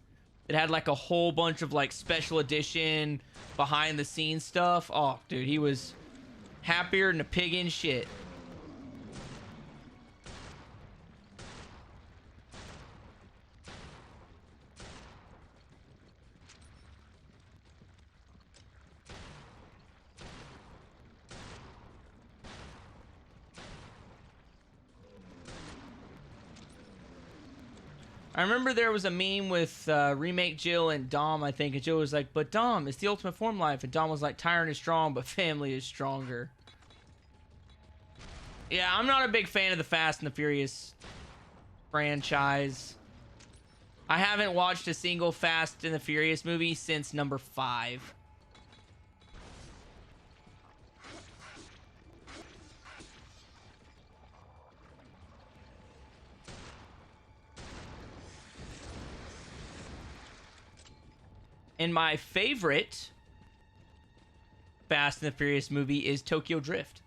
It had like a whole bunch of like special edition behind the scenes stuff. Oh, dude, he was happier than a pig in shit. I remember there was a meme with Remake Jill and Dom, I think, and Jill was like, but Dom, it's the ultimate form life. And Dom was like, Tyrant is strong, but family is stronger. Yeah, I'm not a big fan of the Fast and the Furious franchise. I haven't watched a single Fast and the Furious movie since number 5. And my favorite Fast and the Furious movie is Tokyo Drift.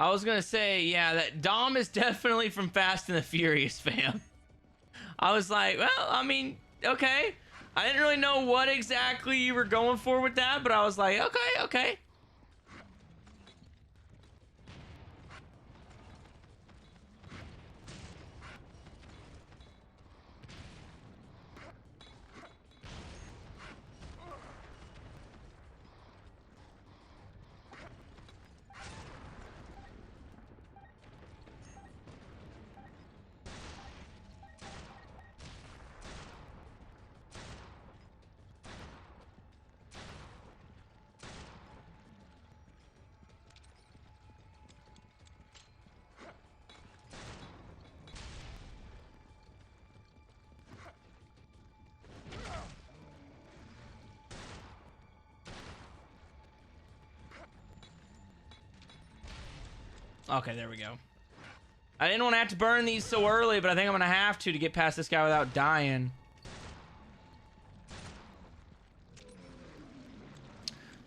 I was gonna say, yeah, that Dom is definitely from Fast and the Furious, fam. I was like, well, I mean, okay. I didn't really know what exactly you were going for with that, but I was like, okay, okay. Okay, there we go. I didn't want to have to burn these so early, but I think I'm going to have to get past this guy without dying.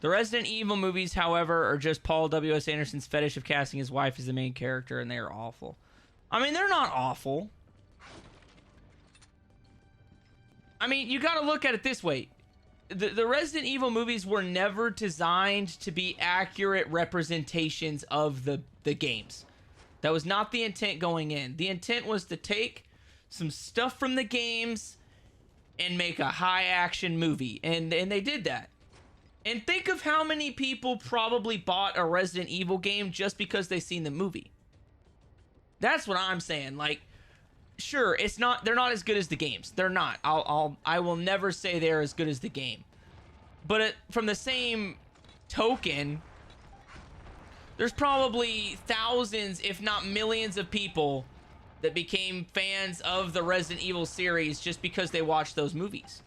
The Resident Evil movies, however, are just Paul W.S. Anderson's fetish of casting his wife as the main character, and they are awful. I mean, they're not awful. I mean, you got to look at it this way. The Resident Evil movies were never designed to be accurate representations of the games. That was not the intent going in. The intent was to take some stuff from the games and make a high action movie. And they did that. And think of how many people probably bought a Resident Evil game just because they seen the movie. That's what I'm saying. Like, sure, they're not as good as the games. They're not. I will never say they're as good as the game. But from the same token, there's probably thousands, if not millions of people that became fans of the Resident Evil series just because they watched those movies.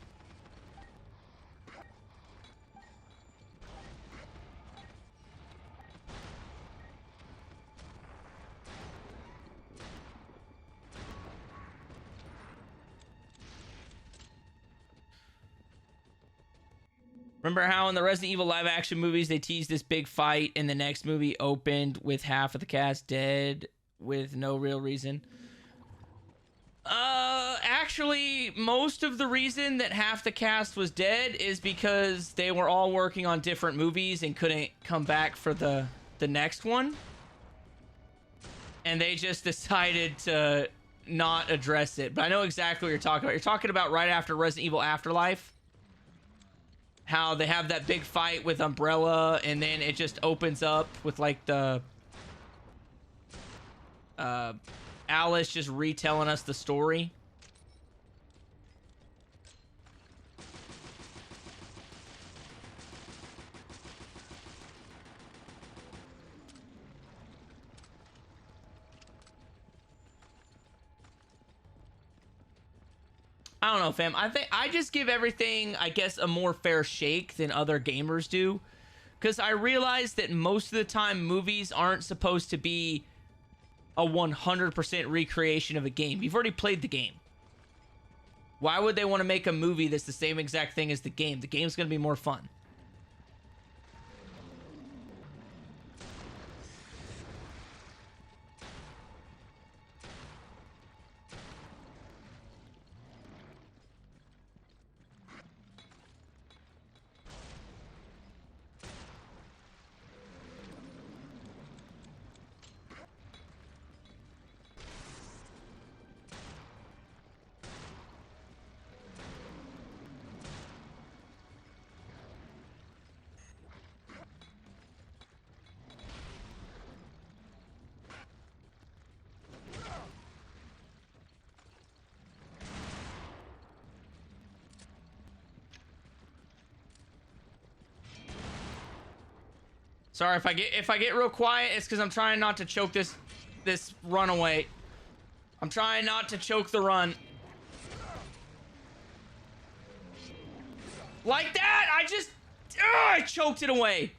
Remember how in the Resident Evil live action movies they teased this big fight and the next movie opened with half of the cast dead with no real reason? Actually, most of the reason that half the cast was dead is because they were all working on different movies and couldn't come back for the next one. And they just decided to not address it. But I know exactly what you're talking about. You're talking about right after Resident Evil Afterlife. How they have that big fight with Umbrella, and then it just opens up with like the Alice just retelling us the story. I don't know, fam. I think I just give everything, I guess, a more fair shake than other gamers do. Because I realize that most of the time movies aren't supposed to be a 100% recreation of a game. You've already played the game. Why would they want to make a movie that's the same exact thing as the game? The game's going to be more fun. Sorry if I get real quiet, it's because I'm trying not to choke this runaway. I'm trying not to choke the run. Like that! I choked it away.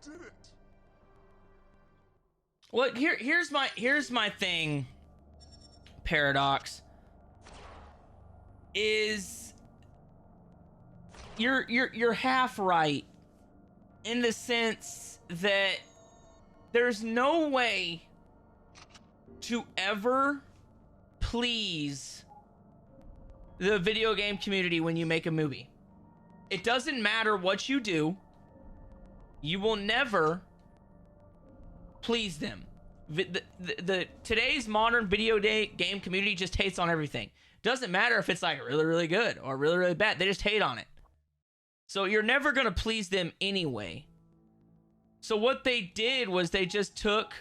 Did it. Well, here's my thing, Paradox. Is you're half right in the sense that there's no way to ever please the video game community when you make a movie. It doesn't matter what you do. You will never please them. The today's modern video game community just hates on everything. Doesn't matter if it's like really, really good or really, really bad. They just hate on it. So you're never going to please them anyway. So what they did was they just took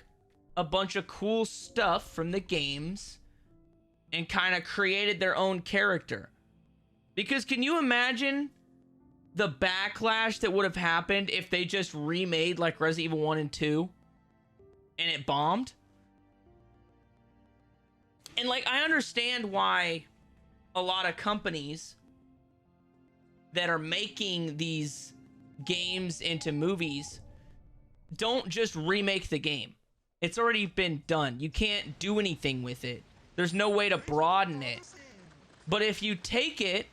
a bunch of cool stuff from the games and kind of created their own character. Because can you imagine the backlash that would have happened if they just remade like Resident Evil 1 and 2 and it bombed? And like, I understand why a lot of companies that are making these games into movies don't just remake the game. It's already been done. You can't do anything with it. There's no way to broaden it. But if you take it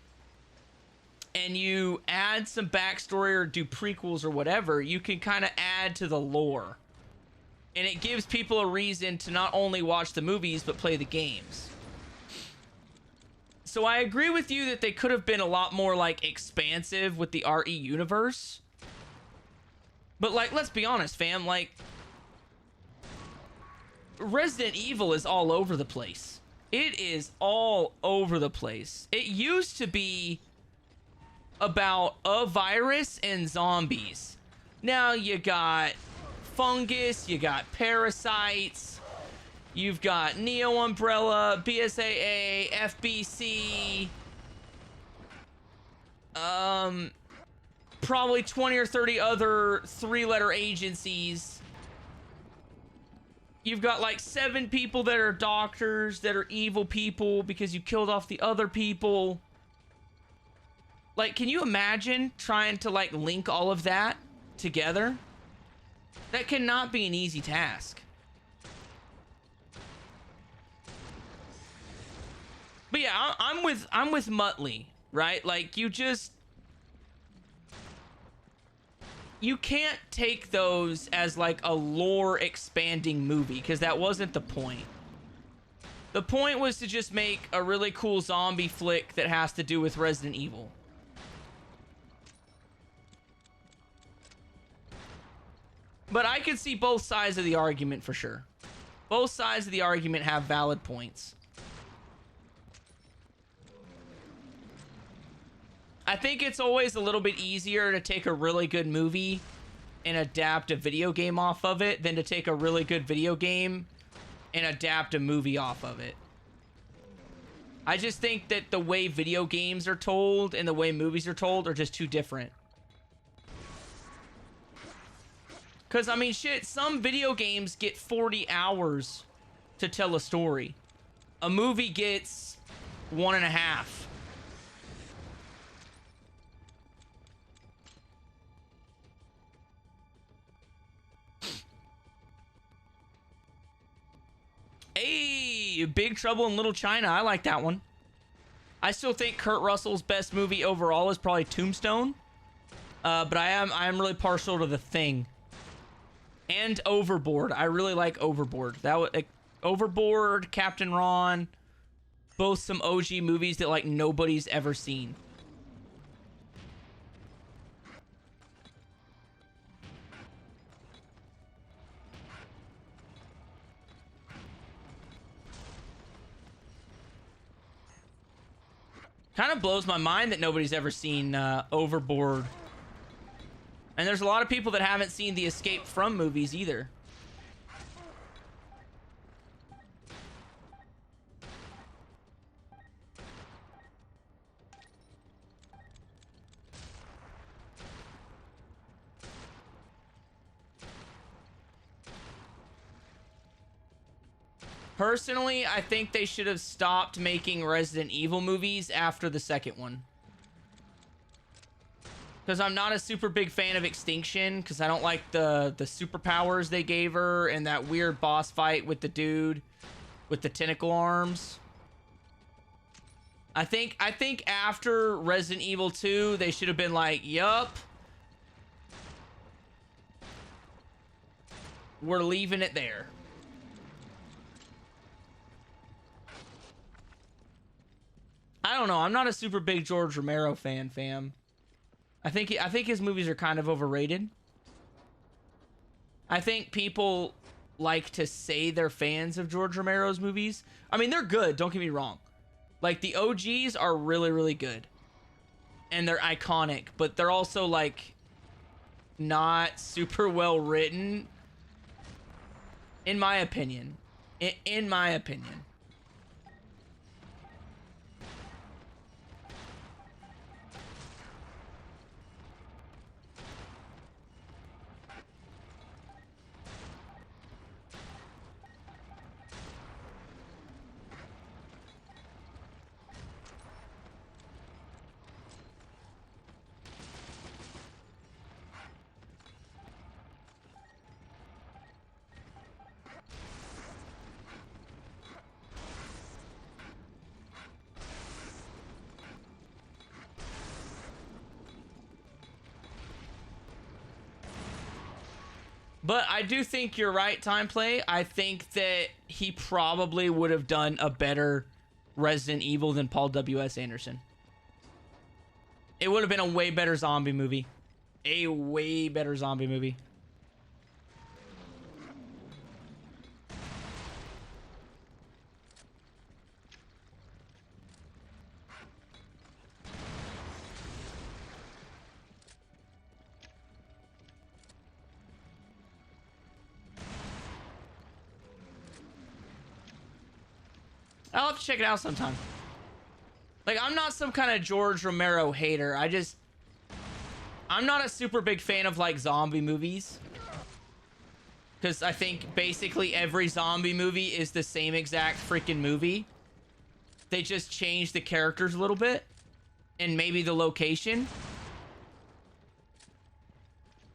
and you add some backstory or do prequels or whatever, you can kind of add to the lore. And it gives people a reason to not only watch the movies, but play the games. So I agree with you that they could have been a lot more, like, expansive with the RE universe. But, like, let's be honest, fam. Like, Resident Evil is all over the place. It is all over the place. It used to be about a virus and zombies. Now you got fungus, you got parasites, you've got Neo Umbrella, BSAA, FBC, probably 20 or 30 other 3-letter agencies. You've got like 7 people that are doctors that are evil people because you killed off the other people. Like, can you imagine trying to, like, link all of that together? That cannot be an easy task. But yeah, I'm with Muttley, right? Like, you can't take those as, like, a lore expanding movie, because that wasn't the point. The point was to just make a really cool zombie flick that has to do with Resident Evil. But I could see both sides of the argument for sure. Both sides of the argument have valid points. I think it's always a little bit easier to take a really good movie and adapt a video game off of it than to take a really good video game and adapt a movie off of it. I just think that the way video games are told and the way movies are told are just too different. Because, I mean, shit, some video games get 40 hours to tell a story. A movie gets 1.5. Hey, Big Trouble in Little China. I like that one. I still think Kurt Russell's best movie overall is probably Tombstone. But I am really partial to The Thing. And Overboard. I really like Overboard. That was Overboard, Captain Ron, both some OG movies that like nobody's ever seen. Kind of blows my mind that nobody's ever seen Overboard. And there's a lot of people that haven't seen the Escape From movies either. Personally, I think they should have stopped making Resident Evil movies after the second one. Because I'm not a super big fan of Extinction, because I don't like the superpowers they gave her and that weird boss fight with the dude with the tentacle arms. I think after Resident Evil 2, they should have been like, yup, we're leaving it there. I don't know. I'm not a super big George Romero fan, fam. I think his movies are kind of overrated. I think people like to say they're fans of George Romero's movies. I mean, they're good, don't get me wrong. Like, the OGs are really, really good. And they're iconic, but they're also, like, not super well written. In my opinion. In my opinion. But I do think you're right, Time Play. I think that he probably would have done a better Resident Evil than Paul W.S. Anderson. It would have been a way better zombie movie. A way better zombie movie. I'll have to check it out sometime. Like, I'm not some kind of George Romero hater. I'm not a super big fan of, like, zombie movies. Because I think basically every zombie movie is the same exact freaking movie. They just change the characters a little bit. And maybe the location.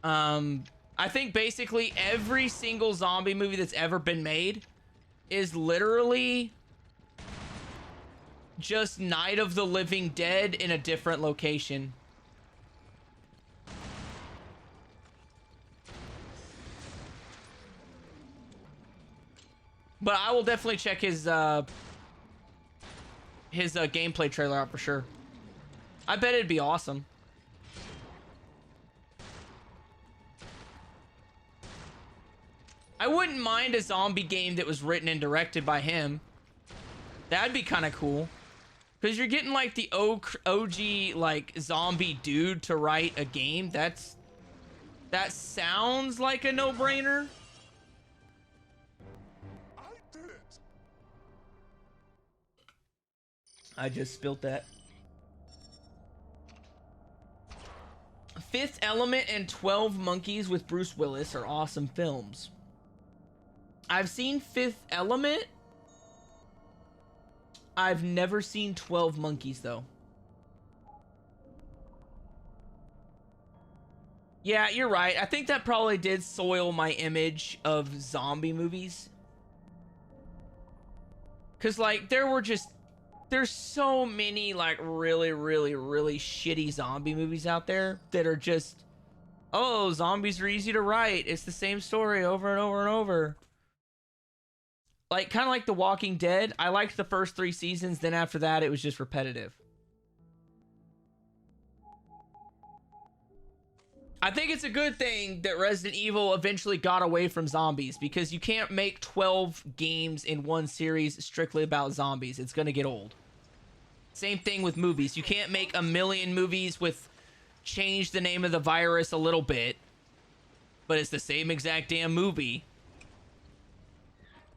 I think basically every single zombie movie that's ever been made is literally just Night of the Living Dead in a different location. But I will definitely check his gameplay trailer out for sure. I bet it'd be awesome. I wouldn't mind a zombie game that was written and directed by him. That'd be kind of cool. Because you're getting like the OG like zombie dude to write a game. That sounds like a no-brainer. I did it. I just spilt that. Fifth Element and 12 Monkeys with Bruce Willis are awesome films. I've seen Fifth Element. I've never seen 12 Monkeys, though. Yeah, you're right. I think that probably did soil my image of zombie movies. Because, like, there's so many, like, really, really, really shitty zombie movies out there that are just, oh, zombies are easy to write. It's the same story over and over and over. Like, kind of like The Walking Dead. I liked the first 3 seasons, then after that, it was just repetitive. I think it's a good thing that Resident Evil eventually got away from zombies, because you can't make 12 games in one series strictly about zombies. It's going to get old. Same thing with movies. You can't make a million movies with change the name of the virus a little bit, but it's the same exact damn movie.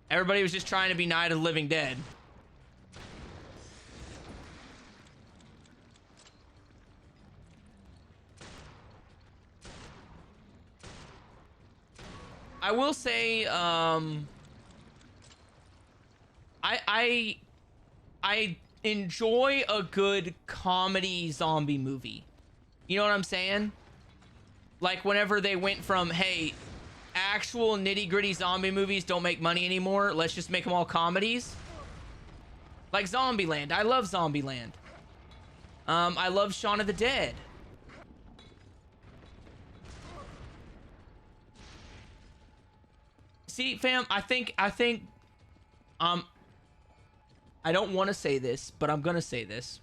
Everybody was just trying to be Night of the Living Dead. I will say, I enjoy a good comedy zombie movie. You know what I'm saying? Like whenever they went from, hey, actual nitty-gritty zombie movies don't make money anymore, let's just make them all comedies. Like Zombieland. I love Zombieland. I love Shaun of the Dead. See, fam, I think I don't want to say this, but I'm gonna say this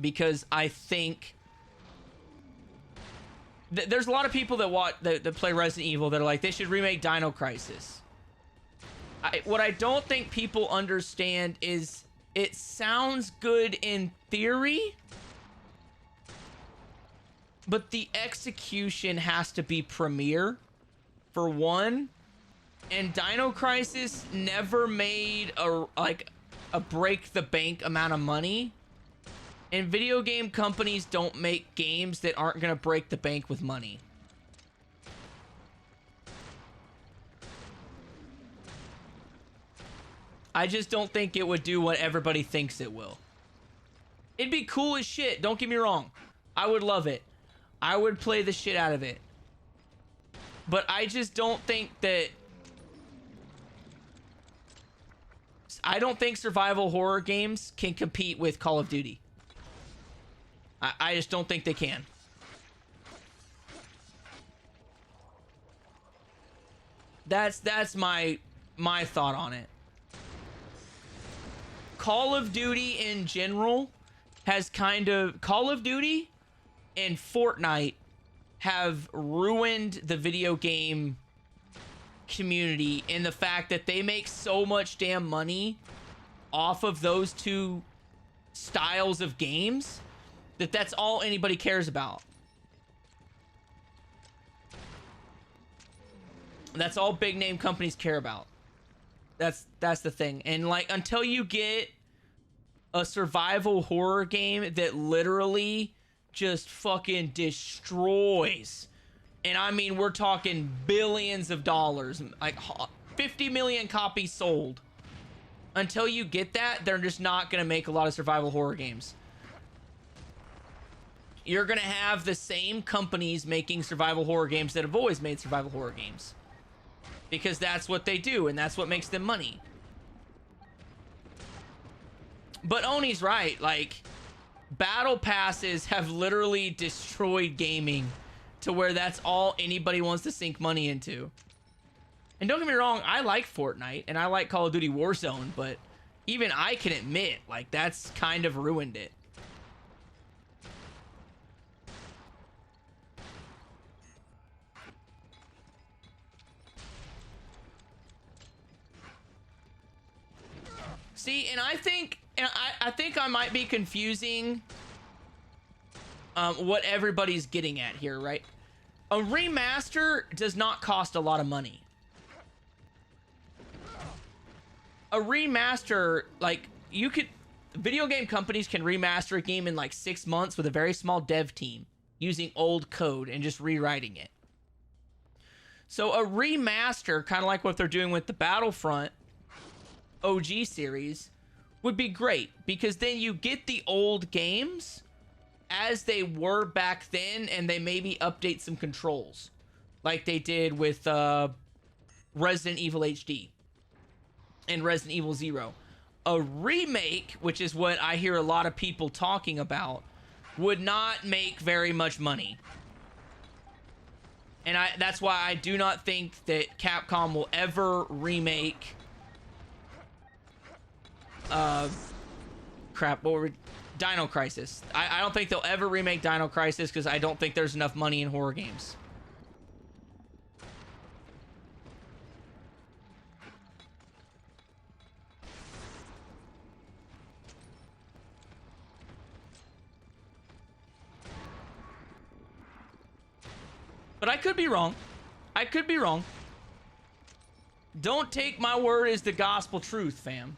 because I think there's a lot of people that play Resident Evil that are like, they should remake Dino Crisis. What I don't think people understand is it sounds good in theory, but the execution has to be premier, for one. And Dino Crisis never made a break the bank amount of money. And video game companies don't make games that aren't going to break the bank with money. I just don't think it would do what everybody thinks it will. It'd be cool as shit, don't get me wrong. I would love it. I would play the shit out of it. But I just don't think that... I don't think survival horror games can compete with Call of Duty. I just don't think they can. That's my thought on it. Call of Duty in general has kind of... Call of Duty and Fortnite have ruined the video game community in the fact that they make so much damn money off of those two styles of games that that's all anybody cares about. That's all big name companies care about. That's the thing. And like, until you get a survival horror game that literally just fucking destroys, and I mean, we're talking billions of dollars, like 50 million copies sold. Until you get that, they're just not going to make a lot of survival horror games. You're going to have the same companies making survival horror games that have always made survival horror games. Because that's what they do, and that's what makes them money. But Oni's right, like, battle passes have literally destroyed gaming to where that's all anybody wants to sink money into. And don't get me wrong, I like Fortnite and I like Call of Duty Warzone, but even I can admit, like, that's kind of ruined it. See, and I think I might be confusing what everybody's getting at here, right? A remaster does not cost a lot of money. A remaster, like, video game companies can remaster a game in like 6 months with a very small dev team using old code and just rewriting it. So a remaster, kind of like what they're doing with the Battlefront OG series, would be great, because then you get the old games as they were back then, and they maybe update some controls like they did with Resident Evil HD and Resident Evil 0. A remake, which is what I hear a lot of people talking about, would not make very much money. And that's why I do not think that Capcom will ever remake Dino Crisis. I don't think they'll ever remake Dino Crisis, because I don't think there's enough money in horror games. But I could be wrong. I could be wrong. Don't take my word as the gospel truth, fam.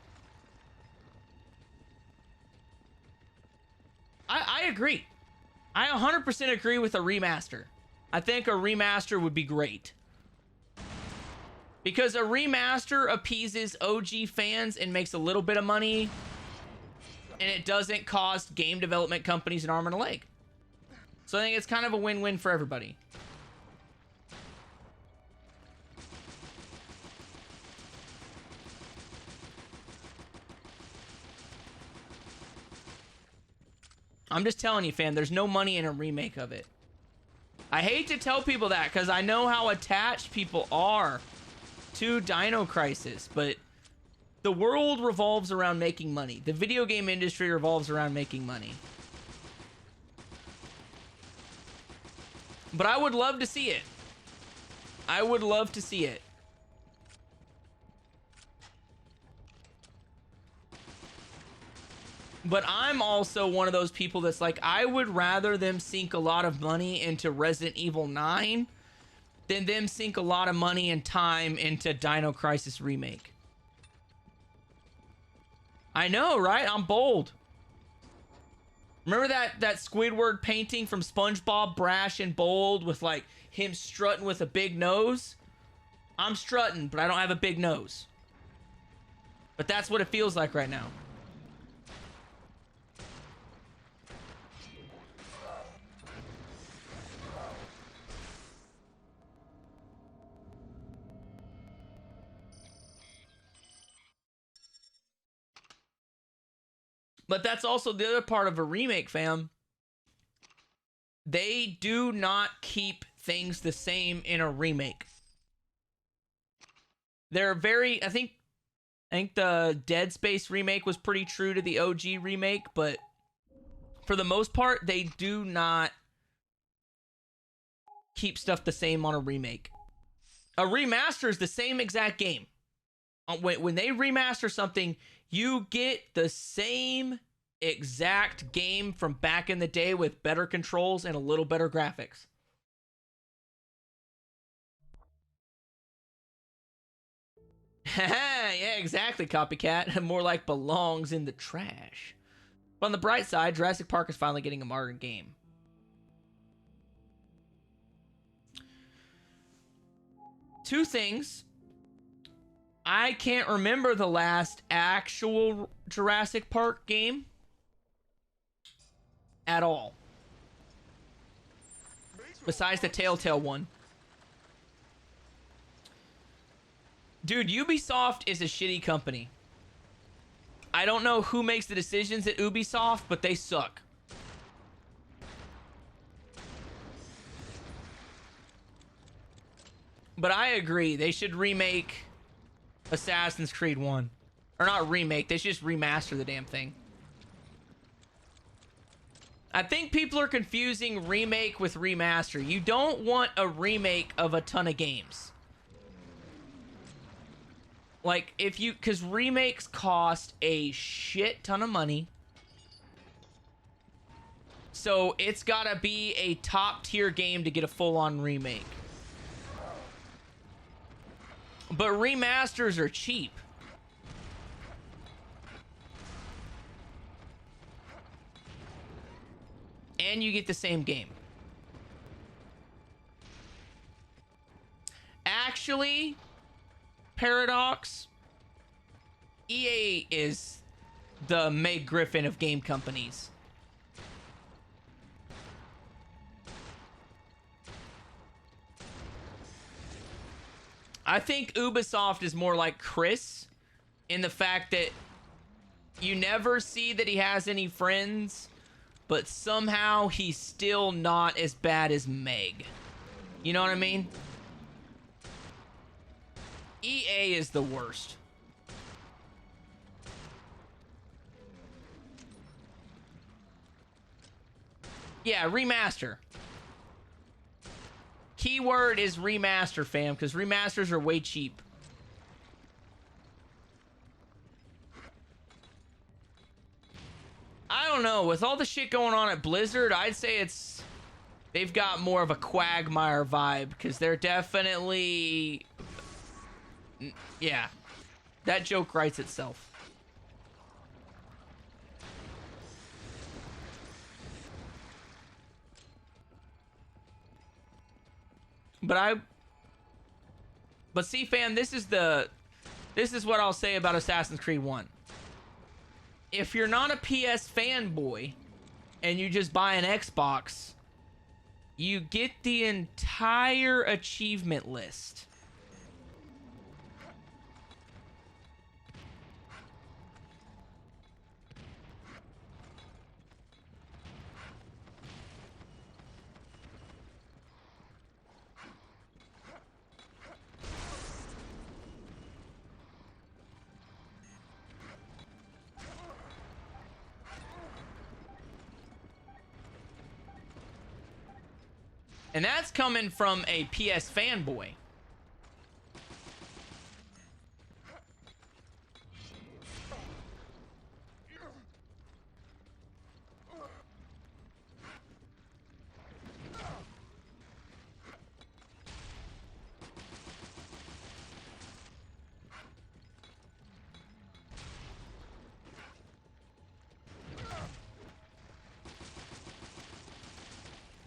I agree. I 100% agree with a remaster. I think a remaster would be great. Because a remaster appeases OG fans and makes a little bit of money, and it doesn't cost game development companies an arm and a leg. So I think it's kind of a win-win for everybody. I'm just telling you, fam, there's no money in a remake of it. I hate to tell people that, because I know how attached people are to Dino Crisis, but the world revolves around making money. The video game industry revolves around making money. But I would love to see it. I would love to see it. But I'm also one of those people that's like, I would rather them sink a lot of money into Resident Evil 9 than them sink a lot of money and time into Dino Crisis Remake. I know, right? I'm bold. Remember that Squidward painting from SpongeBob, brash and bold, with like him strutting with a big nose? I'm strutting, but I don't have a big nose. But that's what it feels like right now. But that's also the other part of a remake, fam. They do not keep things the same in a remake. They're very, I think the Dead Space remake was pretty true to the OG remake, but for the most part, they do not keep stuff the same on a remake. A remaster is the same exact game. When they remaster something, you get the same exact game from back in the day with better controls and a little better graphics. Yeah, exactly, copycat. More like belongs in the trash. But on the bright side, Jurassic Park is finally getting a modern game. Two things. I can't remember the last actual Jurassic Park game at all. Besides the Telltale one. Dude, Ubisoft is a shitty company. I don't know who makes the decisions at Ubisoft, but they suck. But I agree. They should remake Assassin's Creed 1. Or not remake. They should just remaster the damn thing. I think people are confusing remake with remaster. You don't want a remake of a ton of games. Like, if you... Because remakes cost a shit ton of money. So, it's gotta be a top-tier game to get a full-on remake. But remasters are cheap. And you get the same game. Actually, Paradox, EA is the Meg Griffin of game companies. I think Ubisoft is more like Chris in the fact that you never see that he has any friends, but somehow he's still not as bad as Meg. You know what I mean? EA is the worst. Yeah, remaster. Keyword is remaster, fam, because remasters are way cheap. I don't know. With all the shit going on at Blizzard, I'd say it's... They've got more of a Quagmire vibe, because they're definitely... Yeah. That joke writes itself. But see, fam, this is what I'll say about Assassin's Creed 1. If you're not a PS fanboy and you just buy an Xbox, you get the entire achievement list. And that's coming from a PS fanboy.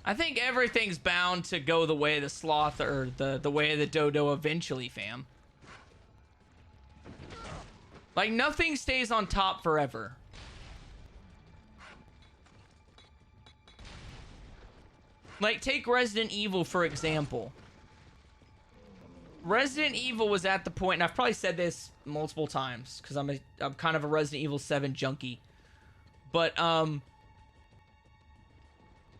I think everything's bound to go the way of the sloth or the way of the dodo eventually, fam. Like, nothing stays on top forever. Like, take Resident Evil, for example. Resident Evil was at the point, and I've probably said this multiple times, because I'm kind of a Resident Evil 7 junkie. But,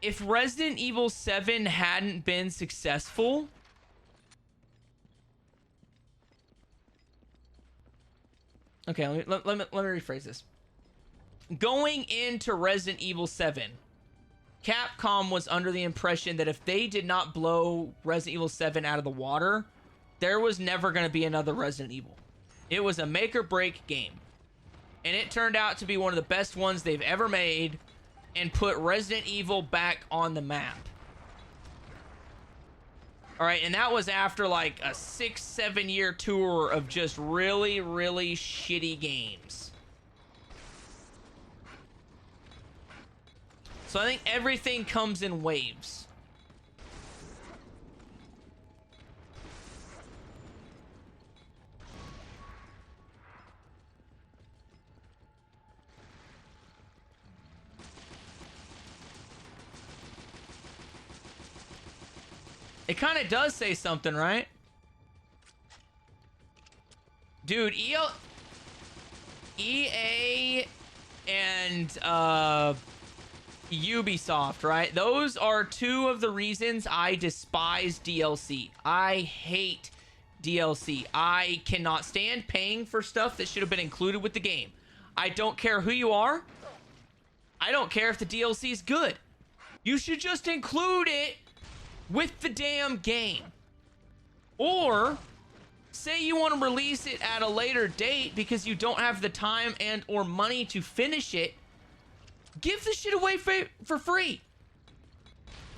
if Resident Evil 7 hadn't been successful... Okay, let me rephrase this. Going into Resident Evil 7, Capcom was under the impression that if they did not blow Resident Evil 7 out of the water, there was never going to be another Resident Evil. It was a make or break game. And it turned out to be one of the best ones they've ever made, and put Resident Evil back on the map. Alright, and that was after like a 6-7 year tour of just really, really shitty games. So I think everything comes in waves. It kind of does say something, right? Dude, EA and Ubisoft, right? Those are two of the reasons I despise DLC. I hate DLC. I cannot stand paying for stuff that should have been included with the game. I don't care who you are. I don't care if the DLC is good. You should just include it with the damn game. Or say you want to release it at a later date because you don't have the time and or money to finish it. Give the shit away for free.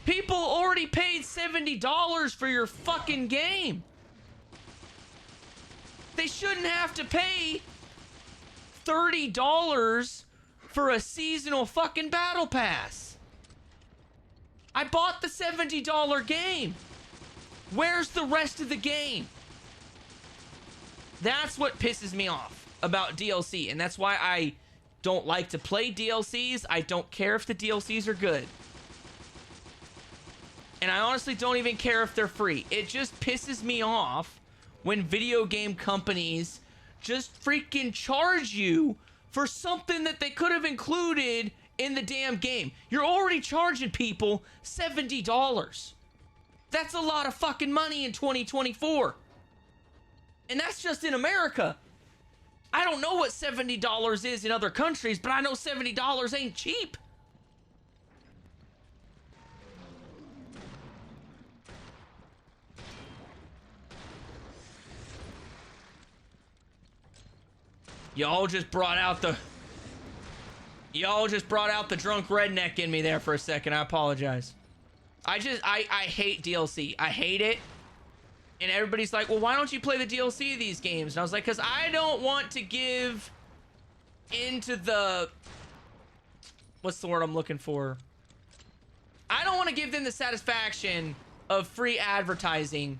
People already paid $70 for your fucking game. They shouldn't have to pay $30 for a seasonal fucking battle pass. I bought the $70 game. Where's the rest of the game? That's what pisses me off about DLC, and that's why I don't like to play DLCs. I don't care if the DLCs are good. And I honestly don't even care if they're free. It just pisses me off when video game companies just freaking charge you for something that they could have included in the damn game. You're already charging people $70. That's a lot of fucking money in 2024. And that's just in America. I don't know what $70 is in other countries, but I know $70 ain't cheap. Y'all just brought out the drunk redneck in me there for a second. I apologize. I hate DLC. I hate it. And everybody's like, well, why don't you play the DLC of these games? And I was like, because I don't want to give into the... What's the word I'm looking for? I don't want to give them the satisfaction of free advertising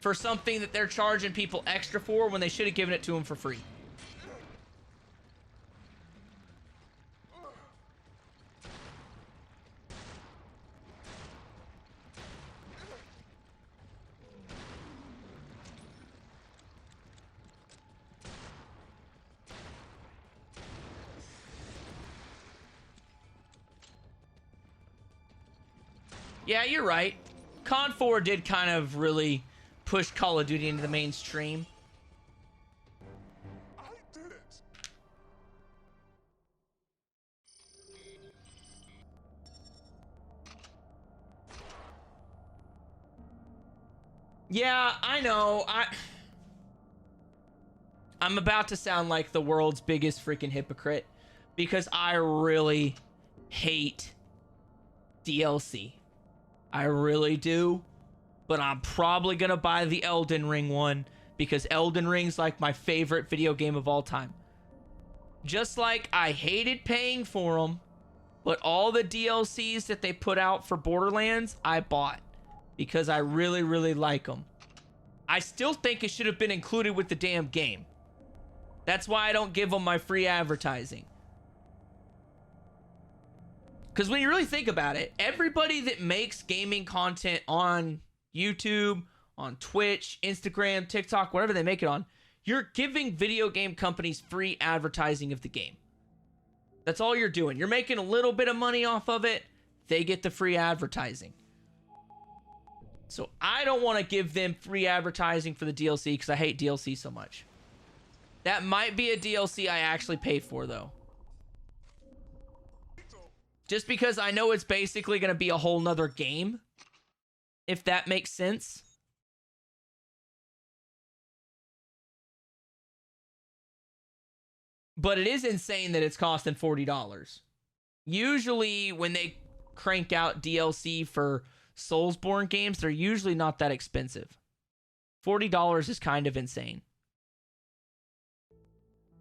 for something that they're charging people extra for when they should have given it to them for free. Yeah, you're right. Con 4 did kind of really push Call of Duty into the mainstream. I did it. Yeah, I know. I'm about to sound like the world's biggest freaking hypocrite because I really hate DLC. I really do, but I'm probably gonna buy the Elden Ring one because Elden Ring's like my favorite video game of all time. Just like I hated paying for them, but all the DLCs that they put out for Borderlands, I bought because I really, really like them. I still think it should have been included with the damn game. That's why I don't give them my free advertising. Because when you really think about it, everybody that makes gaming content on YouTube, on Twitch, Instagram, TikTok, whatever they make it on, you're giving video game companies free advertising of the game. That's all you're doing. You're making a little bit of money off of it. They get the free advertising. So I don't want to give them free advertising for the DLC because I hate DLC so much. That might be a DLC I actually pay for, though. Just because I know it's basically going to be a whole nother game. If that makes sense. But it is insane that it's costing $40. Usually when they crank out DLC for Soulsborne games, they're usually not that expensive. $40 is kind of insane.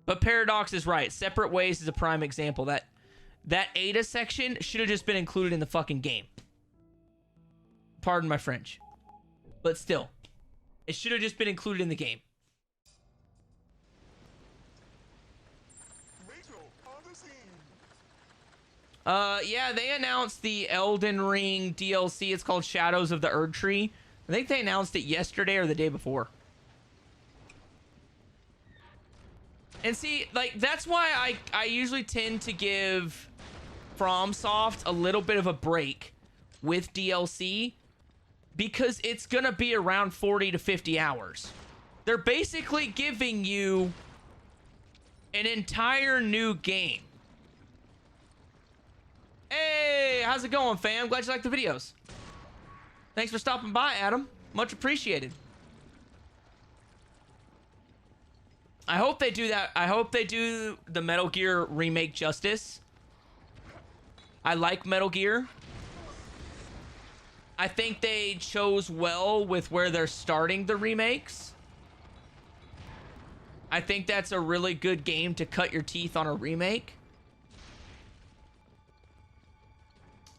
But Paradox is right. Separate Ways is a prime example. That Ada section should have just been included in the fucking game. Pardon my French. But still. It should have just been included in the game. Rachel, on the scene. Yeah, they announced the Elden Ring DLC. It's called Shadows of the Erd Tree. I think they announced it yesterday or the day before. And see, like, that's why I usually tend to give FromSoft a little bit of a break with DLC because it's gonna be around 40 to 50 hours. They're basically giving you an entire new game. Hey, how's it going, fam? Glad you like the videos. Thanks for stopping by, Adam. Much appreciated. I hope they do that. I hope they do the Metal Gear remake justice. I like Metal Gear. I think they chose well with where they're starting the remakes. I think that's a really good game to cut your teeth on a remake.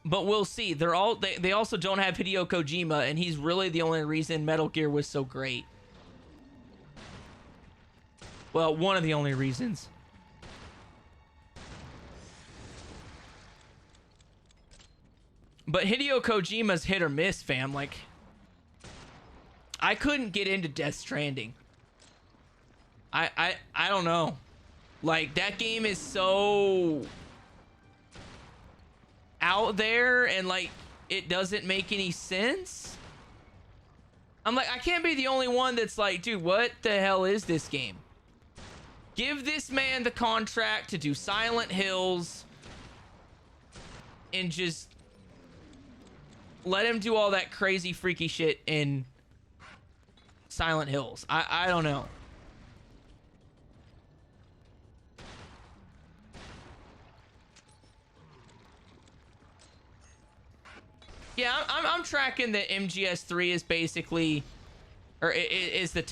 But we'll see. They also don't have Hideo Kojima, and he's really the only reason Metal Gear was so great. Well, one of the only reasons. But Hideo Kojima's hit or miss, fam. Like, I couldn't get into Death Stranding. I don't know. Like, that game is so out there, and like, it doesn't make any sense. I'm like, I can't be the only one that's like, dude, what the hell is this game? Give this man the contract to do Silent Hills and just let him do all that crazy freaky shit in Silent Hills. I don't know. Yeah, I'm tracking that MGS3 is basically, or is the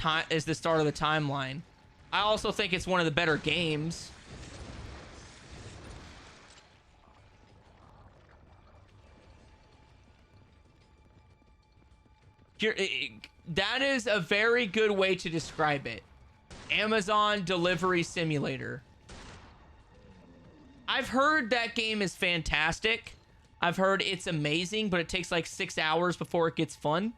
start of the timeline. I also think it's one of the better games. That is a very good way to describe it. Amazon Delivery Simulator. I've heard that game is fantastic. I've heard it's amazing, but it takes like 6 hours before it gets fun.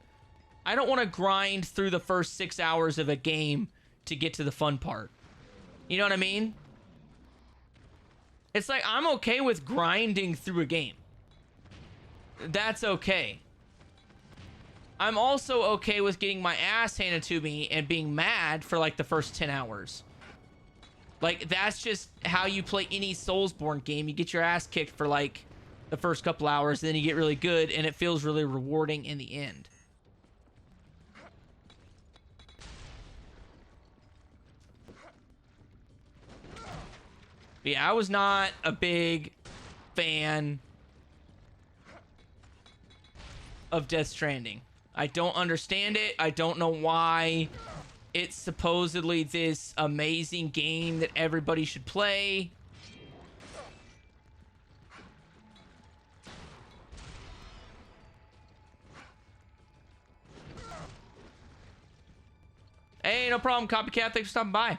I don't want to grind through the first 6 hours of a game to get to the fun part. You know what I mean? It's like, I'm okay with grinding through a game. That's okay. I'm also okay with getting my ass handed to me and being mad for like the first 10 hours. Like, that's just how you play any Soulsborne game. You get your ass kicked for like the first couple hours, then you get really good, and it feels really rewarding in the end. But yeah, I was not a big fan of Death Stranding. I don't understand it. I don't know why it's supposedly this amazing game that everybody should play. Hey, no problem, Copycat. Thanks for stopping by.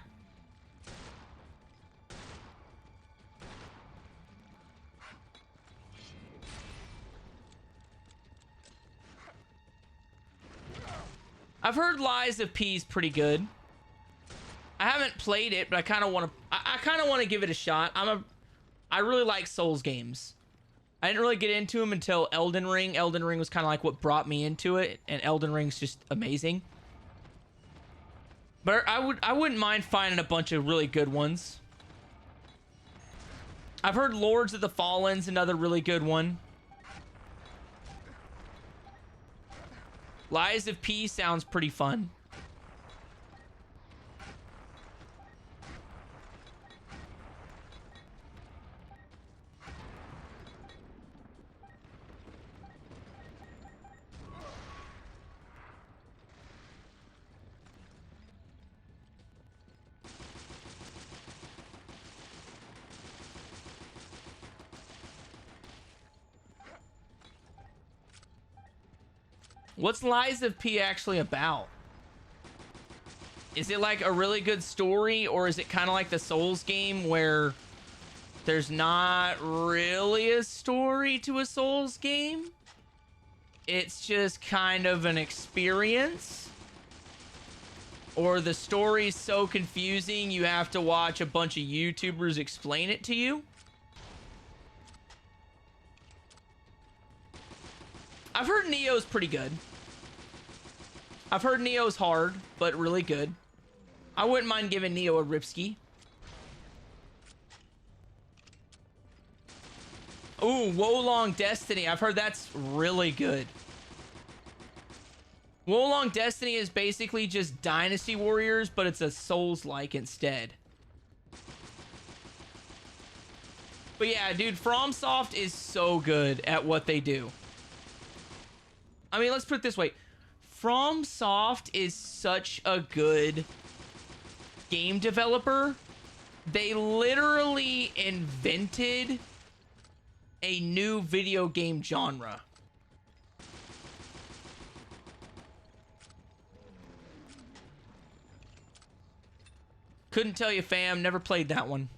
I've heard Lies of P's pretty good. I haven't played it, but I kind of want to. I kind of want to give it a shot. I really like Souls games. I didn't really get into them until Elden Ring. Elden Ring was kind of like what brought me into it, and Elden Ring's just amazing. But I wouldn't mind finding a bunch of really good ones. I've heard Lords of the Fallen's another really good one. Lies of P sounds pretty fun. What's Lies of P actually about? Is it like a really good story, or is it kind of like the Souls game where there's not really a story to a Souls game? It's just kind of an experience? Or the story's so confusing you have to watch a bunch of YouTubers explain it to you? I've heard Neo's pretty good. I've heard Neo's hard, but really good. I wouldn't mind giving Neo a ripski. Ooh, Wolong Destiny. I've heard that's really good. Wolong Destiny is basically just Dynasty Warriors, but it's a Souls-like instead. But yeah, dude, FromSoft is so good at what they do. I mean, let's put it this way. FromSoft is such a good game developer. They literally invented a new video game genre. Couldn't tell you, fam. Never played that one.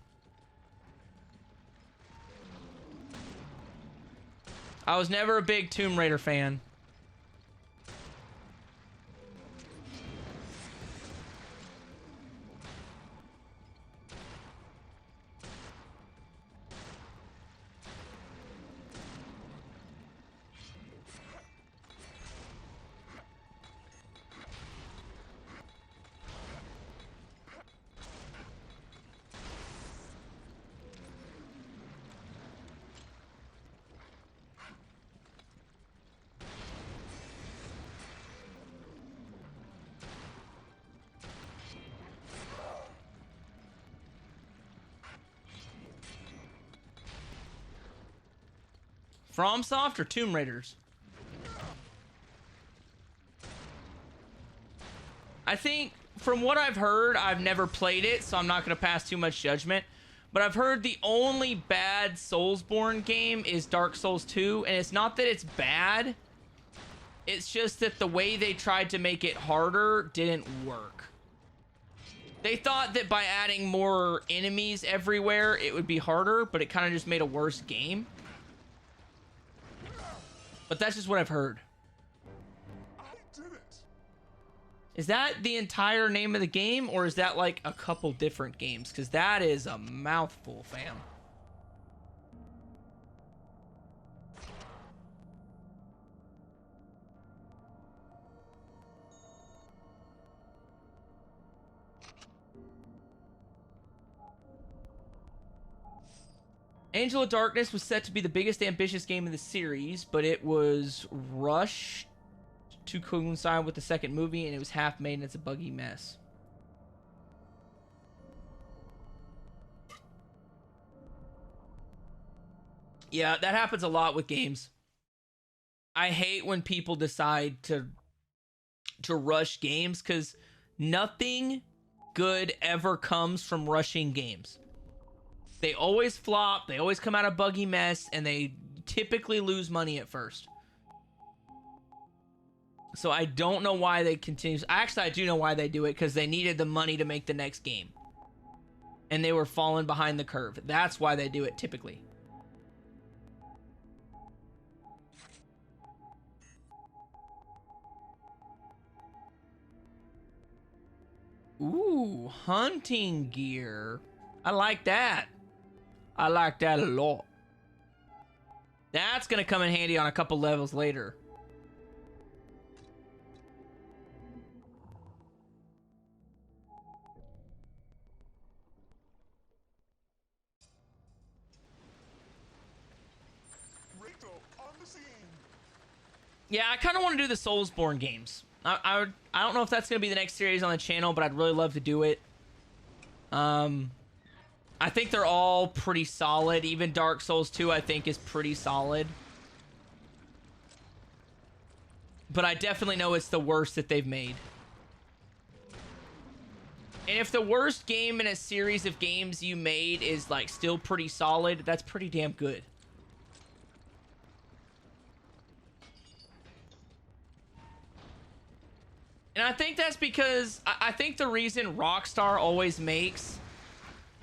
I was never a big Tomb Raider fan. FromSoft or Tomb Raiders? I think, from what I've heard, I've never played it, so I'm not going to pass too much judgment. But I've heard the only bad Soulsborne game is Dark Souls 2, and it's not that it's bad. It's just that the way they tried to make it harder didn't work. They thought that by adding more enemies everywhere, it would be harder, but it kind of just made a worse game. But that's just what I've heard. I did it. Is that the entire name of the game, or is that like a couple different games? Because that is a mouthful, fam. Angel of Darkness was set to be the biggest ambitious game in the series, but it was rushed to coincide with the second movie, and it was half made, and it's a buggy mess. Yeah, that happens a lot with games. I hate when people decide to rush games, because nothing good ever comes from rushing games. They always flop, they always come out a buggy mess, and they typically lose money at first. So I don't know why they continue. Actually, I do know why they do it, because they needed the money to make the next game. And they were falling behind the curve. That's why they do it, typically. Ooh, hunting gear. I like that. I like that a lot. That's going to come in handy on a couple levels later. Rito on the scene. Yeah, I kind of want to do the Soulsborne games. I don't know if that's going to be the next series on the channel, but I'd really love to do it. I think they're all pretty solid. Even Dark Souls 2, I think, is pretty solid. But I definitely know it's the worst that they've made. And if the worst game in a series of games you made is, like, still pretty solid, that's pretty damn good. And I think that's because I think the reason Rockstar always makes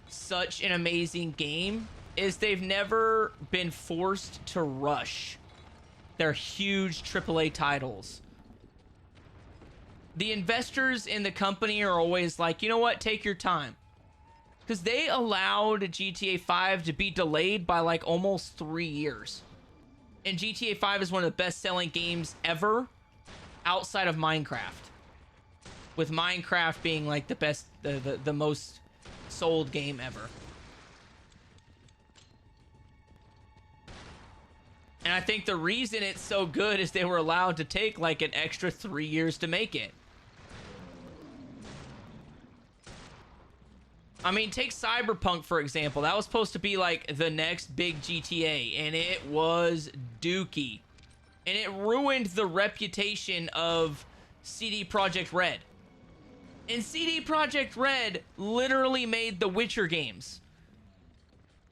such an amazing game is they've never been forced to rush their huge AAA titles. The investors in the company are always like, you know what, take your time. Because they allowed GTA 5 to be delayed by like almost 3 years. And GTA 5 is one of the best-selling games ever outside of Minecraft. With Minecraft being like the best, the most sold game ever. And I think the reason it's so good is they were allowed to take like an extra 3 years to make it. I mean, take Cyberpunk, for example. That was supposed to be like the next big GTA, and it was dookie. And it ruined the reputation of CD Projekt Red. And CD Projekt Red literally made the Witcher games.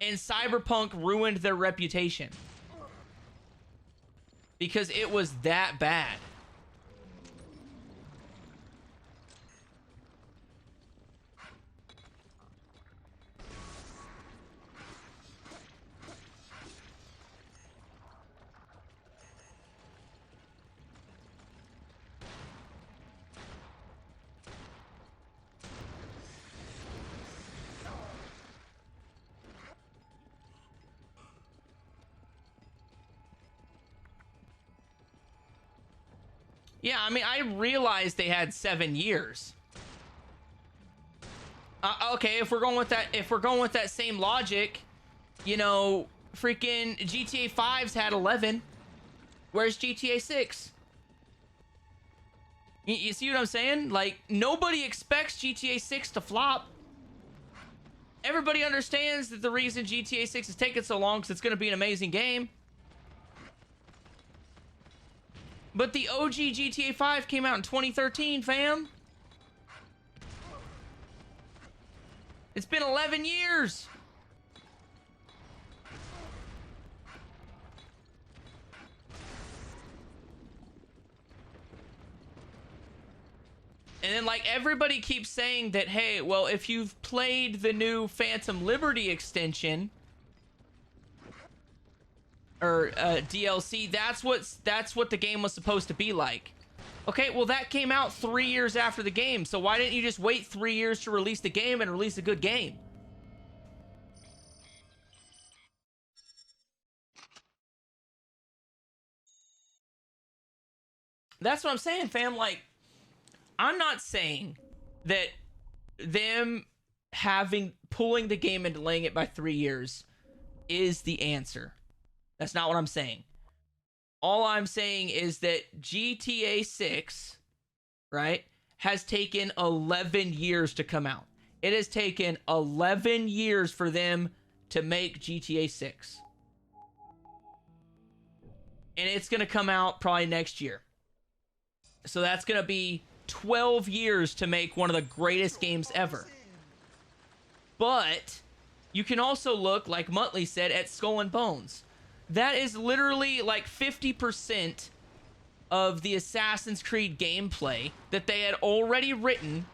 And Cyberpunk ruined their reputation. Because it was that bad. Yeah, I mean, I realized they had 7 years. Okay, if we're going with that same logic, you know, freaking GTA 5's had 11. Where's GTA 6? You see what I'm saying? Like, nobody expects GTA 6 to flop. Everybody understands that the reason GTA 6 is taking so long is it's going to be an amazing game. But the OG GTA 5 came out in 2013, fam. It's been 11 years. And then, like, everybody keeps saying that, hey, well, if you've played the new Phantom Liberty extension... or DLC, that's what the game was supposed to be like. Okay, well, that came out 3 years after the game, so why didn't you just wait 3 years to release the game and release a good game? That's what I'm saying, fam. Like, I'm not saying that them pulling the game and delaying it by 3 years is the answer. That's not what I'm saying. All I'm saying is that GTA 6, right, has taken 11 years to come out. It has taken 11 years for them to make GTA 6. And it's going to come out probably next year. So that's going to be 12 years to make one of the greatest games ever. But you can also look, like Muttley said, at Skull and Bones. That is literally like 50% of the Assassin's Creed gameplay that they had already written.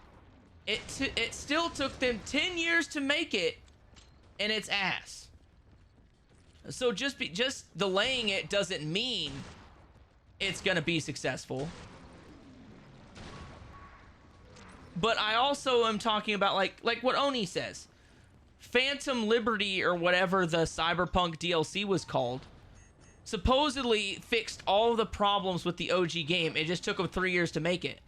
It still took them 10 years to make it, and it's ass. So just delaying it doesn't mean it's gonna be successful. But I also am talking about like what Oni says. Phantom Liberty, or whatever the Cyberpunk DLC was called, supposedly fixed all the problems with the OG game. It just took them 3 years to make it.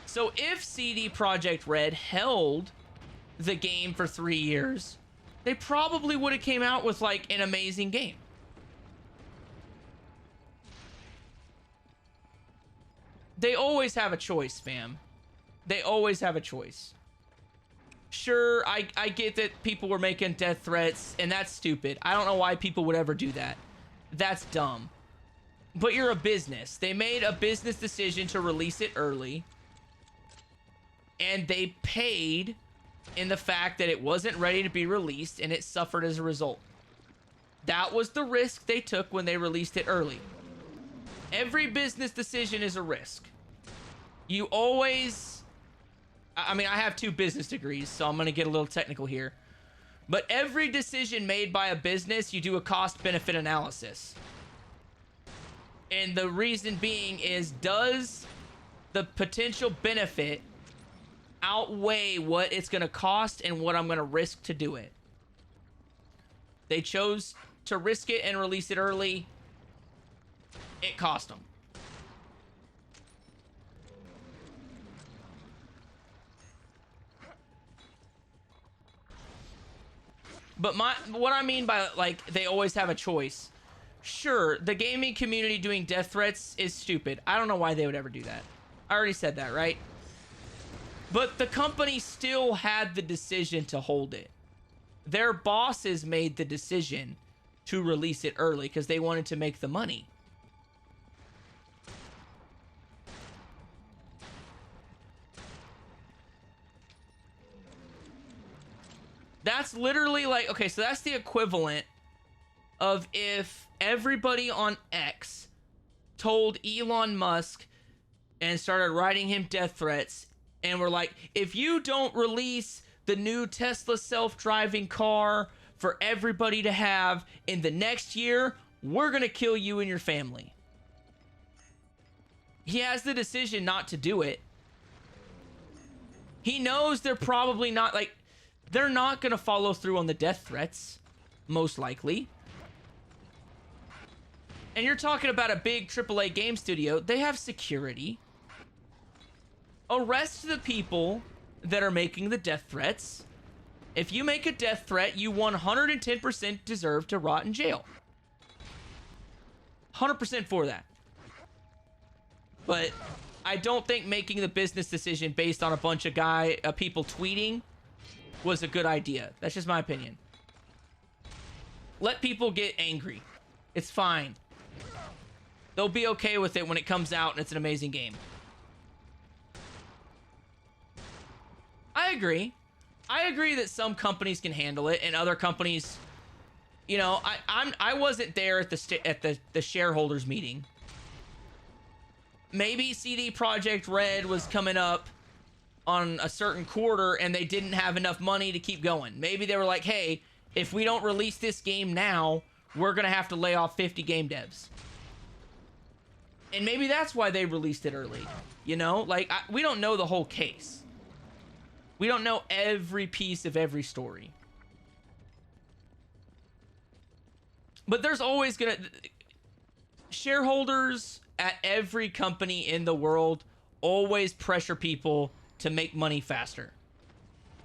So if CD Projekt Red held the game for 3 years, they probably would have came out with like an amazing game. They always have a choice, fam. They always have a choice. Sure, I get that people were making death threats, and that's stupid. I don't know why people would ever do that. That's dumb. But you're a business. They made a business decision to release it early. And they paid in the fact that it wasn't ready to be released, and it suffered as a result. That was the risk they took when they released it early. Every business decision is a risk. You always... I mean, I have 2 business degrees, so I'm going to get a little technical here. But every decision made by a business, you do a cost-benefit analysis. And the reason being is, does the potential benefit outweigh what it's going to cost and what I'm going to risk to do it? They chose to risk it and release it early, it cost them. But what I mean by, like, they always have a choice. Sure, the gaming community doing death threats is stupid. I don't know why they would ever do that. I already said that, right? But the company still had the decision to hold it. Their bosses made the decision to release it early because they wanted to make the money. That's literally like, okay, so that's the equivalent of if everybody on X told Elon Musk and started writing him death threats and were like, if you don't release the new Tesla self-driving car for everybody to have in the next year, we're gonna kill you and your family. He has the decision not to do it. He knows they're probably not, like, they're not gonna follow through on the death threats, most likely. And you're talking about a big AAA game studio. They have security. Arrest the people that are making the death threats. If you make a death threat, you 110% deserve to rot in jail. 100% for that. But I don't think making the business decision based on a bunch of people tweeting was a good idea. That's just my opinion. Let people get angry. It's fine. They'll be okay with it when it comes out and it's an amazing game. I agree. I agree that some companies can handle it and other companies, you know, I wasn't there at the shareholders meeting. Maybe CD Projekt Red was coming up on a certain quarter and they didn't have enough money to keep going. Maybe they were like, hey, if we don't release this game now, we're going to have to lay off 50 game devs. And maybe that's why they released it early. You know, like, we don't know the whole case. We don't know every piece of every story. But there's always gonna... Shareholders at every company in the world always pressure people to make money faster.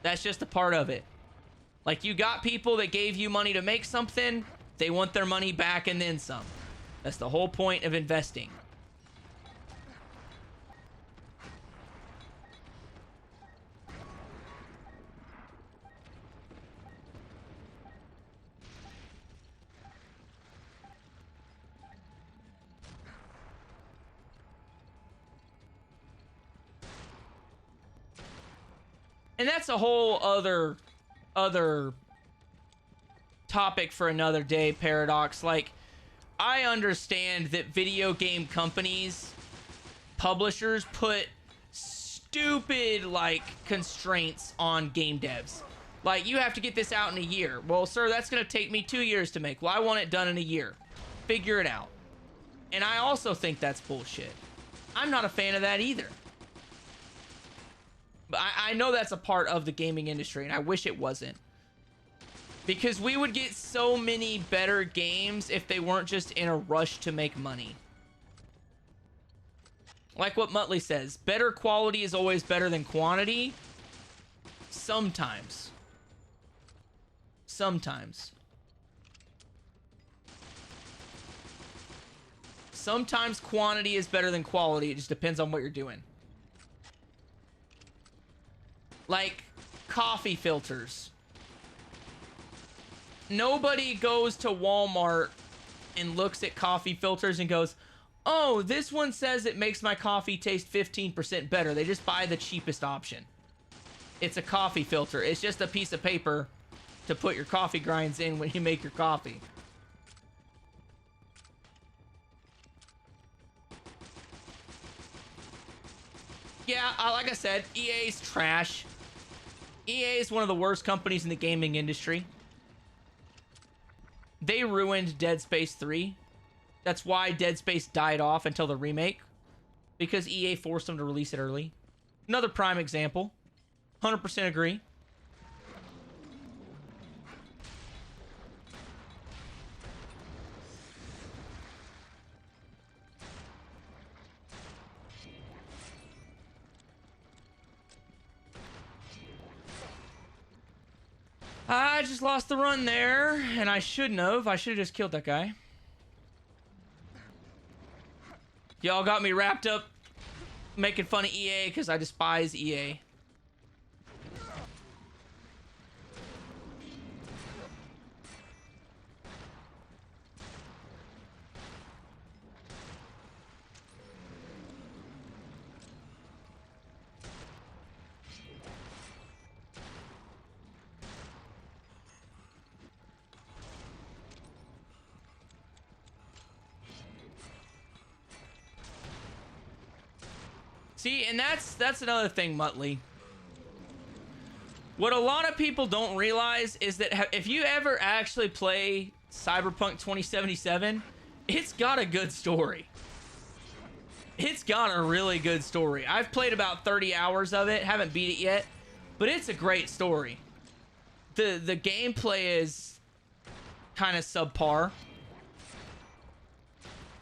That's just a part of it. Like, you got people that gave you money to make something, they want their money back and then some. That's the whole point of investing. And that's a whole other topic for another day, Paradox. Like, I understand that video game companies, publishers, put stupid, like, constraints on game devs. Like, you have to get this out in a year. Well, sir, that's going to take me 2 years to make. Well, I want it done in a year. Figure it out. And I also think that's bullshit. I'm not a fan of that either. I know that's a part of the gaming industry, and I wish it wasn't. Because we would get so many better games if they weren't just in a rush to make money. Like what Muttley says, better quality is always better than quantity. Sometimes. Sometimes. Sometimes quantity is better than quality. It just depends on what you're doing. Like coffee filters. Nobody goes to Walmart and looks at coffee filters and goes, oh, this one says it makes my coffee taste 15% better. They just buy the cheapest option. It's a coffee filter. It's just a piece of paper to put your coffee grinds in when you make your coffee. Yeah, like I said, EA's trash. EA is one of the worst companies in the gaming industry. They ruined Dead Space 3. That's why Dead Space died off until the remake. Because EA forced them to release it early. Another prime example. 100% agree. I just lost the run there, and I shouldn't have. I should have just killed that guy. Y'all got me wrapped up making fun of EA because I despise EA. See, and that's another thing, Muttley. What a lot of people don't realize is that if you ever actually play Cyberpunk 2077, it's got a good story. It's got a really good story. I've played about 30 hours of it, haven't beat it yet, but it's a great story. The gameplay is kind of subpar.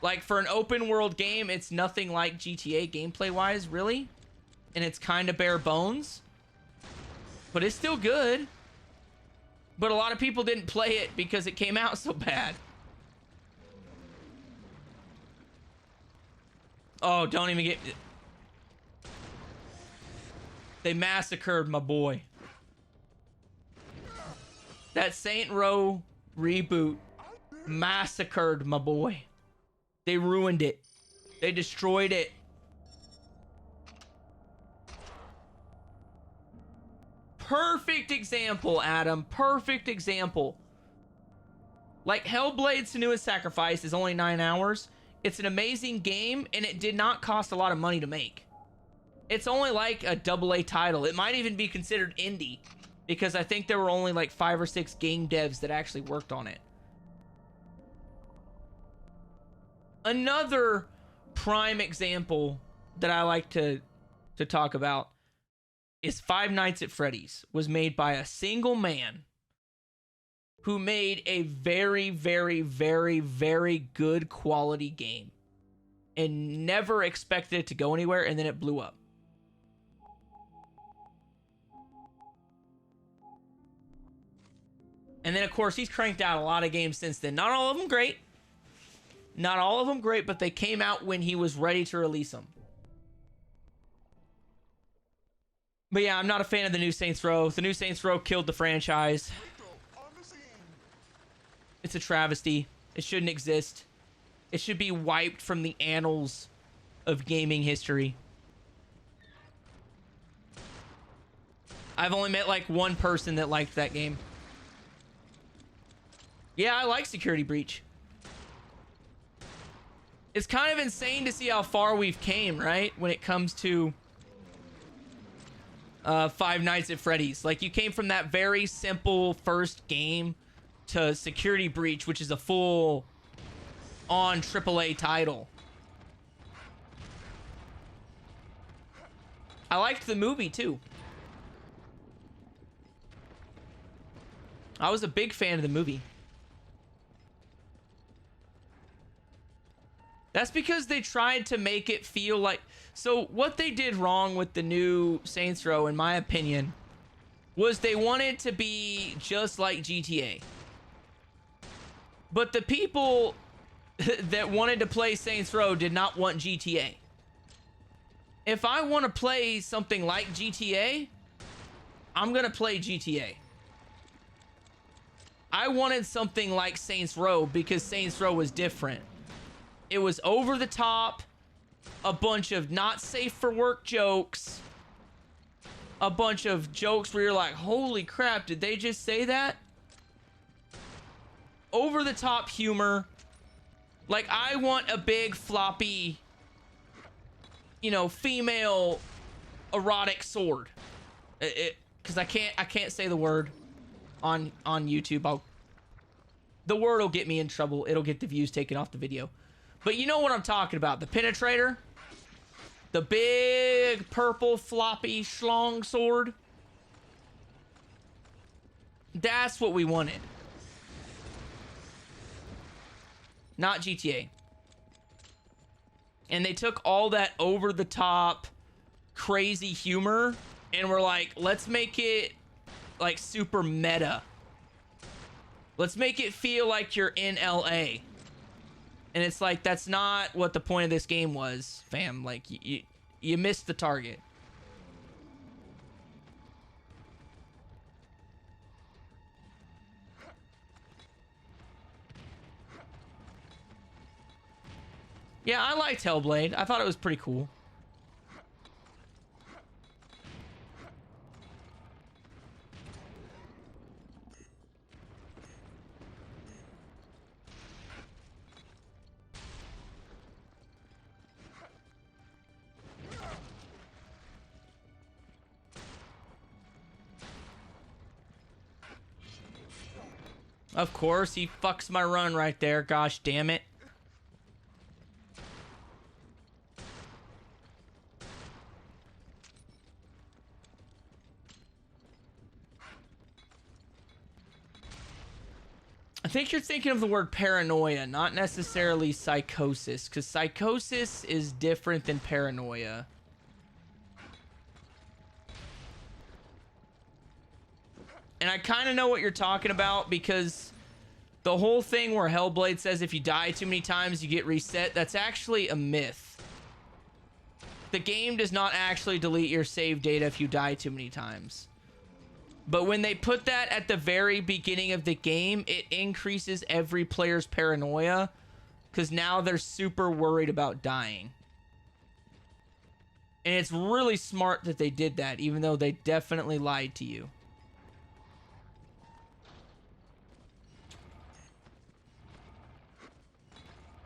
Like, for an open world game, it's nothing like GTA gameplay-wise, really. And it's kind of bare bones. But it's still good. But a lot of people didn't play it because it came out so bad. Oh, don't even get... They massacred my boy. That Saint Row reboot massacred my boy. They ruined it. They destroyed it. Perfect example, Adam. Perfect example. Like, Hellblade Senua's Sacrifice is only 9 hours. It's an amazing game, and it did not cost a lot of money to make. It's only like a AA title. It might even be considered indie, because I think there were only like 5 or 6 game devs that actually worked on it. Another prime example that I like to talk about is Five Nights at Freddy's. Was made by a single man who made a very, very, very, very good quality game and never expected it to go anywhere, and then it blew up. And then, of course, he's cranked out a lot of games since then. Not all of them great. Not all of them great, but they came out when he was ready to release them. But yeah, I'm not a fan of the new Saints Row. The new Saints Row killed the franchise. It's a travesty. It shouldn't exist. It should be wiped from the annals of gaming history. I've only met like one person that liked that game. Yeah, I like Security Breach. It's kind of insane to see how far we've came, right? When it comes to Five Nights at Freddy's. Like, you came from that very simple first game to Security Breach, which is a full-on AAA title. I liked the movie, too. I was a big fan of the movie. That's because they tried to make it feel like... So what they did wrong with the new Saints Row, in my opinion, was they wanted to be just like GTA. But the people that wanted to play Saints Row did not want GTA. If I want to play something like GTA, I'm going to play GTA. I wanted something like Saints Row because Saints Row was different. It was over the top, a bunch of not safe for work jokes, a bunch of jokes where you're like, holy crap, did they just say that? Over the top humor. Like, I want a big floppy, you know, female erotic sword. Because I can't say the word on YouTube. The word will get me in trouble. It'll get the views taken off the video. But you know what I'm talking about. The penetrator. The big purple floppy schlong sword. That's what we wanted. Not GTA. And they took all that over the top crazy humor and were like, let's make it like super meta. Let's make it feel like you're in LA. And it's like, that's not what the point of this game was, fam. Like, you missed the target. Yeah, I liked Hellblade. I thought it was pretty cool. Of course, he fucks my run right there. Gosh damn it. I think you're thinking of the word paranoia, not necessarily psychosis, because psychosis is different than paranoia. And I kind of know what you're talking about, because the whole thing where Hellblade says if you die too many times, you get reset, that's actually a myth. The game does not actually delete your save data if you die too many times. But when they put that at the very beginning of the game, it increases every player's paranoia, because now they're super worried about dying. And it's really smart that they did that, even though they definitely lied to you.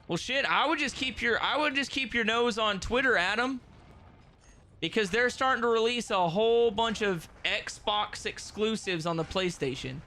Well, shit, I would just keep your nose on Twitter, Adam. Because they're starting to release a whole bunch of Xbox exclusives on the PlayStation.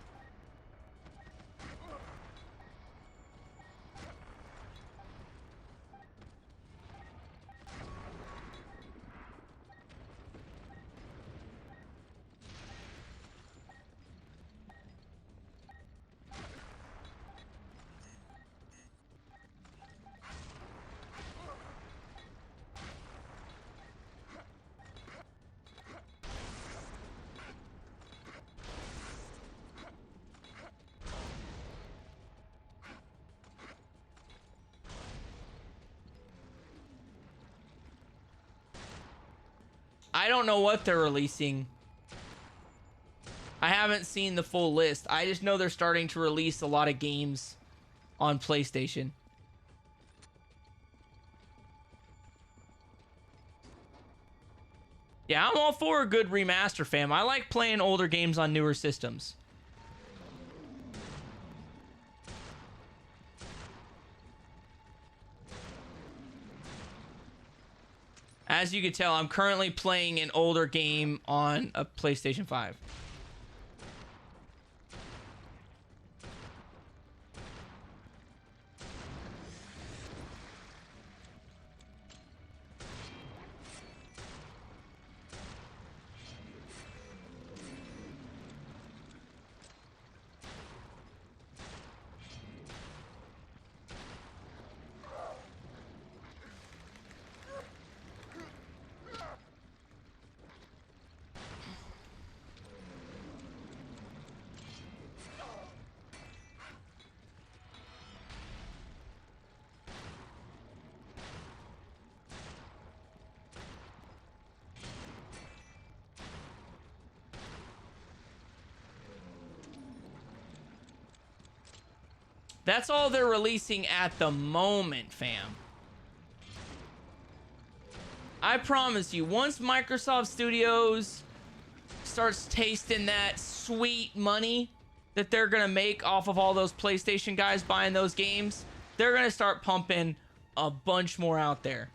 I don't know what they're releasing. I haven't seen the full list. I just know they're starting to release a lot of games on PlayStation. Yeah, I'm all for a good remaster, fam. I like playing older games on newer systems. As you can tell, I'm currently playing an older game on a PlayStation 5. That's all they're releasing at the moment, fam. I promise you, once Microsoft Studios starts tasting that sweet money that they're gonna make off of all those PlayStation guys buying those games, they're gonna start pumping a bunch more out there.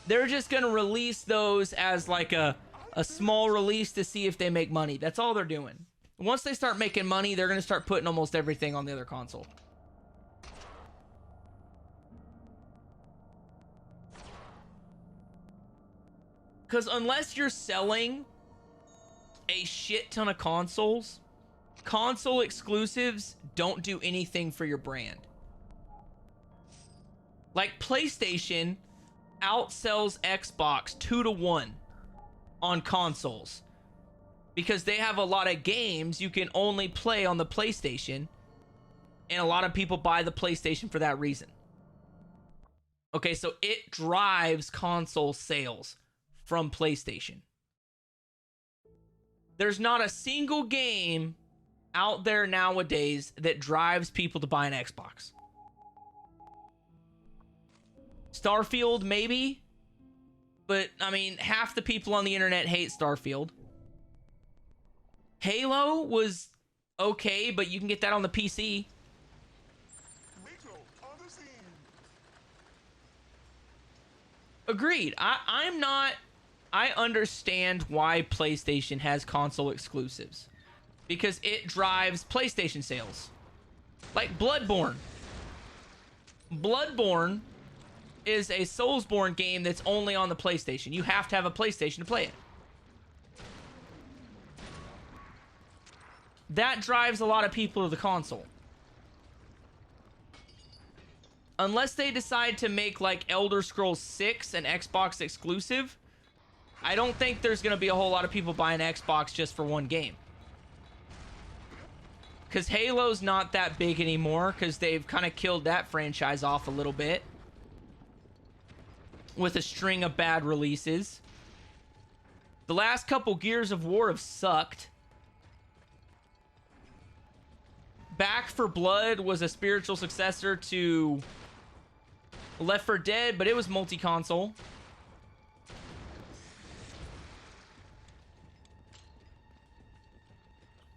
They're just gonna release those as like a small release to see if they make money. That's all they're doing. Once they start making money, they're gonna start putting almost everything on the other console. Because unless you're selling a shit ton of consoles, console exclusives don't do anything for your brand. Like PlayStation outsells Xbox 2-1 on consoles. Because they have a lot of games you can only play on the PlayStation. And a lot of people buy the PlayStation for that reason. Okay, so it drives console sales from PlayStation. There's not a single game out there nowadays that drives people to buy an Xbox. Starfield, maybe. But, I mean, half the people on the internet hate Starfield. Halo was okay, but you can get that on the PC. Rico on the scene. Agreed. I understand why PlayStation has console exclusives. Because it drives PlayStation sales. Like Bloodborne. Bloodborne is a Soulsborne game that's only on the PlayStation. You have to have a PlayStation to play it. That drives a lot of people to the console. Unless they decide to make like Elder Scrolls 6 an Xbox exclusive, I don't think there's going to be a whole lot of people buying Xbox just for one game. Because Halo's not that big anymore, because they've kind of killed that franchise off a little bit with a string of bad releases. The last couple Gears of War have sucked. Back 4 Blood was a spiritual successor to Left 4 Dead, but it was multi-console.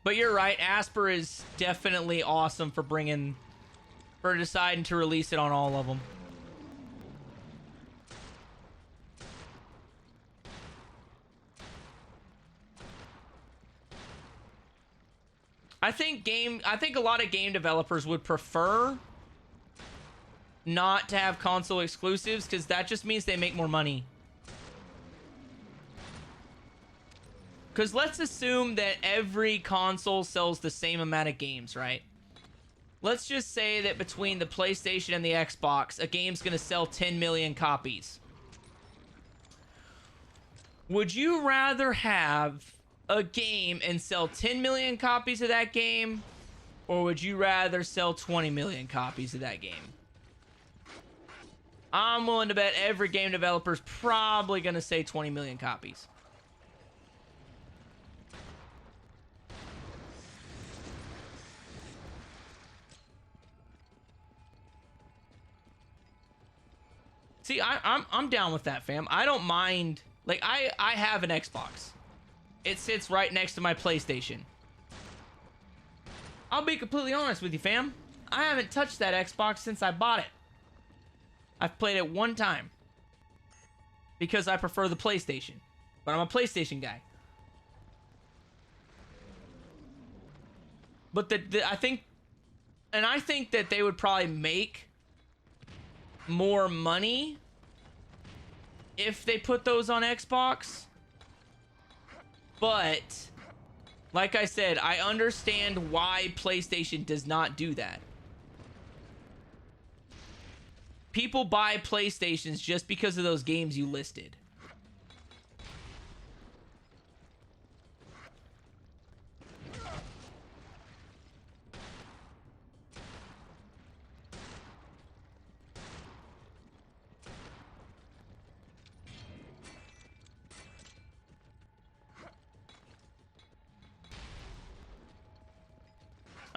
But you're right, Asper is definitely awesome for deciding to release it on all of them. I think a lot of game developers would prefer not to have console exclusives, because that just means they make more money. Because let's assume that every console sells the same amount of games, right? Let's just say that between the PlayStation and the Xbox, a game's going to sell 10 million copies. Would you rather have a game and sell 10 million copies of that game, or would you rather sell 20 million copies of that game? I'm willing to bet every game developer's probably going to say 20 million copies. See, I'm down with that, fam. I don't mind. Like, I have an Xbox. It sits right next to my PlayStation. I'll be completely honest with you, fam. I haven't touched that Xbox since I bought it. I've played it one time. Because I prefer the PlayStation. But I'm a PlayStation guy. But I think that they would probably make more money if they put those on Xbox. But like I said, I understand why PlayStation does not do that. People buy PlayStations just because of those games you listed.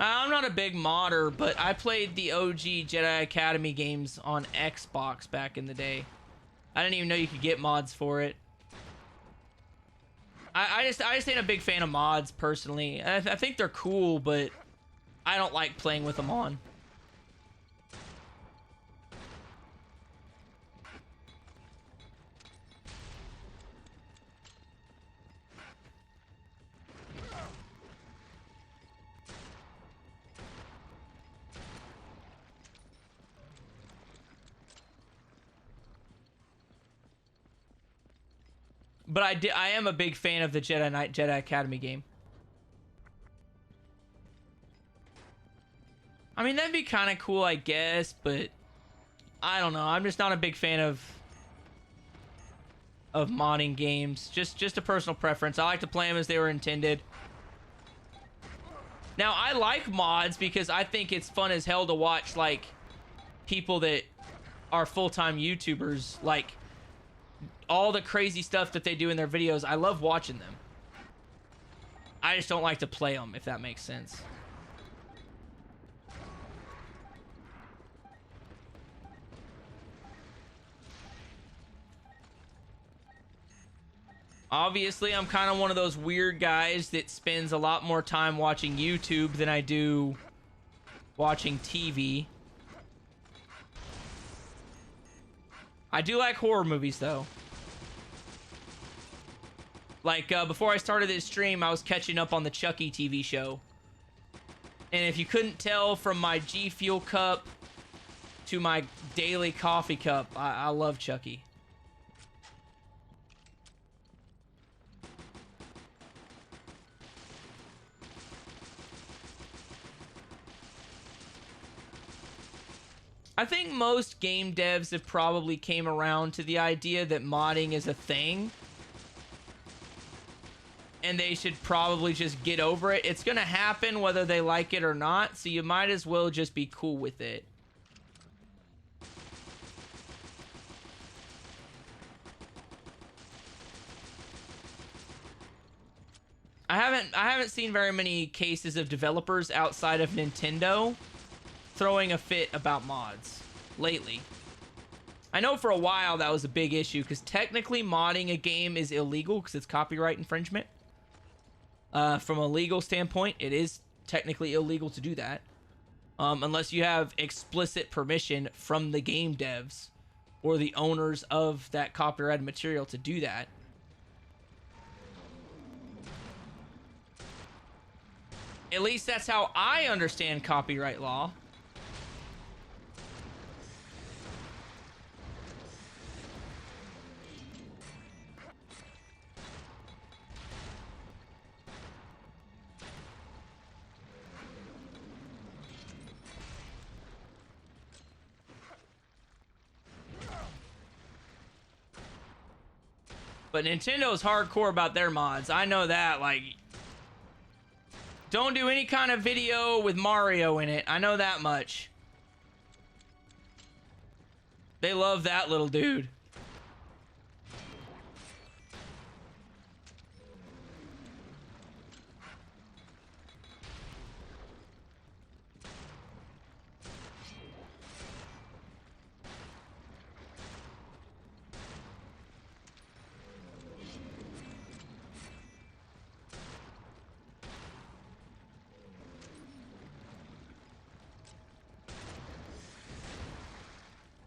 I'm not a big modder, but I played the OG Jedi Academy games on Xbox back in the day. I didn't even know you could get mods for it. I just ain't a big fan of mods personally. I think they're cool, but I don't like playing with them on. But I am a big fan of the Jedi Academy game. I mean, that'd be kind of cool, I guess, but I don't know. I'm just not a big fan of modding games. Just a personal preference. I like to play them as they were intended. Now, I like mods because I think it's fun as hell to watch, like, people that are full-time YouTubers, like, all the crazy stuff that they do in their videos. I love watching them. I just don't like to play them, if that makes sense. Obviously, I'm kind of one of those weird guys that spends a lot more time watching YouTube than I do watching TV. I do like horror movies, though. Like, before I started this stream, I was catching up on the Chucky TV show. And if you couldn't tell from my G Fuel cup to my daily coffee cup, I love Chucky. I think most game devs have probably came around to the idea that modding is a thing. And they should probably just get over it. It's gonna happen whether they like it or not, so you might as well just be cool with it. I haven't seen very many cases of developers outside of Nintendo throwing a fit about mods lately. I know for a while that was a big issue because technically modding a game is illegal because it's copyright infringement. From a legal standpoint, it is technically illegal to do that. Unless you have explicit permission from the game devs or the owners of that copyrighted material to do that. At least that's how I understand copyright law. But Nintendo's hardcore about their mods. I know that, like... Don't do any kind of video with Mario in it. I know that much. They love that little dude.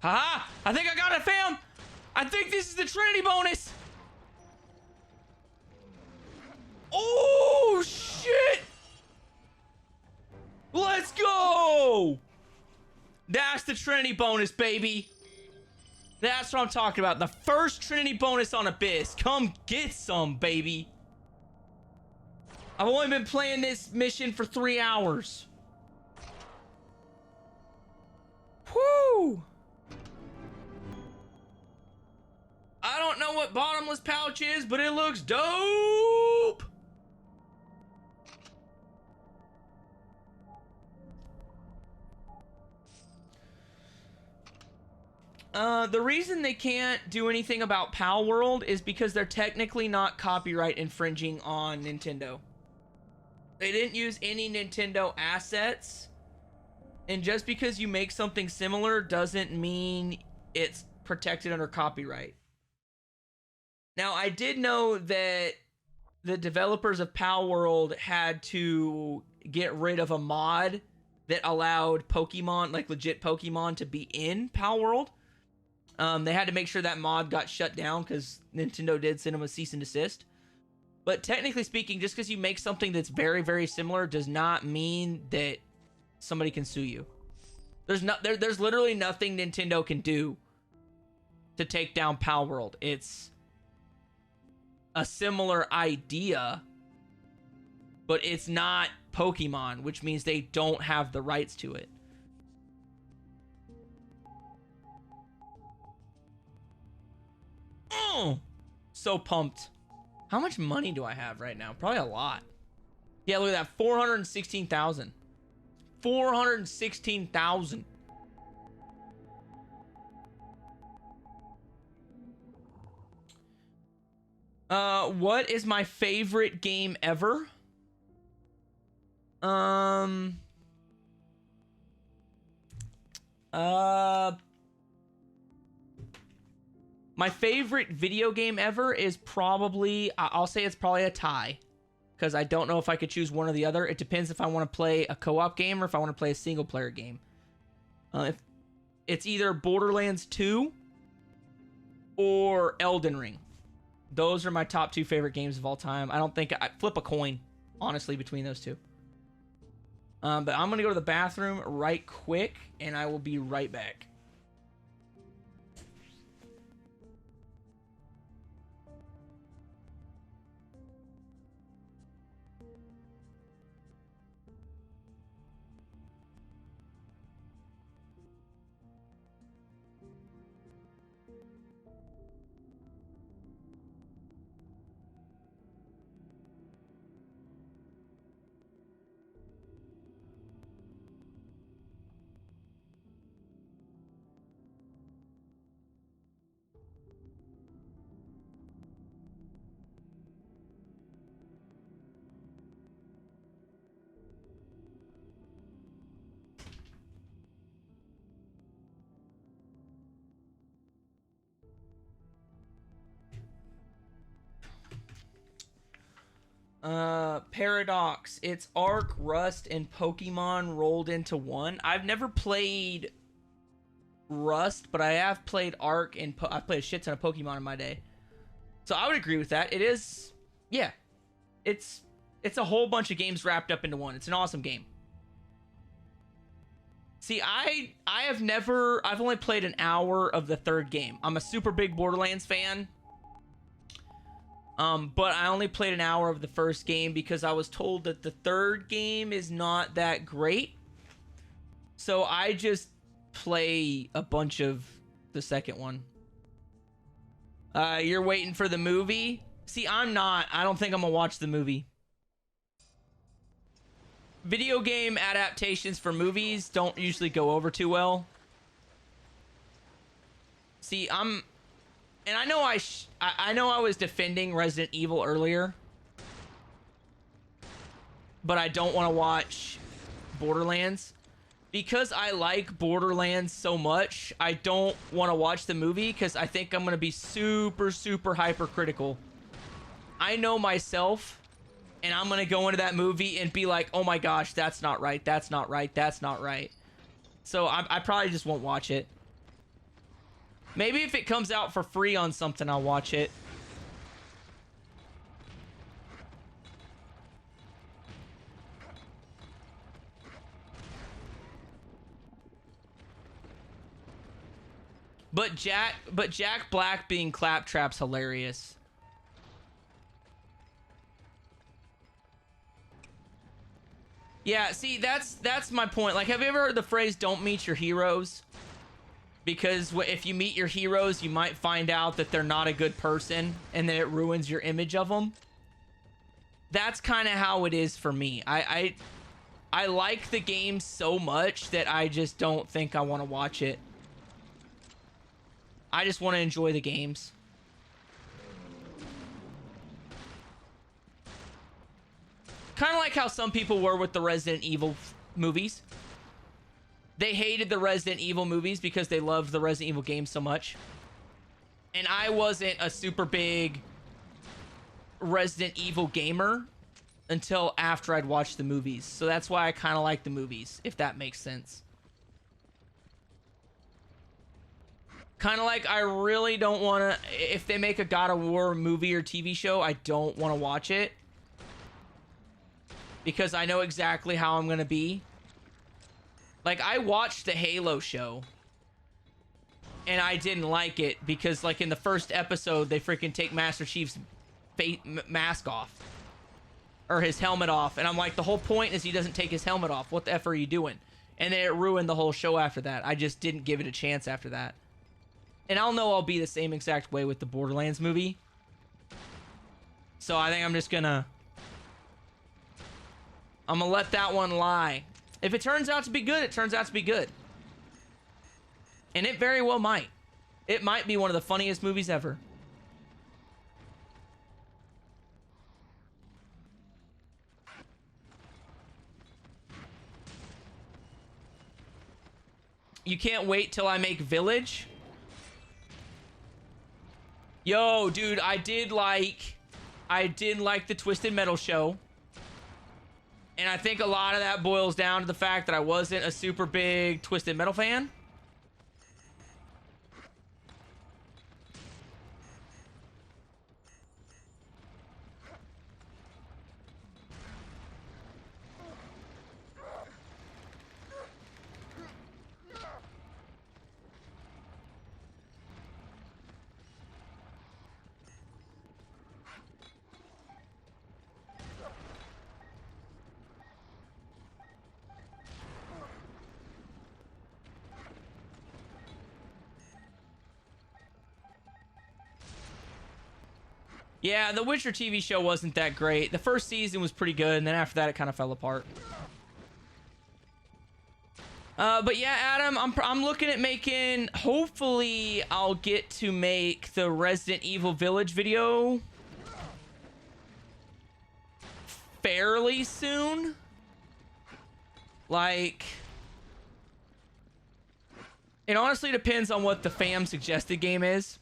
Haha! I think I got it, fam! I think this is the Trinity bonus! Oh, shit! Let's go! That's the Trinity bonus, baby! That's what I'm talking about. The first Trinity bonus on Abyss. Come get some, baby! I've only been playing this mission for 3 hours. Whoo! I don't know what bottomless pouch is, but it looks dope. The reason they can't do anything about Pal World is because they're technically not copyright infringing on Nintendo. They didn't use any Nintendo assets. And just because you make something similar doesn't mean it's protected under copyright. Now, I did know that the developers of Pal World had to get rid of a mod that allowed Pokemon, like legit Pokemon, to be in Pal World. They had to make sure that mod got shut down because Nintendo did send them a cease and desist. But technically speaking, just because you make something that's very, very similar does not mean that somebody can sue you. There's literally nothing Nintendo can do to take down Pal World. It's a similar idea, but it's not Pokemon, which means they don't have the rights to it. Oh, so pumped. How much money do I have right now? Probably a lot. Yeah, look at that. 416,000. 416,000. What is my favorite game ever? My favorite video game ever is probably, I'll say it's probably a tie, because I don't know if I could choose one or the other. It depends if I want to play a co-op game or if I want to play a single player game. If it's either Borderlands 2 or Elden Ring. Those are my top two favorite games of all time. I don't think I flip a coin, honestly, between those two. But I'm going to go to the bathroom right quick, and I will be right back. Paradox. It's Ark, Rust, and Pokemon rolled into one. I've never played Rust, but I have played Ark, and I played a shit ton of Pokemon in my day. So I would agree with that. It is, yeah. It's a whole bunch of games wrapped up into one. It's an awesome game. See, I've only played an hour of the third game. I'm a super big Borderlands fan. But I only played an hour of the first game because I was told that the third game is not that great. So I just play a bunch of the second one. You're waiting for the movie? See, I'm not. I don't think I'm gonna watch the movie. Video game adaptations for movies don't usually go over too well. See, and I know I was defending Resident Evil earlier, but I don't want to watch Borderlands because I like Borderlands so much. I don't want to watch the movie because I think I'm going to be super, super hypercritical. I know myself, and I'm going to go into that movie and be like, oh my gosh, that's not right, that's not right, that's not right. So I probably just won't watch it. Maybe if it comes out for free on something, I'll watch it. But Jack Black being Claptrap's hilarious. Yeah, see, that's my point. Like, have you ever heard the phrase, don't meet your heroes? Because if you meet your heroes, you might find out that they're not a good person, and then it ruins your image of them. That's kind of how it is for me. I like the game so much that I just don't think I want to watch it. I just want to enjoy the games. Kind of like how some people were with the Resident Evil movies. They hated the Resident Evil movies because they loved the Resident Evil games so much. And I wasn't a super big Resident Evil gamer until after I'd watched the movies. So that's why I kind of like the movies, if that makes sense. Kind of like I really don't want to... If they make a God of War movie or TV show, I don't want to watch it. Because I know exactly how I'm going to be. Like, I watched the Halo show, and I didn't like it because, like, in the first episode, they freaking take Master Chief's mask off. Or his helmet off. And I'm like, the whole point is he doesn't take his helmet off. What the F are you doing? And then it ruined the whole show after that. I just didn't give it a chance after that. And I'll know I'll be the same exact way with the Borderlands movie. So I think I'm just gonna I'm gonna let that one lie. If it turns out to be good, it turns out to be good. And it very well might. It might be one of the funniest movies ever. You can't wait till I make Village? Yo, dude, I did like the Twisted Metal show. And I think a lot of that boils down to the fact that I wasn't a super big Twisted Metal fan. Yeah, the Witcher TV show wasn't that great. The first season was pretty good, and then after that, it kind of fell apart. But yeah, Adam, I'm looking at making... Hopefully, I'll get to make the Resident Evil Village video fairly soon. Like... It honestly depends on what the fam suggested game is.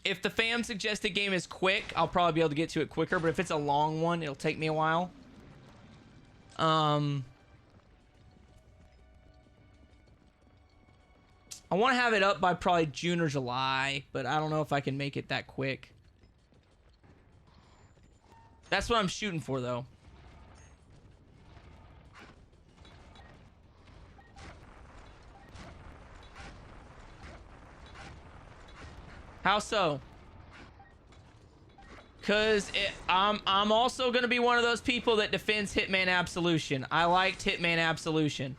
If the fam suggested game is quick, I'll probably be able to get to it quicker. But if it's a long one, it'll take me a while. I want to have it up by probably June or July, but I don't know if I can make it that quick. That's what I'm shooting for, though. How so? Cause I'm also gonna be one of those people that defends Hitman Absolution. I liked Hitman Absolution.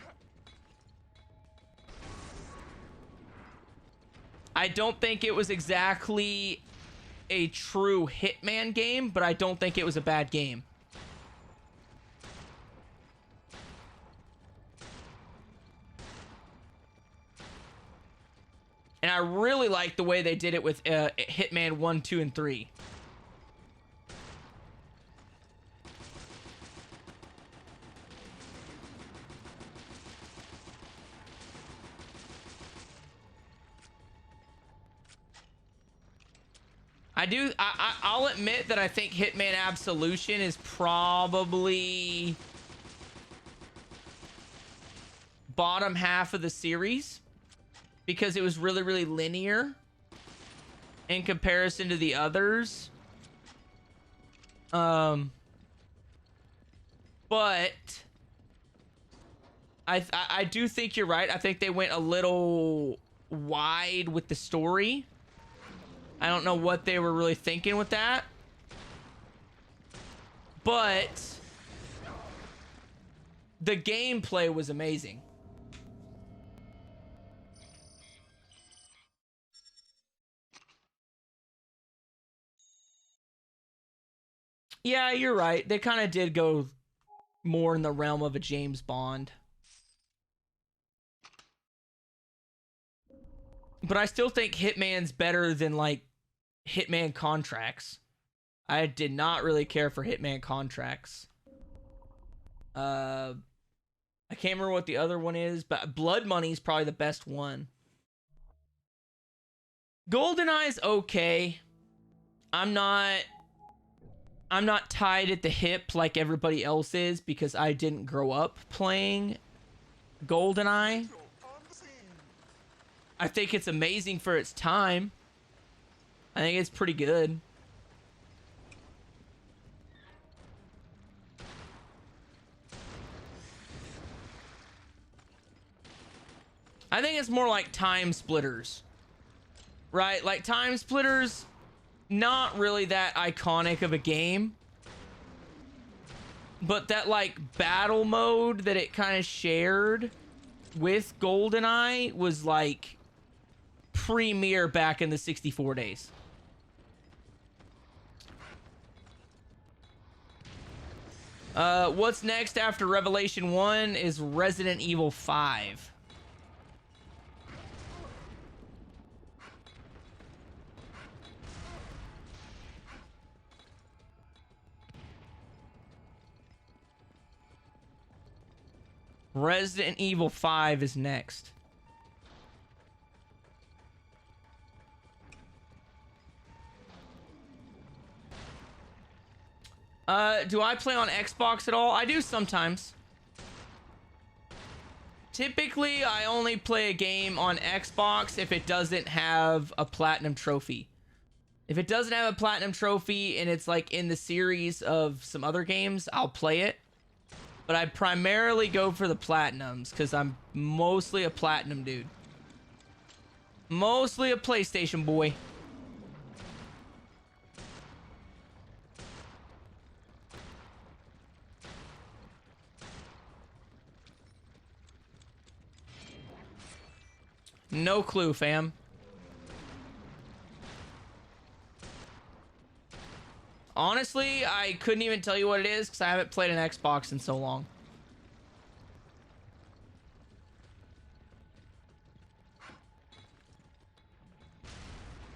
I don't think it was exactly a true Hitman game, but I don't think it was a bad game. And I really like the way they did it with Hitman 1, 2, and 3. I'll admit that I think Hitman Absolution is probably bottom half of the series. Because it was really, really linear in comparison to the others. But I do think you're right. I think they went a little wide with the story. I don't know what they were really thinking with that. But the gameplay was amazing. Yeah, you're right. They kind of did go more in the realm of a James Bond. But I still think Hitman's better than, like, Hitman Contracts. I did not really care for Hitman Contracts. I can't remember what the other one is, but Blood Money's probably the best one. GoldenEye's okay. I'm not tied at the hip like everybody else is because I didn't grow up playing GoldenEye. I think it's amazing for its time. I think it's pretty good. I think it's more like Time Splitters. Right? Like Time Splitters... not really that iconic of a game, but that like battle mode that it kind of shared with GoldenEye was like premier back in the 64 days. What's next after Revelation 1 is Resident Evil 5. Resident Evil 5 is next. Do I play on Xbox at all? I do sometimes. Typically, I only play a game on Xbox if it doesn't have a platinum trophy. If it doesn't have a platinum trophy and it's like in the series of some other games, I'll play it. But I primarily go for the platinums because I'm mostly a platinum dude. Mostly a PlayStation boy. No clue, fam. Honestly, I couldn't even tell you what it is because I haven't played an Xbox in so long.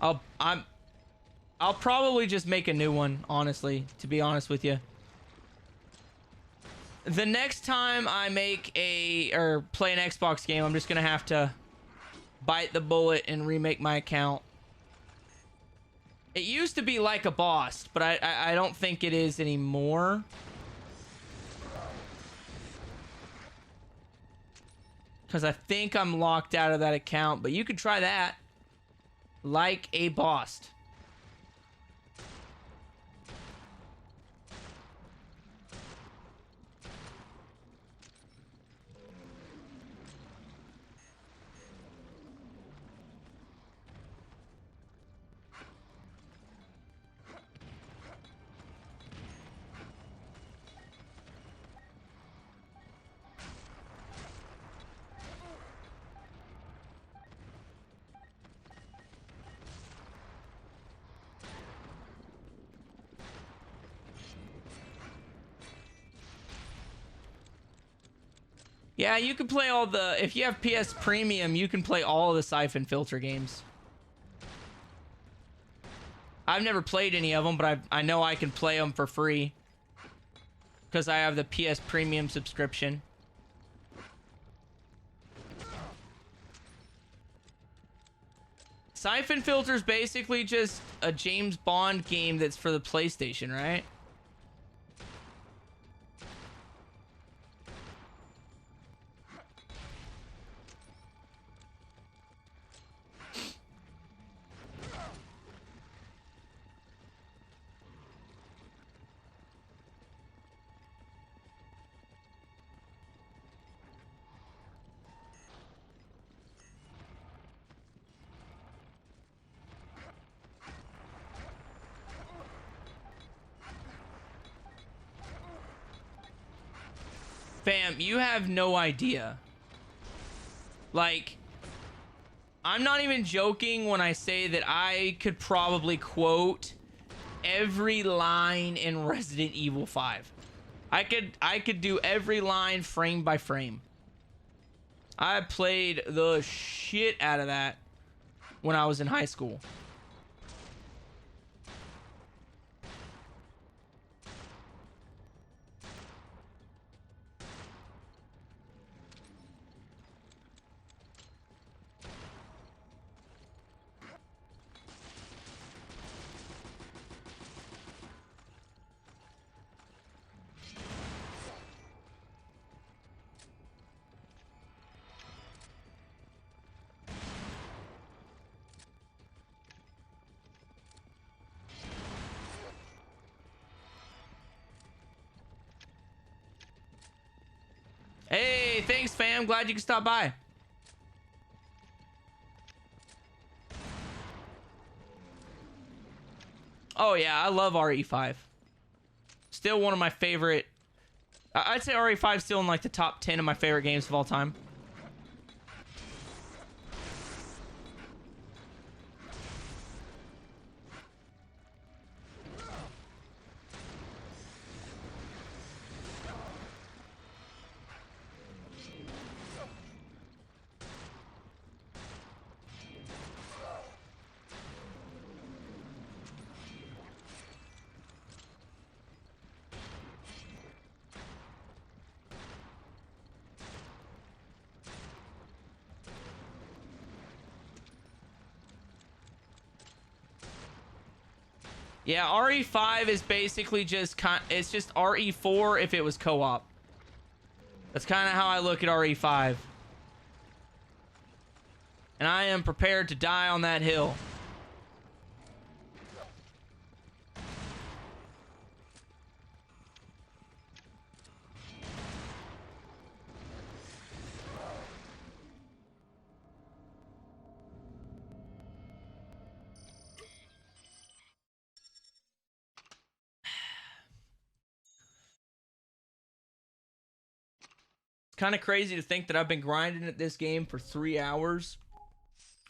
I'll probably just make a new one, honestly, to be honest with you. The next time I make or play an Xbox game, I'm just gonna have to bite the bullet and remake my account. It used to be like a boss, but I don't think it is anymore. Because I think I'm locked out of that account, but you could try that. Like a boss. Yeah, you can play all the... If you have PS Premium, you can play all of the Siphon Filter games. I've never played any of them, but I know I can play them for free. Because I have the PS Premium subscription. Siphon Filter is basically just a James Bond game that's for the PlayStation, right? Fam, you have no idea. Like, I'm not even joking when I say that I could probably quote every line in Resident Evil 5. I could do every line frame by frame. I played the shit out of that when I was in high school. Hey, thanks, fam. Glad you could stop by. Oh, yeah, I love RE5. Still one of my favorite... I'd say RE5 is still in, like, the top 10 of my favorite games of all time. Yeah, RE5 is basically just it's just RE4 if it was co-op. That's kind of how I look at RE5. And I am prepared to die on that hill. Kind of crazy to think that I've been grinding at this game for 3 hours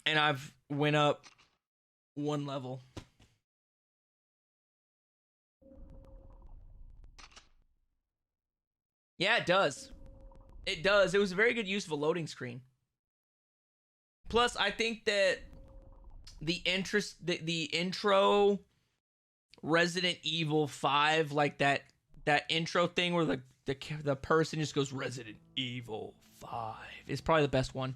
and I've went up 1 level. Yeah, it does. It does. It was a very good use of a loading screen. Plus, I think that the intro Resident Evil 5, like that intro thing where the person just goes Resident Evil 5 is probably the best one.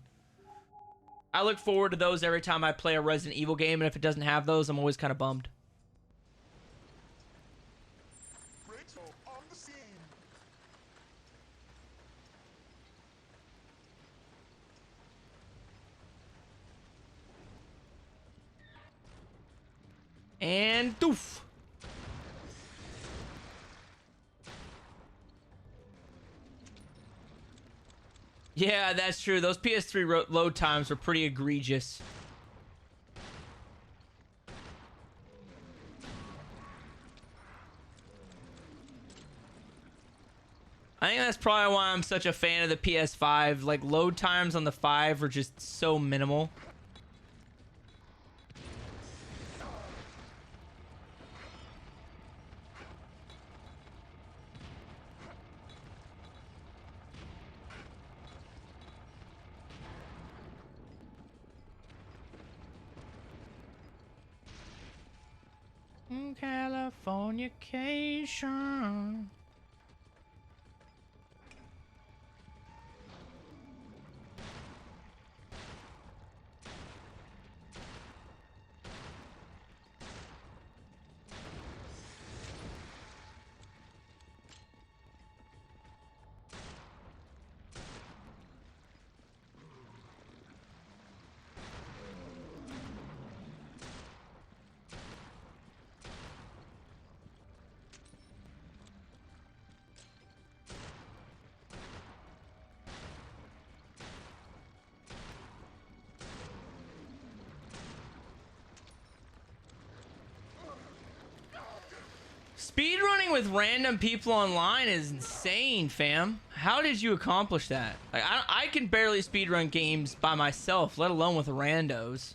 I look forward to those every time I play a Resident Evil game, and if it doesn't have those, I'm always kind of bummed. Rachel, on the scene. And doof. Yeah, that's true. Those PS3 load times were pretty egregious. I think that's probably why I'm such a fan of the PS5. Like, load times on the 5 are just so minimal. Californication. Speedrunning with random people online is insane, fam. How did you accomplish that? Like, I can barely speedrun games by myself, let alone with randos.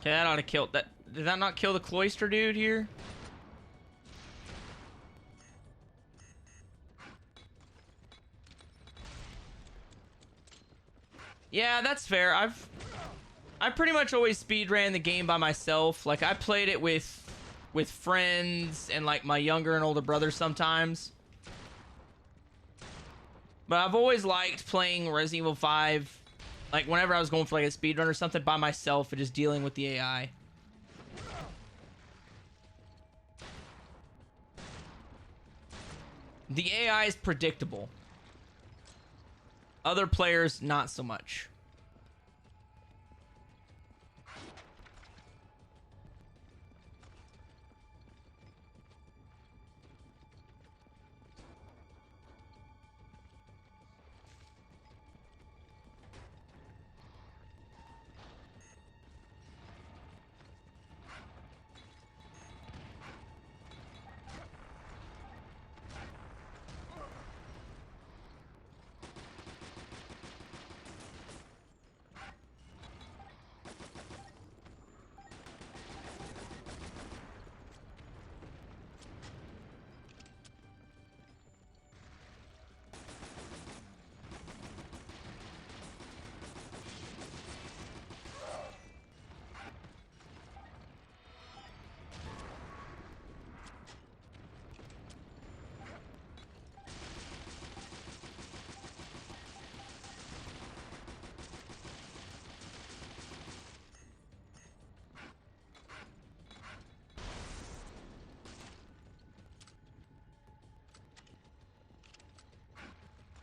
Okay, that ought to kill that. Did that not kill the cloister dude here? Yeah, that's fair. I pretty much always speedran the game by myself. Like, I played it with friends and like my younger and older brother sometimes. But I've always liked playing Resident Evil 5, like whenever I was going for like a speedrun or something by myself and just dealing with the AI. The AI is predictable. Other players, not so much.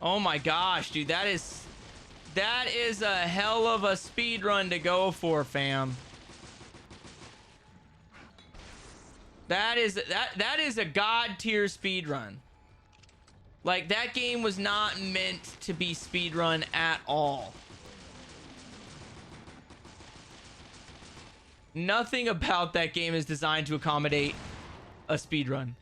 Oh my gosh, dude, that is a hell of a speed run to go for, fam. That is a god tier speed run. Like, that game was not meant to be speed run at all. Nothing about that game is designed to accommodate a speed run.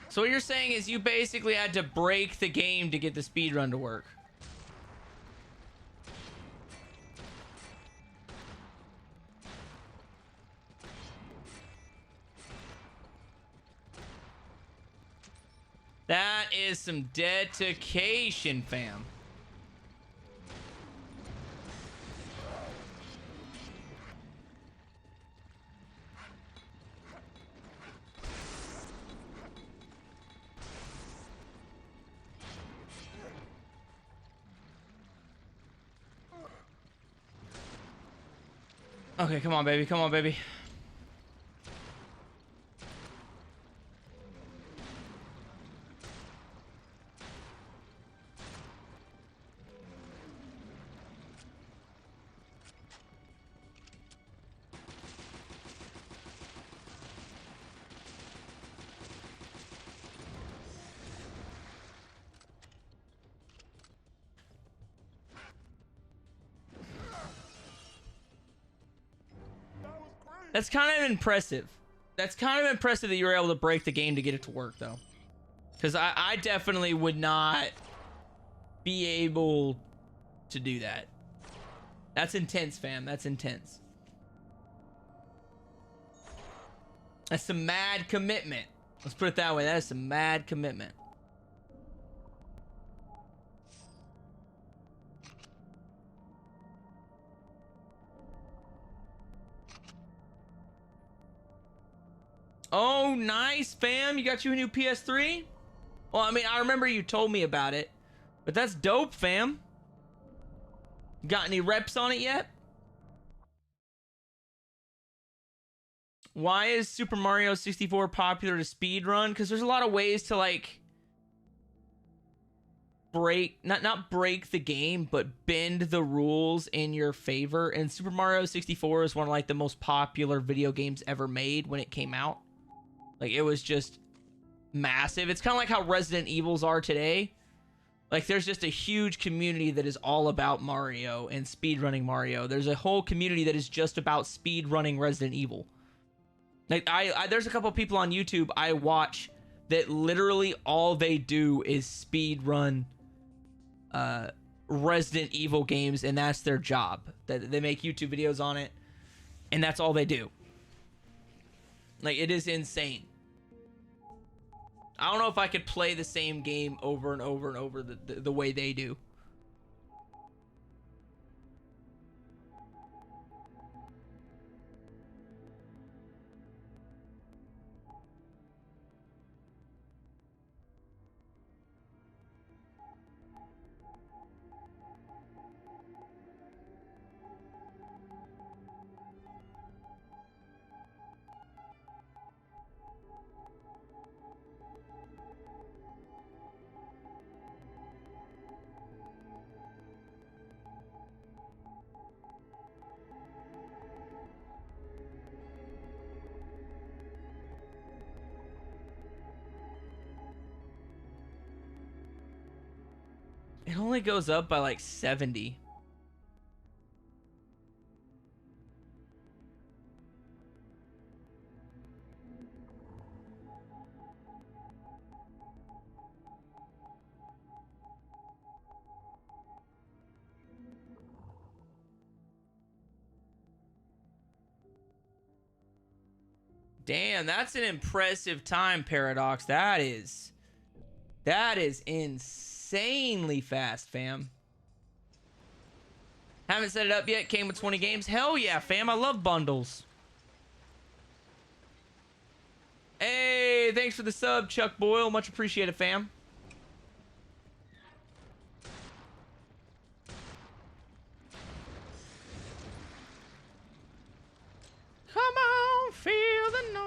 So what you're saying is you basically had to break the game to get the speedrun to work. That is some dedication, fam. Okay, come on, baby. Come on, baby. That's kind of impressive. That's kind of impressive that you were able to break the game to get it to work, though. Because I definitely would not be able to do that. That's intense, fam. That's intense. That's some mad commitment. Let's put it that way. That is some mad commitment. Oh, nice, fam. You got you a new PS3? Well, I mean, I remember you told me about it. But that's dope, fam. Got any reps on it yet? Why is Super Mario 64 popular to speedrun? Because there's a lot of ways to, like, not break the game, but bend the rules in your favor. And Super Mario 64 is one of, like, the most popular video games ever made when it came out. Like, it was just massive. It's kind of like how Resident Evils are today. Like, there's just a huge community that is all about Mario and speedrunning Mario. There's a whole community that is just about speedrunning Resident Evil. Like, there's a couple people on YouTube I watch that literally all they do is speedrun Resident Evil games, and that's their job. They make YouTube videos on it, and that's all they do. Like, it is insane. I don't know if I could play the same game over and over and over the way they do. It only goes up by like 70. Damn, that's an impressive time, Paradox. That is insanely fast, fam. Haven't set it up yet. Came with 20 games. Hell yeah, fam. I love bundles. Hey, thanks for the sub, Chuck Boyle. Much appreciated, fam. Come on, feel the noise.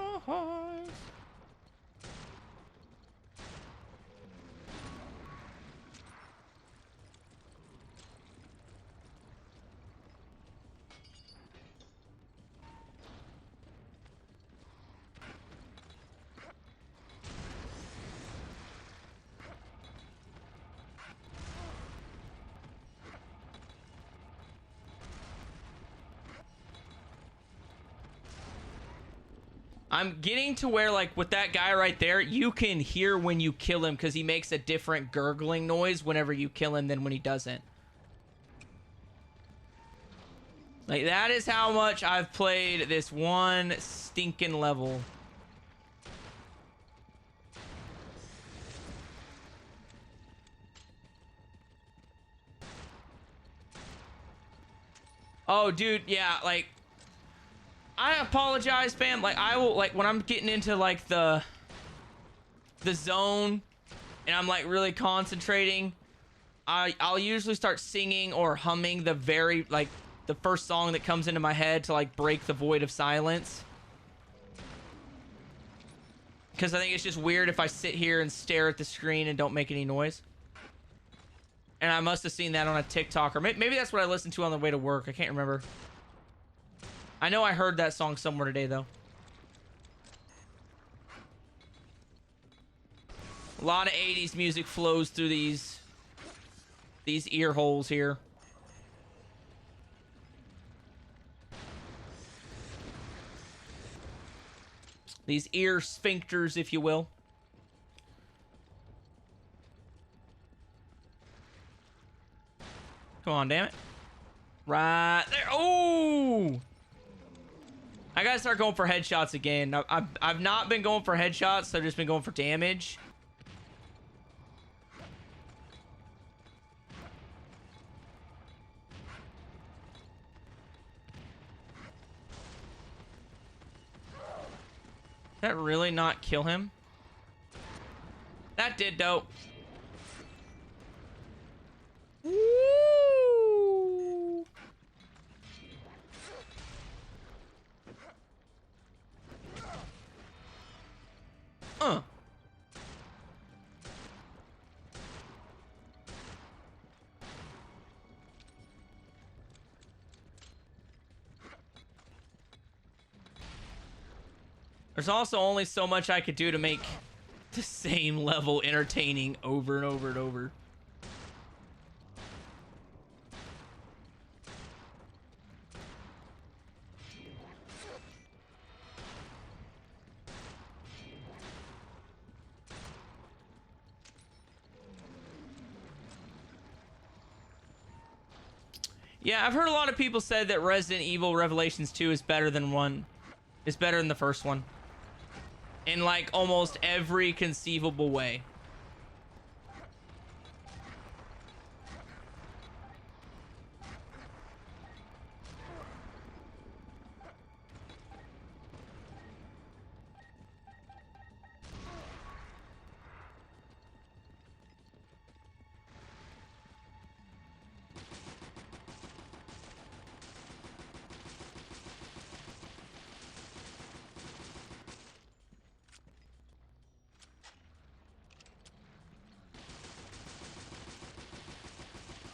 I'm getting to where, like, with that guy right there, you can hear when you kill him because he makes a different gurgling noise whenever you kill him than when he doesn't. Like, that is how much I've played this one stinking level. Oh, dude, yeah, like... I apologize, fam. Like, I will, like, when I'm getting into, like, the zone and I'm, like, really concentrating, I'll usually start singing or humming the first song that comes into my head to, like, break the void of silence. Because I think it's just weird if I sit here and stare at the screen and don't make any noise. And I must have seen that on a TikTok, or maybe that's what I listened to on the way to work. I can't remember. I know I heard that song somewhere today, though. A lot of 80s music flows through these ear holes here. These ear sphincters, if you will. Come on, damn it. Right there. Oh! I gotta start going for headshots again. I've not been going for headshots. I've just been going for damage. Did that really not kill him? That did, though. Woo! There's also only so much I could do to make the same level entertaining over and over and over. Yeah, I've heard a lot of people say that Resident Evil Revelations 2 is better than the first one. In, like, almost every conceivable way.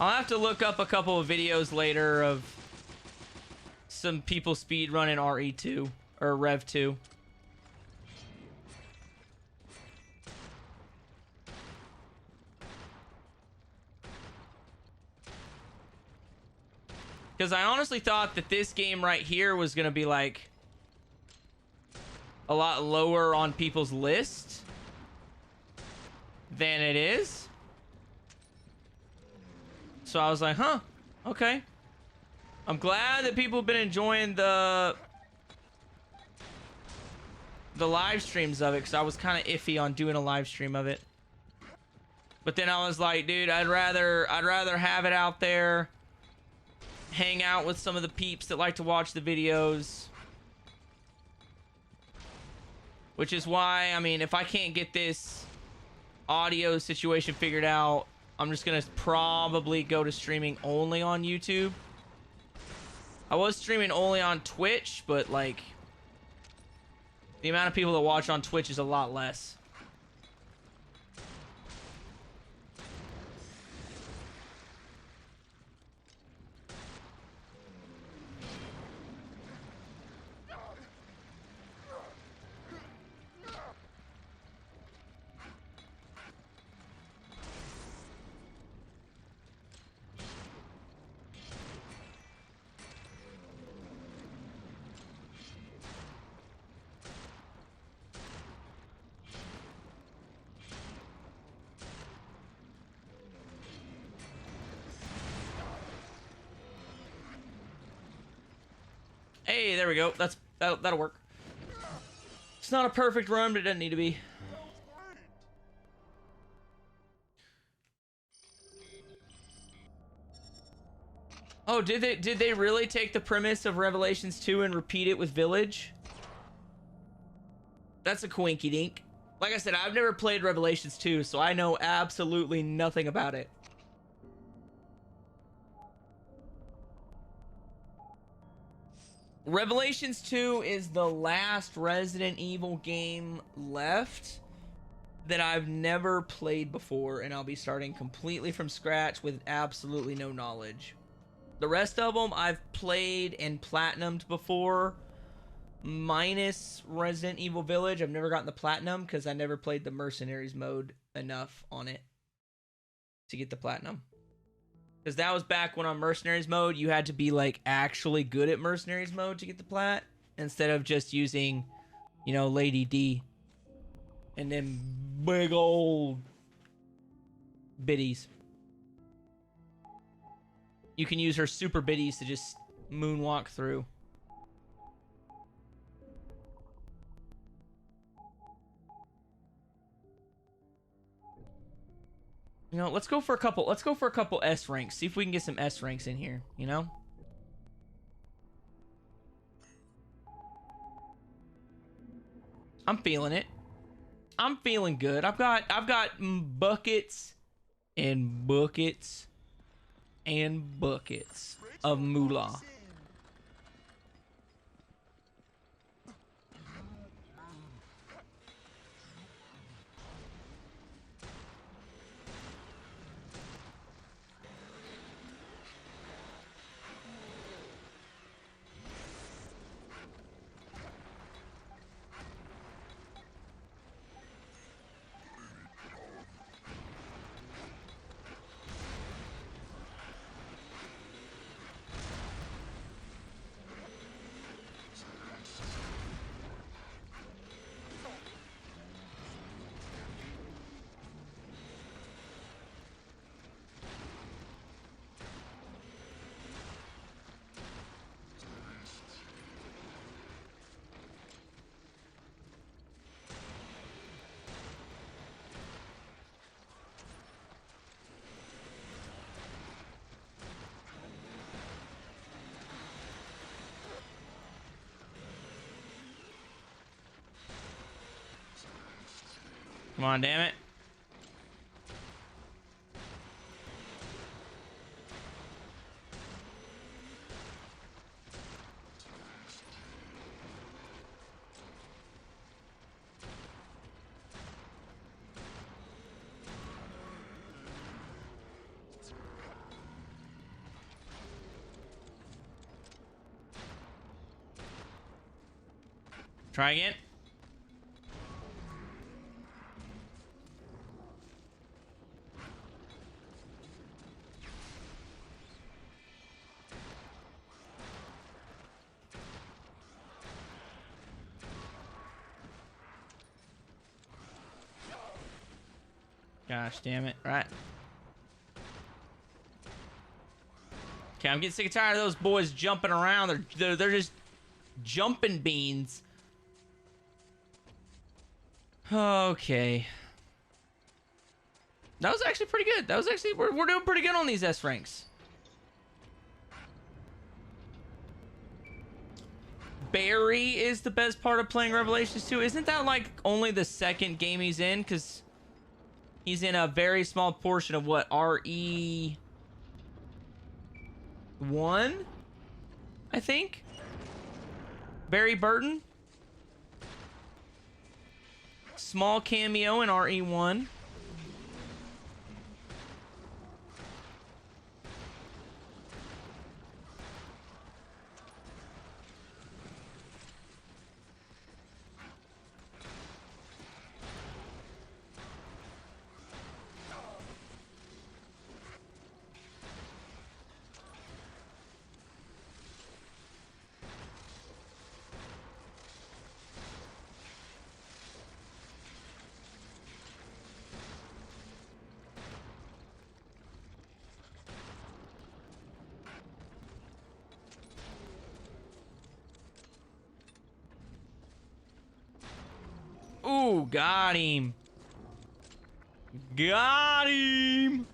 I'll have to look up a couple of videos later of some people speedrunning RE2 or Rev 2. Because I honestly thought that this game right here was going to be like a lot lower on people's list than it is. So I was like, huh, okay. I'm glad that people have been enjoying the the live streams of it because I was kind of iffy on doing a live stream of it. But then I was like, dude, I'd rather have it out there, hang out with some of the peeps that like to watch the videos. Which is why, I mean, if I can't get this audio situation figured out, I'm just gonna probably go to streaming only on YouTube. I was streaming only on Twitch, but like the amount of people that watch on Twitch is a lot less. Hey, there we go. That'll work. It's not a perfect run, but it doesn't need to be. Oh, did they really take the premise of Revelations 2 and repeat it with Village? That's a coinky dink. Like I said, I've never played Revelations 2, so I know absolutely nothing about it. Revelations 2 is the last Resident Evil game left that I've never played before, and I'll be starting completely from scratch with absolutely no knowledge. The rest of them I've played and platinumed before, minus Resident Evil Village. I've never gotten the platinum because I never played the Mercenaries mode enough on it to get the platinum. Because that was back when on Mercenaries mode, you had to be, like, actually good at Mercenaries mode to get the plat. Instead of just using, you know, Lady D. And then big old biddies. You can use her super biddies to just moonwalk through. You know, let's go for a couple S ranks. See if we can get some S ranks in here, you know? I'm feeling it. I'm feeling good. I've got buckets and buckets and buckets of moolah. Come on, damn it. Try again. Gosh damn it. Right. Okay, I'm getting sick and tired of those boys jumping around. They're just jumping beans. Okay. That was actually pretty good. That was actually, we're doing pretty good on these S ranks. Barry is the best part of playing Revelations 2. Isn't that like only the second game he's in? Because he's in a very small portion of what, RE1? I think? Barry Burton? Small cameo in RE1. Ooh, got him. Got him.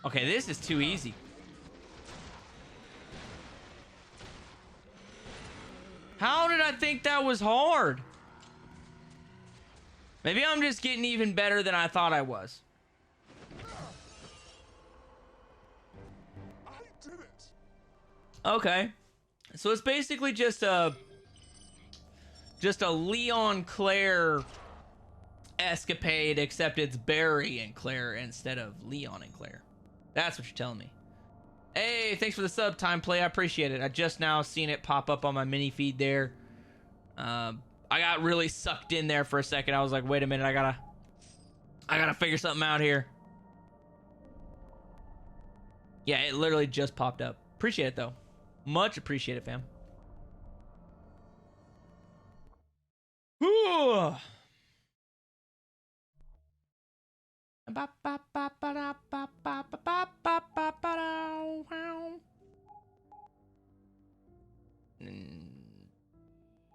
Okay, this is too easy. How did I think that was hard? Maybe I'm just getting even better than I thought I was. I did it. Okay. So it's basically just a Leon Claire escapade, except it's Barry and Claire instead of Leon and Claire. That's what you're telling me. Hey, thanks for the sub, Time Play. I appreciate it. I just now seen it pop up on my mini feed there. I got really sucked in there for a second. I was like, wait a minute, I gotta figure something out here. Yeah, it literally just popped up. Appreciate it though. Much appreciated, fam. Ooh.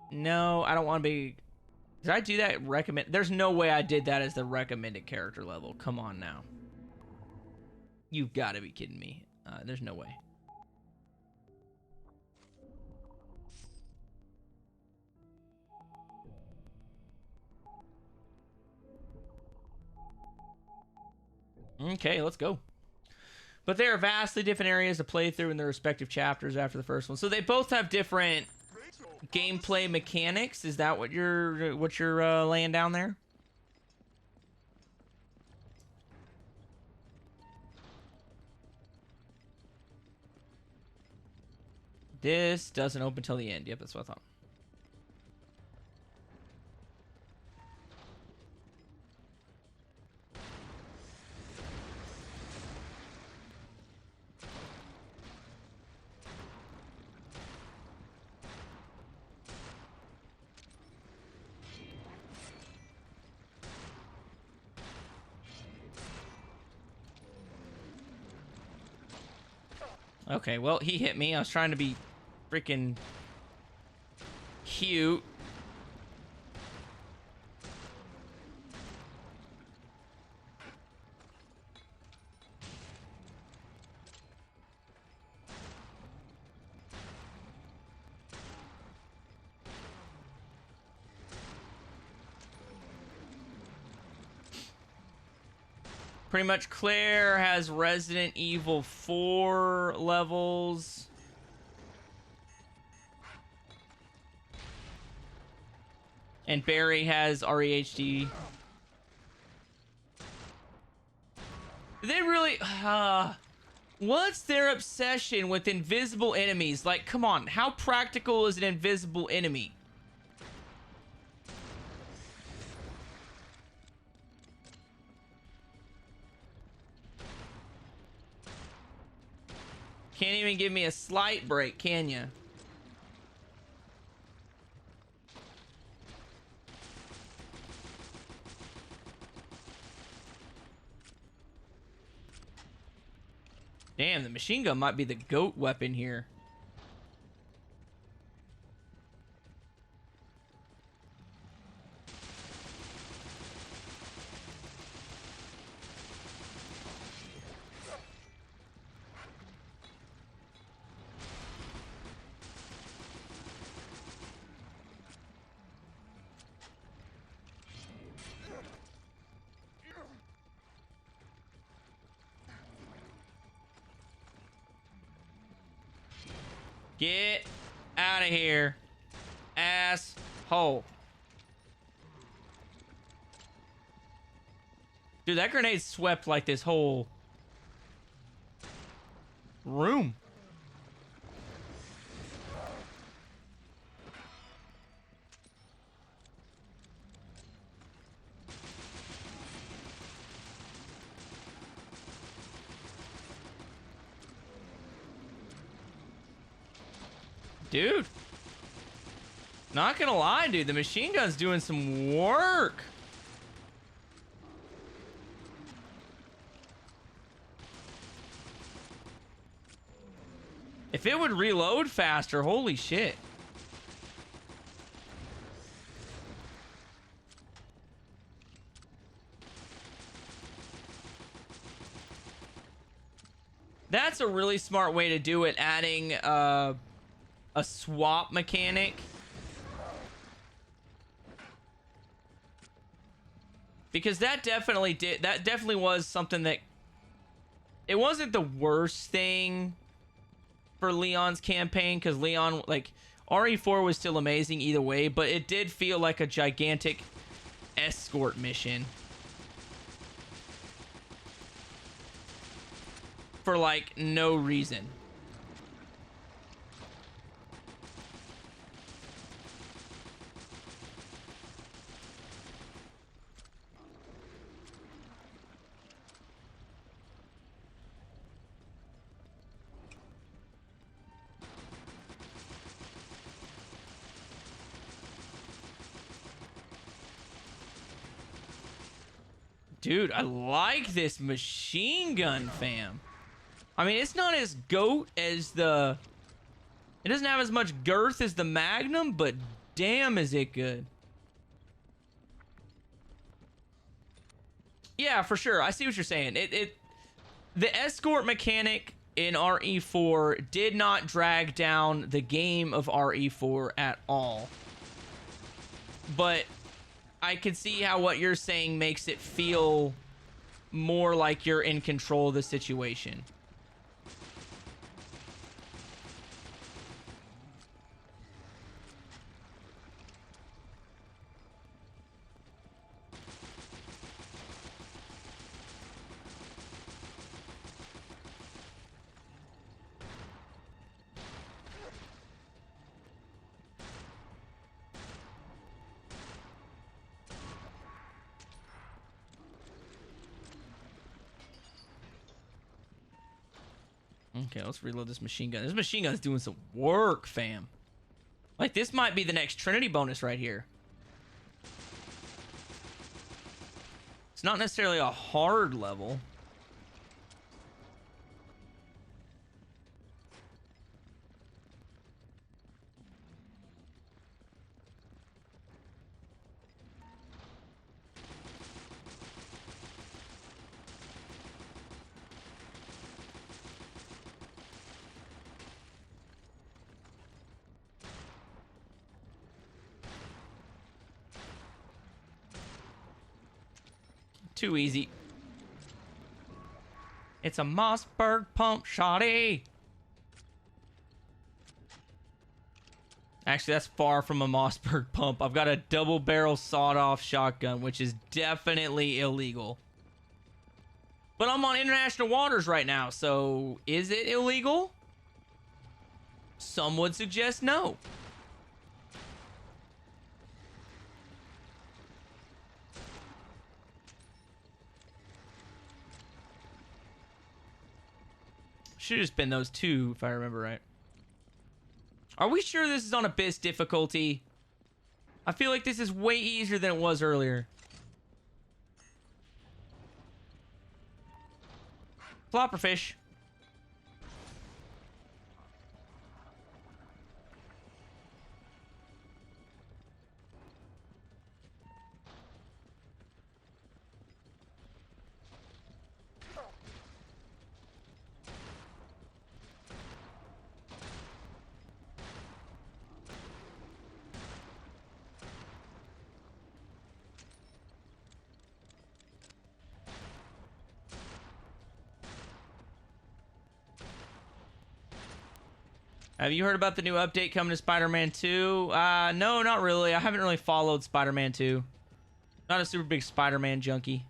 No, I don't want to be. Did I do that recommend? There's no way I did that as the recommended character level. Come on now. You've got to be kidding me. There's no way. Okay, let's go. But there are vastly different areas to play through in their respective chapters after the first one. So they both have different gameplay mechanics. Is that what you're laying down there? This doesn't open till the end. Yep, that's what I thought. Okay, well, he hit me. I was trying to be freaking cute. Pretty much Claire has Resident Evil 4 levels. And Barry has REHD. They really... what's their obsession with invisible enemies? Like, come on. How practical is an invisible enemy? Can't even give me a slight break, can you? Damn, the machine gun might be the GOAT weapon here. Get out of here, asshole. Dude, that grenade swept like this whole room. Dude, not gonna lie, dude, the machine gun's doing some work. If it would reload faster, holy shit. That's a really smart way to do it, adding a swap mechanic. Because that definitely was something that... It wasn't the worst thing for Leon's campaign, because Leon, like, RE4 was still amazing either way, but it did feel like a gigantic escort mission. For, like, no reason. Dude, I like this machine gun, fam. I mean, it's not as GOAT as the... It doesn't have as much girth as the Magnum, but damn is it good. Yeah, for sure. I see what you're saying. The escort mechanic in RE4 did not drag down the game of RE4 at all. But I can see how what you're saying makes it feel more like you're in control of the situation. Okay, let's reload this machine gun. This machine gun's doing some work, fam. Like, this might be the next Trinity bonus right here. It's not necessarily a hard level. Too easy. It's a Mossberg pump shotty. Actually, that's far from a Mossberg pump. I've got a double barrel sawed-off shotgun, which is definitely illegal. But I'm on international waters right now, so is it illegal? Some would suggest no. Should have just been those two, if I remember right. Are we sure this is on Abyss difficulty? I feel like this is way easier than it was earlier. Flopper fish. Have you heard about the new update coming to Spider-Man 2? No, not really. I haven't really followed Spider-Man 2. Not a super big Spider-Man junkie.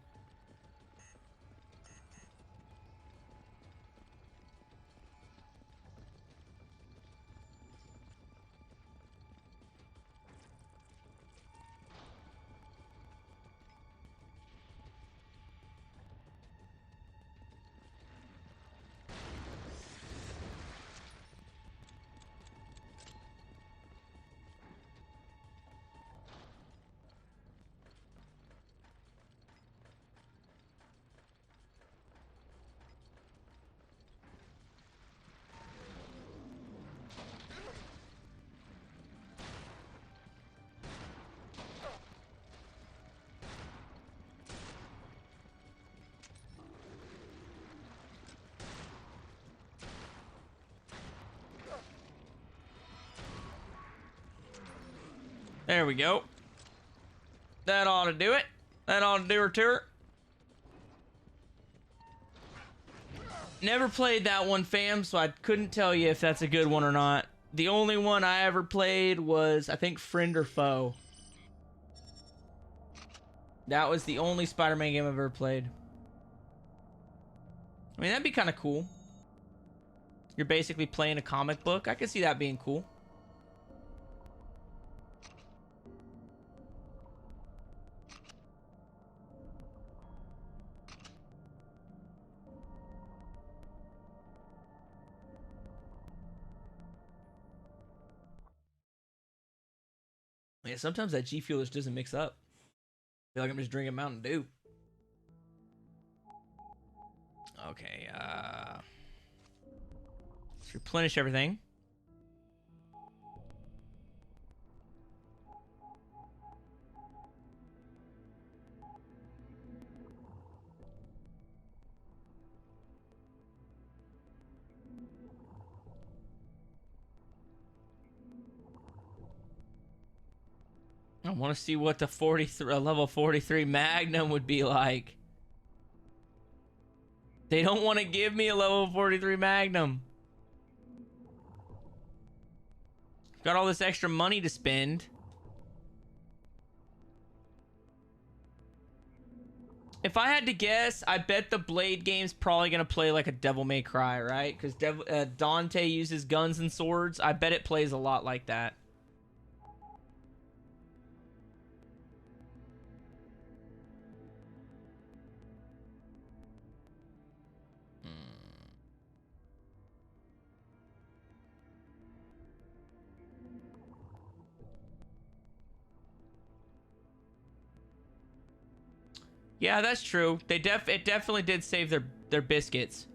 There we go. That ought to do it. That ought to do her to her. Never played that one, fam, so I couldn't tell you if that's a good one or not. The only one I ever played was, I think, Friend or Foe. That was the only Spider-Man game I've ever played. I mean, that'd be kind of cool. You're basically playing a comic book. I could see that being cool. Yeah, sometimes that G Fuel just doesn't mix up. I feel like I'm just drinking Mountain Dew. Okay, let's replenish everything. I want to see what the level 43 Magnum would be like. They don't want to give me a level 43 Magnum. Got all this extra money to spend. If I had to guess, I bet the Blade game's probably going to play like a Devil May Cry, right? Because Dante uses guns and swords. I bet it plays a lot like that. Yeah, that's true. It definitely did save their biscuits.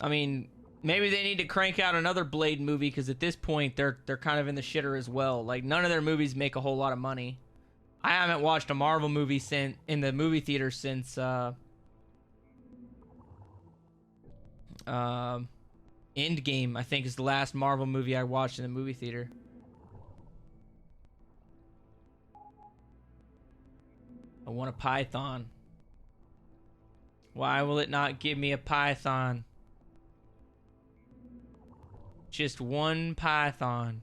I mean, maybe they need to crank out another Blade movie because at this point they're kind of in the shitter as well. Like none of their movies make a whole lot of money. I haven't watched a Marvel movie in the movie theater since Endgame, I think, is the last Marvel movie I watched in the movie theater. I want a python. Why will it not give me a python? Just one python.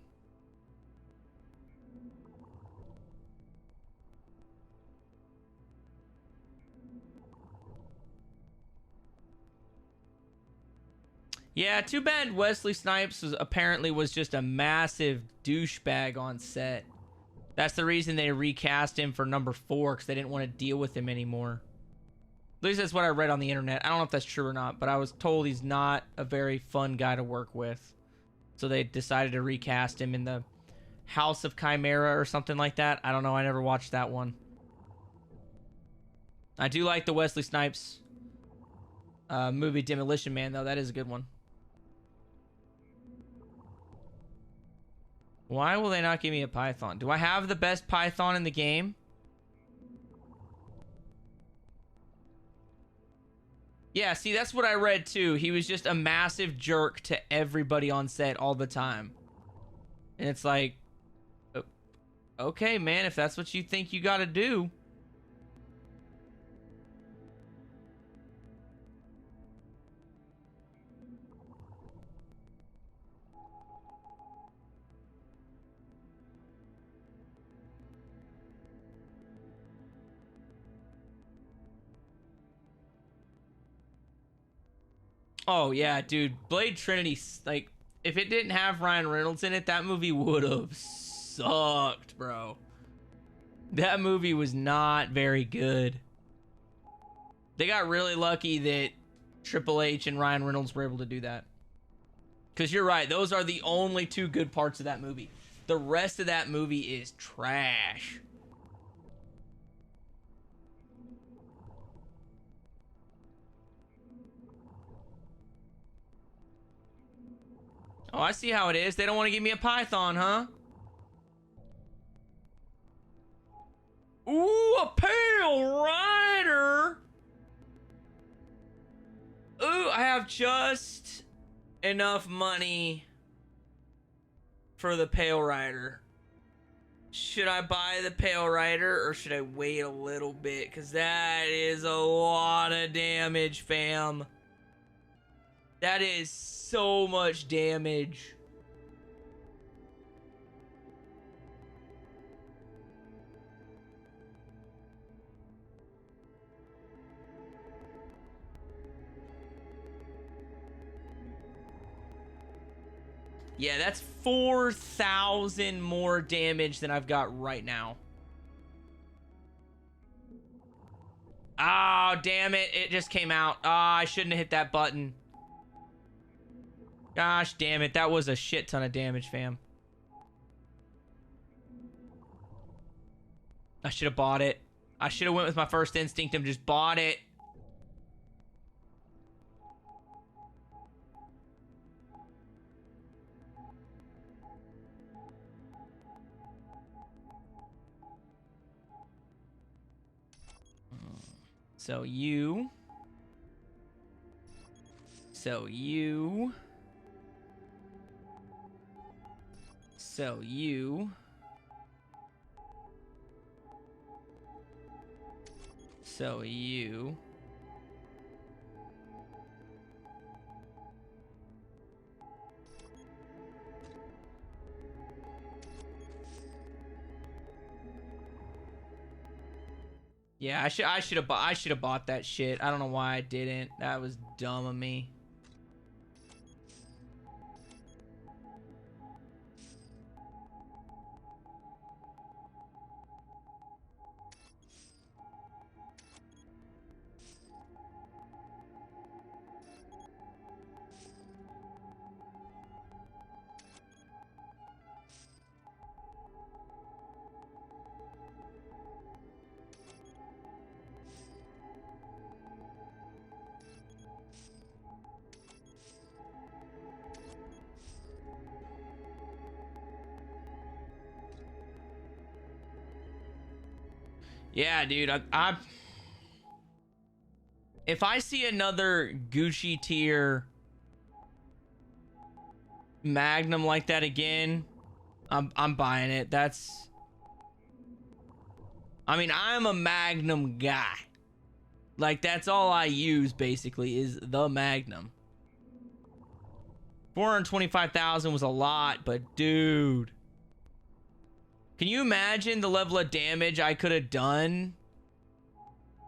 Yeah, too bad Wesley Snipes was just a massive douchebag on set. That's the reason they recast him for number 4, because they didn't want to deal with him anymore. At least that's what I read on the internet. I don't know if that's true or not, but I was told he's not a very fun guy to work with. So they decided to recast him in the House of Chimera or something like that. I don't know. I never watched that one. I do like the Wesley Snipes movie Demolition Man, though. That is a good one. Why will they not give me a python? Do I have the best python in the game? Yeah, see, that's what I read too. He was just a massive jerk to everybody on set all the time. And it's like, okay, man, if that's what you think you gotta do. Oh, yeah, dude. Blade Trinity, like, if it didn't have Ryan Reynolds in it, that movie would have sucked, bro. That movie was not very good. They got really lucky that Triple H and Ryan Reynolds were able to do that. Because you're right, those are the only 2 good parts of that movie. The rest of that movie is trash. Oh, I see how it is. They don't want to give me a python, huh? Ooh, a pale rider. Ooh, I have just enough money for the pale rider. Should I buy the pale rider or should I wait a little bit? Because that is a lot of damage, fam. That is so much damage. Yeah, that's 4,000 more damage than I've got right now. Oh, damn it. It just came out. Oh, I shouldn't have hit that button. Gosh damn it. That was a shit ton of damage, fam. I should have bought it. I should have went with my first instinct and just bought it. So you. So you. So you. So you. Yeah, I should have bought that shit. I don't know why I didn't. That was dumb of me. Yeah, dude, if I see another Gucci tier Magnum like that again, I'm buying it. I mean, I'm a Magnum guy. Like, that's all I use, basically, is the Magnum. 425,000 was a lot, but dude. Can you imagine the level of damage I could have done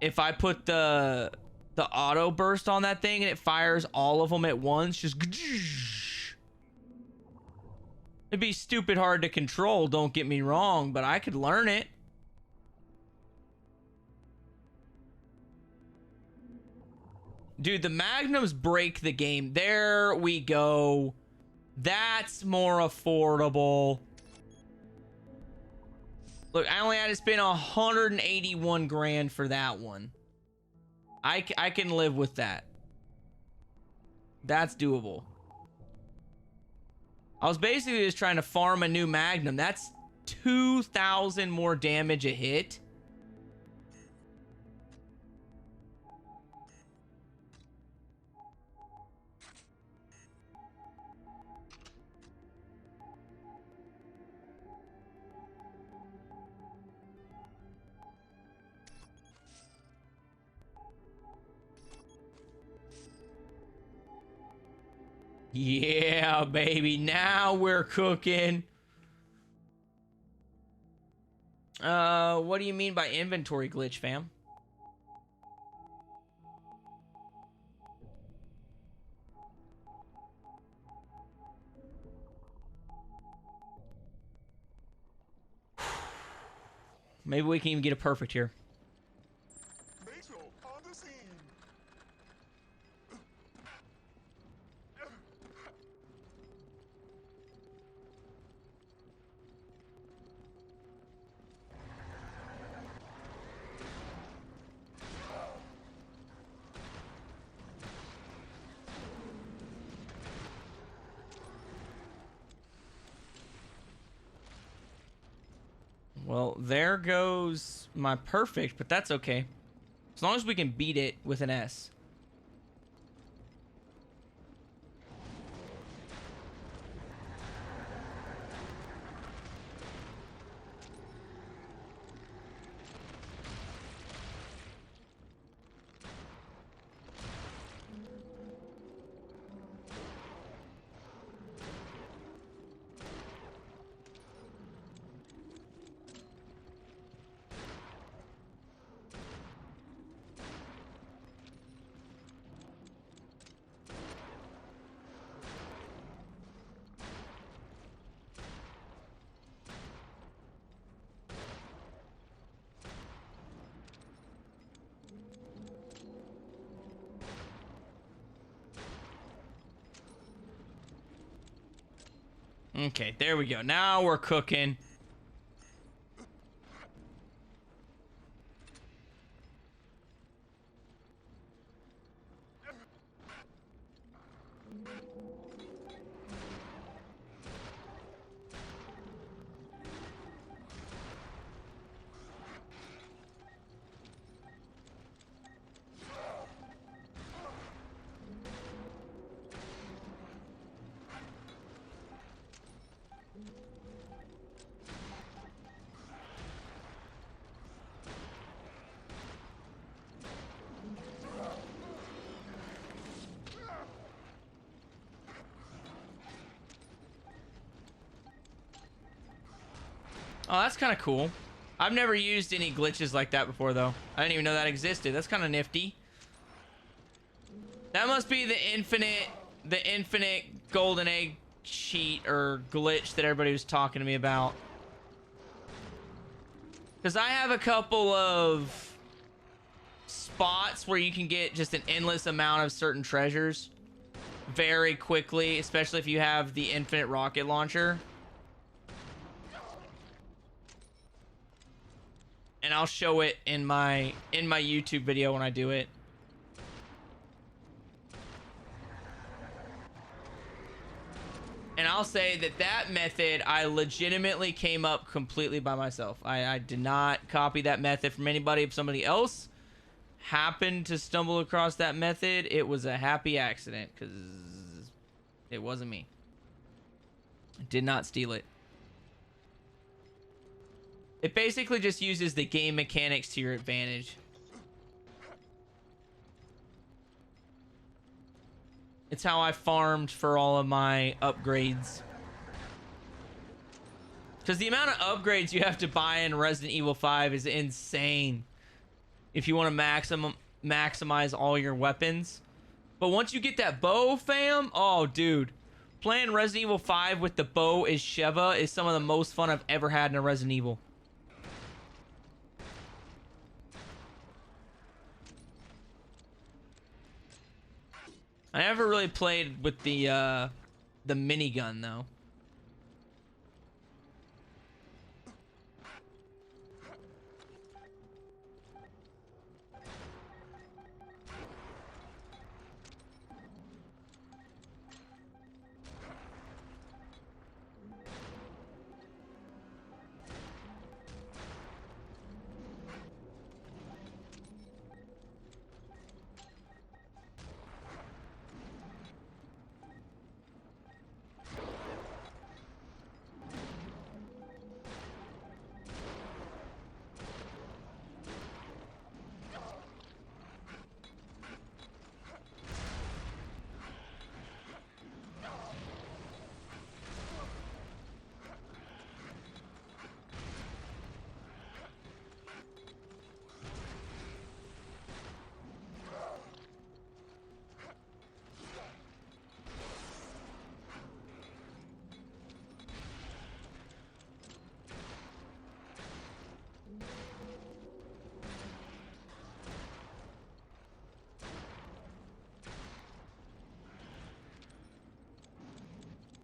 if I put the auto burst on that thing and it fires all of them at once? Just... It'd be stupid hard to control, don't get me wrong, but I could learn it. Dude, the Magnums break the game. There we go. That's more affordable. Look, I only had to spend 181 grand for that one. I can live with that. That's doable. I was basically just trying to farm a new Magnum. That's 2,000 more damage a hit. Yeah, baby. Now we're cooking. What do you mean by inventory glitch, fam? Maybe we can even get a perfect here. Rachel on the scene. Well, there goes my perfect, but that's okay. As long as we can beat it with an S. Okay, there we go. Now we're cooking. Oh, that's kind of cool. I've never used any glitches like that before, though. I didn't even know that existed. That's kind of nifty. That must be the infinite golden egg cheat or glitch that everybody was talking to me about. Because I have a couple of spots where you can get just an endless amount of certain treasures very quickly, especially if you have the infinite rocket launcher. And I'll show it in my YouTube video when I do it. And I'll say that method I legitimately came up completely by myself. I did not copy that method from anybody. If somebody else happened to stumble across that method, it was a happy accident because it wasn't me. I did not steal it. It basically just uses the game mechanics to your advantage. It's how I farmed for all of my upgrades. Because the amount of upgrades you have to buy in Resident Evil 5 is insane. If you want to maximize all your weapons. But once you get that bow, fam, oh, dude. Playing Resident Evil 5 with the bow as Sheva is some of the most fun I've ever had in a Resident Evil. I never really played with the minigun, though.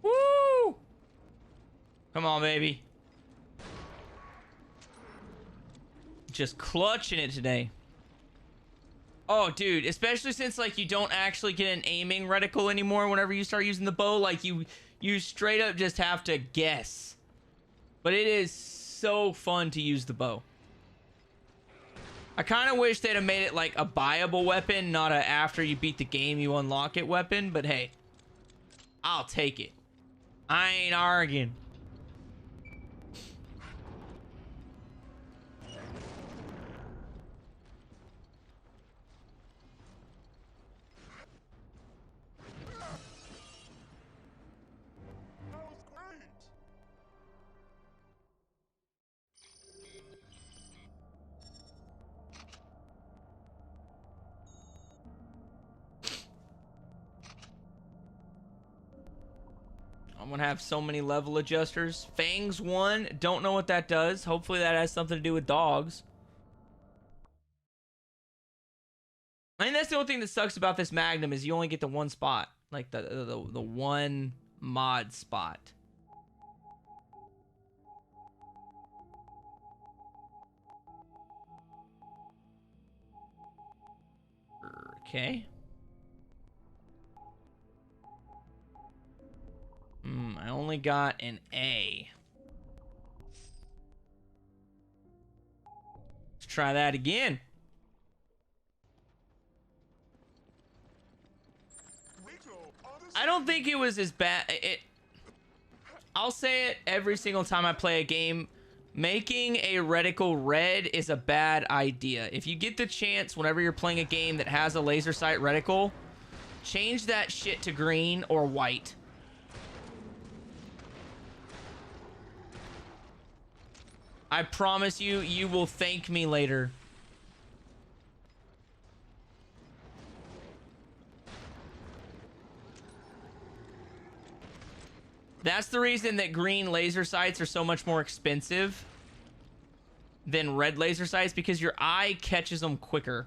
Woo! Come on, baby. Just clutching it today. Oh, dude, especially since, like, you don't actually get an aiming reticle anymore whenever you start using the bow. Like, you straight up just have to guess. But it is so fun to use the bow. I kind of wish they'd have made it, like, a buyable weapon, not a after you beat the game you unlock it weapon. But, hey, I'll take it. I ain't arguing. That was great. I'm gonna have so many level adjusters. Fangs 1, don't know what that does. Hopefully that has something to do with dogs. I mean, that's the only thing that sucks about this Magnum is you only get the one spot. Like the one mod spot. Okay. I only got an A. Let's try that again. Rachel, on the I don't think it was as bad. I'll say it every single time I play a game. Making a reticle red is a bad idea. If you get the chance whenever you're playing a game that has a laser sight reticle, change that shit to green or white. I promise you, you will thank me later. That's the reason that green laser sights are so much more expensive than red laser sights, because your eye catches them quicker.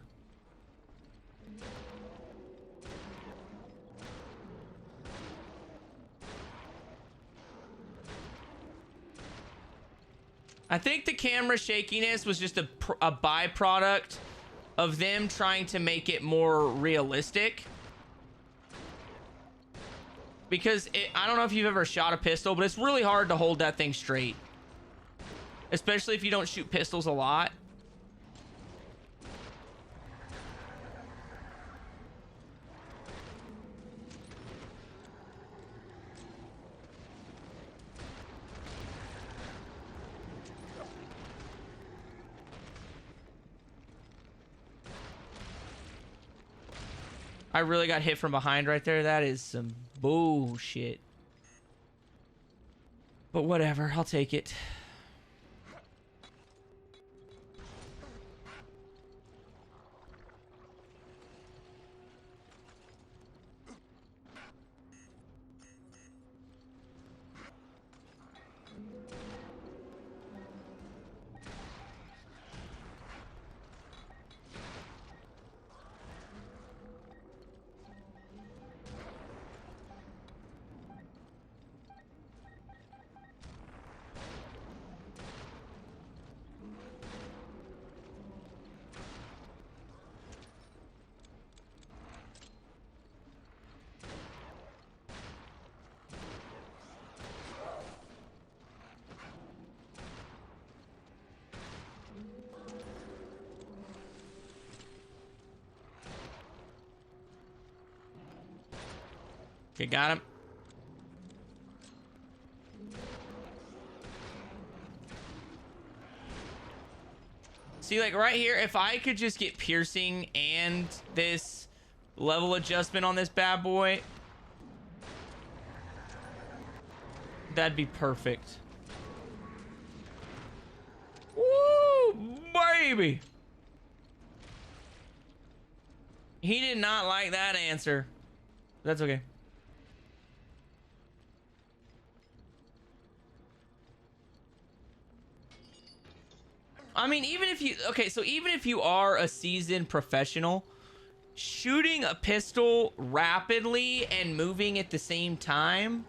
I think the camera shakiness was just a byproduct of them trying to make it more realistic. Because I don't know if you've ever shot a pistol, but it's really hard to hold that thing straight. Especially if you don't shoot pistols a lot. I really got hit from behind right there. That is some bullshit. But whatever, I'll take it. Okay, got him. See, like right here, if I could just get piercing and this level adjustment on this bad boy, that'd be perfect. Woo, baby. He did not like that answer. That's okay. I mean, even if you... Okay, so even if you are a seasoned professional, shooting a pistol rapidly and moving at the same time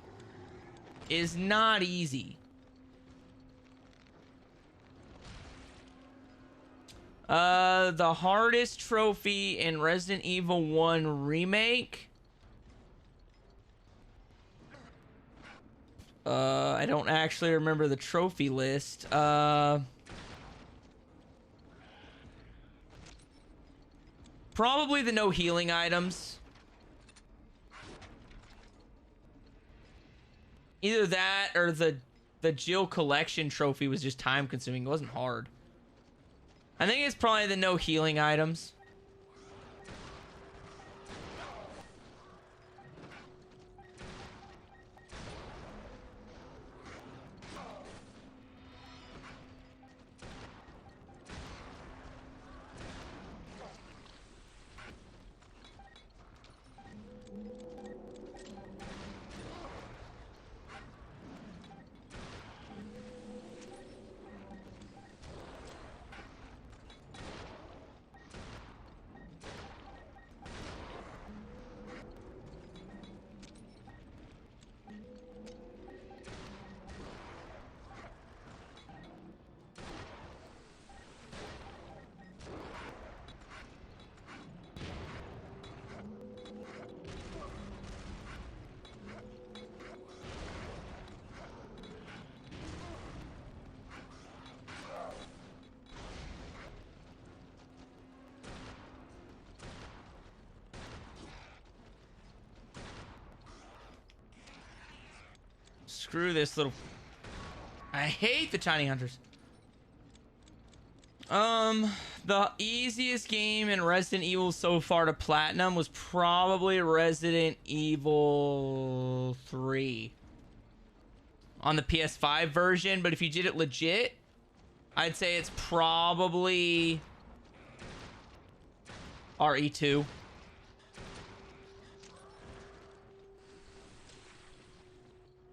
is not easy. The hardest trophy in Resident Evil 1 Remake... I don't actually remember the trophy list. Probably the no healing items. Either that or the Jill collection trophy was just time consuming. It wasn't hard. I think it's probably the no healing items. Screw this little... I hate the tiny hunters. The easiest game in Resident Evil so far to platinum was probably Resident Evil 3 on the PS5 version, but if you did it legit, I'd say it's probably RE2.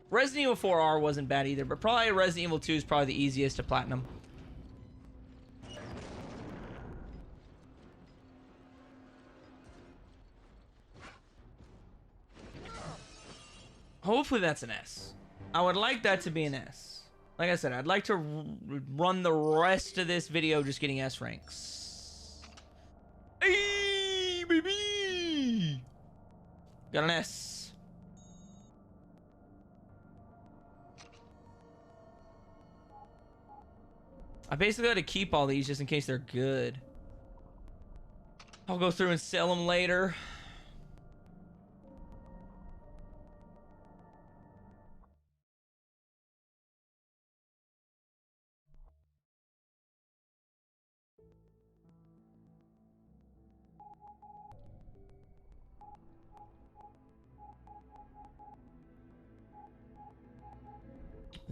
Resident Evil 4R wasn't bad either, but probably Resident Evil 2 is probably the easiest to platinum. Hopefully that's an S. I would like that to be an S. Like I said, I'd like to run the rest of this video just getting S ranks. Hey, baby! Got an S. I basically had to keep all these just in case they're good. I'll go through and sell them later.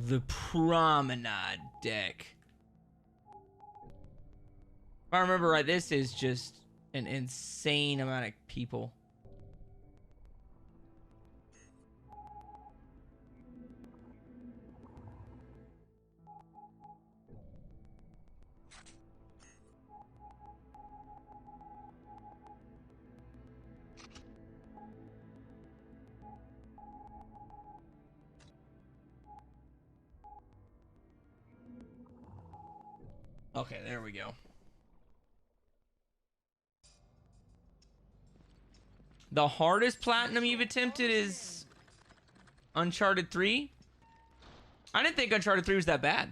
The promenade deck. If I remember right, this is just an insane amount of people. Okay, there we go. The hardest platinum you've attempted is Uncharted 3? I didn't think Uncharted 3 was that bad.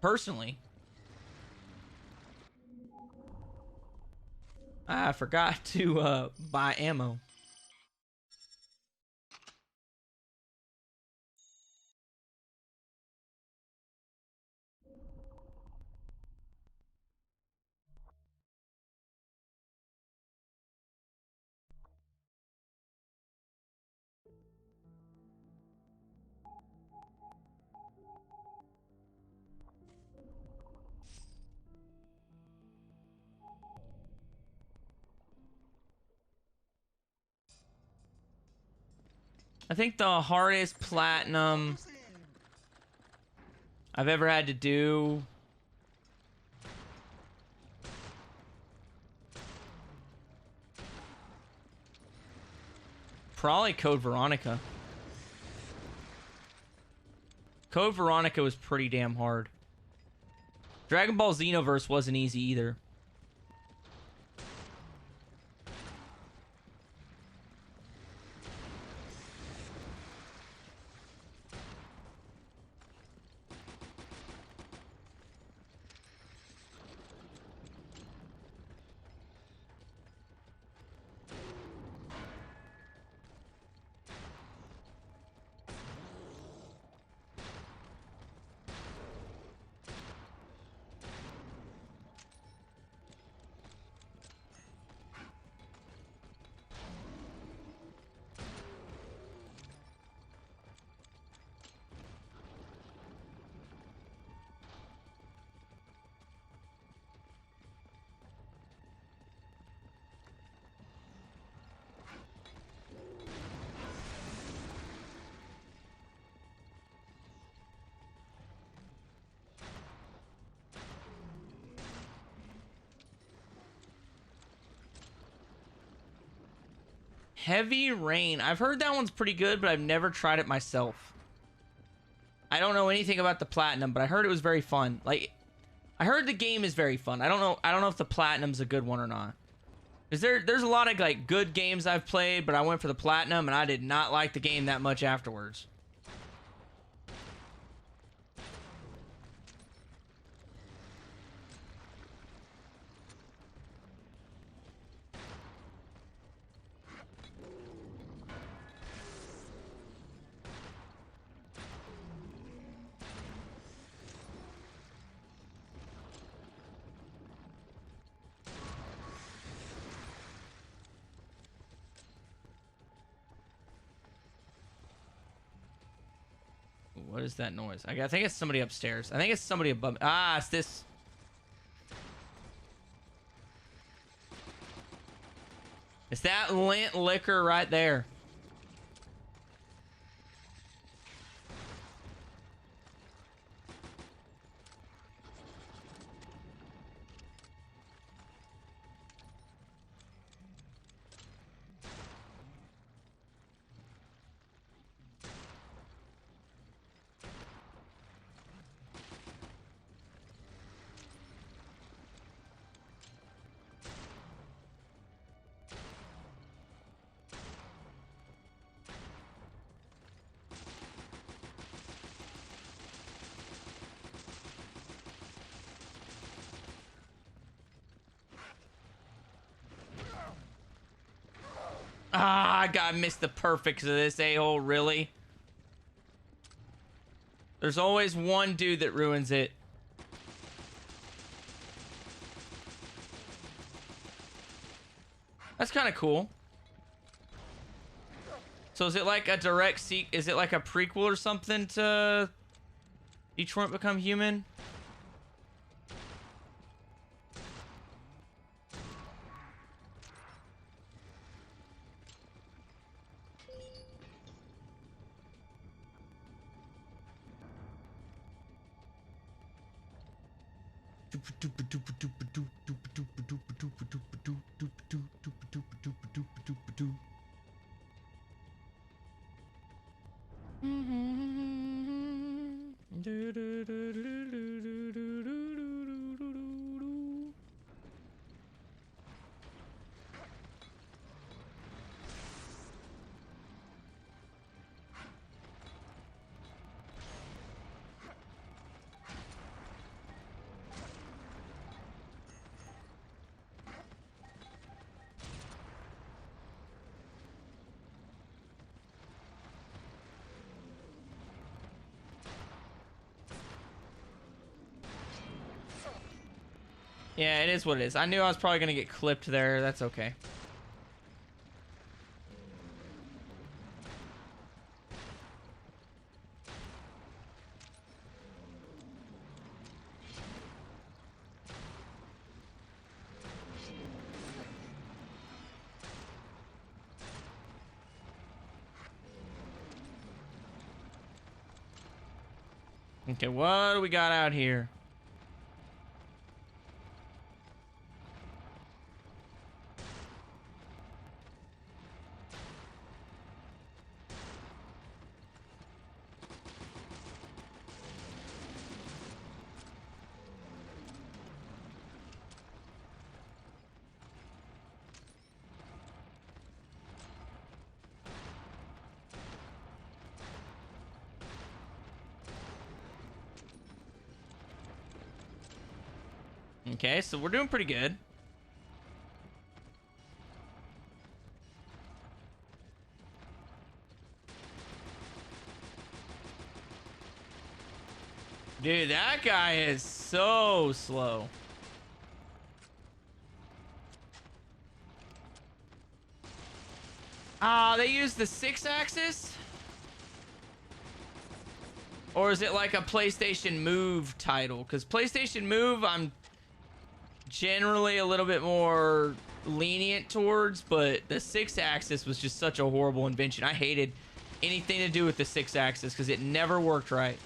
Personally. I forgot to buy ammo. I think the hardest platinum I've ever had to do probably Code Veronica. Code Veronica was pretty damn hard. Dragon Ball Xenoverse wasn't easy either. Heavy Rain. I've heard that one's pretty good, but I've never tried it myself. I don't know anything about the platinum, but I heard it was very fun. Like, I heard the game is very fun. I don't know if the platinum's a good one or not. There's a lot of like good games I've played, but I went for the platinum and I did not like the game that much afterwards. What is that noise? I think it's somebody upstairs. I think it's somebody above me. Ah, it's this. It's that lint liquor right there. Ah, I missed the perfects of this a-hole, really? There's always one dude that ruins it. That's kind of cool. So is it like a direct is it like a prequel or something to Detroit Become Human? Yeah, it is what it is. I knew I was probably gonna get clipped there. That's okay. Okay, what do we got out here? Okay, so we're doing pretty good. Dude, that guy is so slow. Ah, they use the 6-axis? Or is it like a PlayStation Move title? Because PlayStation Move, I'm generally a little bit more lenient towards, but the 6-axis was just such a horrible invention. I hated anything to do with the 6-axis because it never worked right.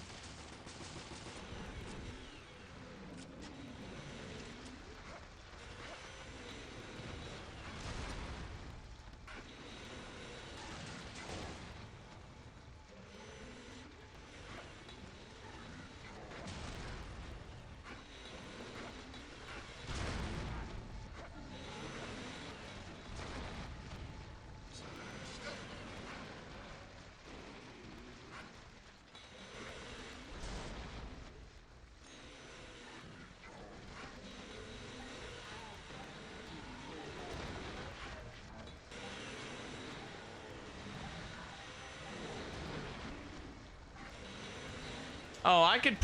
Oh, I could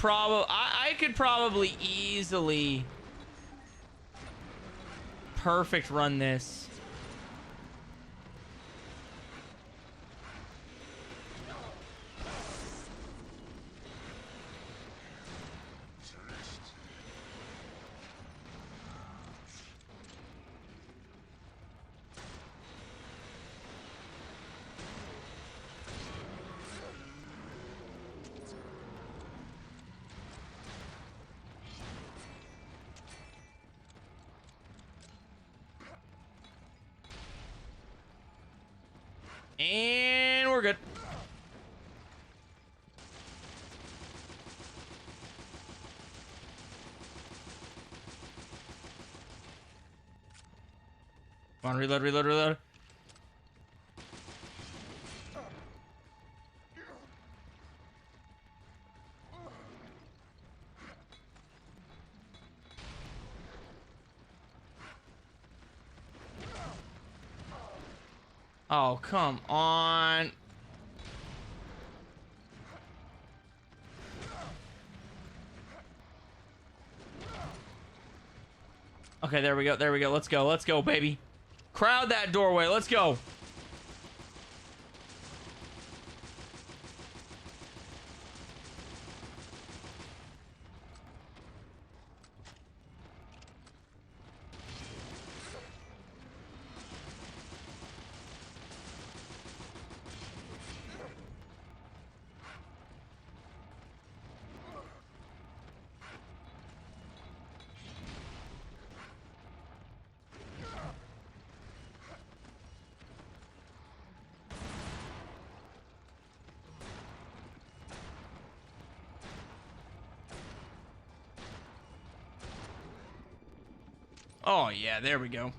probably easily perfect run this. And we're good. Come on, reload, reload, reload. Oh, come on. Okay, there we go. There we go. Let's go. Let's go, baby. Crowd that doorway. Let's go. Oh, yeah, there we go.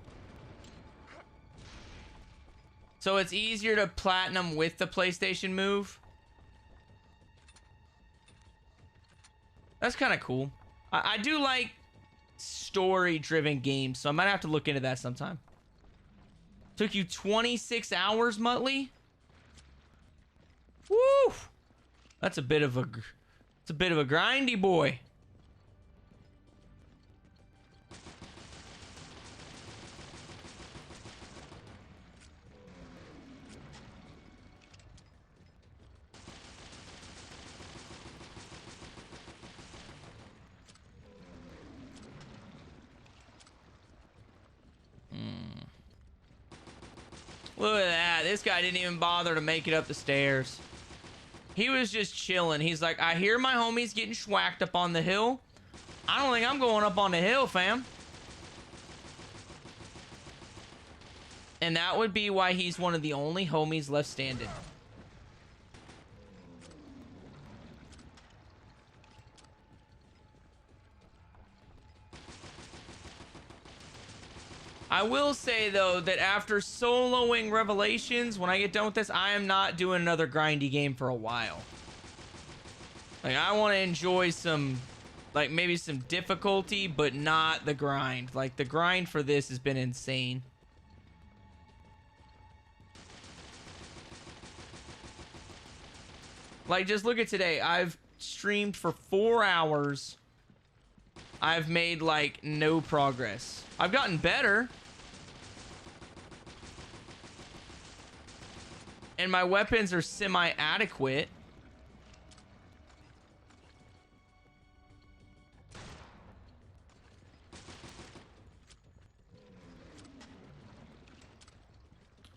So it's easier to platinum with the PlayStation Move. That's kind of cool. I do like story-driven games, so I might have to look into that sometime. Took you 26 hours, Muttley? Woo! That's a bit of a... It's a bit of a grindy boy. Look at that. This guy didn't even bother to make it up the stairs. He was just chilling. He's like, I hear my homies getting schwacked up on the hill. I don't think I'm going up on the hill, fam. And that would be why he's one of the only homies left standing. I will say, though, that after soloing Revelations, when I get done with this, I am not doing another grindy game for a while. Like, I want to enjoy some, like, maybe some difficulty, but not the grind. Like, the grind for this has been insane. Like, just look at today. I've streamed for 4 hours. I've made, like, no progress. I've gotten better. And my weapons are semi-adequate.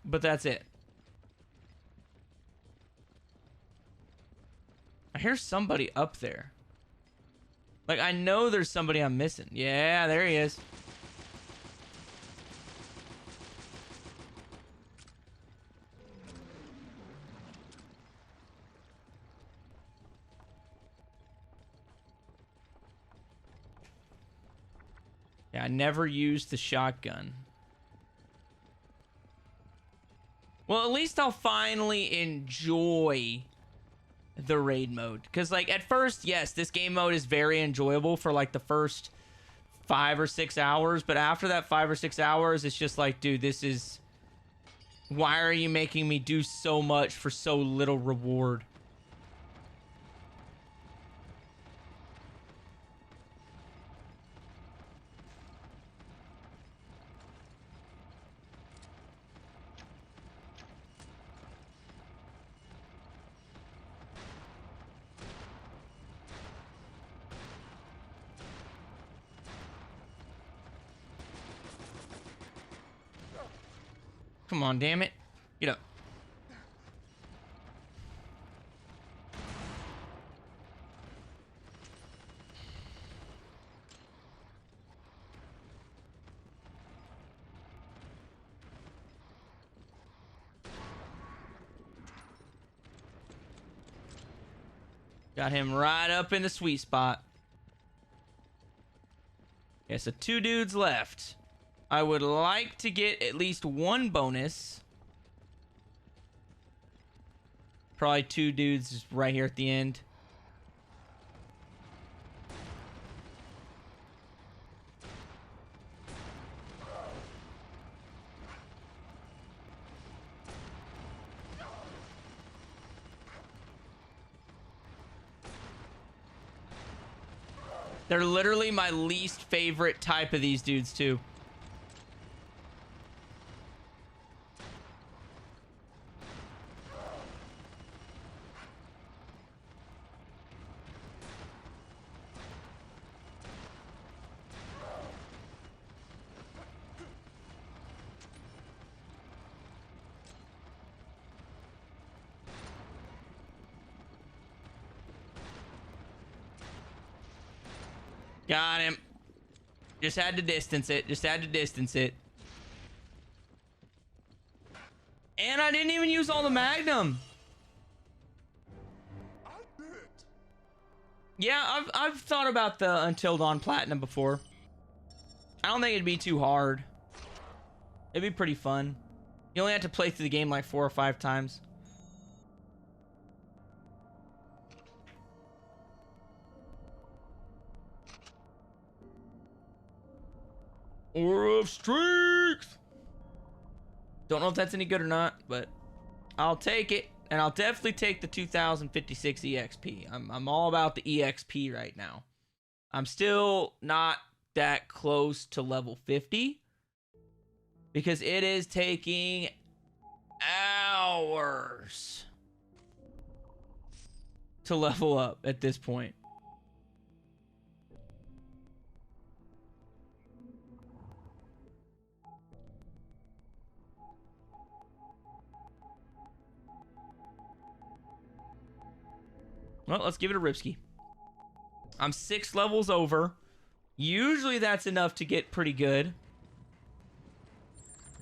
But that's it. I hear somebody up there. Like, I know there's somebody I'm missing. Yeah, there he is. Yeah, I never used the shotgun. Well, at least I'll finally enjoy the raid mode. Because, like, at first, yes, this game mode is very enjoyable for, like, the first 5 or 6 hours. But after that 5 or 6 hours, it's just like, dude, this is... Why are you making me do so much for so little reward? Come on, damn it. Get up. Got him right up in the sweet spot. Yeah, so 2 dudes left. I would like to get at least 1 bonus. Probably 2 dudes right here at the end. They're literally my least favorite type of these dudes, too. Got him. Just had to distance it. Just had to distance it. And I didn't even use all the Magnum. I did it. Yeah, I've thought about the Until Dawn Platinum before. I don't think it'd be too hard. It'd be pretty fun. You only have to play through the game like 4 or 5 times. Aura of Strength! Don't know if that's any good or not, but I'll take it. And I'll definitely take the 2056 EXP. I'm all about the EXP right now. I'm still not that close to level 50. Because it is taking hours to level up at this point. Well, let's give it a ripski. I'm 6 levels over. Usually that's enough to get pretty good.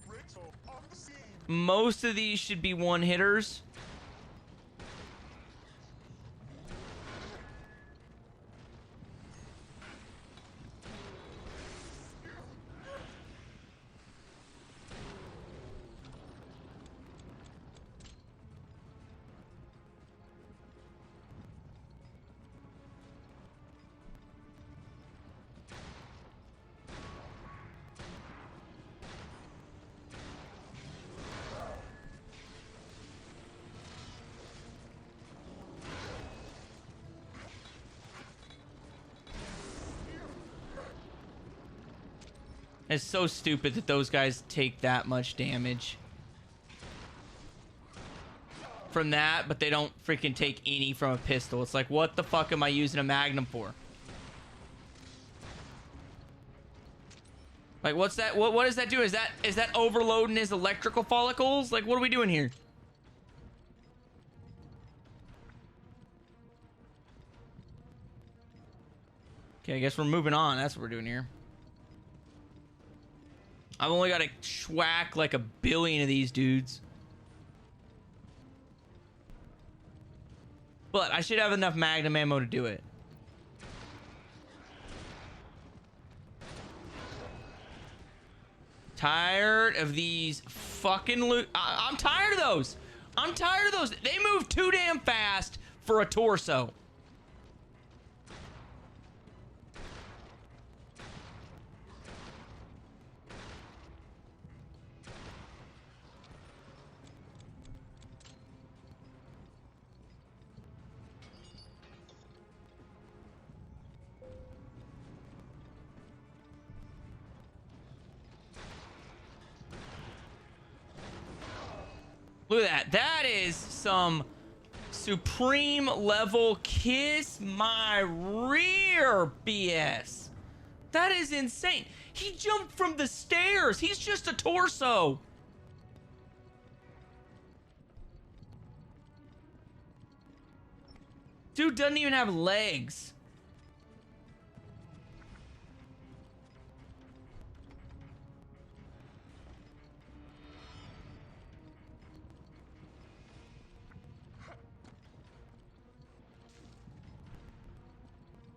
Rachel on the scene. Most of these should be one-hitters. It's so stupid that those guys take that much damage from that, but they don't freaking take any from a pistol. It's like, what the fuck am I using a Magnum for? Like, what's that? What does that do? Is that overloading his electrical follicles? Like, what are we doing here? Okay, I guess we're moving on. That's what we're doing here. I've only got to schwack like a billion of these dudes. But I should have enough Magnum ammo to do it. Tired of these fucking loot. I'm tired of those. I'm tired of those. They move too damn fast for a torso. Look at that. That is some supreme level kiss my rear BS. That is insane. He jumped from the stairs. He's just a torso. Dude doesn't even have legs.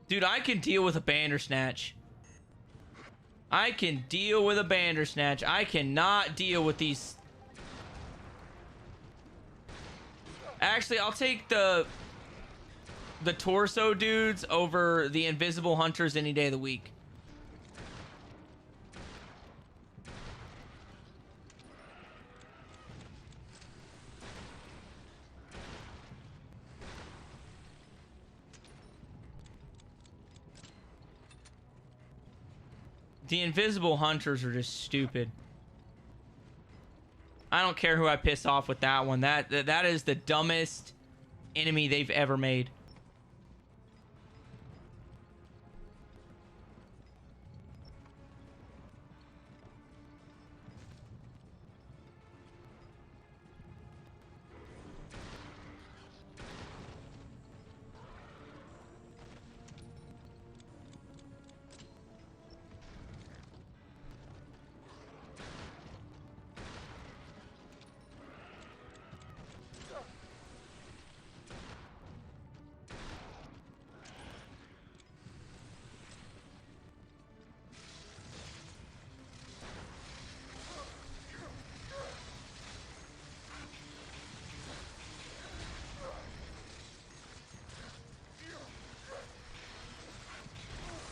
Dude, I can deal with a Bandersnatch. I can deal with a Bandersnatch. I cannot deal with these. Actually, I'll take the torso dudes over the invisible hunters any day of the week. The invisible hunters are just stupid. I don't care who I piss off with that one. That is the dumbest enemy they've ever made.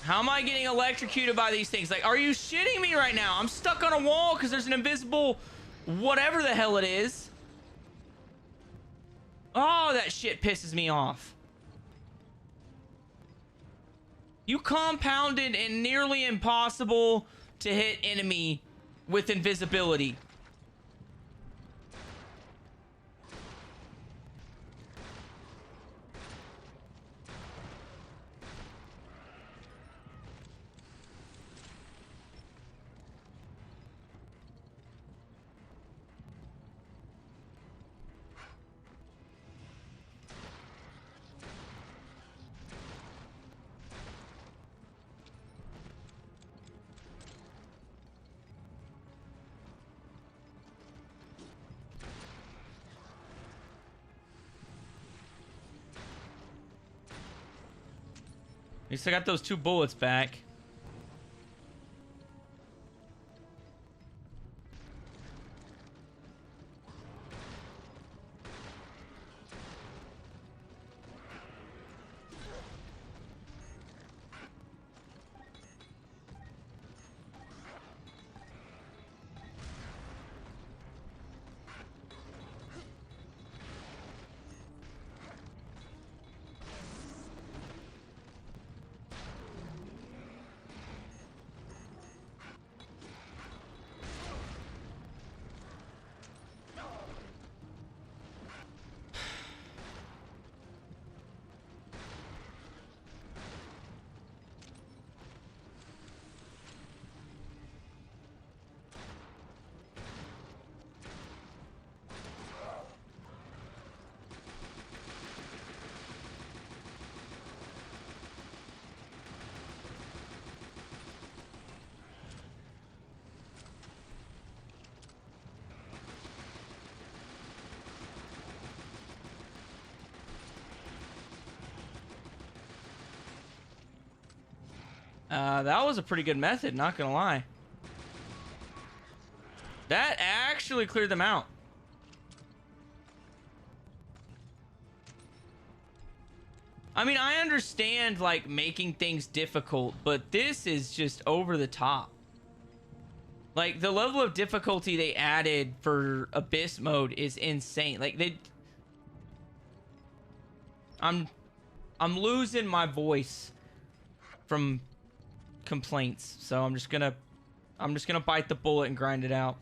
How am I getting electrocuted by these things? Like, are you shitting me right now? I'm stuck on a wall because there's an invisible whatever the hell it is. Oh, that shit pisses me off. You compounded and nearly impossible to hit enemy with invisibility. At least I got those 2 bullets back. That was a pretty good method, not gonna lie. That actually cleared them out. I mean, I understand, like, making things difficult, but this is just over the top. Like, the level of difficulty they added for Abyss mode is insane. Like, I'm losing my voice from complaints, so I'm just gonna bite the bullet and grind it out.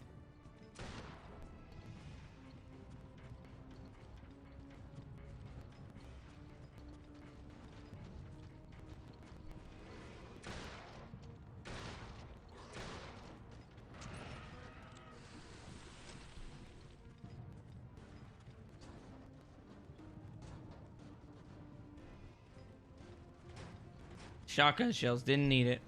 Shotgun shells, didn't need it.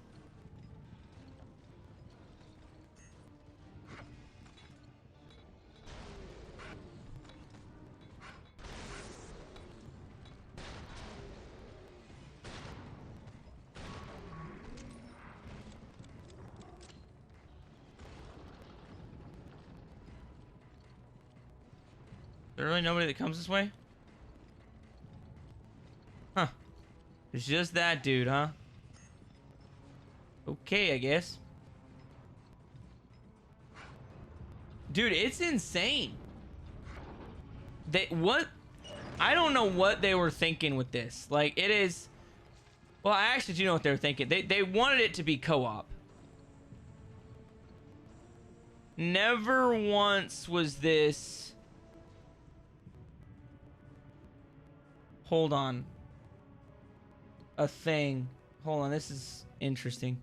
There really nobody that comes this way? Huh. It's just that dude, huh? Okay, I guess. Dude, it's insane. I don't know what they were thinking with this. Like, it is... Well, I actually do know what they were thinking. They wanted it to be co-op. Never once was this... Hold on. A thing. Hold on, this is interesting.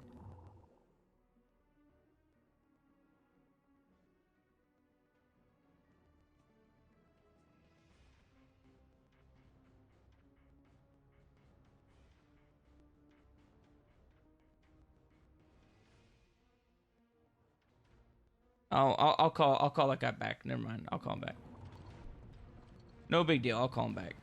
I'll call that guy back. Never mind. I'll call him back. No big deal. I'll call him back.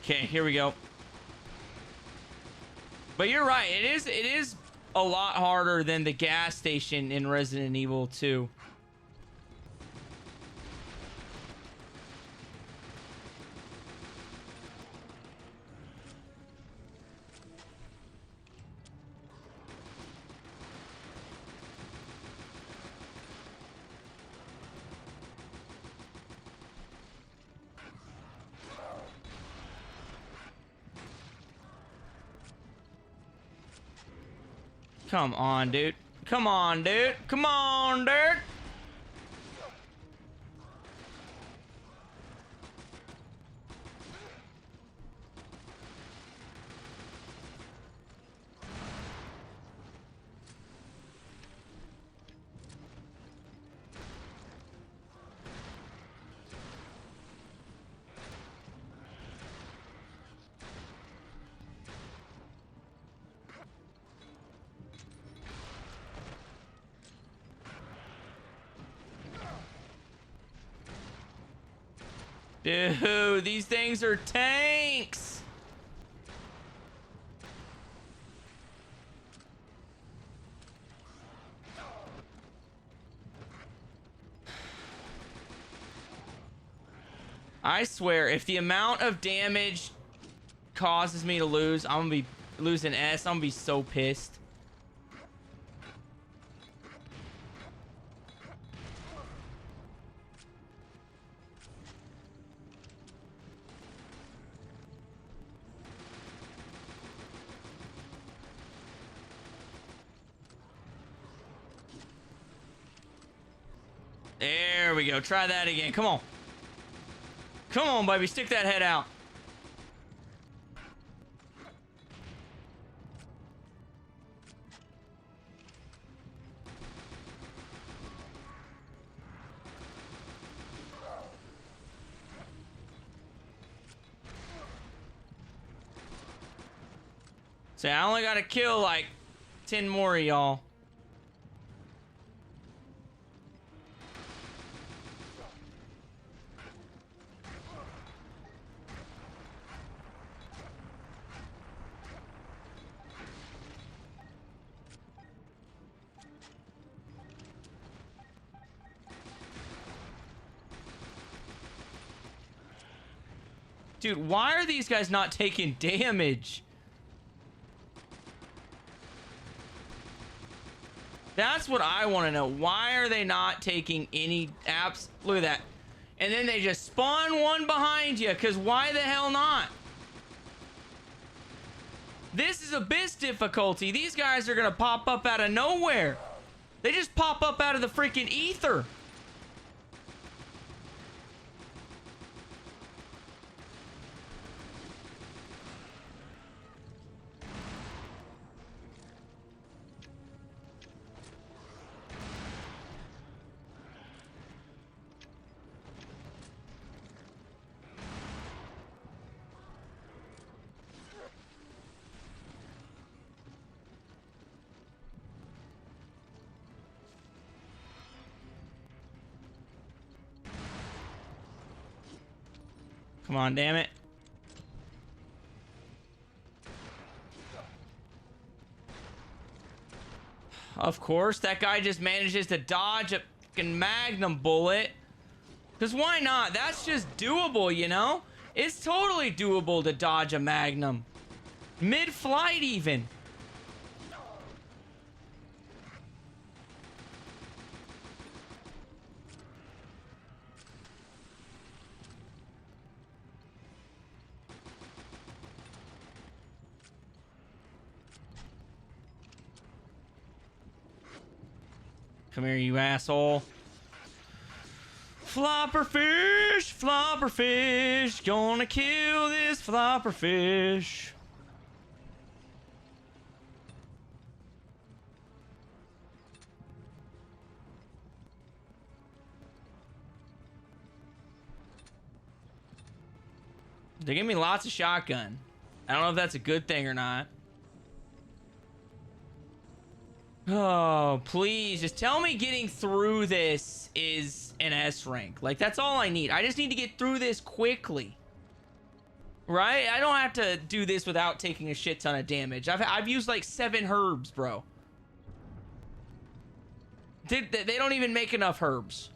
Okay, here we go. But you're right. It is a lot harder than the gas station in Resident Evil 2. Come on, dude. Come on, dude. Come on, dude. Dude, these things are tanks. I swear, if the amount of damage causes me to lose, I'm gonna be losing S. I'm gonna be so pissed. There we go. Try that again. Come on. Come on, baby. Stick that head out. So I only gotta kill like 10 more of y'all. Dude, why are these guys not taking damage? That's what I want to know. Why are they not taking any apps? Look at that. And then they just spawn one behind you, because why the hell not? This is abyss difficulty. These guys are going to pop up out of nowhere. They just pop up out of the freaking ether. Come on, damn it. Of course, that guy just manages to dodge a fucking magnum bullet. Because why not? That's just doable, you know? It's totally doable to dodge a magnum. Mid-flight even. Come here, you asshole. Flopper fish, gonna kill this flopper fish. They give me lots of shotgun. I don't know if that's a good thing or not. Oh, please, just tell me getting through this is an S rank. Like, that's all I need. I just need to get through this quickly. Right? I don't have to do this without taking a shit ton of damage. I've used like 7 herbs, bro. They don't even make enough herbs.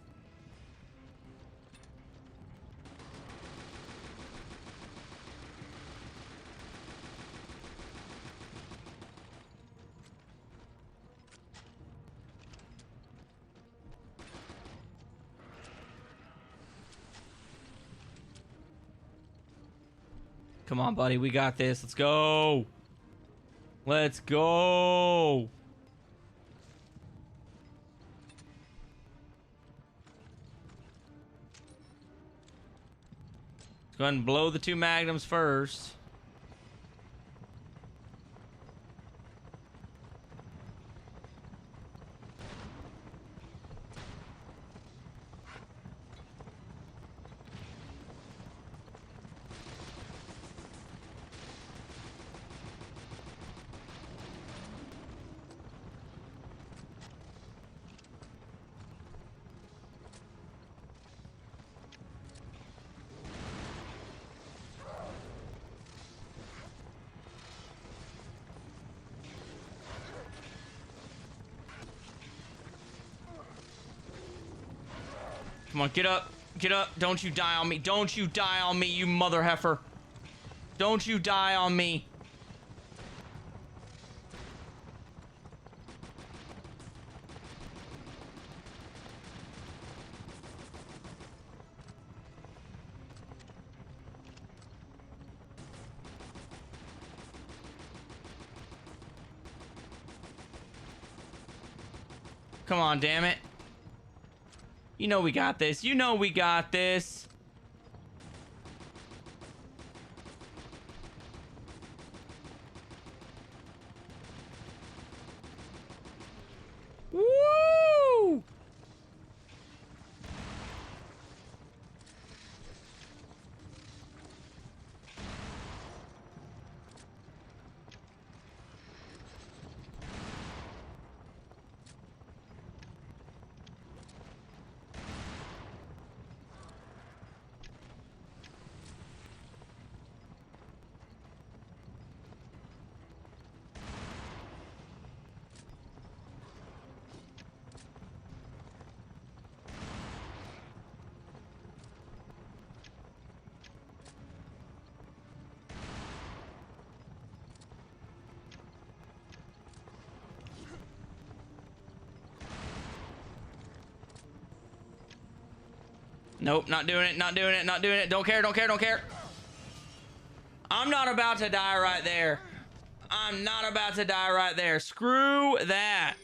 Come on, buddy. We got this. Let's go. Let's go. Let's go ahead and blow the 2 magnums first. Come on, get up. Get up. Don't you die on me. Don't you die on me, you mother heifer. Don't you die on me. Come on, damn it. You know we got this. You know we got this. Woo! Nope, not doing it, not doing it, not doing it. Don't care, don't care, don't care. I'm not about to die right there. I'm not about to die right there. Screw that.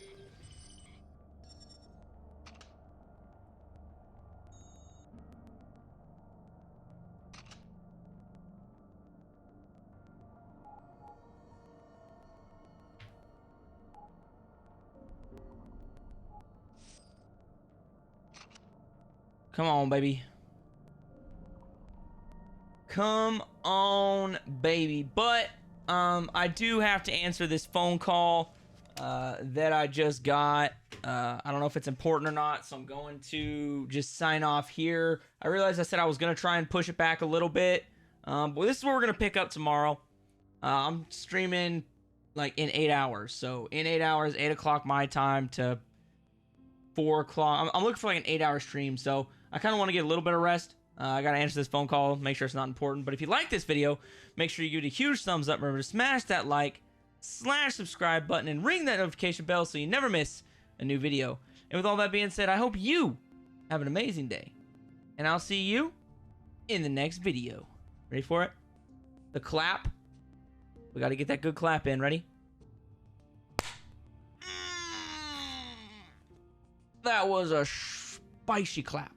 Come on, baby. Come on, baby. But I do have to answer this phone call that I just got. I don't know if it's important or not, so I'm going to just sign off here. I realized I said I was going to try and push it back a little bit. But this is what we're going to pick up tomorrow. I'm streaming like in 8 hours. So in 8 hours, 8 o'clock my time to 4 o'clock. I'm looking for like an 8-hour stream, so I kind of want to get a little bit of rest. I got to answer this phone call, make sure it's not important. But if you like this video, make sure you give it a huge thumbs up. Remember to smash that like, /subscribe button, and ring that notification bell so you never miss a new video. And with all that being said, I hope you have an amazing day. And I'll see you in the next video. Ready for it? The clap. We got to get that good clap in. Ready? That was a spicy clap.